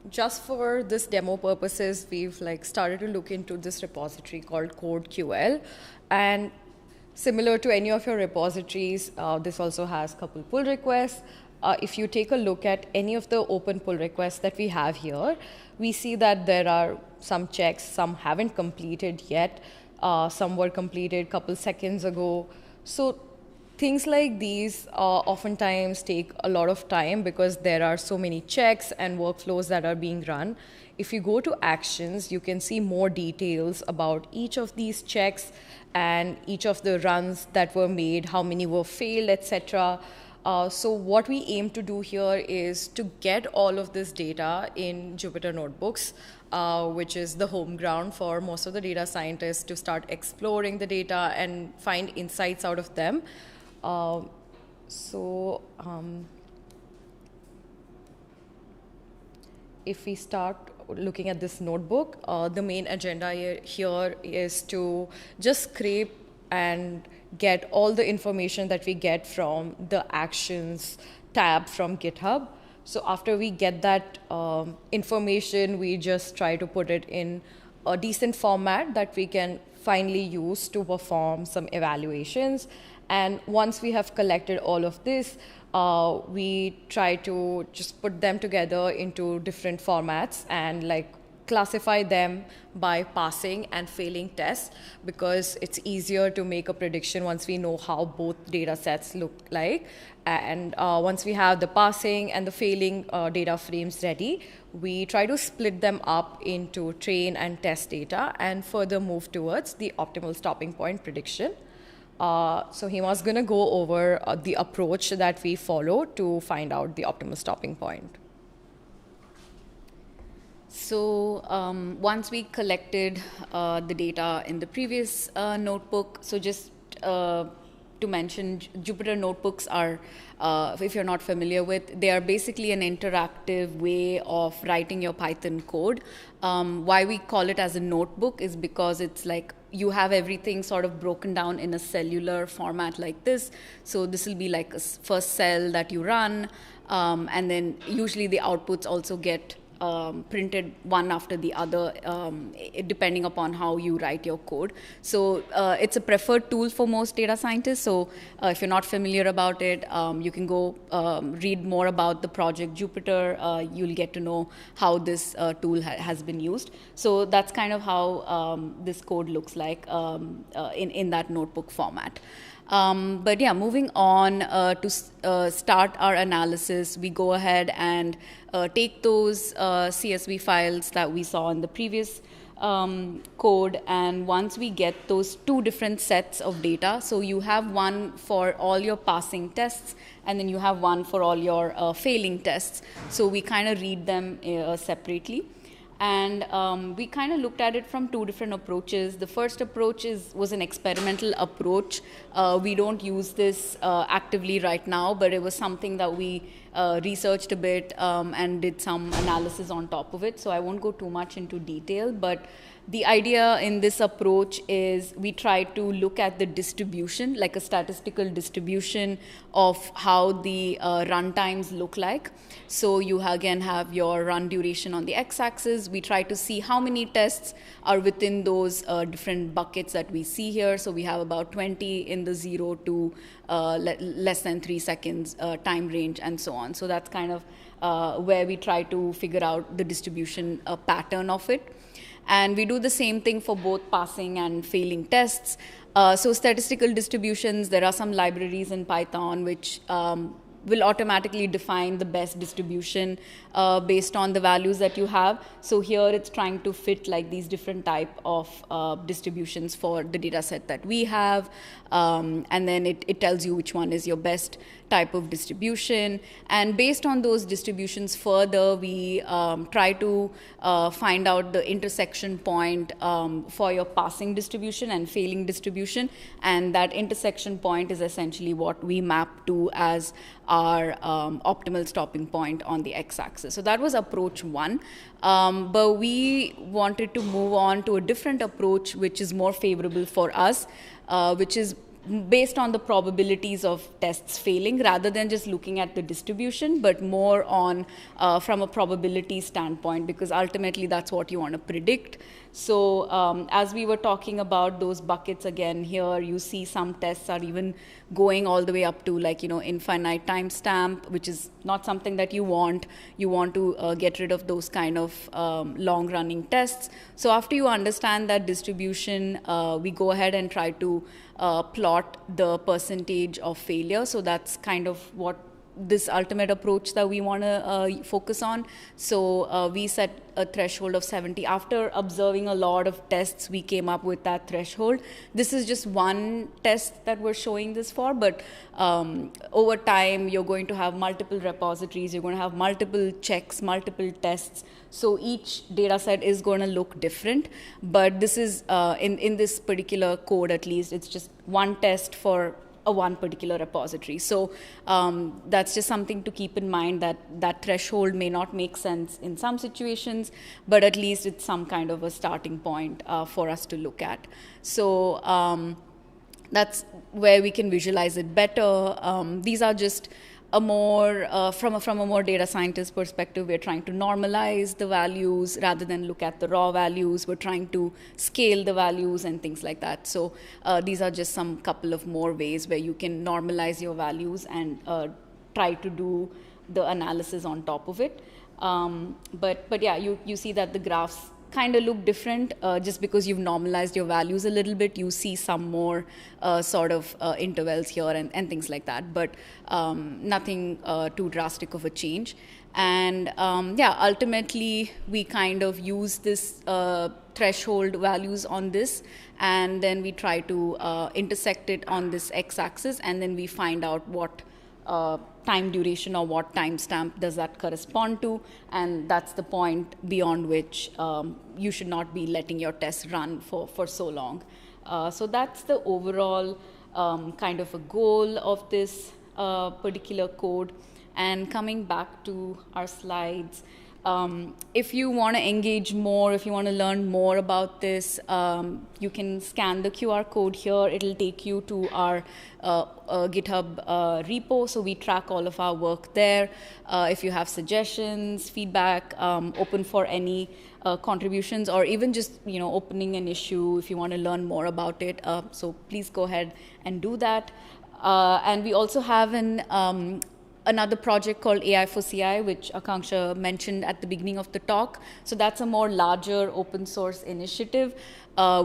just for this demo purposes, we've started to look into this repository called CodeQL, and similar to any of your repositories, this also has a couple pull requests. If you take a look at any of the open pull requests that we have here, we see that there are some checks, some haven't completed yet, some were completed a couple seconds ago. So things like these oftentimes take a lot of time because there are so many checks and workflows that are being run. If you go to Actions, you can see more details about each of these checks and each of the runs that were made, how many were failed, etc. So what we aim to do here is to get all of this data in Jupyter Notebooks, which is the home ground for most of the data scientists to start exploring the data and find insights out of them. If we start looking at this notebook, the main agenda here is to just scrape and get all the information that we get from the Actions tab from GitHub. So after we get that information, we just try to put it in a decent format that we can finally use to perform some evaluations. And once we have collected all of this, we try to just put them together into different formats and like classify them by passing and failing tests, because it's easier to make a prediction once we know how both data sets look like. And once we have the passing and the failing data frames ready, we try to split them up into train and test data and further move towards the optimal stopping point prediction. So Hima's going to go over the approach that we follow to find out the optimal stopping point. So once we collected the data in the previous notebook, so just to mention, Jupyter Notebooks are, if you're not familiar with, they are basically an interactive way of writing your Python code. Why we call it as a notebook is because it's like you have everything sort of broken down in a cellular format like this. So this will be like a first cell that you run, and then usually the outputs also get printed one after the other, depending upon how you write your code. So it's a preferred tool for most data scientists. So if you're not familiar about it, you can go read more about the project Jupyter. You'll get to know how this tool has been used. So that's kind of how this code looks like in that notebook format. But yeah, moving on to start our analysis, we go ahead and take those CSV files that we saw in the previous code, and once we get those two different sets of data, so you have one for all your passing tests and then you have one for all your failing tests. So we kind of read them separately. And we kind of looked at it from two different approaches. The first approach was an experimental approach. We don't use this actively right now, but it was something that we researched a bit and did some analysis on top of it. So I won't go too much into detail, but the idea in this approach is we try to look at the distribution, like a statistical distribution of how the run times look like. So you again have your run duration on the x-axis. We try to see how many tests are within those different buckets that we see here. So we have about 20 in the 0 to less than 3 seconds time range and so on. So that's kind of where we try to figure out the distribution pattern of it. And we do the same thing for both passing and failing tests. So statistical distributions, there are some libraries in Python which will automatically define the best distribution based on the values that you have. So here it's trying to fit like these different type of distributions for the data set that we have. And then it tells you which one is your best type of distribution. And based on those distributions further, we try to find out the intersection point for your passing distribution and failing distribution. And that intersection point is essentially what we map to as our optimal stopping point on the x-axis. So that was approach one. But we wanted to move on to a different approach which is more favorable for us, which is based on the probabilities of tests failing rather than just looking at the distribution, but more on from a probability standpoint, because ultimately that's what you want to predict. So as we were talking about those buckets again here, you see some tests are even going all the way up to like, infinite timestamp, which is not something that you want. You want to get rid of those kind of long running tests. So after you understand that distribution, we go ahead and try to plot the percentage of failure. So that's kind of what this ultimate approach that we want to focus on. So we set a threshold of 70. After observing a lot of tests, we came up with that threshold. This is just one test that we're showing this for, but over time, you're going to have multiple repositories, you're going to have multiple checks, multiple tests. So each data set is going to look different, but this is, in this particular code at least, it's just one test for one particular repository. So that's just something to keep in mind, that that threshold may not make sense in some situations, but at least it's some kind of a starting point for us to look at. So that's where we can visualize it better. These are just a more, from a more data scientist perspective, we're trying to normalize the values rather than look at the raw values. We're trying to scale the values and things like that. So these are just some couple of more ways where you can normalize your values and try to do the analysis on top of it. But yeah, you see that the graphs kind of look different just because you've normalized your values a little bit. You see some more sort of intervals here and things like that, but nothing too drastic of a change. And yeah, ultimately we kind of use this threshold values on this, and then we try to intersect it on this x-axis, and then we find out what time duration or what timestamp does that correspond to, and that's the point beyond which you should not be letting your tests run for so long. So that's the overall kind of a goal of this particular code. And coming back to our slides, if you want to engage more, if you want to learn more about this, you can scan the QR code here. It'll take you to our GitHub repo, so we track all of our work there. If you have suggestions, feedback, open for any contributions, or even just opening an issue if you want to learn more about it. So please go ahead and do that. And we also have another project called E104, which Akanksha mentioned at the beginning of the talk. So that's a more larger open source initiative,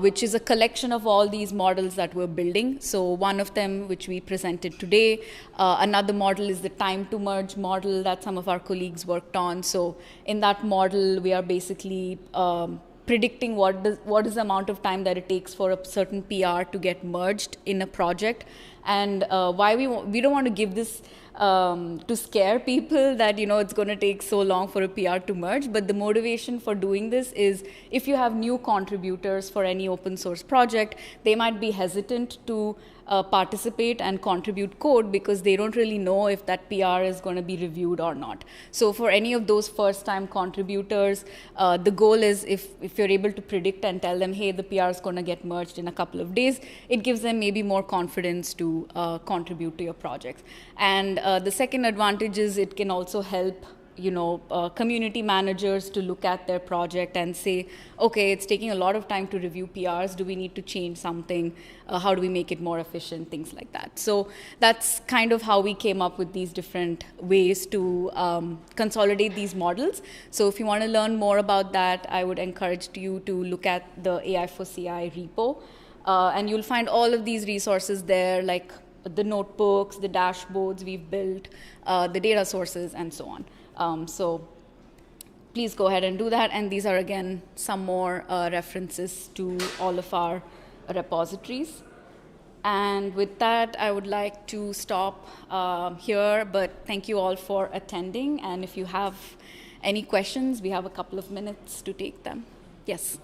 which is a collection of all these models that we're building. So one of them, which we presented today, another model is the time to merge model that some of our colleagues worked on. So in that model, we are basically predicting what is the amount of time that it takes for a certain PR to get merged in a project. And why we don't want to give this to scare people that it's going to take so long for a PR to merge, but the motivation for doing this is if you have new contributors for any open source project, they might be hesitant to participate and contribute code because they don't really know if that PR is going to be reviewed or not. So for any of those first-time contributors, the goal is if you're able to predict and tell them, hey, the PR is going to get merged in a couple of days, it gives them maybe more confidence to contribute to your project. And the second advantage is it can also help community managers to look at their project and say, okay, it's taking a lot of time to review PRs. Do we need to change something? How do we make it more efficient? Things like that. So that's kind of how we came up with these different ways to consolidate these models. So if you want to learn more about that, I would encourage you to look at the E104 repo. And you'll find all of these resources there, like the notebooks, the dashboards we've built, the data sources, and so on. So please go ahead and do that. And these are, again, some more references to all of our repositories. And with that, I would like to stop here. But thank you all for attending. And if you have any questions, we have a couple of minutes to take them. Yes?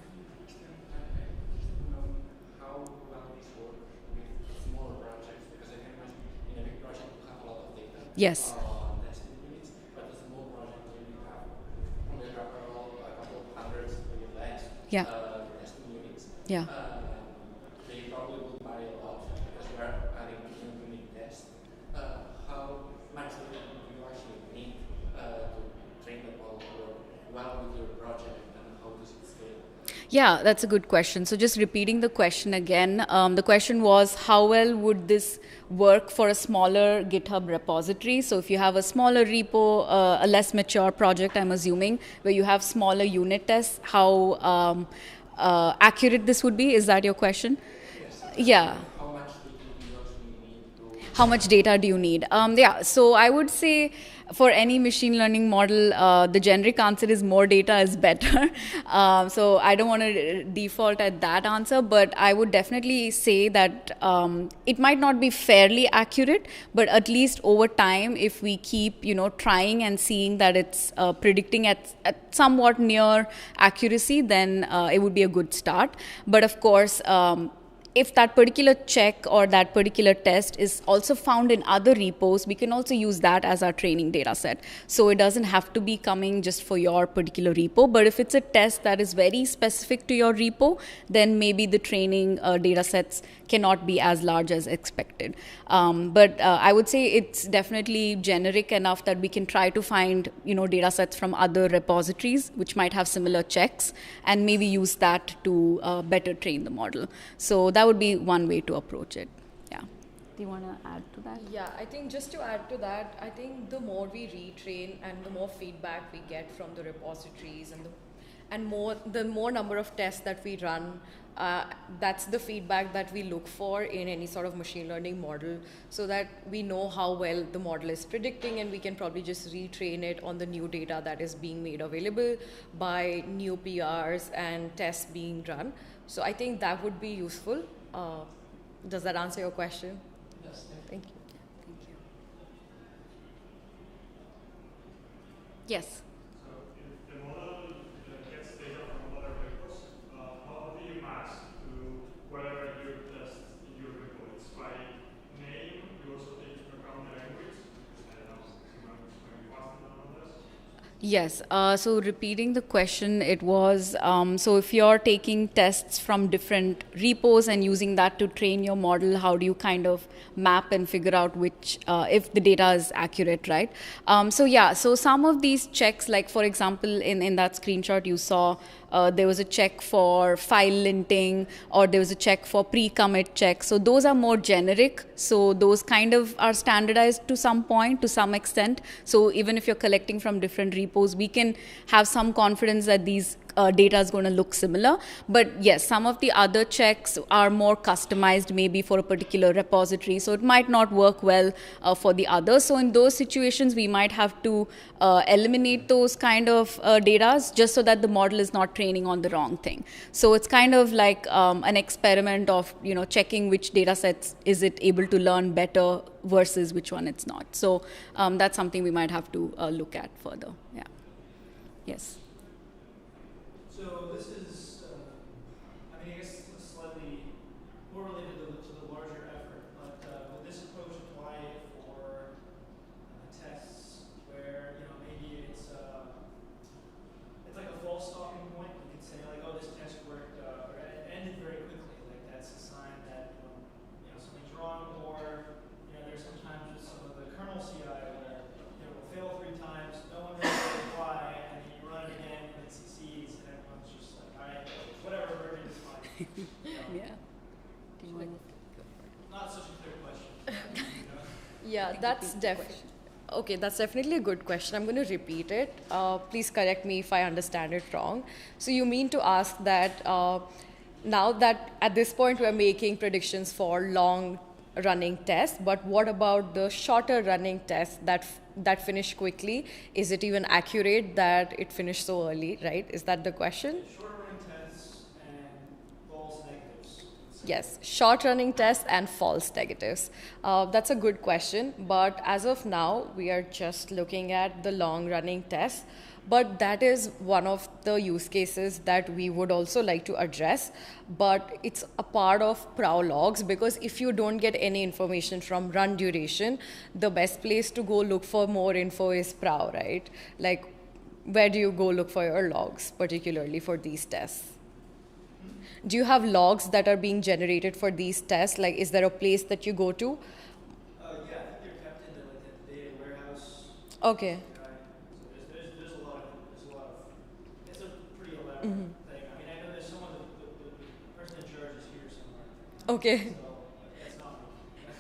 Yes. Yeah. Yeah. They probably will buy a lot because we are adding different unit tests. How much do you actually need to train the model to work well with your project, and how does it scale? Yeah, that's a good question. So just repeating the question again, the question was, how well would this work for a smaller GitHub repository? So if you have a smaller repo, a less mature project, I'm assuming, where you have smaller unit tests, how accurate this would be? Is that your question? Yes. Yeah. How much do you actually need to how much data do you need? Yeah, so I would say for any machine learning model, the generic answer is more data is better. So I don't want to default at that answer, but I would definitely say that it might not be fairly accurate, but at least over time, if we keep trying and seeing that it's predicting at somewhat near accuracy, then it would be a good start. But of course, if that particular check or that particular test is also found in other repos, we can also use that as our training data set. So it doesn't have to be coming just for your particular repo, but if it's a test that is very specific to your repo, then maybe the training data sets cannot be as large as expected. But I would say it's definitely generic enough that we can try to find data sets from other repositories which might have similar checks and maybe use that to better train the model. So that would be one way to approach it. Yeah. Do you want to add to that? Yeah, I think just to add to that, I think the more we retrain and the more feedback we get from the repositories and the more number of tests that we run, that's the feedback that we look for in any sort of machine learning model, so that we know how well the model is predicting, and we can probably just retrain it on the new data that is being made available by new PRs and tests being run. So I think that would be useful. Does that answer your question? Yes, thank you. Thank you. Yes. So if the model gets data from other repos, how do you match to whatever you test in your repo? It's by name, you also take into account the language. I don't know, maybe faster than others. Yes, so repeating the question, it was, so if you're taking tests from different repos and using that to train your model, how do you kind of map and figure out which, if the data is accurate, right? So yeah, so some of these checks, like for example, in that screenshot you saw, there was a check for file linting, or there was a check for pre-commit check. So those are more generic. So those kind of are standardized to some point, to some extent. So even if you're collecting from different repos, we can have some confidence that these data is going to look similar. But yes, some of the other checks are more customized maybe for a particular repository. So it might not work well for the others. So in those situations, we might have to eliminate those kind of data just so that the model is not training on the wrong thing. So it's kind of like an experiment of checking which data sets is it able to learn better versus which one it's not. So that's something we might have to look at further. Yeah. Yes. So this is, I mean, I guess slightly more related to the larger effort, but would this approach apply for tests where, maybe it's like a false stopping point? You could say like, oh, this test worked, or it ended very quickly. Like that's a sign that, something's wrong, or, there's sometimes just some of the kernel CI where, will fail 3 times, no one knows why, and then you run it again and it succeeds, and everyone's just like, all right, whatever, version is fine. Yeah. Do you want Not such a clear question. Yeah, that's definitely. Okay, that's definitely a good question. I'm going to repeat it. Please correct me if I understand it wrong. So you mean to ask that now that at this point we're making predictions for long running tests, but what about the shorter running tests that finish quickly? Is it even accurate that it finished so early, right? Is that the question? Short running tests and false negatives. Yes, short running tests and false negatives. That's a good question, but as of now, we are just looking at the long running tests. But that is one of the use cases that we would also like to address. But it's a part of prow logs, because if you don't get any information from run duration, the best place to go look for more info is prow, right? Like, where do you go look for your logs, particularly for these tests? Do you have logs that are being generated for these tests? Like, is there a place that you go to? Yeah, I think they're kept in the data warehouse. Okay. There's a lot of, it's a pretty elaborate thing. I mean, I know there's someone, the person in charge is here somewhere. Okay. So that's not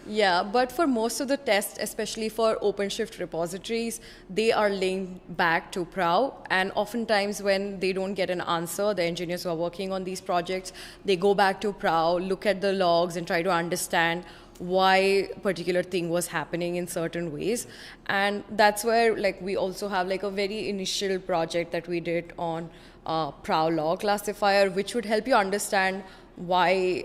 me. Yeah, but for most of the tests, especially for OpenShift repositories, they are linked back to prow. And oftentimes when they don't get an answer, the engineers who are working on these projects, they go back to prow, look at the logs and try to understand why particular thing was happening in certain ways. And that's where like we also have like a very initial project that we did on Prowlog classifier, which would help you understand why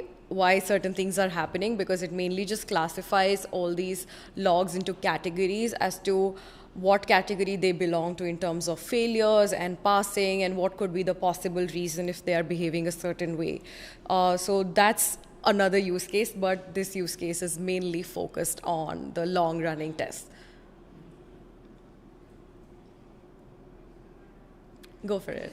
certain things are happening, because it mainly just classifies all these logs into categories as to what category they belong to in terms of failures and passing, and what could be the possible reason if they are behaving a certain way. So that's another use case, but this use case is mainly focused on the long running tests. Go for it.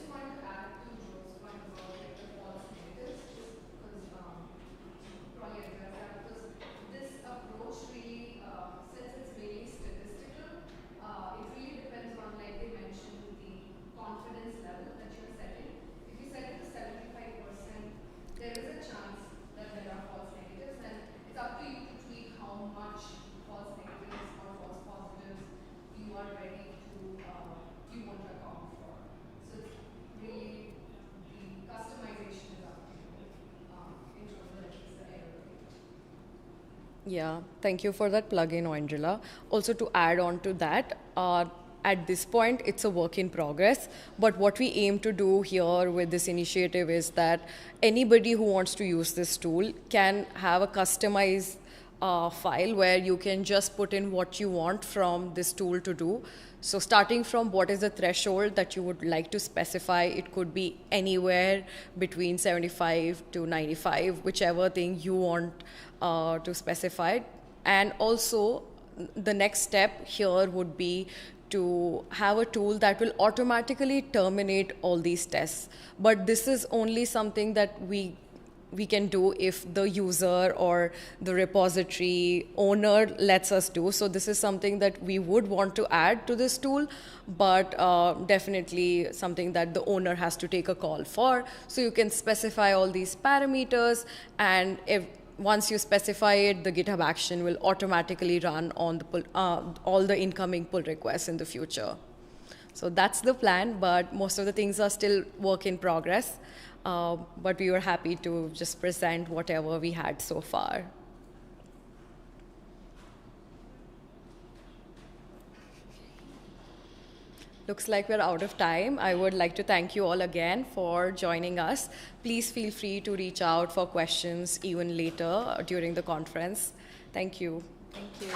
Yeah, thank you for that plugin, Angela. Also, to add on to that, at this point, it's a work in progress. But what we aim to do here with this initiative is that anybody who wants to use this tool can have a customized file where you can just put in what you want from this tool to do. So starting from what is the threshold that you would like to specify, it could be anywhere between 75 to 95, whichever thing you want to specify. And also the next step here would be to have a tool that will automatically terminate all these tests. But this is only something that we can do if the user or the repository owner lets us do. So this is something that we would want to add to this tool, but definitely something that the owner has to take a call for. So you can specify all these parameters, and if once you specify it, the GitHub action will automatically run on the all the incoming pull requests in the future. So that's the plan, but most of the things are still work in progress. But we were happy to just present whatever we had so far. Looks like we're out of time. I would like to thank you all again for joining us. Please feel free to reach out for questions even later during the conference. Thank you. Thank you.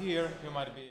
here, you might be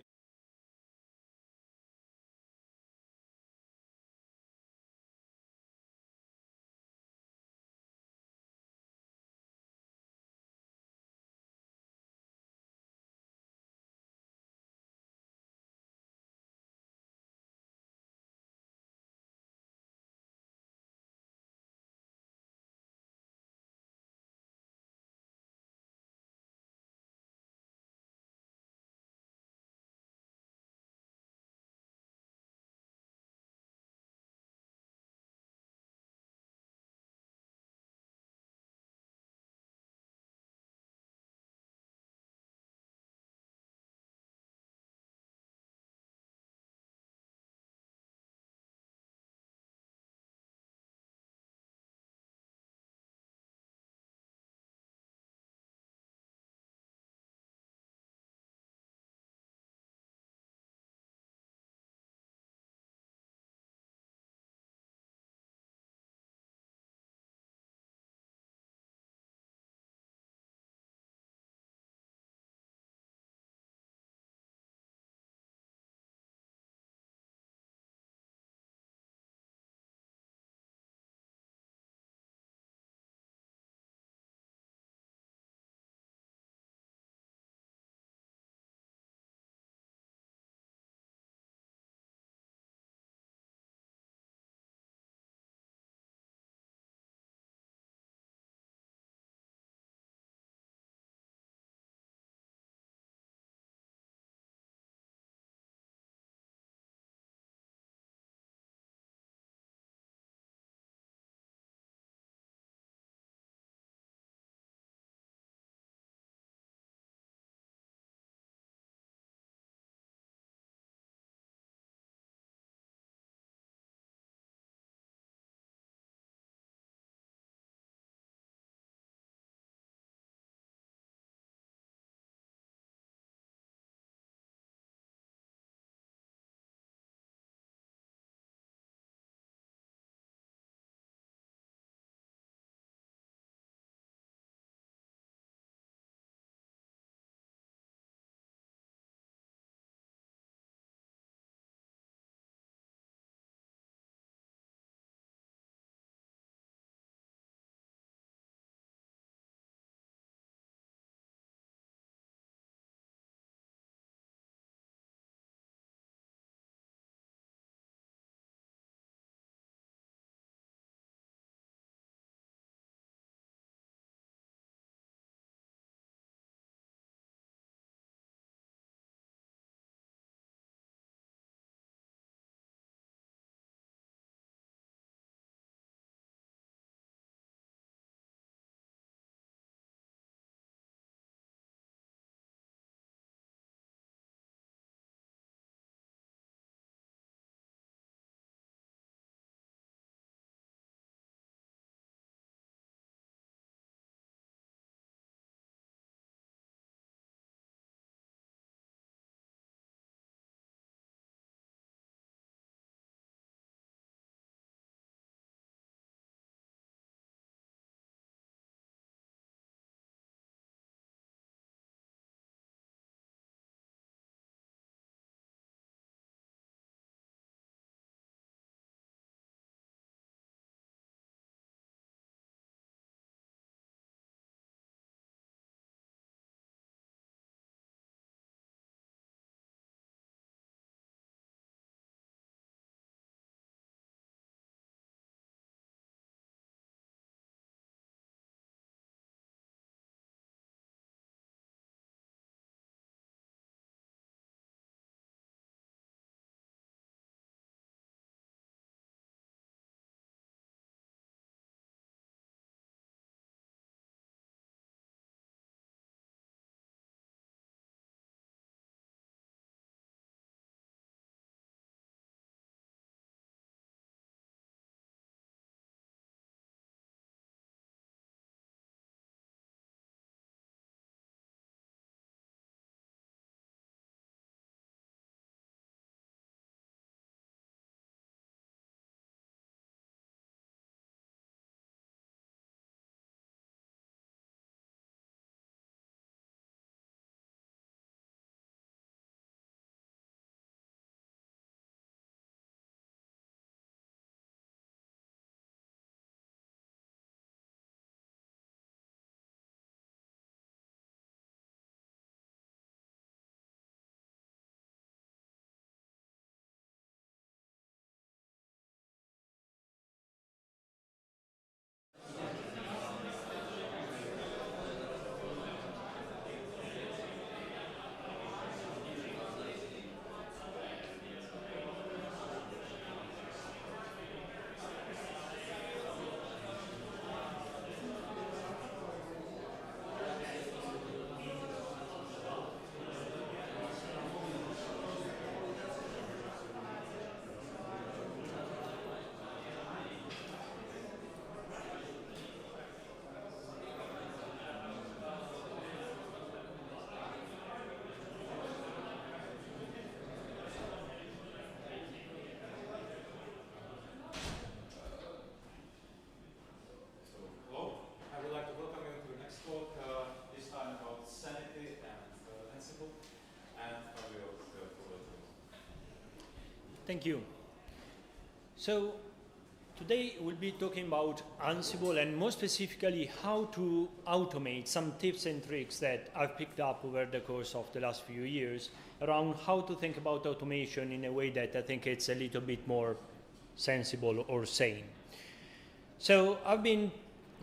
Thank you. So today we'll be talking about Ansible and more specifically how to automate some tips and tricks that I've picked up over the course of the last few years around how to think about automation in a way that I think it's a little bit more sensible or sane. So I've been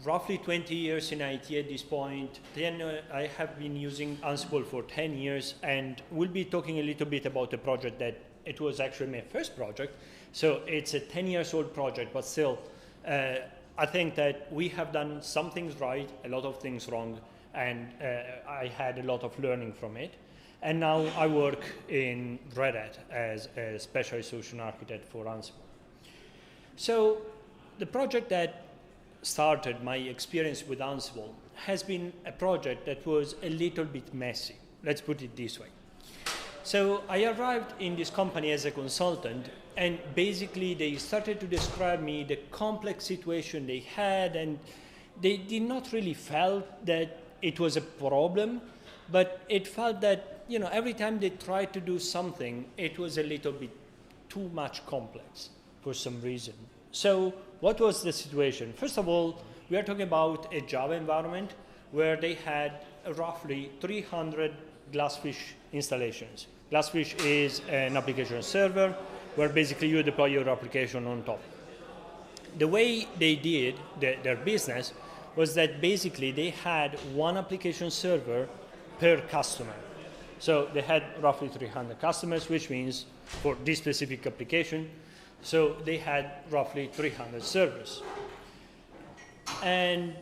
roughly 20 years in IT at this point. Then I have been using Ansible for 10 years, and we'll be talking a little bit about a project that it was actually my first project. So it's a 10 years old project, but still, I think that we have done some things right, a lot of things wrong, and I had a lot of learning from it. And now I work in Red Hat as a specialized solution architect for Ansible. So the project that started my experience with Ansible has been a project that was a little bit messy. Let's put it this way. So I arrived in this company as a consultant, and basically they started to describe me the complex situation they had, and they did not really felt that it was a problem, but it felt that, you know, every time they tried to do something, it was a little bit too much complex for some reason. So what was the situation? First of all, we are talking about a Java environment where they had roughly 300 Glassfish installations. Glassfish is an application server where basically you deploy your application on top. The way they did their business was that basically they had one application server per customer. So they had roughly 300 customers, which means for this specific application, so they had roughly 300 servers. And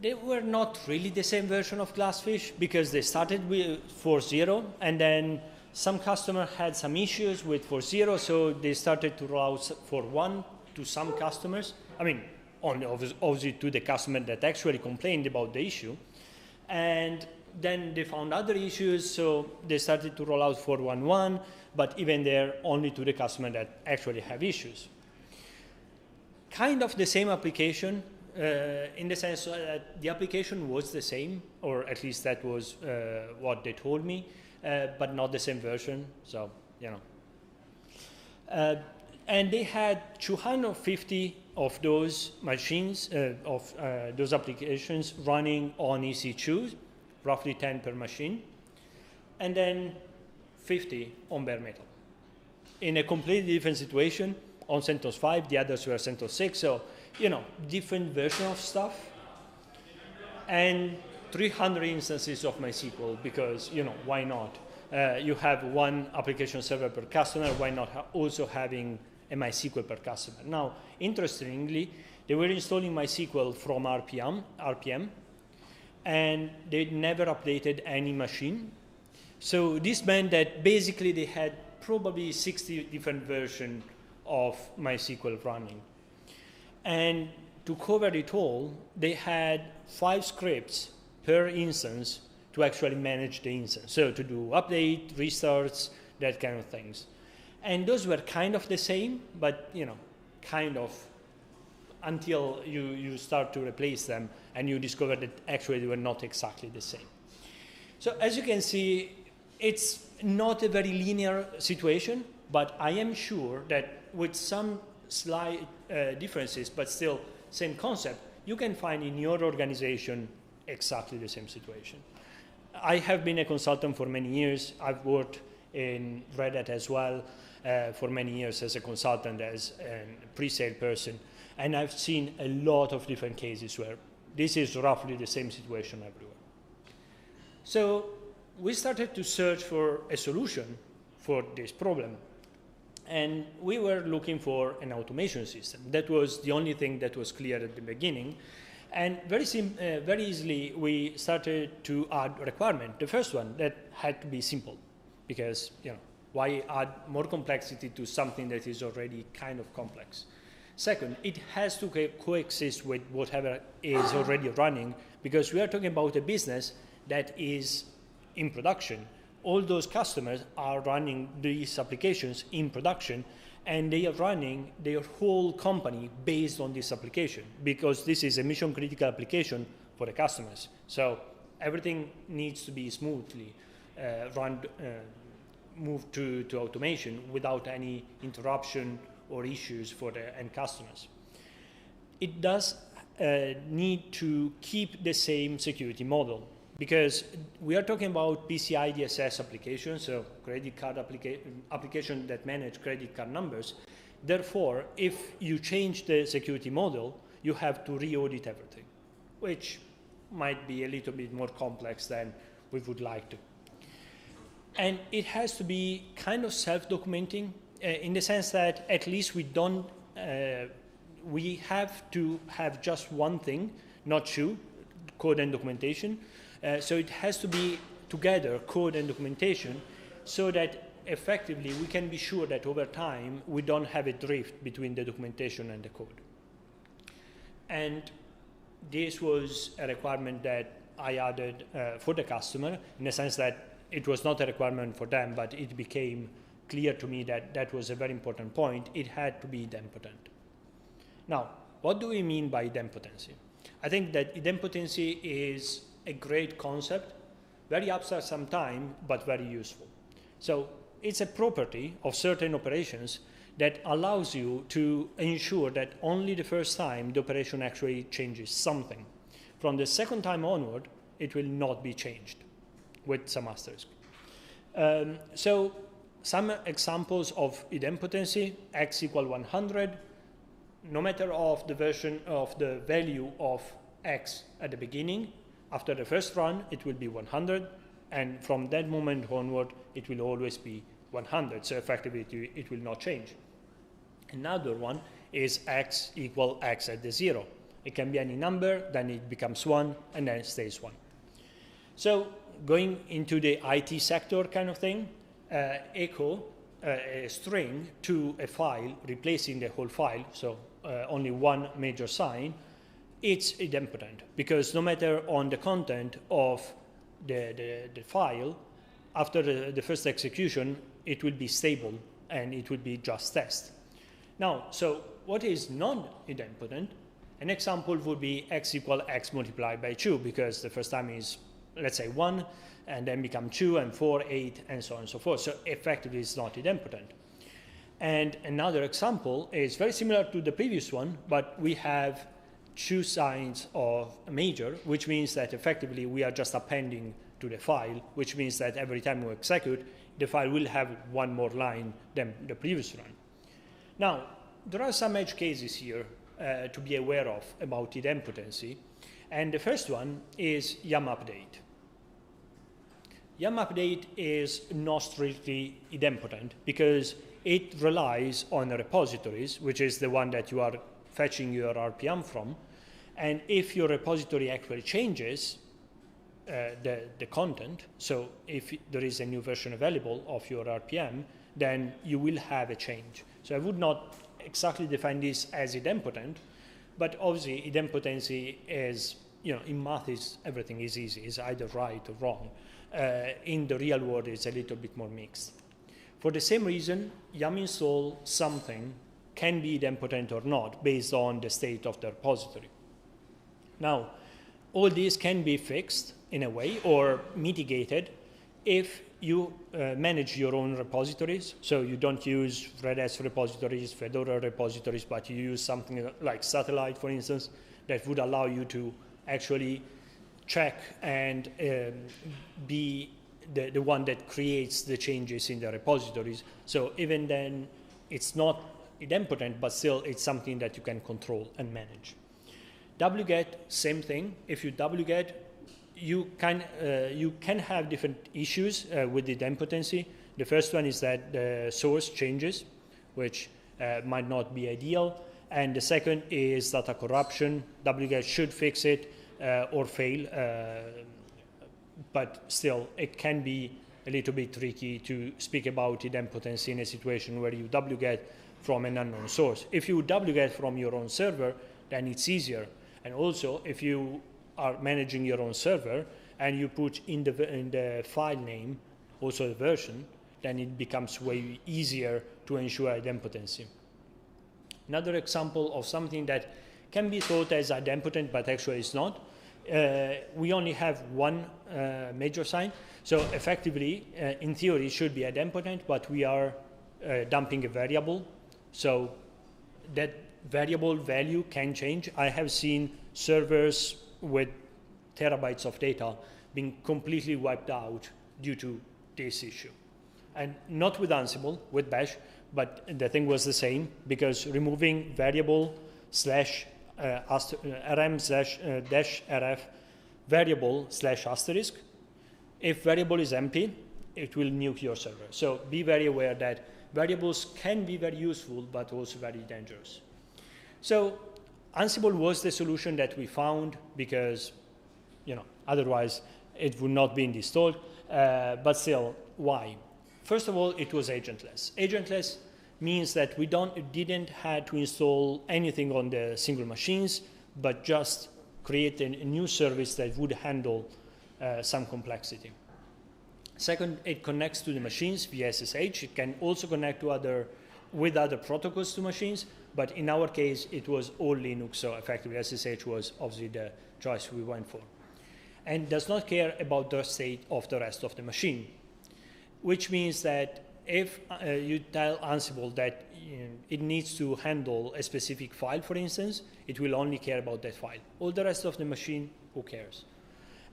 they were not really the same version of Glassfish because they started with 4.0, and then some customer had some issues with 4.0, so they started to roll out 4.1 to some customers. I mean, only obviously to the customer that actually complained about the issue. And then they found other issues, so they started to roll out 4.1.1, but even there, only to the customer that actually have issues. Kind of the same application, in the sense that the application was the same, or at least that was what they told me, but not the same version, so, you know. And they had 250 of those machines, those applications running on EC2, roughly 10 per machine, and then 50 on bare metal. In a completely different situation, on CentOS 5, the others were CentOS 6, so, you know, different version of stuff, and 300 instances of MySQL, because, you know, why not? You have one application server per customer, why not also having a MySQL per customer? Now, interestingly, they were installing MySQL from RPM, and they never updated any machine. So this meant that basically they had probably 60 different versions of MySQL running. And to cover it all, they had 5 scripts per instance to actually manage the instance. So to do update, restarts, that kind of things. And those were kind of the same, but, you know, kind of, until you start to replace them and you discover that actually they were not exactly the same. So as you can see, it's not a very linear situation, but I am sure that with some slight differences, but still same concept, you can find in your organization exactly the same situation. I have been a consultant for many years. I've worked in Red Hat as well for many years as a consultant, as a pre-sale person, and I've seen a lot of different cases where this is roughly the same situation everywhere. So we started to search for a solution for this problem. And we were looking for an automation system. That was the only thing that was clear at the beginning. And very easily, we started to add a requirement. The first one, that had to be simple, because, you know, why add more complexity to something that is already kind of complex? Second, it has to coexist with whatever is already running, because we are talking about a business that is in production. All those customers are running these applications in production, and they are running their whole company based on this application, because this is a mission critical application for the customers. So everything needs to be smoothly run move to automation without any interruption or issues for the end customers. It does need to keep the same security model, because we are talking about PCI DSS applications, so credit card application that manage credit card numbers. Therefore, if you change the security model, you have to re-audit everything, which might be a little bit more complex than we would like to. And it has to be kind of self-documenting in the sense that at least we don't, we have to have just one thing, not two, code and documentation. So it has to be together, code and documentation, so that effectively we can be sure that over time we don't have a drift between the documentation and the code. And this was a requirement that I added for the customer, in the sense that it was not a requirement for them, but it became clear to me that that was a very important point. It had to be idempotent. Now, what do we mean by idempotency? I think that idempotency is a great concept, very abstract sometimes, but very useful. So it's a property of certain operations that allows you to ensure that only the first time the operation actually changes something. From the second time onward, it will not be changed, with some asterisk. So some examples of idempotency: x equal 100, no matter of the version of the value of x at the beginning, after the first run, it will be 100, and from that moment onward, it will always be 100, so effectively it will not change. Another one is x equal x at the 0. It can be any number, then it becomes 1, and then it stays 1. So going into the IT sector kind of thing, echo a string to a file, replacing the whole file, so only one major sign, it's idempotent, because no matter on the content of the file, after the first execution, it will be stable and it will be just test. Now, so what is non-idempotent? An example would be x equal x multiplied by 2, because the first time is, let's say, 1, and then become 2 and 4, 8, and so on and so forth. So effectively, it's not idempotent. And another example is very similar to the previous one, but we have two signs of a major, which means that effectively we are just appending to the file, which means that every time we execute, the file will have one more line than the previous run. Now, there are some edge cases here to be aware of about idempotency, and the first one is yum update. Yum update is not strictly idempotent because it relies on repositories, which is the one that you are fetching your RPM from, and if your repository actually changes the content, so if there is a new version available of your RPM, then you will have a change. So I would not exactly define this as idempotent, but obviously idempotency is, you know, in math everything is easy, it's either right or wrong. In the real world, it's a little bit more mixed. For the same reason, yum install something can be idempotent or not based on the state of the repository. Now, all these can be fixed in a way or mitigated if you manage your own repositories. So you don't use Red Hat repositories, Fedora repositories, but you use something like Satellite, for instance, that would allow you to actually check and be the one that creates the changes in the repositories. So even then, it's not idempotent, but still it's something that you can control and manage. wget, same thing. If you wget, you can have different issues with idempotency. The first one is that the source changes, which might not be ideal. And the second is data corruption. wget should fix it or fail, but still it can be a little bit tricky to speak about idempotency in a situation where you wget from an unknown source. If you wget from your own server, then it's easier. And also, if you are managing your own server and you put in the file name also the version, then it becomes way easier to ensure idempotency. Another example of something that can be thought as idempotent but actually is not we only have one major sign. So effectively, in theory, it should be idempotent, but we are dumping a variable. So that variable value can change. I have seen servers with terabytes of data being completely wiped out due to this issue. And not with Ansible, with Bash, but the thing was the same, because removing variable slash rm slash dash rf variable slash asterisk, if variable is empty, it will nuke your server. So be very aware that variables can be very useful, but also very dangerous. So Ansible was the solution that we found, because otherwise it would not be installed. But still, why? First of all, it was agentless. Agentless means that we didn't have to install anything on the single machines, but just create a new service that would handle some complexity. Second, it connects to the machines via SSH. It can also connect to with other protocols to machines, but in our case, it was all Linux, so effectively SSH was obviously the choice we went for. And does not care about the state of the rest of the machine, which means that if you tell Ansible that it needs to handle a specific file, for instance, it will only care about that file. All the rest of the machine, who cares?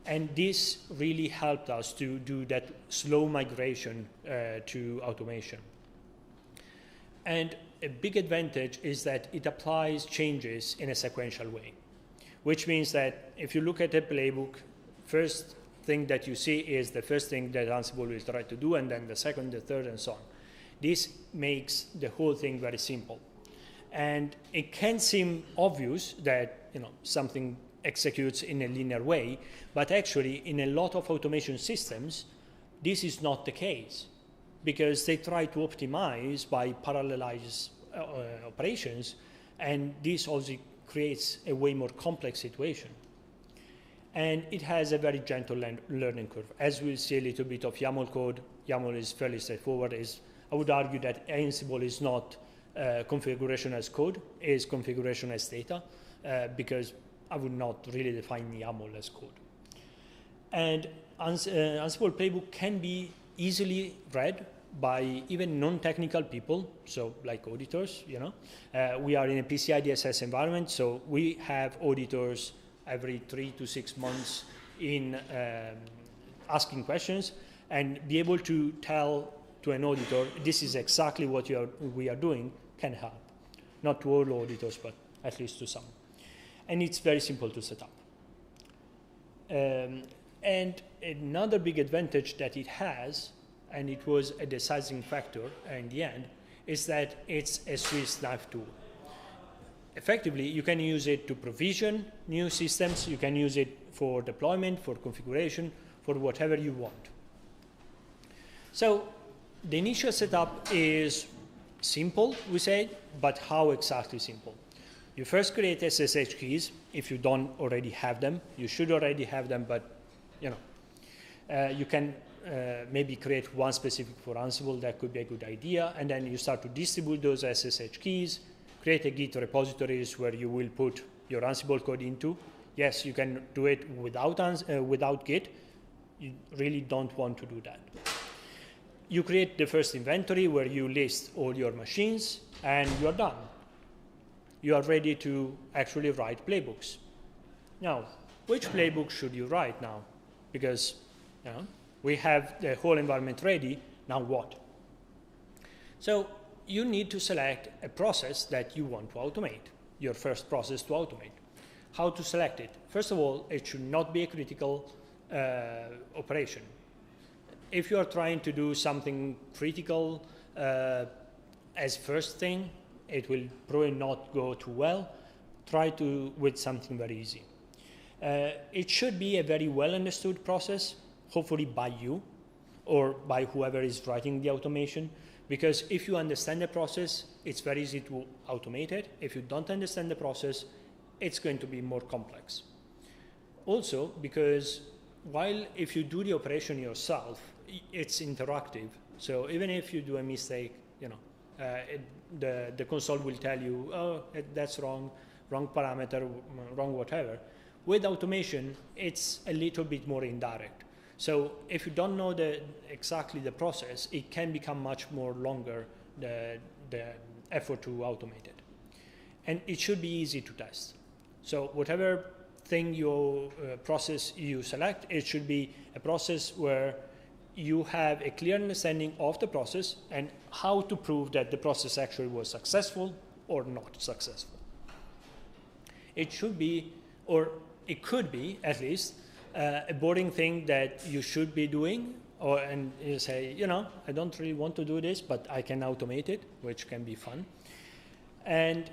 And this really helped us to do that slow migration to automation. And a big advantage is that it applies changes in a sequential way, which means that if you look at a playbook, first thing that you see is the first thing that Ansible will try to do, and then the second, the third, and so on. This makes the whole thing very simple. And it can seem obvious that something executes in a linear way, but actually in a lot of automation systems, this is not the case, because they try to optimize by parallelize operations, and this also creates a way more complex situation. And it has a very gentle learning curve. As we'll see a little bit of YAML code, YAML is fairly straightforward. I would argue that Ansible is not configuration as code, is configuration as data, because I would not really define YAML as code. And Ansible playbook can be easily read by even non-technical people, so like auditors. We are in a PCI DSS environment, so we have auditors every 3 to 6 months in asking questions, and be able to tell to an auditor, this is exactly what we are doing, can help. Not to all auditors, but at least to some. And it's very simple to set up. And another big advantage that it has, and it was a deciding factor in the end, is that it's a Swiss knife tool. Effectively, you can use it to provision new systems, you can use it for deployment, for configuration, for whatever you want. So the initial setup is simple, we say, but how exactly simple? You first create SSH keys. If you don't already have them, you should already have them, but you can maybe create one specific for Ansible. That could be a good idea. And then you start to distribute those SSH keys, create a Git repositories where you will put your Ansible code into. Yes, you can do it without Git. You really don't want to do that. You create the first inventory where you list all your machines, and you're done. You are ready to actually write playbooks. Now, which playbook should you write now? Because we have the whole environment ready, now what? So you need to select a process that you want to automate, your first process to automate. How to select it? First of all, it should not be a critical operation. If you are trying to do something critical as first thing, it will probably not go too well. Try with something very easy. It should be a very well understood process, hopefully by you or by whoever is writing the automation. Because if you understand the process, it's very easy to automate it. If you don't understand the process, it's going to be more complex. Also, because while if you do the operation yourself, it's interactive. So even if you do a mistake, the console will tell you, oh, that's wrong parameter, wrong whatever. With automation, it's a little bit more indirect. So if you don't know exactly the process, it can become much more longer, the effort to automate it. And it should be easy to test. So whatever thing process you select, it should be a process where you have a clear understanding of the process and how to prove that the process actually was successful or not successful. It should be, or it could be at least, a boring thing that you should be doing, and you say, you know, I don't really want to do this, but I can automate it, which can be fun. And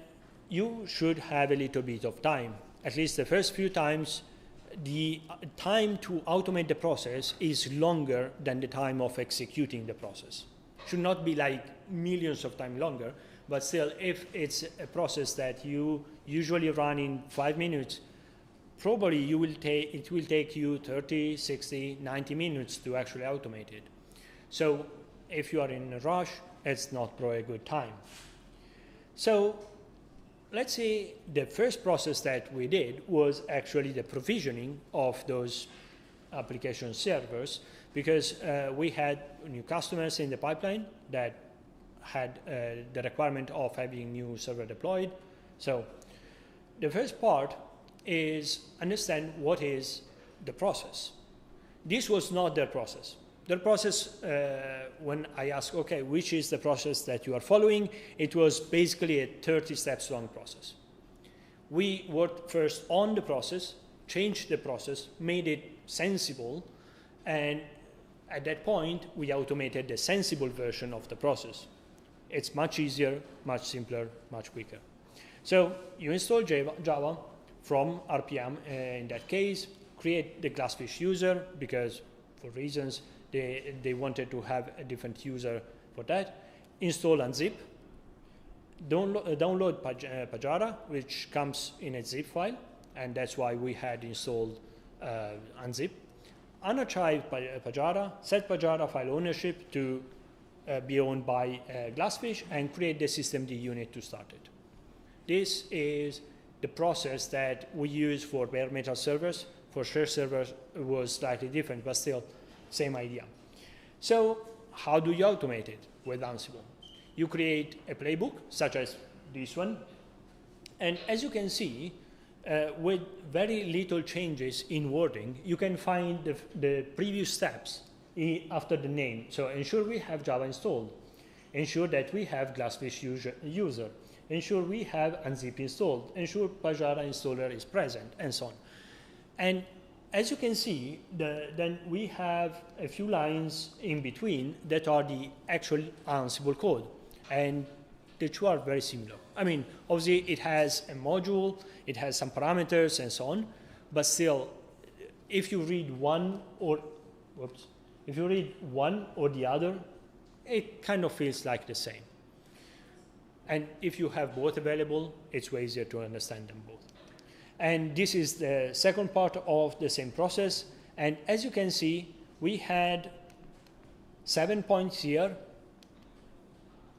you should have a little bit of time. At least the first few times, the time to automate the process is longer than the time of executing the process. Should not be like millions of times longer, but still, if it's a process that you usually run in 5 minutes, probably it will take you 30, 60, 90 minutes to actually automate it. So if you are in a rush, it's not probably a good time. So let's say the first process that we did was actually the provisioning of those application servers, because we had new customers in the pipeline that had the requirement of having new server deployed. So the first part is understand what is the process. This was not their process. Their process, when I asked, okay, which is the process that you are following, it was basically a 30 steps long process. We worked first on the process, changed the process, made it sensible, and at that point, we automated the sensible version of the process. It's much easier, much simpler, much quicker. So you install Java from RPM in that case, create the Glassfish user, because for reasons they wanted to have a different user for that, install unzip, download Pajara, which comes in a zip file, and that's why we had installed unzip, unarchive Pajara, set Pajara file ownership to be owned by Glassfish, and create the systemd unit to start it. This is the process that we use for bare metal servers. For share servers, it was slightly different, but still same idea. So how do you automate it with Ansible? You create a playbook, such as this one, and as you can see, with very little changes in wording, you can find the previous steps after the name. So ensure we have Java installed, ensure that we have Glassfish user, ensure we have unzip installed, ensure Pajara installer is present, and so on. And as you can see, then we have a few lines in between that are the actual Ansible code, and the two are very similar. I mean, obviously it has a module, it has some parameters and so on, but still, if you read one or the other, it kind of feels like the same. And if you have both available, it's way easier to understand them both. And this is the second part of the same process. And as you can see, we had 7 points here,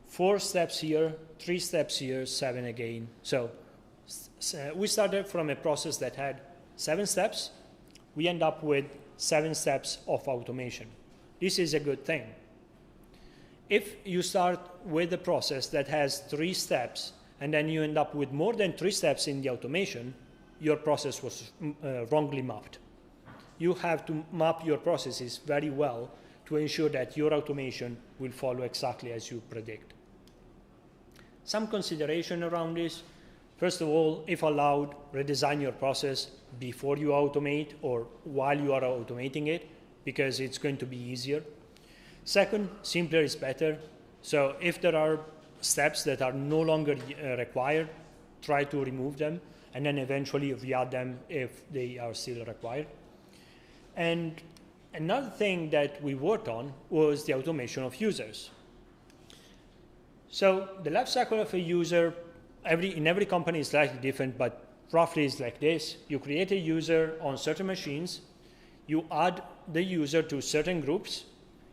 4 steps here, 3 steps here, 7 again. So we started from a process that had 7 steps. We end up with 7 steps of automation. This is a good thing. If you start with a process that has 3 steps, and then you end up with more than 3 steps in the automation, your process was wrongly mapped. You have to map your processes very well to ensure that your automation will follow exactly as you predict. Some consideration around this. First of all, if allowed, redesign your process before you automate or while you are automating it, because it's going to be easier. Second, simpler is better. So if there are steps that are no longer required, try to remove them, and then eventually re-add them if they are still required. And another thing that we worked on was the automation of users. So the life cycle of a user, in every company is slightly different, but roughly is like this. You create a user on certain machines, you add the user to certain groups,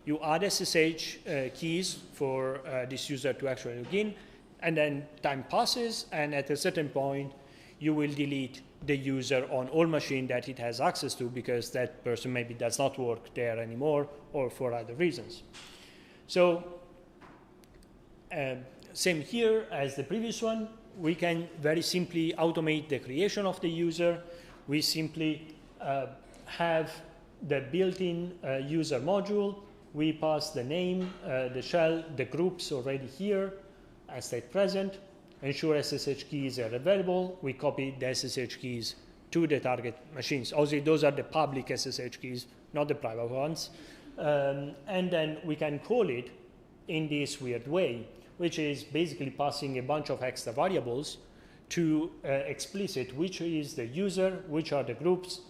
you add SSH keys for this user to actually log in, and then time passes, and at a certain point, you will delete the user on all machine that it has access to, because that person maybe does not work there anymore or for other reasons. So same here as the previous one. We can very simply automate the creation of the user. We simply have the built-in user module. We pass the name, the shell, the groups already here as state present. Ensure SSH keys are available. We copy the SSH keys to the target machines. Also, those are the public SSH keys, not the private ones. And then we can call it in this weird way, which is basically passing a bunch of extra variables to explicit which is the user, which are the groups,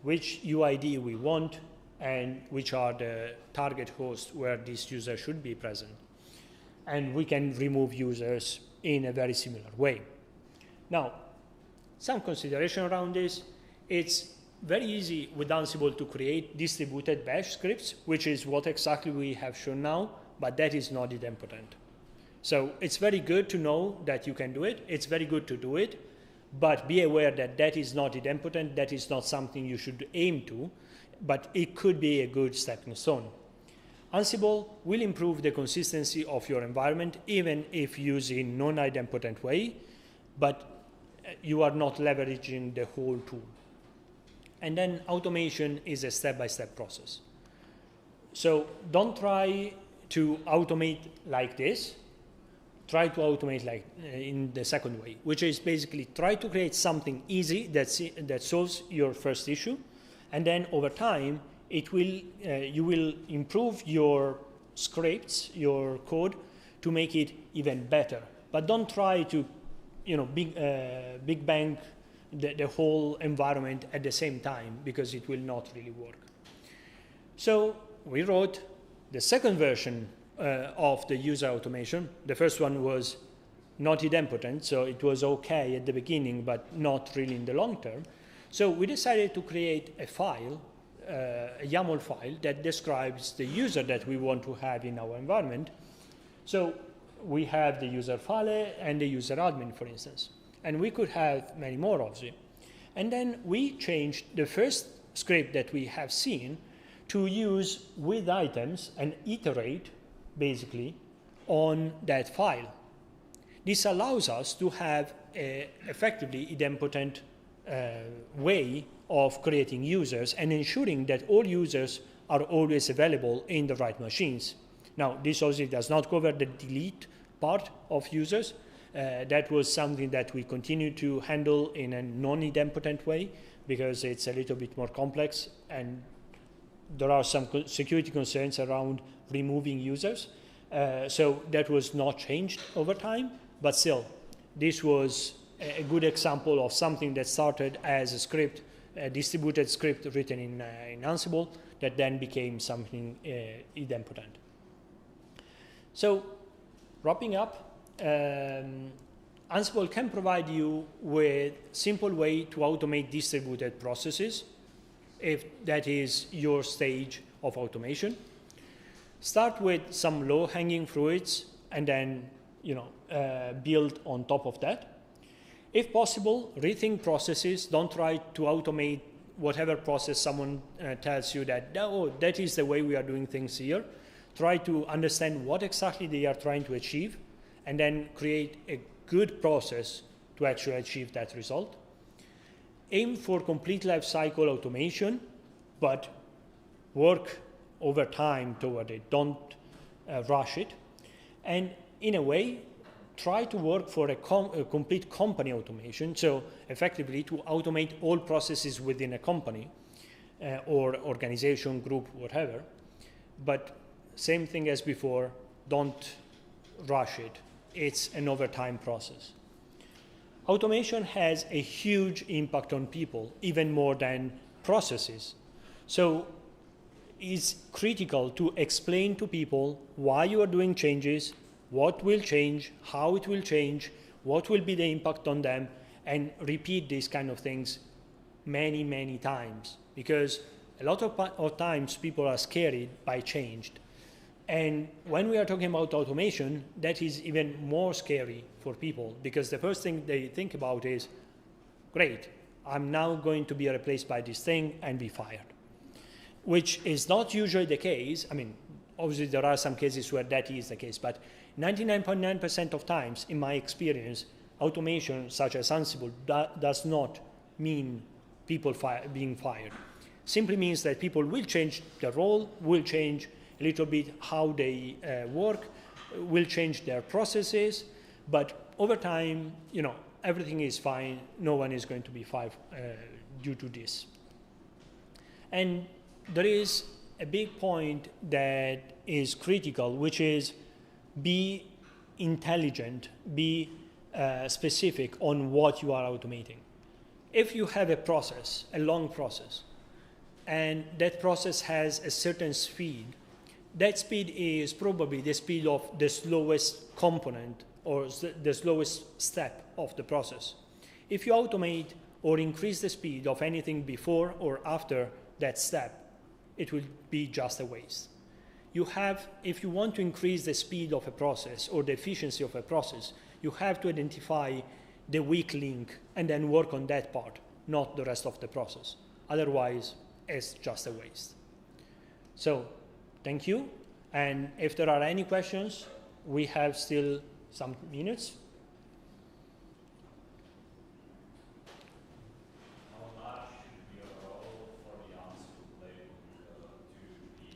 which UID we want, and which are the target hosts where this user should be present. And we can remove users in a very similar way. Now, some consideration around this. It's very easy with Ansible to create distributed bash scripts, which is what exactly we have shown now, but that is not idempotent. So it's very good to know that you can do it. It's very good to do it, but be aware that that is not idempotent. That is not something you should aim to, but it could be a good stepping stone. Ansible will improve the consistency of your environment, even if used in non-idempotent way, but you are not leveraging the whole tool. And then automation is a step-by-step process. So don't try to automate like this. Try to automate like in the second way, which is basically try to create something easy that solves your first issue, and then over time it will you will improve your scripts, your code, to make it even better. But don't try to big bang the whole environment at the same time, because it will not really work. So we wrote the second version of the user automation. The first one was not idempotent, so it was okay at the beginning, but not really in the long term. So we decided to create a file, a YAML file that describes the user that we want to have in our environment. So we have the user file and the user admin, for instance, and we could have many more of them. And then we changed the first script that we have seen to use with items and iterate basically on that file. This allows us to have a effectively idempotent way of creating users and ensuring that all users are always available in the right machines. Now, this also does not cover the delete part of users. That was something that we continue to handle in a non-idempotent way, because it's a little bit more complex and there are some security concerns around removing users. So that was not changed over time, but still, this was a good example of something that started as a script, a distributed script written in Ansible, that then became something idempotent. So, wrapping up, Ansible can provide you with a simple way to automate distributed processes, if that is your stage of automation. Start with some low-hanging fruits and then build on top of that. If possible, rethink processes. Don't try to automate whatever process someone tells you that, oh, that is the way we are doing things here. Try to understand what exactly they are trying to achieve, and then create a good process to actually achieve that result. Aim for complete life cycle automation, but work over time toward it. Don't rush it. And in a way, try to work for a complete company automation. So effectively to automate all processes within a company or organization, group, whatever. But same thing as before, don't rush it. It's an overtime process. Automation has a huge impact on people, even more than processes. So it's critical to explain to people why you are doing changes, what will change, how it will change, what will be the impact on them, and repeat these kind of things many, many times. Because a lot of times people are scared by change. And when we are talking about automation, that is even more scary for people, because the first thing they think about is, great, I'm now going to be replaced by this thing and be fired, which is not usually the case. I mean, obviously there are some cases where that is the case, but 99.9% of times, in my experience, automation such as Ansible does not mean people being fired. Simply means that people will change their role, will change a little bit how they work, will change their processes, but over time, you know, everything is fine. No one is going to be fired due to this. And there is a big point that is critical, which is be intelligent, be specific on what you are automating. If you have a process, a long process, and that process has a certain speed, that speed is probably the speed of the slowest component or the slowest step of the process. If you automate or increase the speed of anything before or after that step, it will be just a waste. You have, if you want to increase the speed of a process or the efficiency of a process, you have to identify the weak link and then work on that part, not the rest of the process. Otherwise, it's just a waste. So, thank you. And if there are any questions, we have still some minutes. How large should be a role for the Ansible playbook to be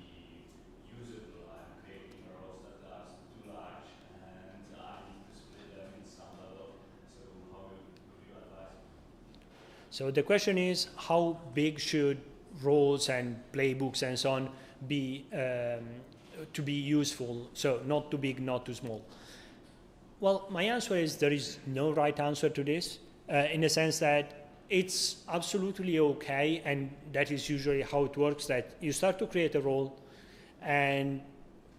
usable? I'm creating roles that are too large and I need to split them in some level. So how would you advise? So the question is, how big should roles and playbooks and so on be to be useful? So not too big, not too small. Well, my answer is there is no right answer to this, in the sense that it's absolutely okay, and that is usually how it works, that you start to create a role, and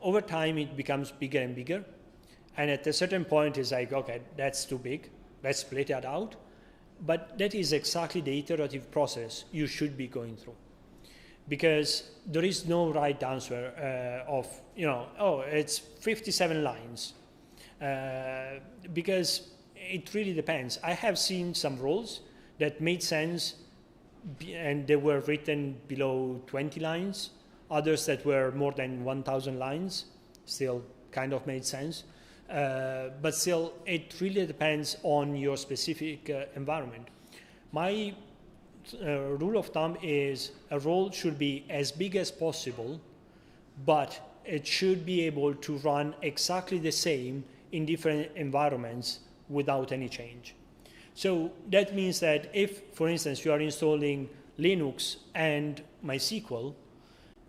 over time it becomes bigger and bigger, and at a certain point it's like, okay, that's too big, let's split that out. But that is exactly the iterative process you should be going through, because there is no right answer of, you know, oh, it's 57 lines. Because it really depends. I have seen some roles that made sense and they were written below 20 lines, others that were more than 1,000 lines, still kind of made sense. But still, it really depends on your specific environment. My rule of thumb is a role should be as big as possible, but it should be able to run exactly the same in different environments without any change. So that means that if, for instance, you are installing Linux and MySQL,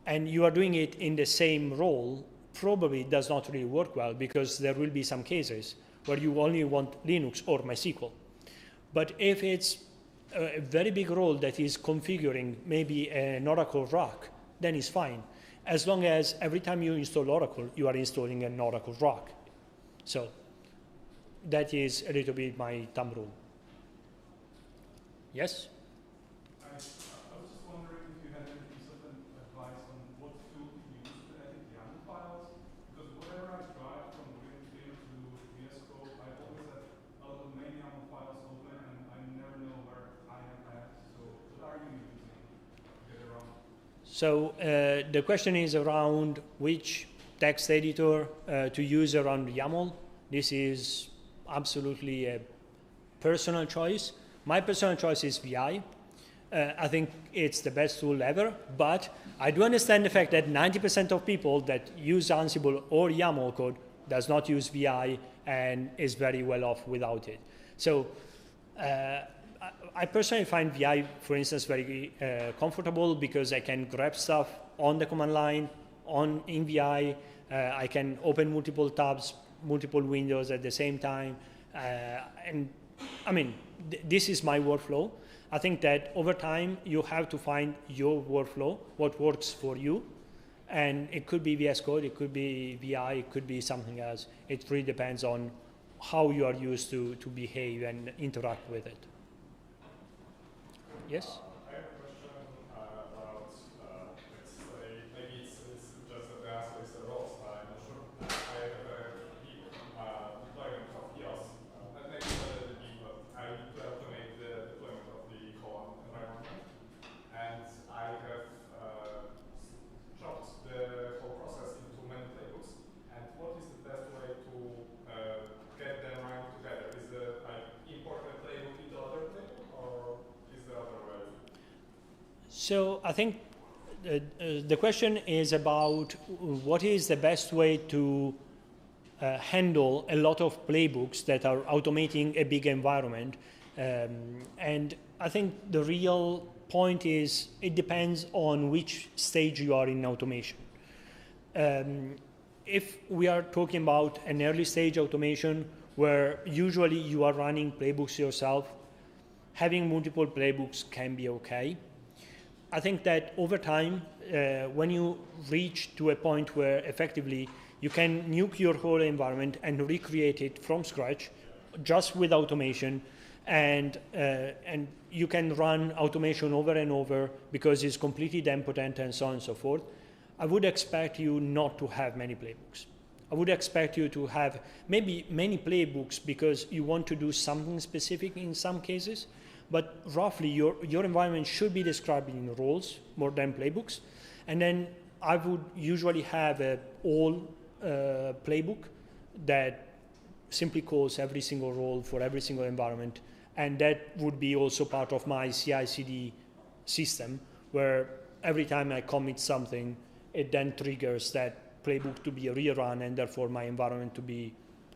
and you are doing it in the same role, probably it does not really work well, because there will be some cases where you only want Linux or MySQL. But if it's a very big role that is configuring maybe an Oracle RAC, then it's fine, as long as every time you install Oracle, you are installing an Oracle RAC. So that is a little bit my thumb rule. Yes? I was just wondering if you had any piece of advice on what tool to use to edit YAML files, because whenever I try from Windows to VS Code, I always have a lot of main YAML files open and I never know where I am at. So what are you using to get around? So the question is around which text editor to use around YAML. This is absolutely a personal choice. My personal choice is VI. I think it's the best tool ever, but I do understand the fact that 90% of people that use Ansible or YAML code does not use VI and is very well off without it. So I personally find VI, for instance, very comfortable because I can grab stuff on the command line, in VI. I can open multiple tabs, multiple windows at the same time. And I mean, this is my workflow. I think that over time, you have to find your workflow, what works for you. And it could be VS Code, it could be VI, it could be something else. It really depends on how you are used to behave and interact with it. Yes? I have a question about, let's say, maybe it's just that the answer is the roles, I'm not sure. I have a big deployment of EOS, maybe not a big, but I need to automate the deployment of the code. So I think the question is about what is the best way to handle a lot of playbooks that are automating a big environment. And I think the real point is it depends on which stage you are in automation. If we are talking about an early stage automation where usually you are running playbooks yourself, having multiple playbooks can be okay. I think that over time, when you reach to a point where effectively you can nuke your whole environment and recreate it from scratch, just with automation, and you can run automation over and over because it's completely idempotent and so on and so forth, I would expect you not to have many playbooks. I would expect you to have maybe many playbooks because you want to do something specific in some cases, but roughly your environment should be described in roles more than playbooks. And then I would usually have a all playbook that simply calls every single role for every single environment. And that would be also part of my CI/CD system, where every time I commit something, it then triggers that playbook to be rerun, and therefore my environment to be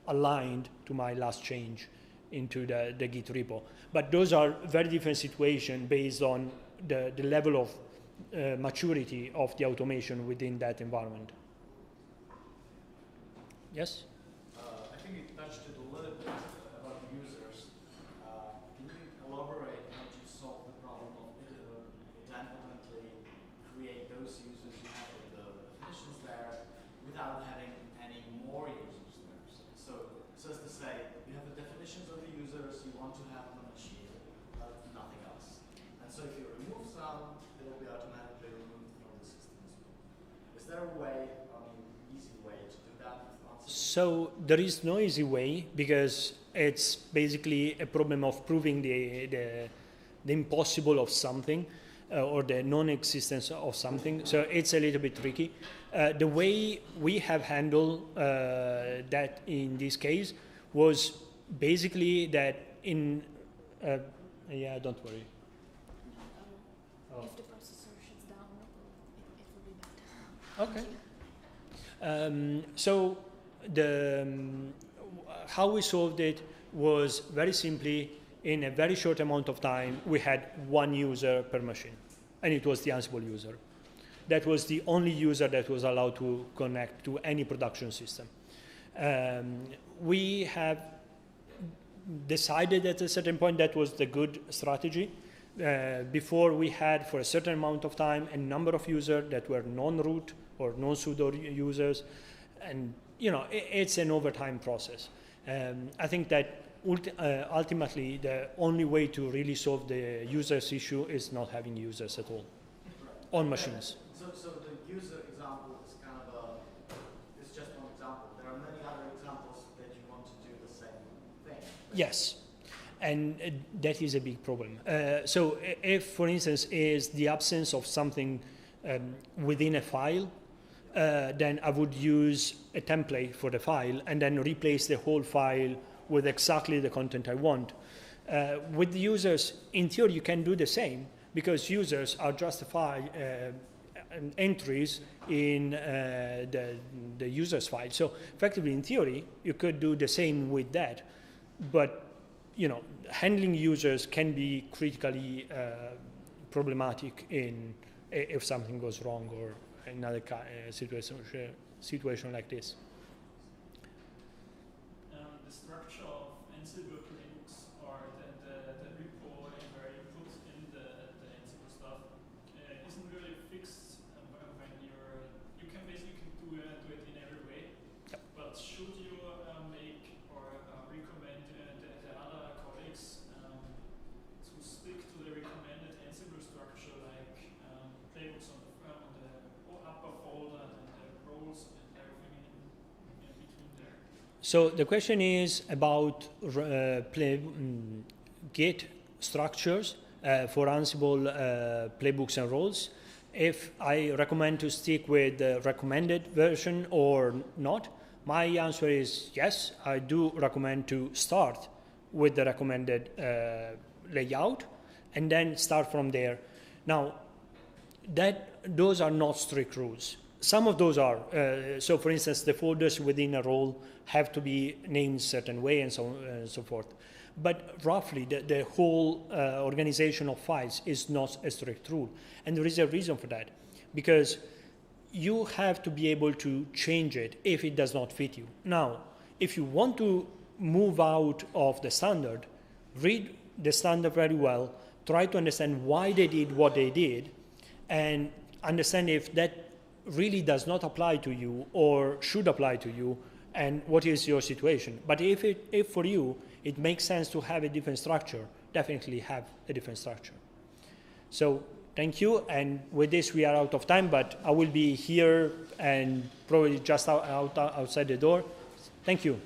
aligned to my last change into the Git repo. But those are very different situations based on the level of maturity of the automation within that environment. Yes? I think you touched it a little bit about users. Can you elaborate how to solve the problem of independently create those users you have with the definitions there without having any more users there? So as to say, you have the definitions of the users you want to have on the machine, but nothing else. And so if you remove some, they will be automatically removed from the system as well. Is there a way, easy way to do that? So there is no easy way because it's basically a problem of proving the impossible of something or the non-existence of something. So it's a little bit tricky. The way we have handled that in this case was basically that in, yeah, don't worry. If the processor shuts down, it will be better. Okay. So how we solved it was very simply, in a very short amount of time, we had one user per machine, and it was the Ansible user. That was the only user that was allowed to connect to any production system. We have decided at a certain point that was the good strategy. Before we had, for a certain amount of time, a number of users that were non-root or non-sudo users, and it's an overtime process. I think that ultimately the only way to really solve the users issue is not having users at all on machines. So the user example is kind of it's just one example. There are many other examples that you want to do the same thing. Yes, and that is a big problem. So if, for instance, is the absence of something within a file, then I would use a template for the file and then replace the whole file with exactly the content I want. With the users, in theory, you can do the same because users are justified entries in the user's file. So effectively, in theory, you could do the same with that. But handling users can be critically problematic if something goes wrong or another situation like this. The structure of Ansible playbooks or the repo where you put in the Ansible stuff isn't really fixed when you can basically do it in every way. Yep. But should you make or recommend the other colleagues to stick to the recommended Ansible structure, like playbooks on the upper folder and the roles and everything in between there? So the question is about Git structures for Ansible playbooks and roles. If I recommend to stick with the recommended version or not, my answer is yes, I do recommend to start with the recommended layout and then start from there. Now, those are not strict rules. Some of those are. So, for instance, the folders within a role have to be named a certain way and so forth. But roughly, the whole organization of files is not a strict rule. And there is a reason for that. Because you have to be able to change it if it does not fit you. Now, if you want to move out of the standard, read the standard very well, try to understand why they did what they did, and understand if that really does not apply to you or should apply to you, and what is your situation. But if for you it makes sense to have a different structure, definitely have a different structure. So thank you, and with this we are out of time, but I will be here and probably just outside the door. Thank you.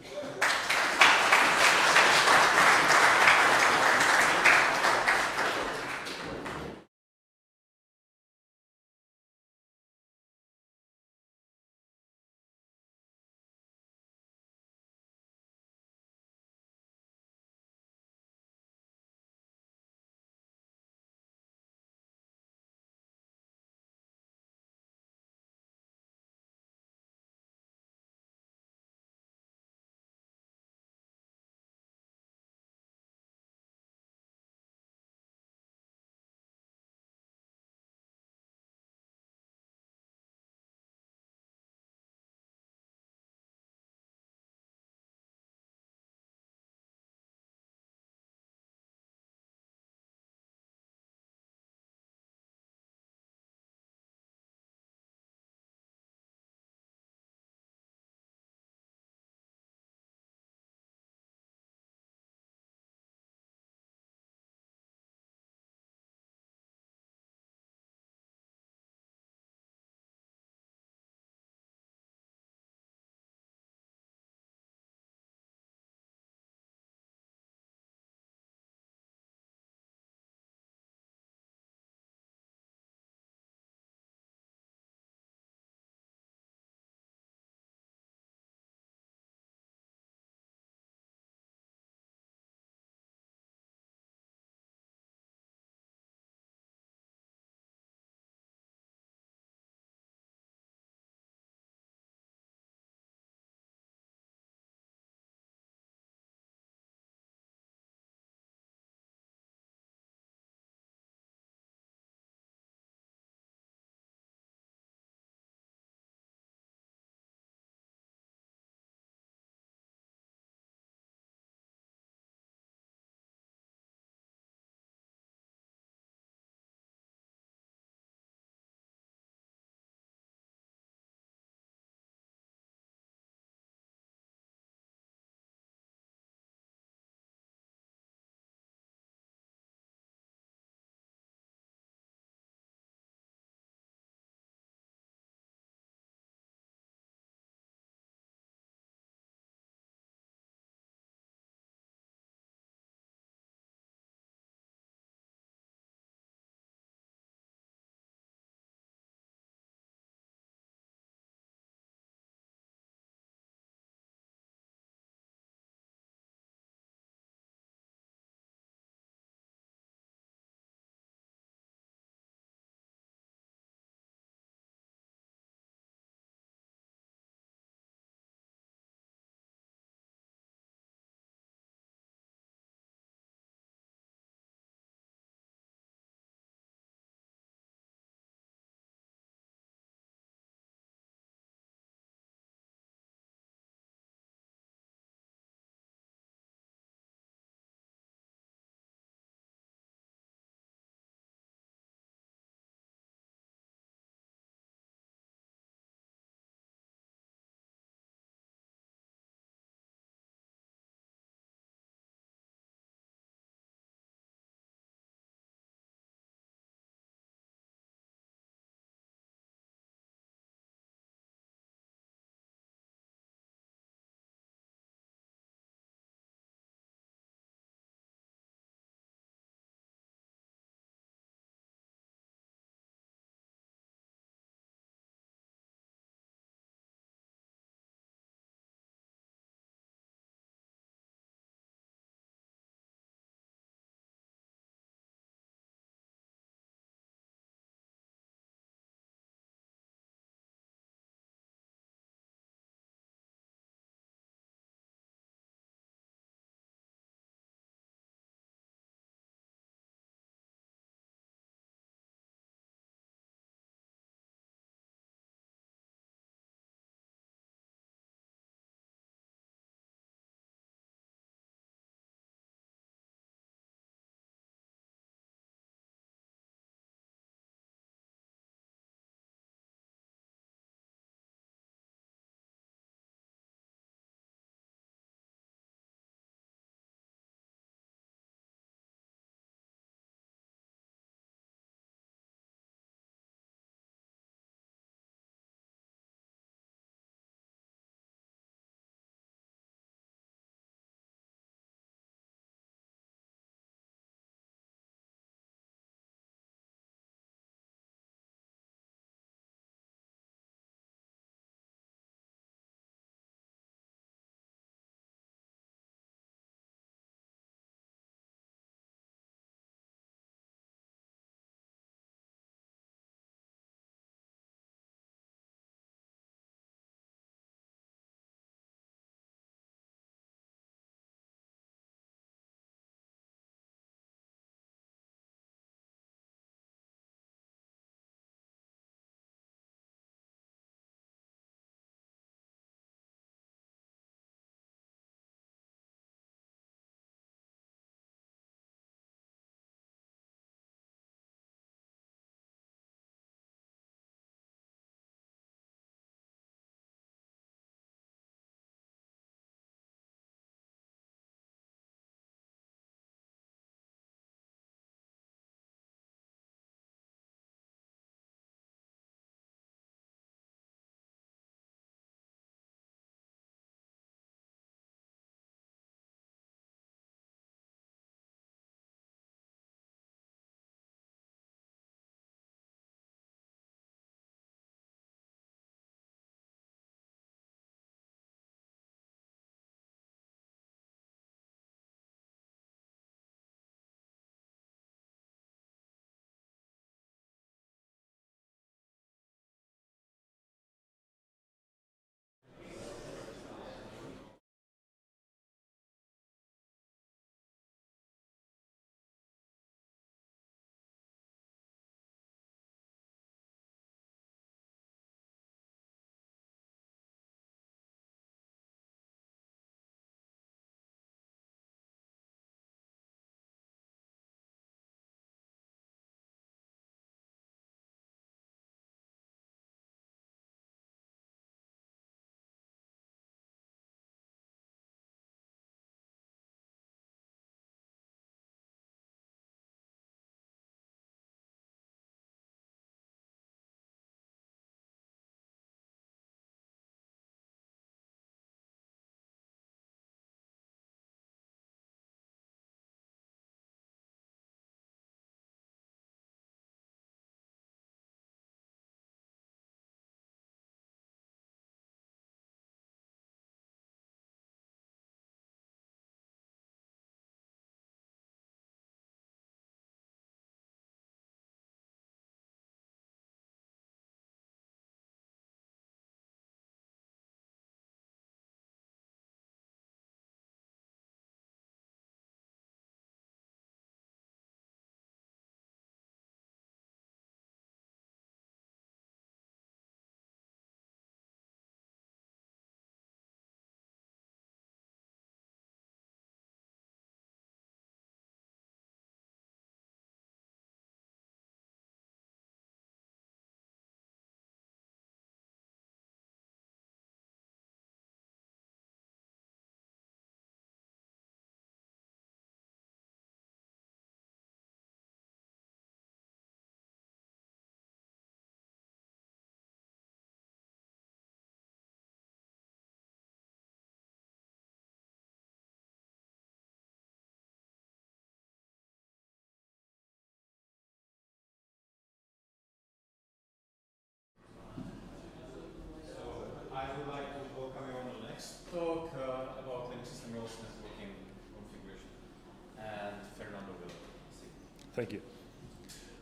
Thank you.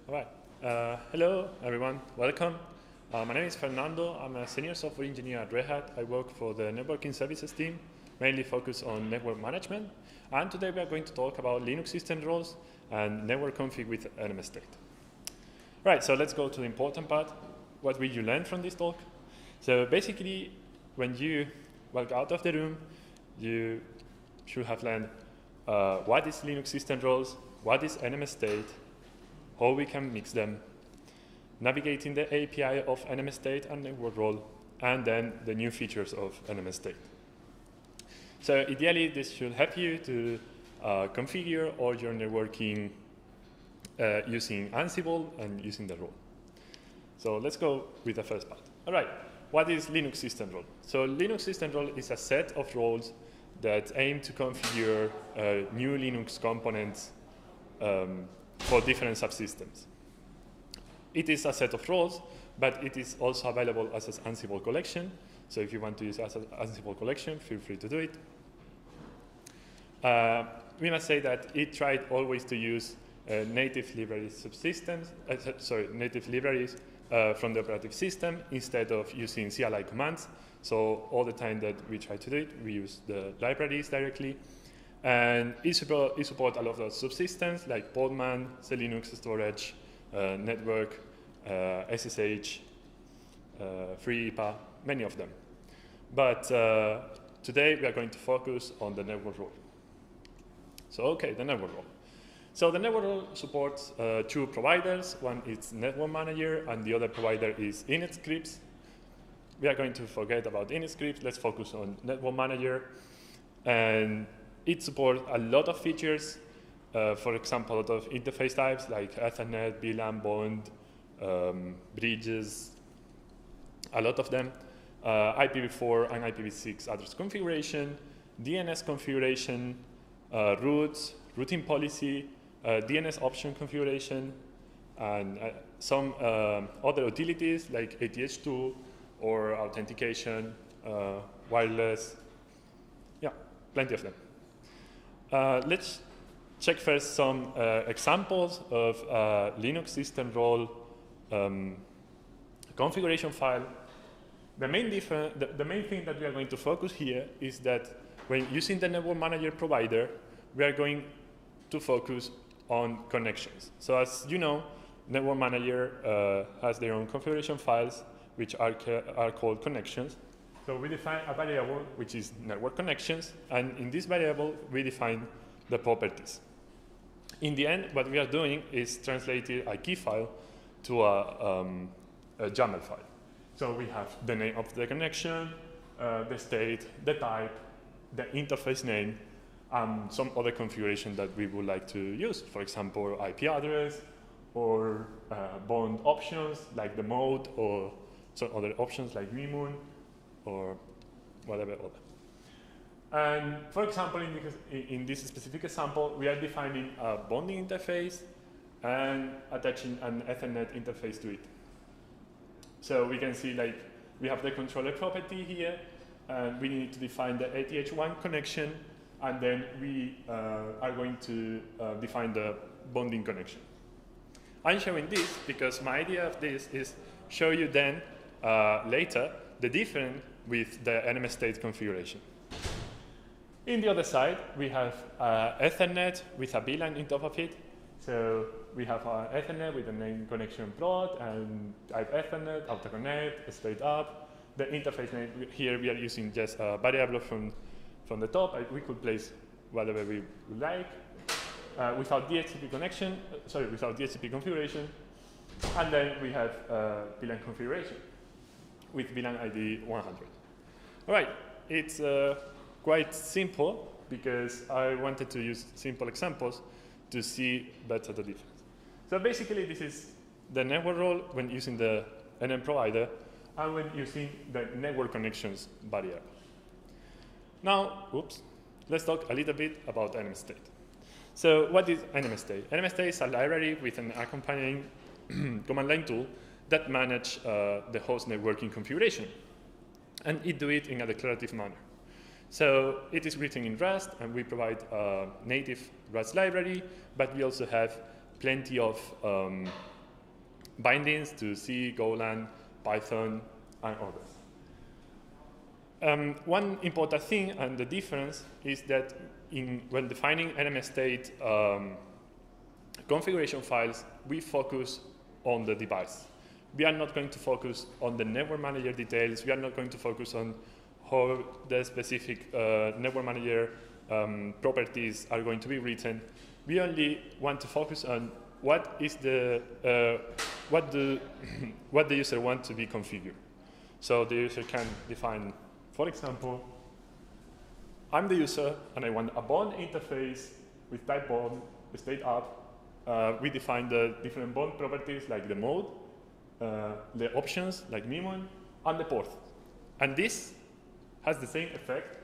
All right. Hello, everyone. Welcome. My name is Fernando. I'm a senior software engineer at Red Hat. I work for the networking services team, mainly focused on network management. And today we are going to talk about Linux system roles and network config with NMS state. Right, so let's go to the important part. What will you learn from this talk? So basically, when you walk out of the room, you should have learned what is Linux system roles, what is NMS state, how we can mix them, navigating the API of NMS state and network role, and then the new features of NMS state. So ideally, this should help you to configure all your networking using Ansible and using the role. So let's go with the first part. All right, what is Linux system role? So Linux system role is a set of roles that aim to configure new Linux components for different subsystems. It is a set of roles, but it is also available as an Ansible collection. So if you want to use as an Ansible collection, feel free to do it. We must say that it tried always to use native libraries subsystems, native libraries from the operative system instead of using CLI commands. So all the time that we try to do it, we use the libraries directly. And it supports a lot of subsystems like Podman, Linux storage, network, SSH, FreeIPA, many of them. But today we are going to focus on the network role. So okay, the network role. So the network role supports two providers. One is Network Manager, and the other provider is initscripts. We are going to forget about initscripts. Let's focus on Network Manager. And it supports a lot of features. For example, a lot of interface types like Ethernet, VLAN, Bond, bridges, a lot of them. IPv4 and IPv6 address configuration, DNS configuration, routes, routing policy, DNS option configuration, and some other utilities like ATH2 or authentication, wireless. Yeah, plenty of them. Let's check first some examples of Linux system role configuration file. The main thing that we are going to focus here is that when using the Network Manager provider, we are going to focus on connections. So as you know, Network Manager has their own configuration files, which are called connections. So we define a variable which is network connections, and in this variable we define the properties. In the end, what we are doing is translating a key file to a YAML file. So we have the name of the connection, the state, the type, the interface name, and some other configuration that we would like to use. For example, IP address, or bond options like the mode, or some other options like vmoon, or whatever other. And for example, in this specific example, we are defining a bonding interface and attaching an Ethernet interface to it. So we can see like we have the controller property here, and we need to define the ATH1 connection, and then we are going to define the bonding connection. I'm showing this because my idea of this is show you then later the difference with the NMS state configuration. In the other side, we have Ethernet with a VLAN on top of it. So we have Ethernet with the name connection plot and type Ethernet, autoconnect, state up. The interface name here we are using just a variable from the top. We could place whatever we would like without DHCP connection. Without DHCP configuration. And then we have VLAN configuration with VLAN ID 100. All right, it's quite simple because I wanted to use simple examples to see better the difference. So basically, this is the network role when using the NM provider and when using the network connections variable. Now, let's talk a little bit about NM state. So what is NM state? NM state is a library with an accompanying command line tool that manages the host networking configuration. And it do it in a declarative manner. So it is written in Rust, and we provide a native Rust library, but we also have plenty of bindings to C, Golang, Python, and others. One important thing and the difference is that when defining NMS state configuration files, we focus on the device. We are not going to focus on the network manager details. We are not going to focus on how the specific network manager properties are going to be written. We only want to focus on what is the what the user wants to be configured. So the user can define, for example, I'm the user and I want a bond interface with type bond, state up. We define the different bond properties like the mode, the options like Mimon, and the port. And this has the same effect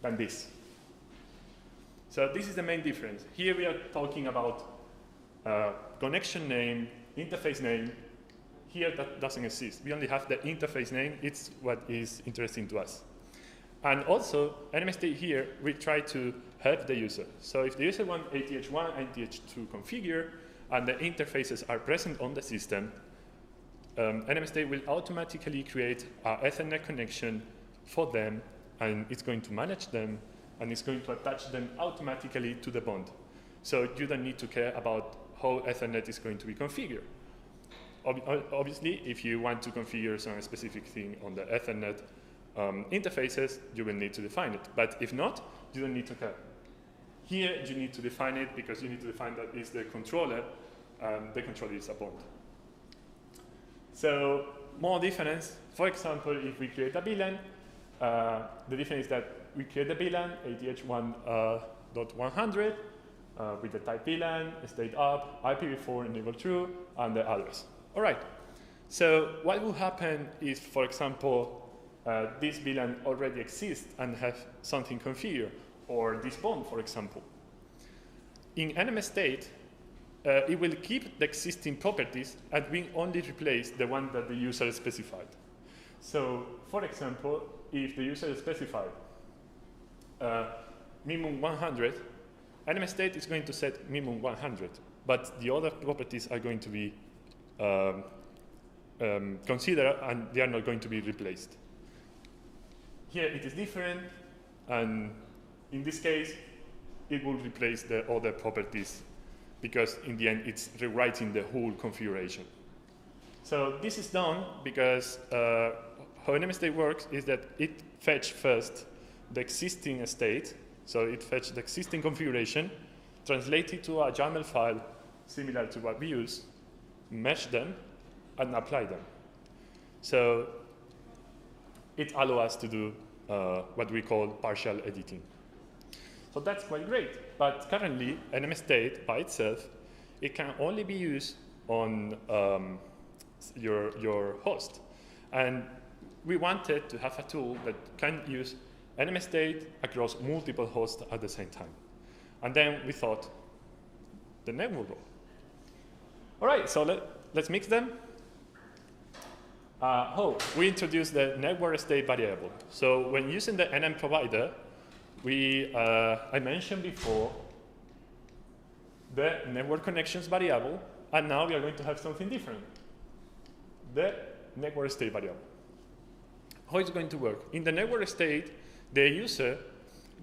than this. So this is the main difference. Here we are talking about connection name, interface name. Here that doesn't exist. We only have the interface name. It's what is interesting to us. And also, NMS state here, we try to help the user. So if the user wants ATH1 and ATH2 configure, and the interfaces are present on the system, NMS state will automatically create an Ethernet connection for them, and it's going to manage them, and it's going to attach them automatically to the bond. So you don't need to care about how Ethernet is going to be configured. Obviously, if you want to configure some specific thing on the Ethernet interfaces, you will need to define it. But if not, you don't need to care. Here, you need to define it because you need to define that it's the controller, the controller is a bond. So more difference, for example, if we create a VLAN, the difference is that we create a VLAN, ATH1.100, with the type VLAN, state up, IPv4 enable true, and the others. All right. So what will happen is, for example, this VLAN already exists and have something configured, or this bond, for example. In NMS state, it will keep the existing properties and will only replace the one that the user specified. So, for example, if the user specified minimum 100, NMS state is going to set minimum 100, but the other properties are going to be considered and they are not going to be replaced. Here it is different, and in this case, it will replace the other properties because in the end, it's rewriting the whole configuration. So this is done because how NMS state works is that it fetches first the existing state, so it fetches the existing configuration, translates it to a YAML file similar to what we use, mesh them, and apply them. So it allows us to do what we call partial editing. So that's quite great, but currently NMS state by itself, it can only be used on your host. And we wanted to have a tool that can use NMS state across multiple hosts at the same time. And then we thought, the network role. All right, so let's mix them. We introduced the network state variable. So when using the NM provider, I mentioned before the network connections variable, and now we are going to have something different, the network state variable. How it's going to work? In the network state, the user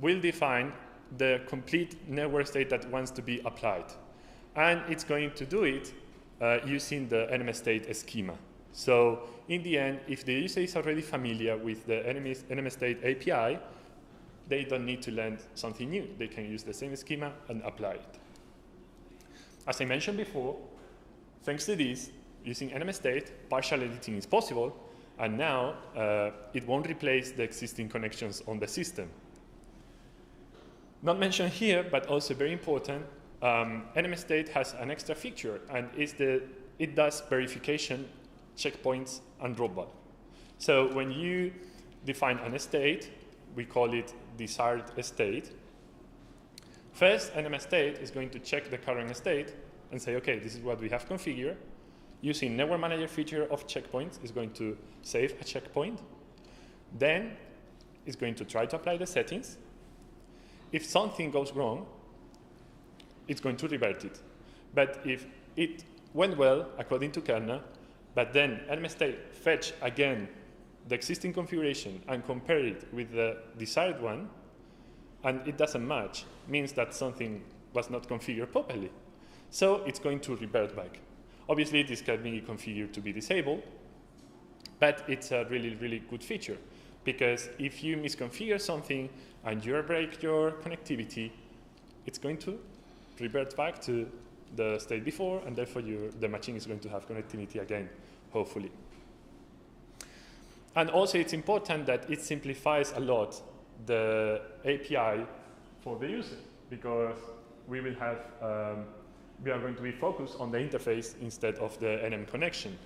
will define the complete network state that wants to be applied. And it's going to do it using the NMS state schema. So in the end, if the user is already familiar with the NMS state API, they don't need to learn something new. They can use the same schema and apply it. As I mentioned before, thanks to this, using NMS state, partial editing is possible, and now it won't replace the existing connections on the system. Not mentioned here, but also very important, NMS state has an extra feature, and it does verification, checkpoints, and dropback. So when you define an state, we call it desired state. First, NMS state is going to check the current state and say, okay, this is what we have configured. Using network manager feature of checkpoints, it's going to save a checkpoint. Then it's going to try to apply the settings. If something goes wrong, it's going to revert it. But if it went well according to kernel, but then NM state fetch again the existing configuration and compare it with the desired one, and it doesn't match, means that something was not configured properly. So it's going to revert back. Obviously, this can be configured to be disabled, but it's a really, really good feature, because if you misconfigure something and you break your connectivity, it's going to revert back to the state before, and therefore the machine is going to have connectivity again, hopefully. And also, it's important that it simplifies a lot the API for the user, because we will have, we are going to be focused on the interface instead of the NM connection.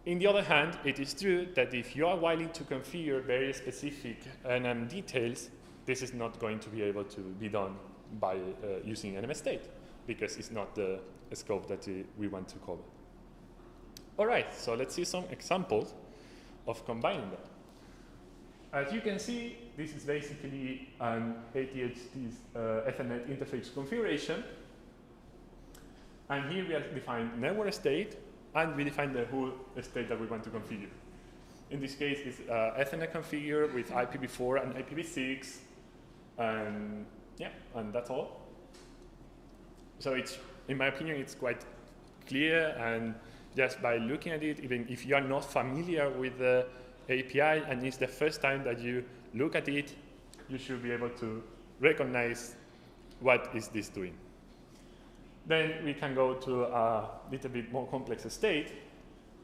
On the other hand, it is true that if you are willing to configure very specific NM details, this is not going to be able to be done by using NM state, because it's not the scope that we want to cover. All right, so let's see some examples of combining that. As you can see, this is basically an ATHT's Ethernet interface configuration. And here we have defined network state, and we define the whole state that we want to configure. In this case, it's Ethernet configure with IPv4 and IPv6, and yeah, and that's all. So it's, in my opinion, it's quite clear, and just by looking at it, even if you are not familiar with the API and it's the first time that you look at it, you should be able to recognize what is this doing. Then we can go to a little bit more complex state,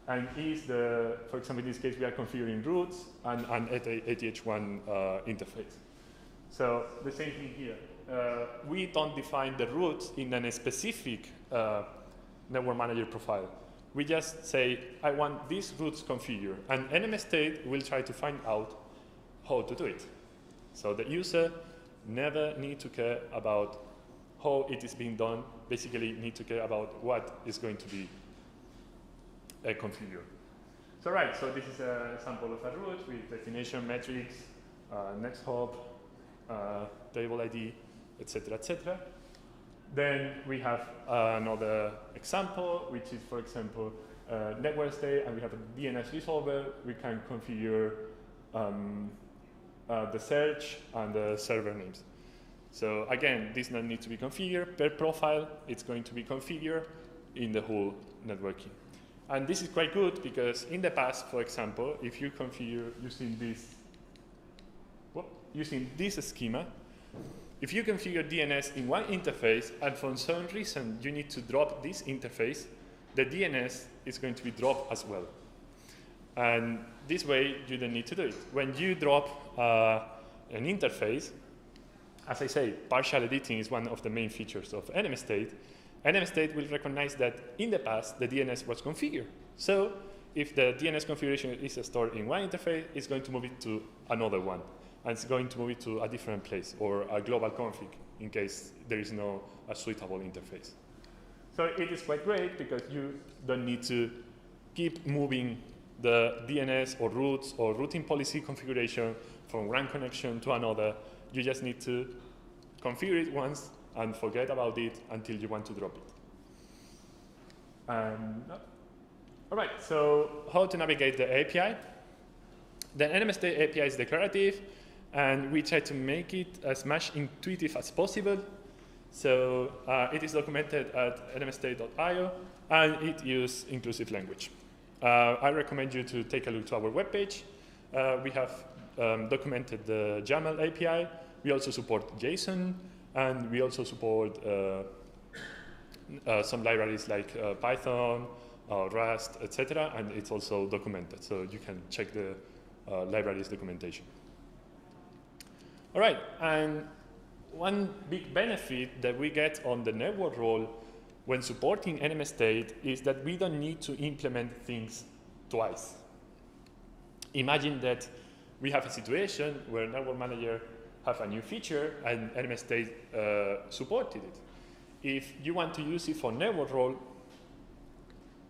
and is the, for example, in this case, we are configuring routes and an ATH1 interface. So the same thing here. We don't define the routes in a specific network manager profile. We just say, I want these routes configured, and NM state will try to find out how to do it. So the user never need to care about how it is being done, basically need to care about what is going to be configured. So right, so this is an example of a route with destination metrics, next hop, table ID, etc., etc. Then we have another example, which is, for example, network state, and we have a DNS resolver. We can configure the search and the server names. So again, this doesn't need to be configured per profile. It's going to be configured in the whole networking. And this is quite good because in the past, for example, if you configure using this schema, if you configure DNS in one interface and for some reason you need to drop this interface, the DNS is going to be dropped as well. And this way, you don't need to do it. When you drop an interface, as I say, partial editing is one of the main features of NM state. NM state will recognize that in the past, the DNS was configured. So if the DNS configuration is stored in one interface, it's going to move it to another one. And it's going to move it to a different place or a global config in case there is no suitable interface. So it is quite great because you don't need to keep moving the DNS or routes or routing policy configuration from one connection to another. You just need to configure it once and forget about it until you want to drop it. All right, so how to navigate the API? The NM state API is declarative, and we try to make it as much intuitive as possible. So it is documented at nmstate.io, and it uses inclusive language. I recommend you to take a look to our webpage. We have documented the YAML API. We also support JSON, and we also support some libraries like Python, Rust, etc. And it's also documented, so you can check the libraries documentation. All right, and one big benefit that we get on the network role when supporting NM state is that we don't need to implement things twice. Imagine that we have a situation where network manager have a new feature and NM state supported it. If you want to use it for network role,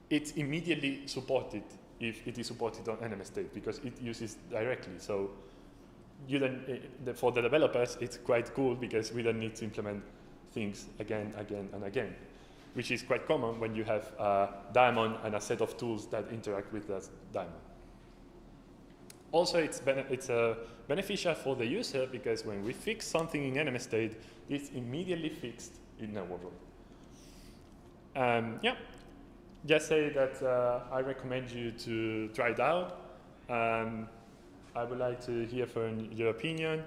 it's immediately supported if it is supported on NM state because it uses directly. So you don't, for the developers, it's quite cool because we don't need to implement things again, and again, which is quite common when you have a daemon and a set of tools that interact with that daemon. Also, it's beneficial for the user because when we fix something in NM state, it's immediately fixed in network role. Yeah, just say that I recommend you to try it out. I would like to hear from your opinion.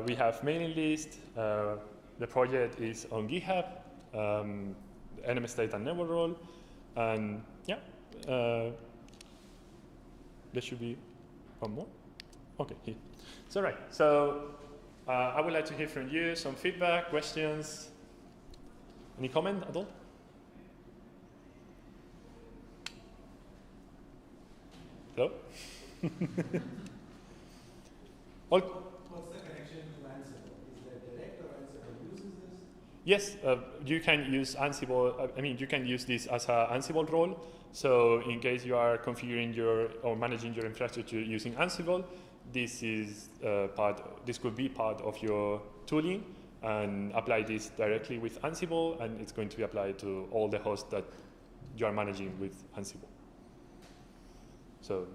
We have mailing list. The project is on GitHub, NM state and network role, and yeah, there should be one more. Okay, here. So right, so I would like to hear from you, some feedback, questions. Any comment at all? Hello? All? What's the connection to Ansible? Is that direct or Ansible uses this? Yes, you can use Ansible. I mean, you can use this as an Ansible role. So in case you are configuring or managing your infrastructure using Ansible, this is this could be part of your tooling, and apply this directly with Ansible, and it's going to be applied to all the hosts that you are managing with Ansible. So if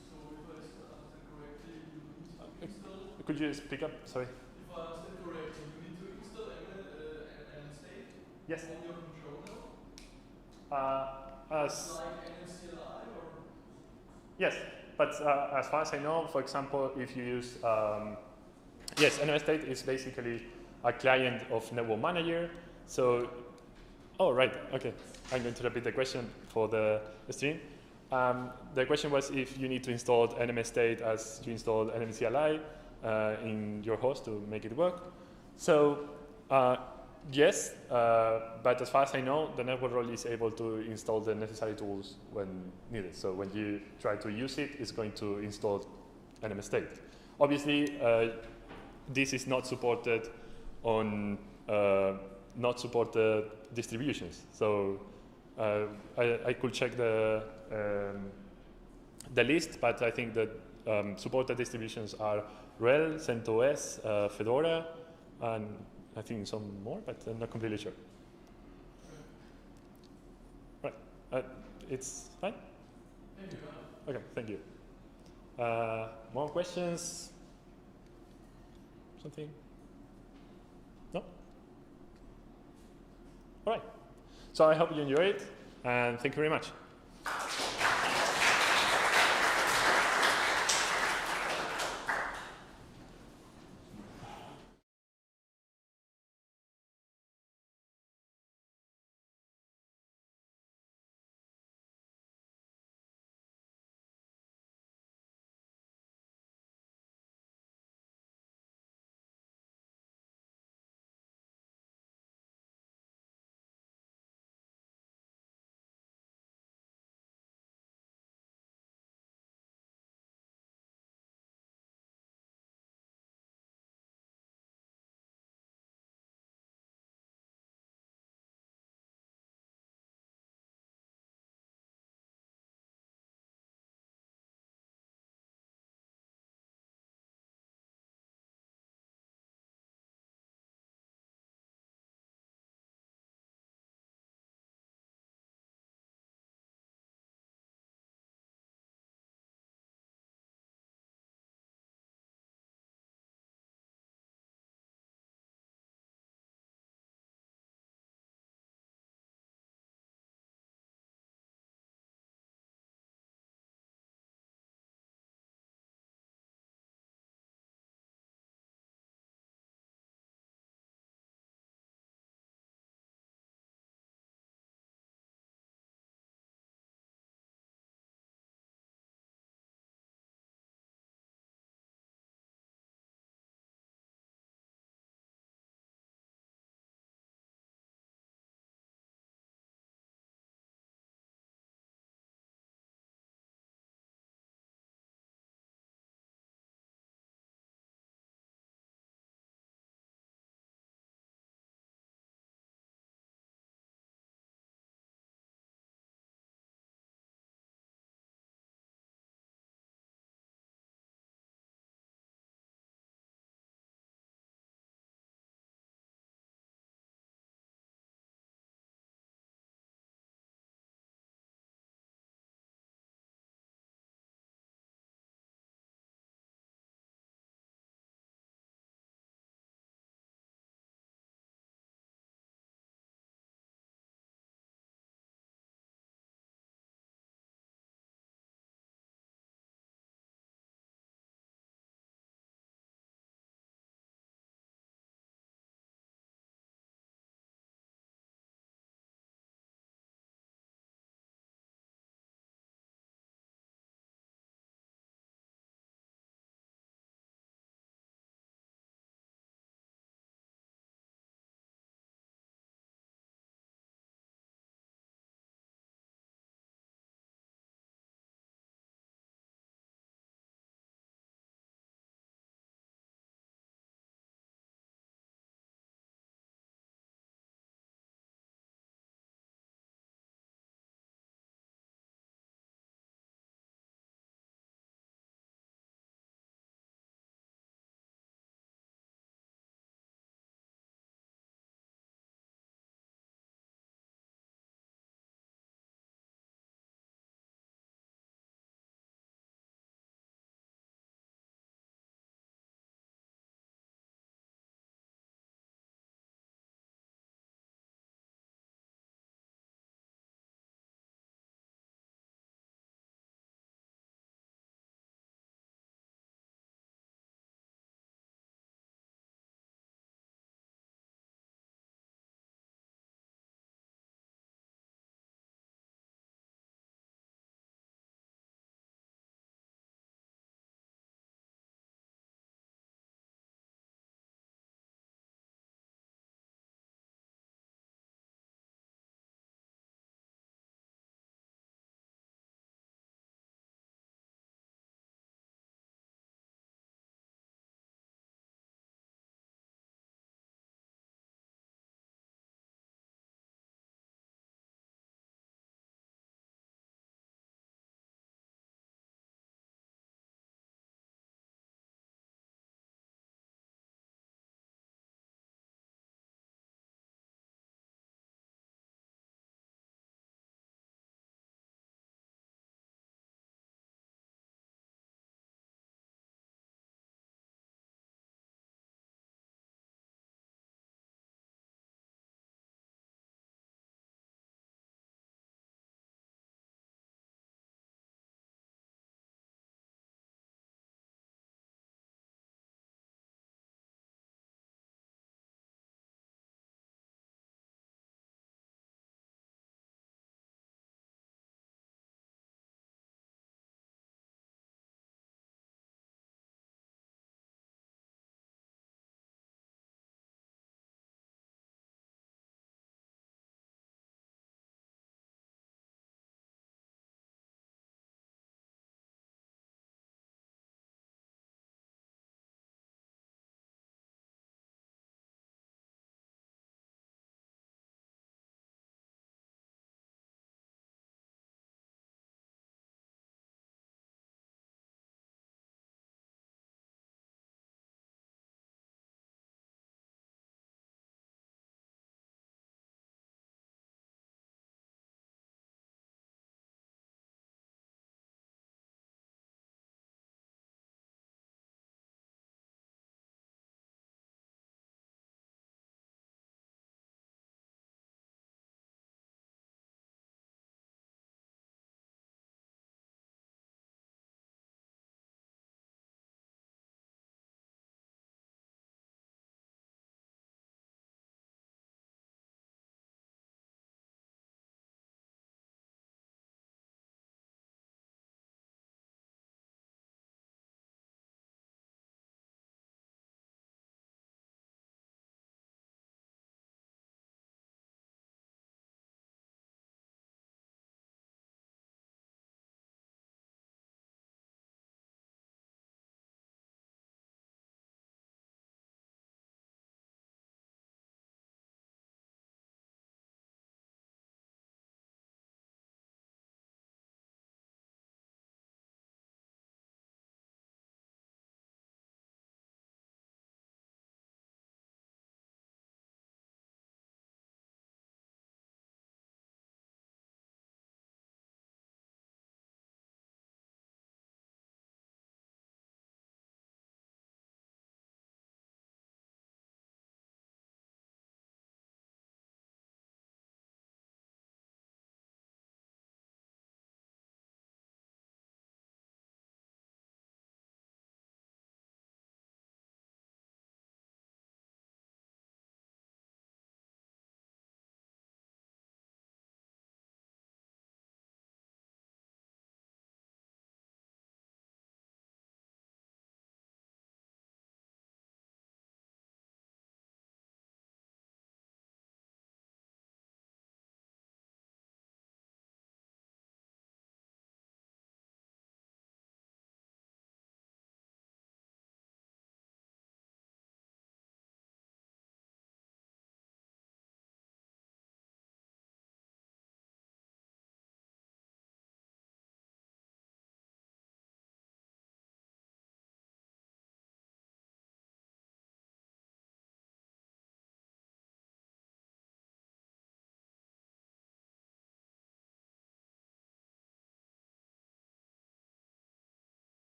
I understand correctly, you need to install. Could you speak up? Sorry. If I understand correctly, you need to install NM state Yes. on your control node. Like NMCLI or? Yes, but as far as I know, for example, if you use yes, NM state is basically a client of Network Manager. So, oh right, okay. I'm going to repeat the question for the stream. The question was if you need to install NM state as you install NMCLI in your host to make it work. So yes, but as far as I know, the network role is able to install the necessary tools when needed. So when you try to use it, it's going to install NM state. Obviously, this is not supported on not supported distributions. So I could check the list, but I think that supported distributions are RHEL, CentOS, Fedora, and I think some more, but I'm not completely sure. Right, it's fine? Thank you. Okay, thank you. More questions? Something? No? All right. So I hope you enjoy it, and thank you very much.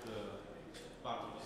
the part of the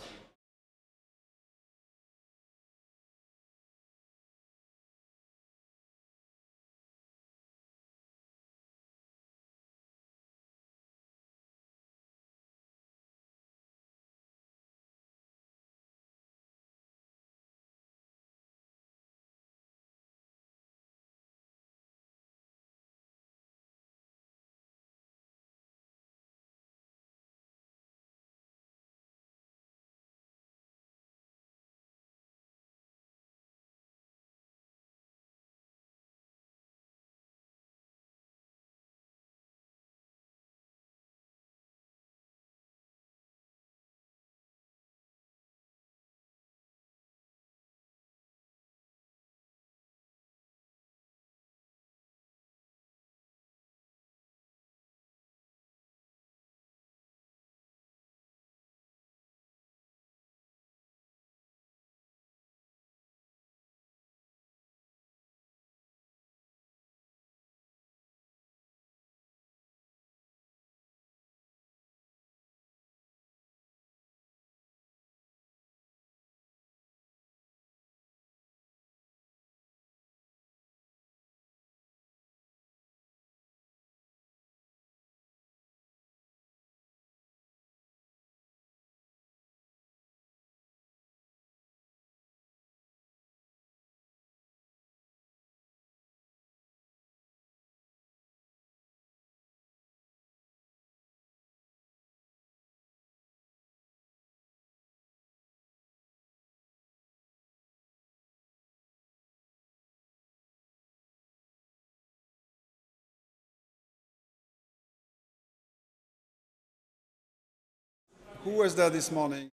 Who was there this morning?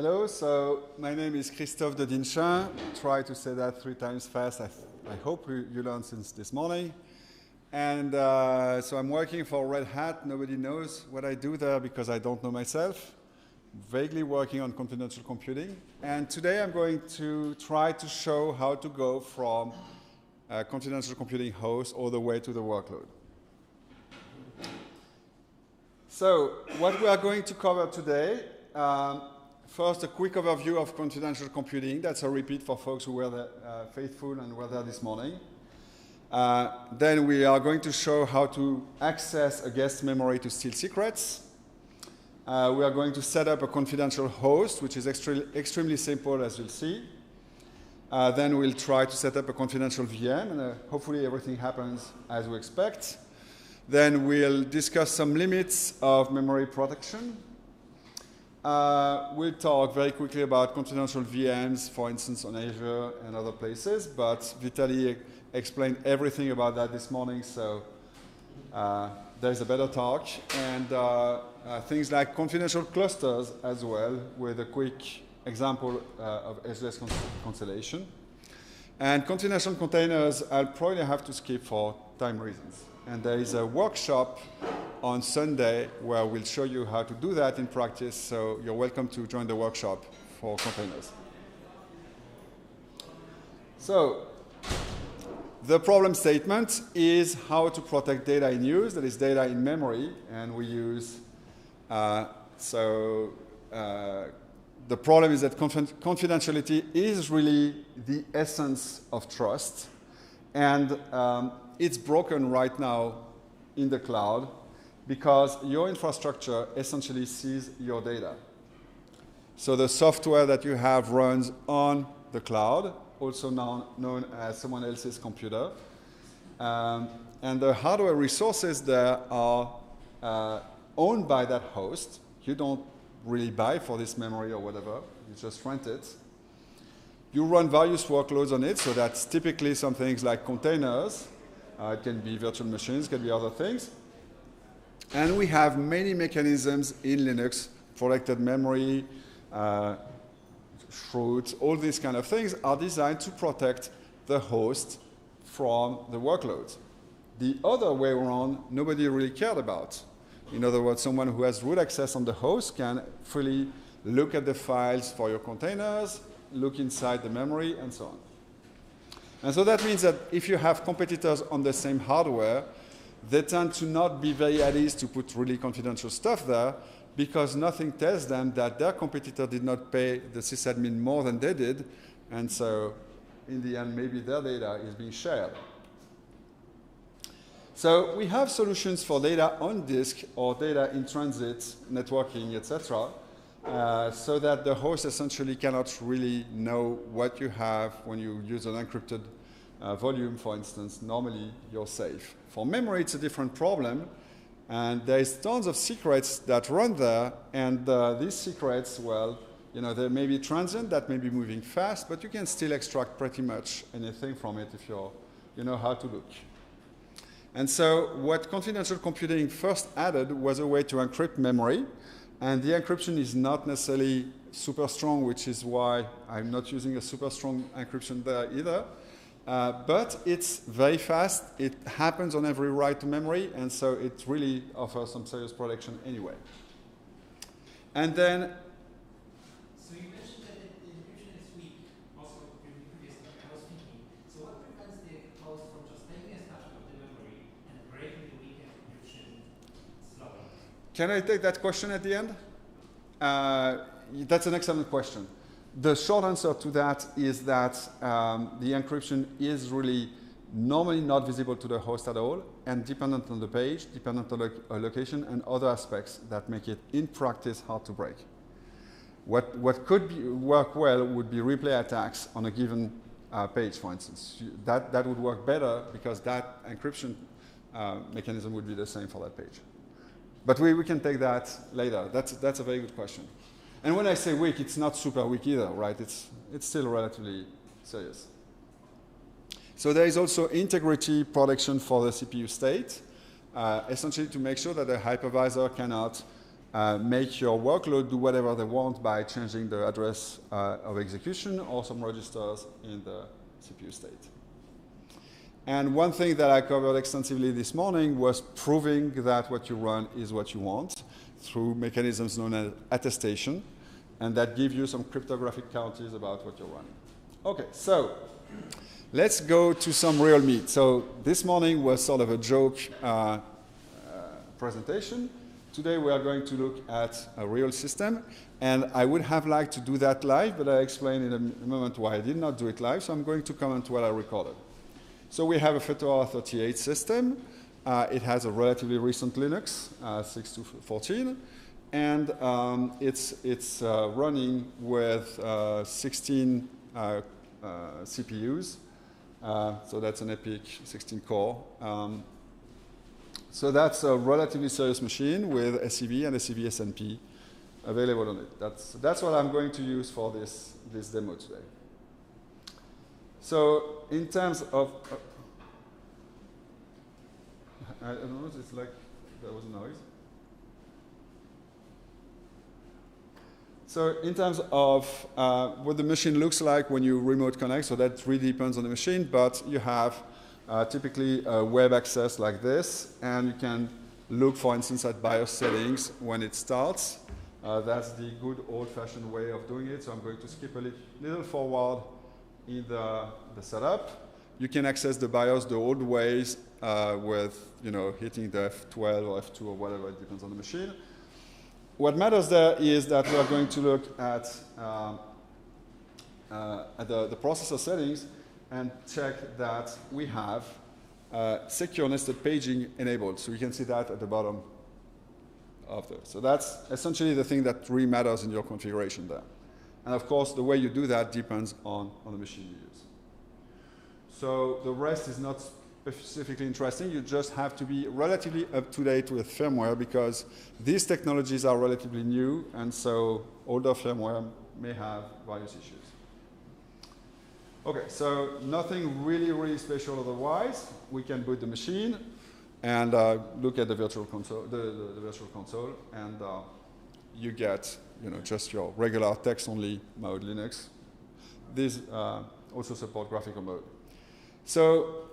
Hello, so my name is Christophe de Dinchin. Try to say that 3 times fast. I hope you learned since this morning. And so I'm working for Red Hat. Nobody knows what I do there because I don't know myself. Vaguely working on confidential computing. And today I'm going to try to show how to go from a confidential computing host all the way to the workload. So what we are going to cover today, first a quick overview of confidential computing. That's a repeat for folks who were faithful and were there this morning. Then we are going to show how to access a guest memory to steal secrets. We are going to set up a confidential host, which is extremely simple, as you'll see. Then we'll try to set up a confidential VM, and hopefully everything happens as we expect. Then we'll discuss some limits of memory protection. We'll talk very quickly about confidential VMs, for instance, on Azure and other places, but Vitaly explained everything about that this morning, so there's a better talk. And things like confidential clusters as well, with a quick example of SGS constellation. And confidential containers, I'll probably have to skip for time reasons. And there is a workshop on Sunday where we'll show you how to do that in practice, so you're welcome to join the workshop for containers. So the problem statement is how to protect data in use, that is data in memory, and we use, the problem is that confidentiality is really the essence of trust, and it's broken right now in the cloud because your infrastructure essentially sees your data. So the software that you have runs on the cloud, also known as someone else's computer. And the hardware resources there are owned by that host. You don't really buy for this memory or whatever. You just rent it. You run various workloads on it, so that's typically some things like containers. It can be virtual machines, it can be other things. And we have many mechanisms in Linux, protected memory, fruits, all these kind of things are designed to protect the host from the workloads. The other way around, nobody really cared about. In other words, someone who has root access on the host can freely look at the files for your containers, look inside the memory, and so on. And so that means that if you have competitors on the same hardware, they tend to not be very at ease to put really confidential stuff there because nothing tells them that their competitor did not pay the sysadmin more than they did, and so in the end, maybe their data is being shared. So we have solutions for data on disk or data in transit, networking, etc., so that the host essentially cannot really know what you have when you use an encrypted volume, for instance. Normally, you're safe. For memory, it's a different problem, and there's tons of secrets that run there, and these secrets, well, you know, they may be transient, that may be moving fast, but you can still extract pretty much anything from it if you know how to look. And so what confidential computing first added was a way to encrypt memory. And the encryption is not necessarily super strong, which is why I'm not using a super strong encryption there either. But it's very fast. It happens on every write to memory, and so it really offers some serious protection anyway. And then, so you mentioned that the encryption is weak, also during the previous talk. I was thinking, so what prevents the host from just taking a snapshot of the memory and breaking the weak encryption slowly? can I take that question at the end? That's an excellent question. The short answer to that is that the encryption is really normally not visible to the host at all and dependent on the page, dependent on the location, and other aspects that make it, in practice, hard to break. What could work well would be replay attacks on a given page, for instance. That would work better because that encryption mechanism would be the same for that page. But we can take that later. That's a very good question. And when I say weak, it's not super weak either, right? It's still relatively serious. So there is also integrity protection for the CPU state, essentially to make sure that the hypervisor cannot make your workload do whatever they want by changing the address of execution or some registers in the CPU state. And one thing that I covered extensively this morning was proving that what you run is what you want through mechanisms known as attestation, and that give you some cryptographic guarantees about what you're running. Okay, so let's go to some real meat. So this morning was sort of a joke presentation. Today we are going to look at a real system, and I would have liked to do that live, but I explain in a moment why I did not do it live, so I'm going to comment what I recorded. So we have a Fedora 38 system. It has a relatively recent Linux, 6.14, and it's running with 16 CPUs. So that's an Epic 16-core. So that's a relatively serious machine with SEV and SEV SNP available on it. That's what I'm going to use for this demo today. So in terms of, I don't know, it's like there was a noise. So in terms of what the machine looks like when you remote connect, so that really depends on the machine, but you have typically web access like this, and you can look, for instance, at BIOS settings when it starts. That's the good old-fashioned way of doing it, so I'm going to skip a little forward in the setup. You can access the BIOS the old ways with hitting the F12 or F2 or whatever, it depends on the machine. What matters there is that we are going to look at the processor settings and check that we have secure nested paging enabled. So you can see that at the bottom of there. So that's essentially the thing that really matters in your configuration there. And of course, the way you do that depends on the machine you use. So the rest is not specifically interesting. You just have to be relatively up to date with firmware because these technologies are relatively new, and so older firmware may have various issues. Okay, so nothing really special otherwise. We can boot the machine and look at the virtual console, the virtual console, and you get just your regular text-only mode Linux. These also support graphical mode. So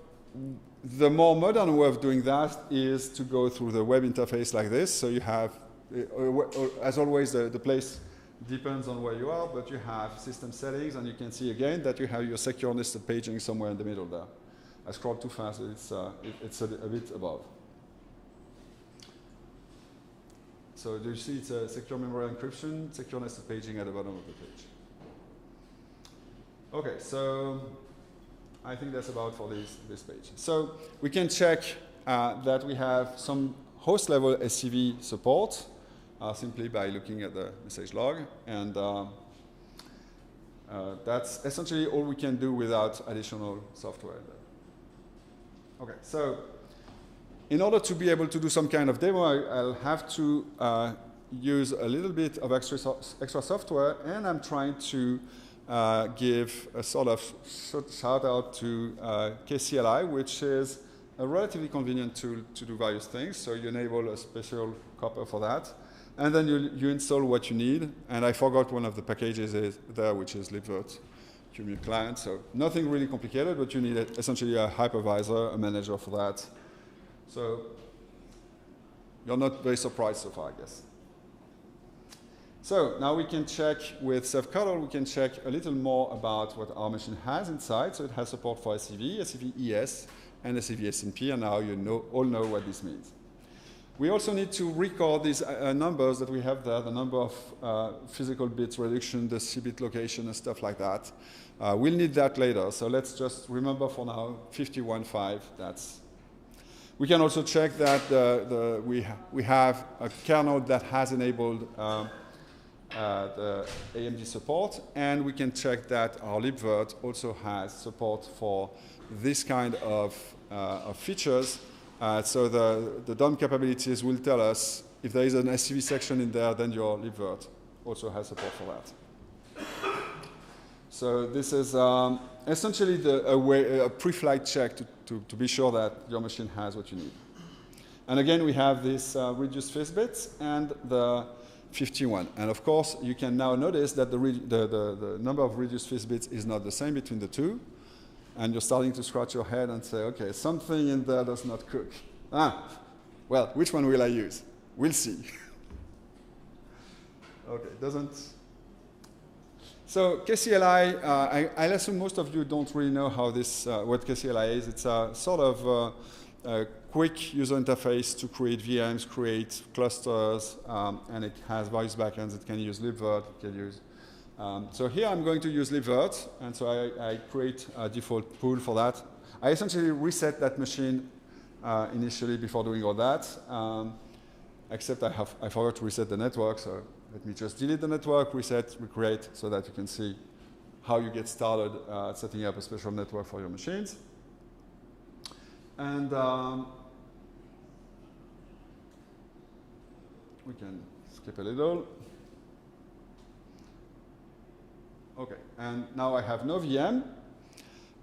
the more modern way of doing that is to go through the web interface like this. So you have, as always, the place depends on where you are, but you have system settings, and you can see again that you have your secure nested paging somewhere in the middle there. I scrolled too fast, it's a bit above. So do you see it's a secure memory encryption, secure nested paging at the bottom of the page. Okay, so I think that's about for this page. So we can check that we have some host level SCV support simply by looking at the message log, and that's essentially all we can do without additional software. Okay, so in order to be able to do some kind of demo, I'll have to use a little bit of extra software, and I'm trying to give a sort of shout out to KCLI, which is a relatively convenient tool to do various things. So you enable a special copper for that, and then you install what you need. And I forgot one of the packages there, which is libvirt QEMU client. So nothing really complicated, but you need essentially a hypervisor, a manager for that. So you're not very surprised so far, I guess. So now we can check with SevCuddle, we can check a little more about what our machine has inside. So it has support for SEV, SEV ES, and SEV SNP, and now you all know what this means. We also need to record these numbers that we have there, the number of physical bits reduction, the C-bit location, and stuff like that. We'll need that later, so let's just remember for now 51.5, that's. We can also check that we have a kernel that has enabled the AMD support, and we can check that our libvirt also has support for this kind of features. So the DOM capabilities will tell us if there is an SCV section in there, then your libvirt also has support for that. So this is essentially a pre-flight check to be sure that your machine has what you need. And again, we have this reduced phase bits and the 51. And of course, you can now notice that the number of reduced phase bits is not the same between the two. And you're starting to scratch your head and say, okay, something in there does not cook. Well, which one will I use? We'll see. Okay, doesn't. So KCLI, I assume most of you don't really know how this, what KCLI is. It's a sort of a quick user interface to create VMs, create clusters, and it has various backends. It can use libvirt, it can use. So here I'm going to use libvirt, and so I create a default pool for that. I essentially reset that machine initially before doing all that, except I forgot to reset the network, so let me just delete the network, reset, recreate, so that you can see how you get started setting up a special network for your machines. And we can skip a little. Okay, and now I have no VM,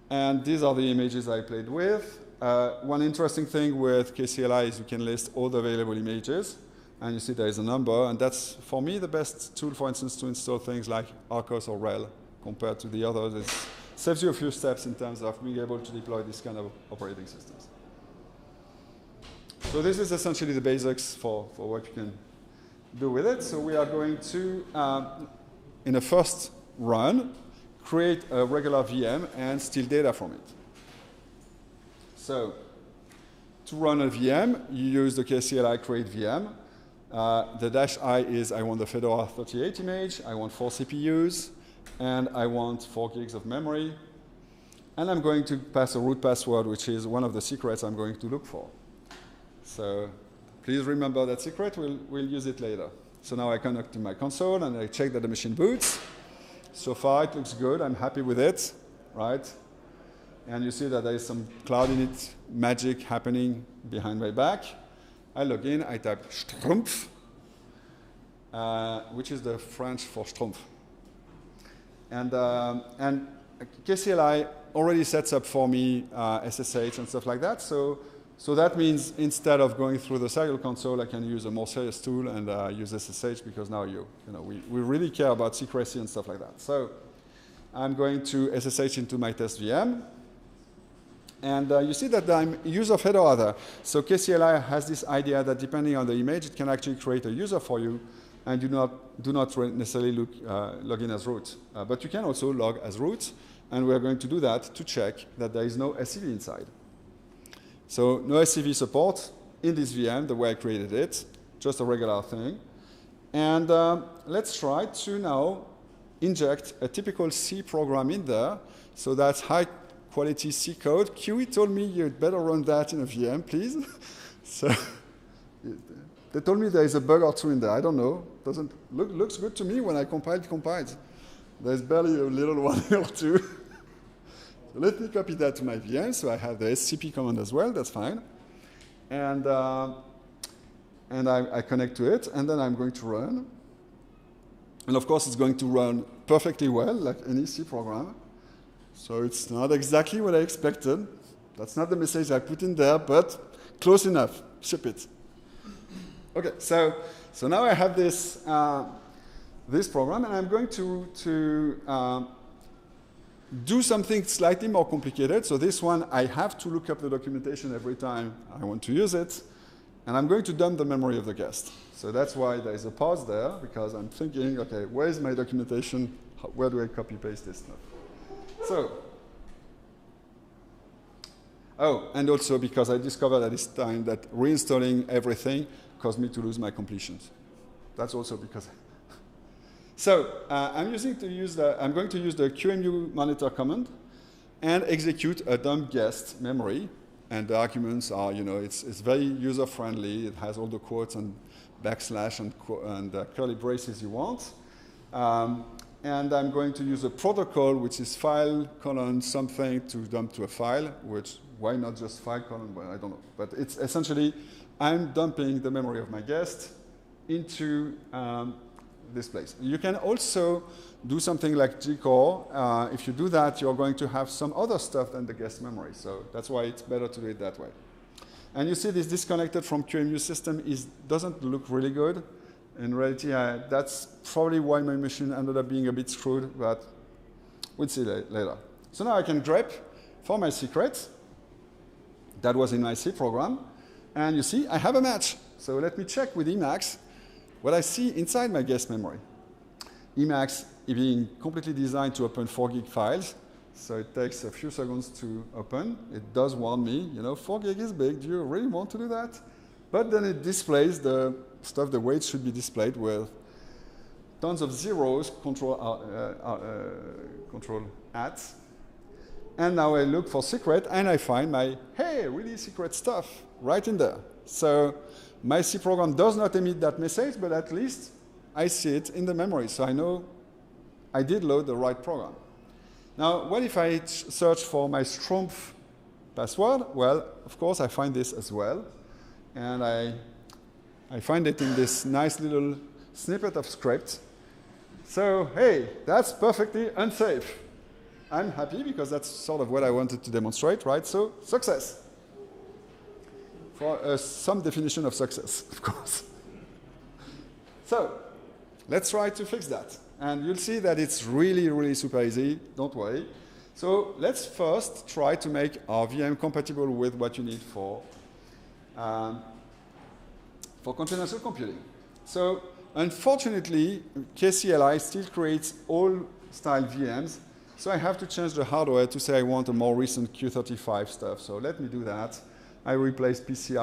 and these are the images I played with. One interesting thing with KCLI is you can list all the available images, and you see there is a number, and that's, for me, the best tool, for instance, to install things like Arcos or RHEL compared to the others. It saves you a few steps in terms of being able to deploy this kind of operating systems. So this is essentially the basics for what you can do with it. So we are going to, in a first run, create a regular VM and steal data from it. So to run a VM, you use the KCLI create VM. The -I is I want the Fedora 38 image, I want 4 CPUs, and I want 4 gigs of memory. And I'm going to pass a root password, which is one of the secrets I'm going to look for. So please remember that secret, we'll use it later. So now I connect to my console and I check that the machine boots. So far it looks good, I'm happy with it, right? And you see that there is some cloud init magic happening behind my back. I log in, I type Schtroumpf, which is the French for Schtroumpf. And KCLI already sets up for me SSH and stuff like that. So that means instead of going through the serial console, I can use a more serious tool and use SSH, because now we really care about secrecy and stuff like that. So I'm going to SSH into my test VM. And you see that I'm user Fedora there. So KCLI has this idea that depending on the image, it can actually create a user for you, and do not necessarily log in as root. But you can also log as root, and we're going to do that to check that there is no SCV inside. So no SCV support in this VM, the way I created it, just a regular thing. And let's try to now inject a typical C program in there. So that's high quality C code. QE told me you'd better run that in a VM, please. So they told me there is a bug or two in there. I don't know. Looks good to me when I compile, it compiles. There's barely a little one or two. So let me copy that to my VM. So I have the SCP command as well. That's fine. And I connect to it, and then I'm going to run. And of course, it's going to run perfectly well, like any C program. So it's not exactly what I expected. That's not the message I put in there, but close enough. Ship it. Okay, so now I have this this program, and I'm going to do something slightly more complicated. So this one, I have to look up the documentation every time I want to use it, and I'm going to dump the memory of the guest. So that's why there is a pause there, because I'm thinking, okay, where is my documentation? Where do I copy paste this stuff? So, and also because I discovered at this time that reinstalling everything caused me to lose my completions. That's also because. So I'm going to use the QEMU monitor command and execute a dump guest memory. And the arguments are, it's very user friendly. It has all the quotes and backslash and curly braces you want. And I'm going to use a protocol, which is file colon something to dump to a file, which, why not just file colon? Well, I don't know. But it's essentially, I'm dumping the memory of my guest into this place. You can also do something like gcore. If you do that, you're going to have some other stuff than the guest memory. So that's why it's better to do it that way. And you see this disconnected from QEMU system doesn't look really good. In reality, that's probably why my machine ended up being a bit screwed, but we'll see later. So now I can grep for my secret. That was in my C program. And you see, I have a match. So let me check with Emacs what I see inside my guest memory. Emacs is being completely designed to open 4 gig files. So it takes a few seconds to open. It does warn me, 4 gig is big. Do you really want to do that? But then it displays the stuff the way it should be displayed with tons of zeros, control @ And now I look for secret, and I find my, hey, really secret stuff right in there. So my C program does not emit that message, but at least I see it in the memory. So I know I did load the right program. Now, what if I search for my Strumpf password? Well, of course, I find this as well. And I find it in this nice little snippet of script. So, hey, that's perfectly unsafe. I'm happy because that's sort of what I wanted to demonstrate, right? So, success. For some definition of success, of course. So, let's try to fix that. And you'll see that it's really, really super easy. Don't worry. So let's first try to make our VM compatible with what you need for confidential computing. So unfortunately, KCLI still creates all style VMs. So I have to change the hardware to say I want a more recent Q35 stuff. So let me do that. I replace PC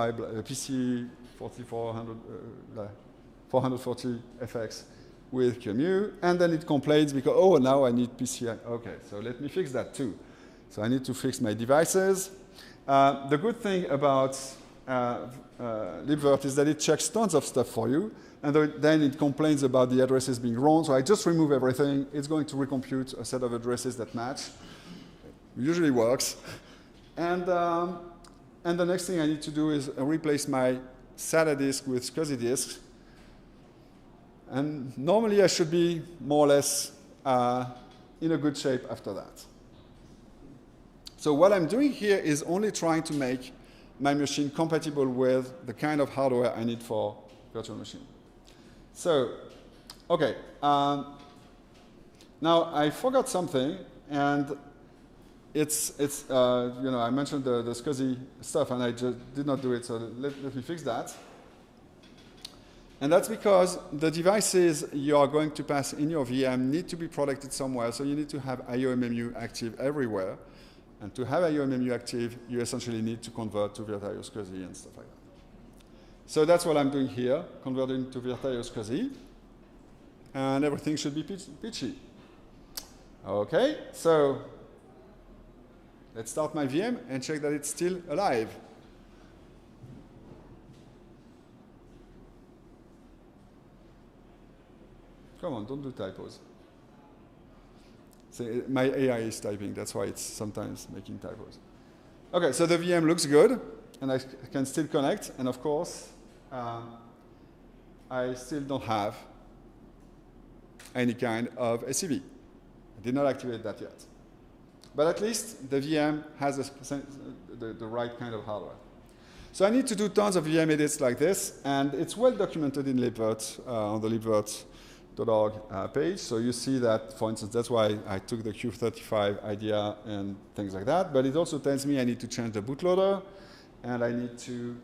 440 FX with QEMU, and then it complains because, oh, now I need PCI. Okay, so let me fix that too. So I need to fix my devices. The good thing about libvirt is that it checks tons of stuff for you, and then it complains about the addresses being wrong. So I just remove everything. It's going to recompute a set of addresses that match. It usually works. And the next thing I need to do is replace my SATA disk with SCSI disks. And normally I should be more or less in a good shape after that. So what I'm doing here is only trying to make my machine compatible with the kind of hardware I need for virtual machine. So, okay. Now I forgot something, and it's I mentioned the SCSI stuff, and I just did not do it. So let me fix that. And that's because the devices you are going to pass in your VM need to be protected somewhere, so you need to have IOMMU active everywhere. And to have IOMMU active, you essentially need to convert to Virtio SCSI and stuff like that. So that's what I'm doing here, converting to Virtio SCSI. And everything should be peachy. OK, so let's start my VM and check that it's still alive. Come on, don't do typos. See, my AI is typing, that's why it's sometimes making typos. Okay, so the VM looks good, and I can still connect, and of course, I still don't have any kind of SCV. I did not activate that yet. But at least the VM has the right kind of hardware. So I need to do tons of VM edits like this, and it's well documented in libvirt, on the libvirt.org page. So you see that, for instance, that's why I took the Q35 idea and things like that. But it also tells me I need to change the bootloader, and I need to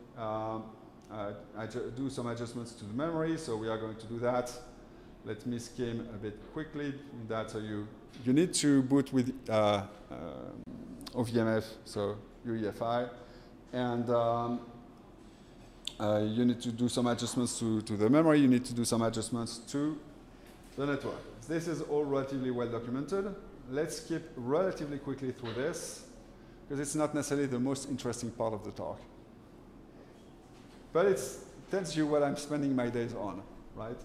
do some adjustments to the memory. So we are going to do that. Let me skim a bit quickly in that. So you need to boot with OVMF, so UEFI. And you need to do some adjustments to the memory. You need to do some adjustments to the network. This is all relatively well documented. Let's skip relatively quickly through this, because it's not necessarily the most interesting part of the talk. But it tells you what I'm spending my days on, right?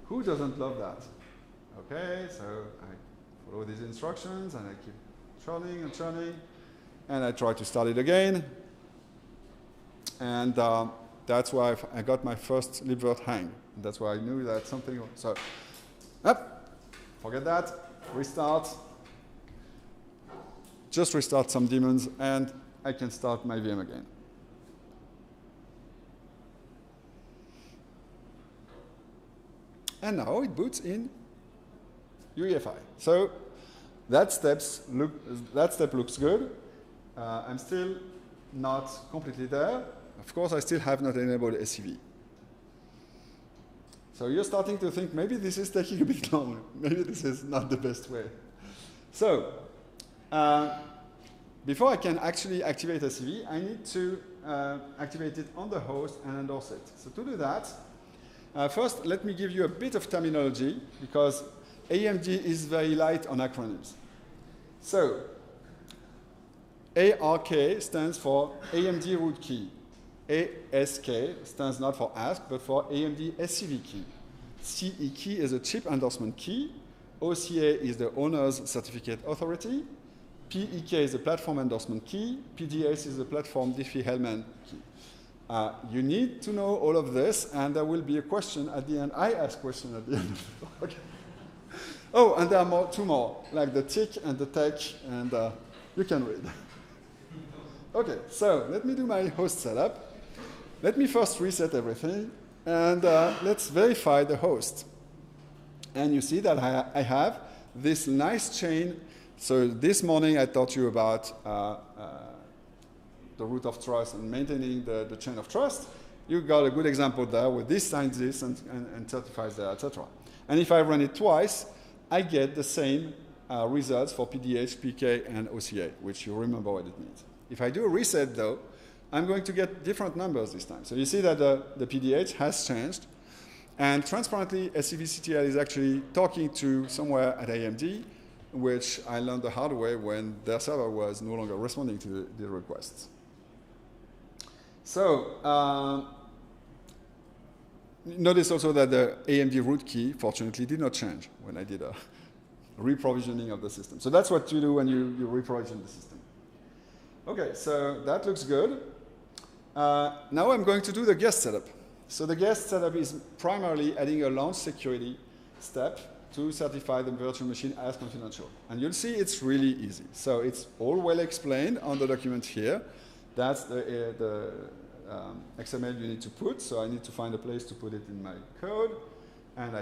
Who doesn't love that? Okay, so I follow these instructions, and I keep churning and churning, and I try to start it again. And that's why I got my first libvirt hang. That's why I knew that something. So, forget that. Restart. Just restart some daemons, and I can start my VM again. and now it boots in UEFI. So that step looks good. I'm still not completely there. Of course, I still have not enabled SCV. So you're starting to think maybe this is taking a bit long. Maybe this is not the best way. So before I can actually activate SCV, I need to activate it on the host and endorse it. So to do that, first let me give you a bit of terminology, because AMD is very light on acronyms. So ARK stands for AMD root key. ASK stands not for ASK, but for AMD SCV key. CE key is a chip endorsement key. OCA is the owner's certificate authority. PEK is the platform endorsement key. PDS is the platform Diffie-Hellman key. You need to know all of this, and there will be a question at the end. I ask question at the end. Okay. Oh, and there are two more, like the tick and the tech, and you can read. Okay, so let me do my host setup. Let me first reset everything, and let's verify the host. And you see that I have this nice chain. So this morning I taught you about the root of trust and maintaining the chain of trust. You got a good example there with this signs this and certifies there, etc. And if I run it twice, I get the same results for PDH, PK, and OCA, which you remember what it means. If I do a reset, though, I'm going to get different numbers this time. So you see that the PDH has changed. And transparently, SCVCTL is actually talking to somewhere at AMD, which I learned the hard way when their server was no longer responding to the requests. So notice also that the AMD root key, fortunately, did not change when I did a reprovisioning of the system. So that's what you do when you reprovision the system. Okay, so that looks good. Now I'm going to do the guest setup. So the guest setup is primarily adding a launch security step to certify the virtual machine as confidential. And you'll see it's really easy. So it's all well explained on the document here. That's the XML you need to put. So I need to find a place to put it in my code. And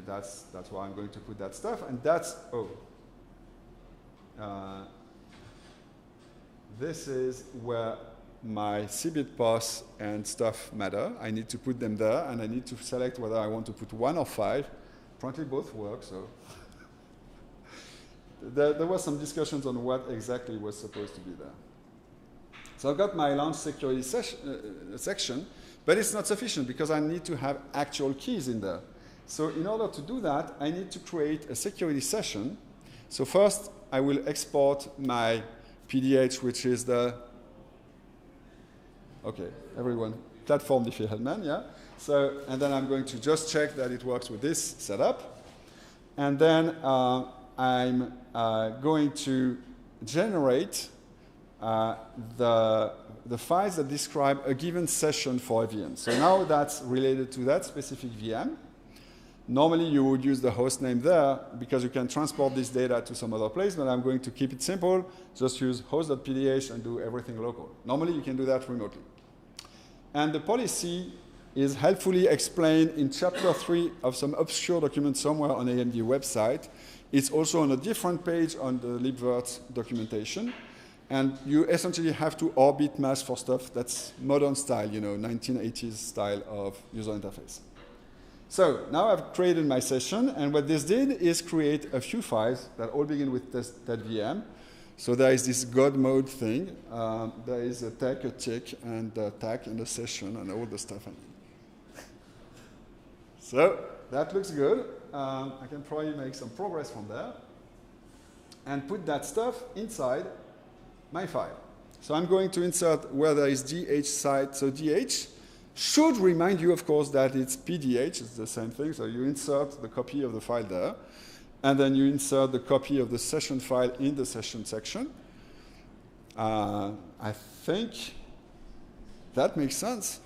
that's why I'm going to put that stuff. And that's, this is where my CBIT pass and stuff matter. I need to put them there, and I need to select whether I want to put 1 or 5. Apparently both work, so. There were some discussions on what exactly was supposed to be there. So I've got my launch security section, but it's not sufficient because I need to have actual keys in there. So in order to do that, I need to create a security session. So first, I will export my PDH, which is the, okay, everyone, platform Diffie-Hellman, yeah? So, and then I'm going to just check that it works with this setup. And then I'm going to generate the files that describe a given session for a VM. So now that's related to that specific VM. Normally, you would use the host name there because you can transport this data to some other place, but I'm going to keep it simple. Just use host.pdh and do everything local. Normally, you can do that remotely. And the policy is helpfully explained in chapter 3 of some obscure document somewhere on AMD website. It's also on a different page on the libvirt documentation. And you essentially have to orbit mask for stuff that's modern style, 1980s style of user interface. So now I've created my session, and what this did is create a few files that all begin with that VM. So there is this God mode thing. There is a tech, a tick, and a tag, and a session, and all the stuff I need. So that looks good. I can probably make some progress from there and put that stuff inside my file. So I'm going to insert where there is DH site. So DH should remind you, of course, that it's PDH. It's the same thing. So you insert the copy of the file there. And then you insert the copy of the session file in the session section. I think that makes sense.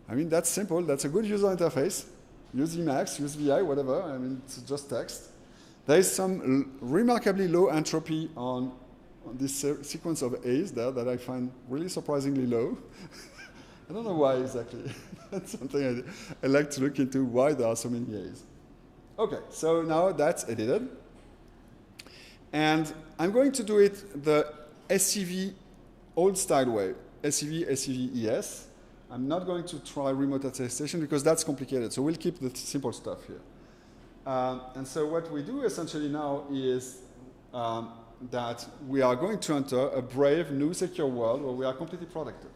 I mean, that's simple. That's a good user interface. Use Emacs, use VI, whatever. I mean, it's just text. There is some remarkably low entropy on this sequence of A's there that I find really surprisingly low. I don't know why exactly. That's something I like to look into, why there are so many A's. Okay, so now that's edited. And I'm going to do it the SCV old style way, SCV, SCV, ES. I'm not going to try remote attestation because that's complicated, so we'll keep the simple stuff here. And so what we do essentially now is that we are going to enter a brave, new, secure world where we are completely protected.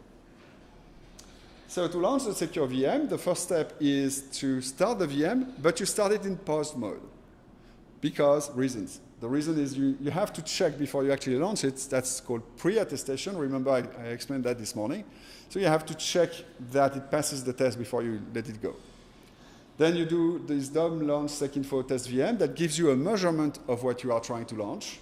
So to launch the secure VM, the first step is to start the VM, but you start it in pause mode. Because reasons. The reason is you have to check before you actually launch it. That's called pre-attestation. Remember, I explained that this morning. So you have to check that it passes the test before you let it go. Then you do this DOM launch secinfo test VM that gives you a measurement of what you are trying to launch.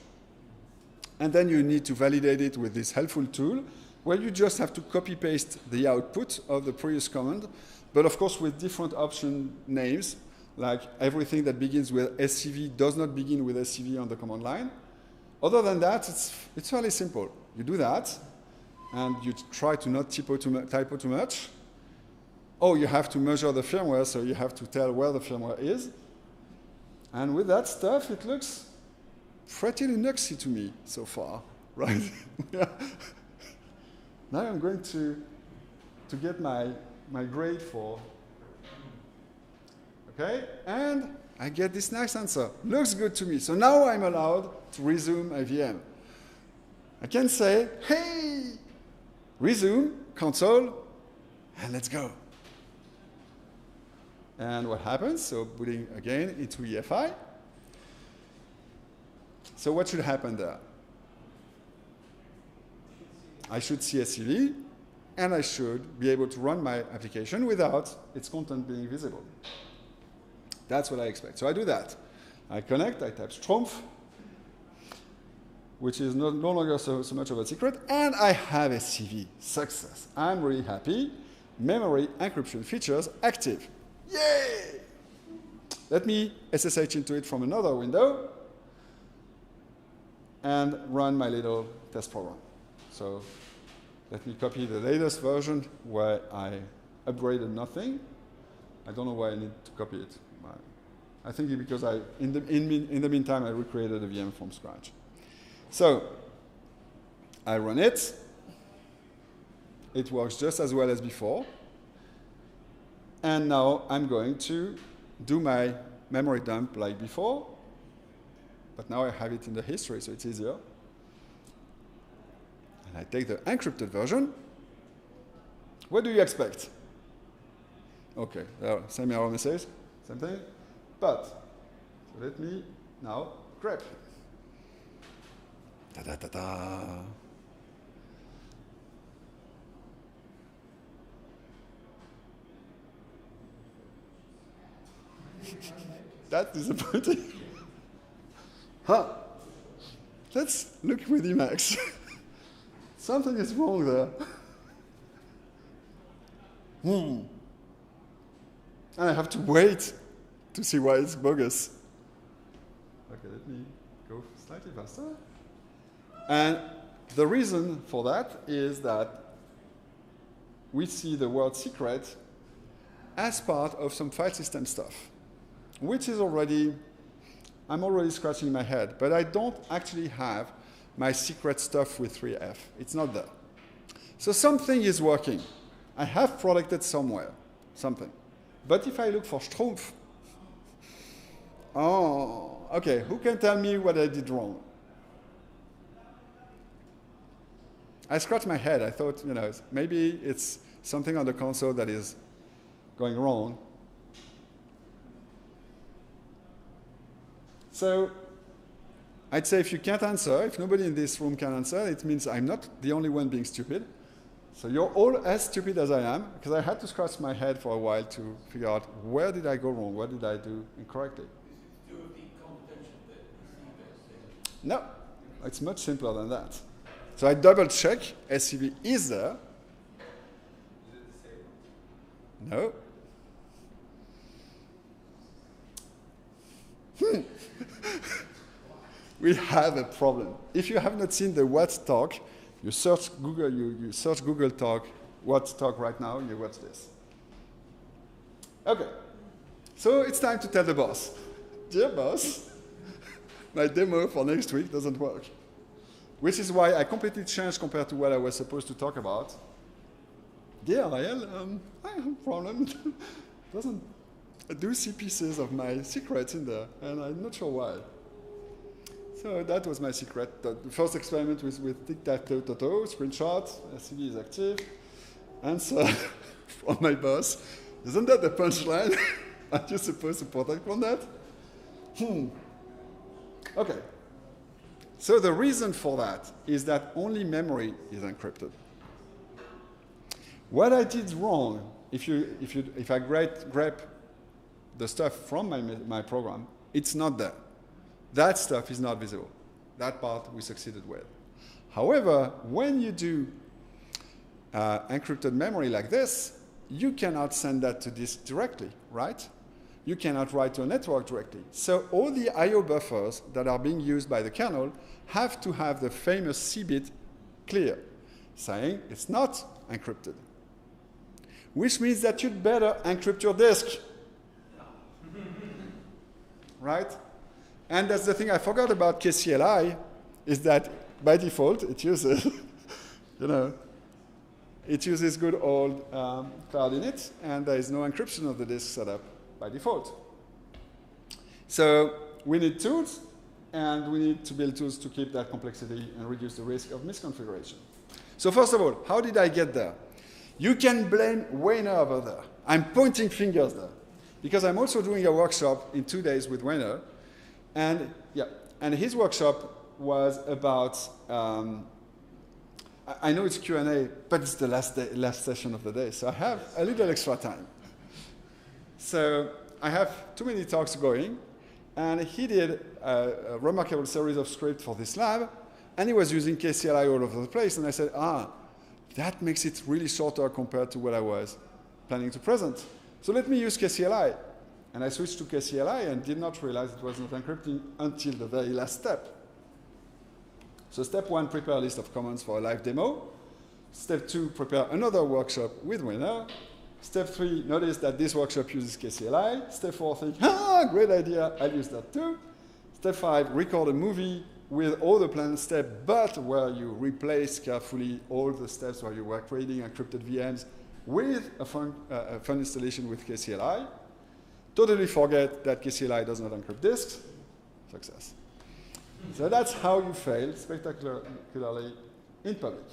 And then you need to validate it with this helpful tool where you just have to copy-paste the output of the previous command, but of course with different option names, like everything that begins with SCV does not begin with SCV on the command line. Other than that, it's fairly simple. You do that, and you try to not typo too much. Oh, you have to measure the firmware, so you have to tell where the firmware is. And with that stuff, it looks pretty Linuxy to me so far, right? Now I'm going to get my grade for, okay? And I get this nice answer. Looks good to me. So now I'm allowed to resume my VM. I can say, hey, resume, console, and let's go. And what happens? So booting again into EFI. So what should happen there? I should see SCV, and I should be able to run my application without its content being visible. That's what I expect. So I do that. I connect, I type Strumpf, which is no longer so much of a secret, and I have SCV. Success. I'm really happy. Memory encryption features active. Yay! Let me SSH into it from another window and run my little test program. So let me copy the latest version where I upgraded nothing. I don't know why I need to copy it. I think because in the meantime, I recreated a VM from scratch. So I run it. It works just as well as before. And now I'm going to do my memory dump like before. But now I have it in the history, so it's easier. And I take the encrypted version. What do you expect? OK, same error message, same thing. But so let me now grep. Da-da-da-da. That's disappointing. Huh. Let's look with Emacs. Something is wrong there. And I have to wait to see why it's bogus. OK, let me go slightly faster. And the reason for that is that we see the word secret as part of some file system stuff, which is already, I'm already scratching my head, but I don't actually have my secret stuff with 3F. It's not there. So something is working. I have protected somewhere, something. But if I look for Strumpf, oh, OK, who can tell me what I did wrong? I scratched my head. I thought, maybe it's something on the console that is going wrong. So I'd say if you can't answer, if nobody in this room can answer, it means I'm not the only one being stupid. So you're all as stupid as I am, because I had to scratch my head for a while to figure out where did I go wrong, what did I do incorrectly. No, it's much simpler than that. So I double check, SCV is there. No. We have a problem. If you have not seen the What talk, you search Google, you search Google Talk, What talk right now, you watch this. OK. So it's time to tell the boss. dear boss, my demo for next week doesn't work. Which is why I completely changed compared to what I was supposed to talk about. Dear Ariel, I have a problem. I do see pieces of my secrets in there, and I'm not sure why. So that was my secret. The first experiment was with tic-tac-toe, screenshot, SCV is active, answer from my boss. Isn't that the punchline? Aren't you supposed to protect from that? Okay. So the reason for that is that only memory is encrypted. What I did wrong, if I grab the stuff from my program, it's not there. That stuff is not visible. That part we succeeded with. However, when you do encrypted memory like this, you cannot send that to disk directly, right? You cannot write to a network directly. So all the I/O buffers that are being used by the kernel have to have the famous C bit clear, saying it's not encrypted. Which means that you'd better encrypt your disk. Right? And that's the thing I forgot about KCLI, is that by default it uses, it uses good old cloud init, and there is no encryption of the disk setup by default. So we need tools, and we need to build tools to keep that complexity and reduce the risk of misconfiguration. So first of all, how did I get there? You can blame Wayner over there. I'm pointing fingers there, because I'm also doing a workshop in 2 days with Wayner, and his workshop was about, I know it's Q&A, but it's the last session of the day, so I have a little extra time. So I have too many talks going, and he did a remarkable series of scripts for this lab, and he was using KCLI all over the place, and I said, that makes it really shorter compared to what I was planning to present. So let me use KCLI. And I switched to KCLI and did not realize it was not encrypting until the very last step. So step 1, prepare a list of commands for a live demo. Step 2, prepare another workshop with Wayner. Step 3, notice that this workshop uses KCLI. Step 4, think, great idea, I'll use that too. Step 5, record a movie with all the planned steps, but where you replace carefully all the steps where you were creating encrypted VMs with a fun installation with KCLI. Totally forget that KCLI does not encrypt disks. Success. So that's how you fail spectacularly in public.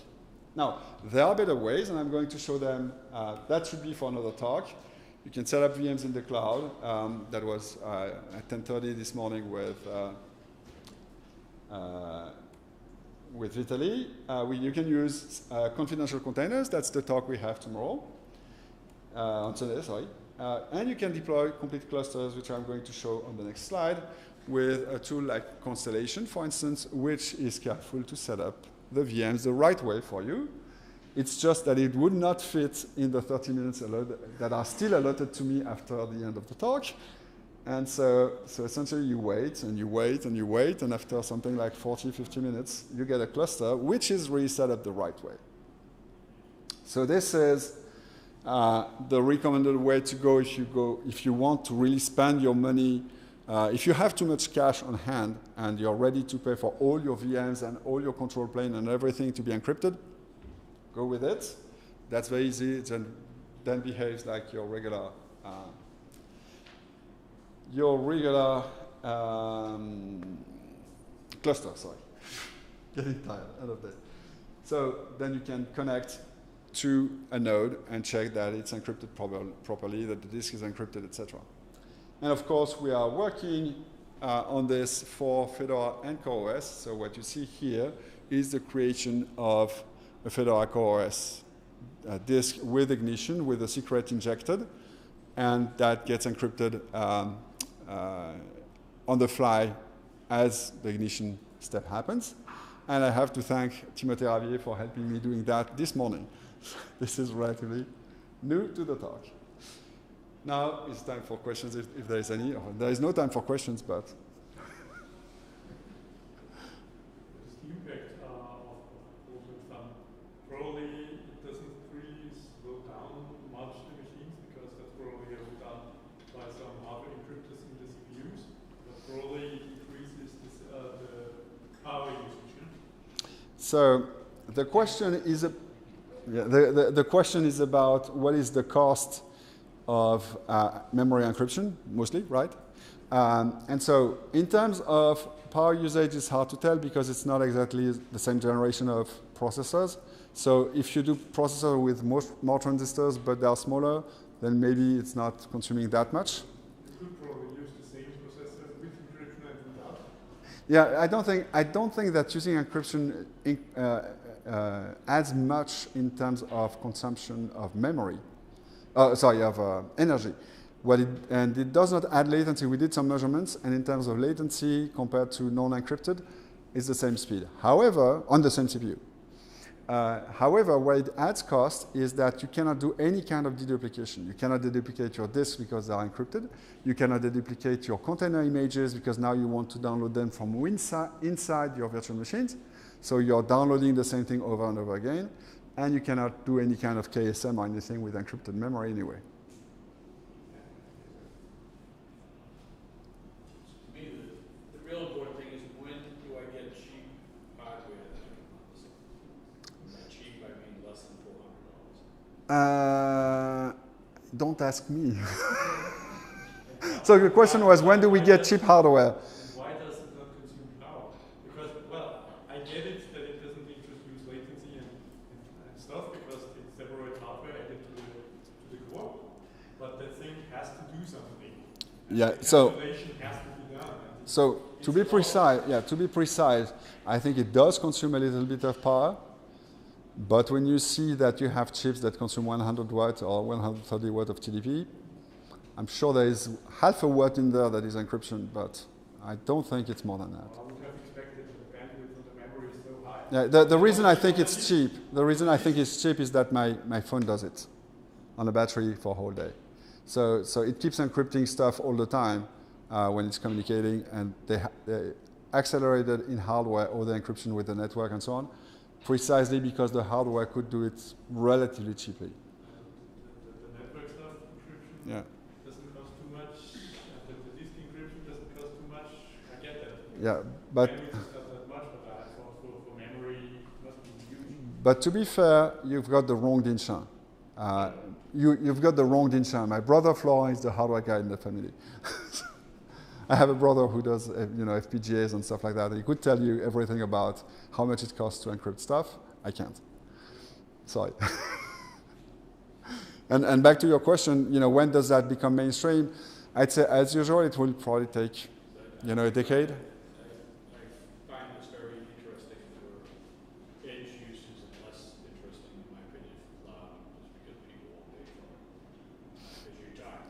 Now, there are better ways, and I'm going to show them. That should be for another talk. You can set up VMs in the cloud. That was at 10:30 this morning with Vitaly. You can use confidential containers. That's the talk we have tomorrow, on Sunday, sorry. And you can deploy complete clusters, which I'm going to show on the next slide, with a tool like Constellation, for instance, which is careful to set up the VMs the right way for you. It's just that it would not fit in the 30 minutes that are still allotted to me after the end of the talk. And so essentially you wait, and you wait, and you wait, and after something like 40, 50 minutes, you get a cluster which is really set up the right way. So this is the recommended way to go if you want to really spend your money. If you have too much cash on hand and you're ready to pay for all your VMs and all your control plane and everything to be encrypted, go with it. That's very easy. It then behaves like your regular cluster. Sorry, getting tired. End of day. So then you can connect to a node and check that it's encrypted properly, that the disk is encrypted, etc. And of course, we are working on this for Fedora and CoreOS. So what you see here is the creation of a Fedora CoreOS disk with ignition, with a secret injected, and that gets encrypted on the fly as the ignition step happens. And I have to thank Timothée Ravier for helping me doing that this morning. This is relatively new to the talk. Now it's time for questions, if there is any. There is no time for questions, but. The impact of rule of thumb. Probably it doesn't really slow down much the machines, because that's probably done by some hardware encryptors in the CPUs. But So the question is, the question is about what is the cost of memory encryption, mostly, right? And so in terms of power usage, it's hard to tell because it's not exactly the same generation of processors. So if you do processors with more transistors, but they are smaller, then maybe it's not consuming that much. You could probably use the same processor with encryption and without. Yeah, I don't think that using encryption adds much in terms of consumption of memory. Of energy. And it does not add latency. We did some measurements, and in terms of latency compared to non-encrypted, it's the same speed. However, on the same CPU. However, where it adds cost is that you cannot do any kind of deduplication. You cannot deduplicate your disks because they are encrypted. You cannot deduplicate your container images because now you want to download them from inside your virtual machines. So you're downloading the same thing over and over again. And you cannot do any kind of KSM or anything with encrypted memory anyway. To me, the real important thing is when do I get cheap hardware that I can use? By cheap, I mean less than $400. Don't ask me. So the question was, when do we get cheap hardware? Why does it not consume power? Because, well, I get it that it doesn't introduce latency and stuff because it's separate hardware added to the core, but that thing has to do something. Yeah. The So. calculation has to be done. So to be precise, I think it does consume a little bit of power. But when you see that you have chips that consume 100 watts or 130 watts of TDP, I'm sure there is half a watt in there that is encryption, but I don't think it's more than that. I would have expected that the bandwidth of the memory is so high. Yeah, the reason I think it's cheap, is that my phone does it on a battery for a whole day. So it keeps encrypting stuff all the time when it's communicating, and they accelerated in hardware all the encryption with the network and so on, precisely because the hardware could do it relatively cheaply. The network stuff, encryption, Yeah. doesn't cost too much, and the disk encryption doesn't cost too much. I get that. Yeah, but Bandwidth is not that much, but I thought for memory it must be huge. But to be fair, you've got the wrong Dinshan. You've got the wrong Dinshan. My brother Florent is the hardware guy in the family. I have a brother who does FPGAs and stuff like that. He could tell you everything about how much it costs to encrypt stuff. I can't. Sorry. And back to your question, when does that become mainstream? I'd say, as usual, it will probably take, a decade. I find this very interesting for edge uses and less interesting, in my opinion, for cloud, just because people won't pay for it. Because you're giant.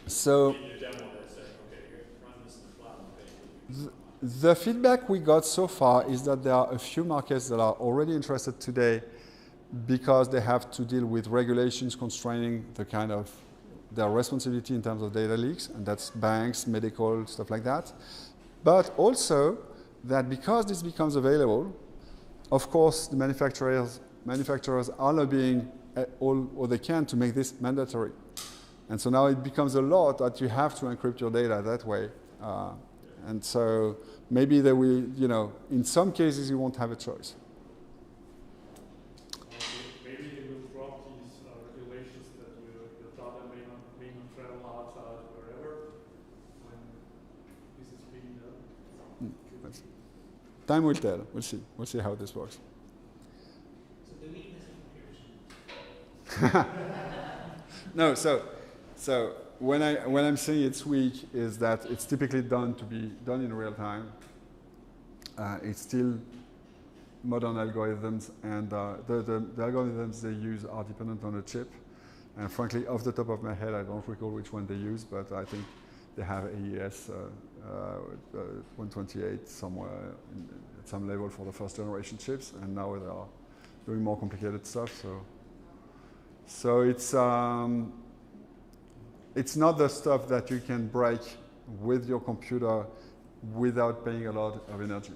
So in your demo, they say, okay, you're running this in the cloud and pay for it. the feedback we got so far is that there are a few markets that are already interested today because they have to deal with regulations constraining the kind of their responsibility in terms of data leaks, and that's banks, medical, stuff like that. But also that because this becomes available, of course, the manufacturers are lobbying all they can to make this mandatory. And so now it becomes a law that you have to encrypt your data that way. And so maybe they will, in some cases you won't have a choice. Maybe they will drop these regulations that your data may not travel outside wherever when this is being done. Time will tell. We'll see. We'll see how this works. So the weakness of encryption. No, so when I'm saying it's weak is that it's typically done in real time. It's still modern algorithms, and the algorithms they use are dependent on a chip. And frankly, off the top of my head, I don't recall which one they use, but I think they have AES 128 somewhere at some level for the first generation chips, and now they are doing more complicated stuff. So it's not the stuff that you can break with your computer without paying a lot of energy.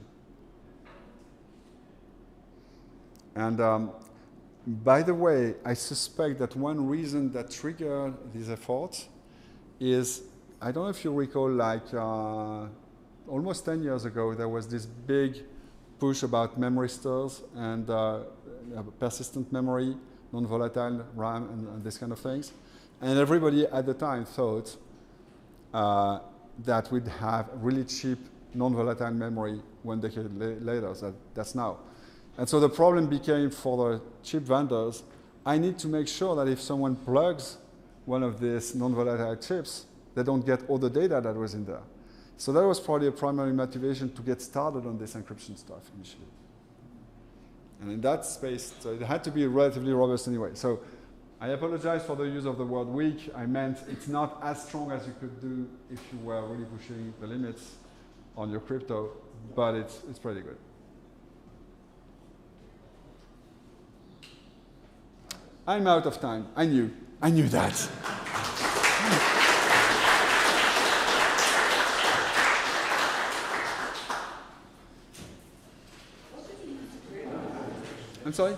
And by the way, I suspect that one reason that triggered these efforts is, I don't know if you recall, like almost 10 years ago, there was this big push about memory stores and persistent memory, non-volatile RAM, and these kind of things. And everybody at the time thought that we'd have really cheap non-volatile memory 1 decade later. That's now. And so the problem became for the chip vendors, I need to make sure that if someone plugs one of these non-volatile chips, they don't get all the data that was in there. So that was probably a primary motivation to get started on this encryption stuff initially. And in that space, so it had to be relatively robust anyway. So I apologize for the use of the word weak. I meant it's not as strong as you could do if you were really pushing the limits on your crypto, but it's pretty good. I'm out of time. I knew that. I'm sorry?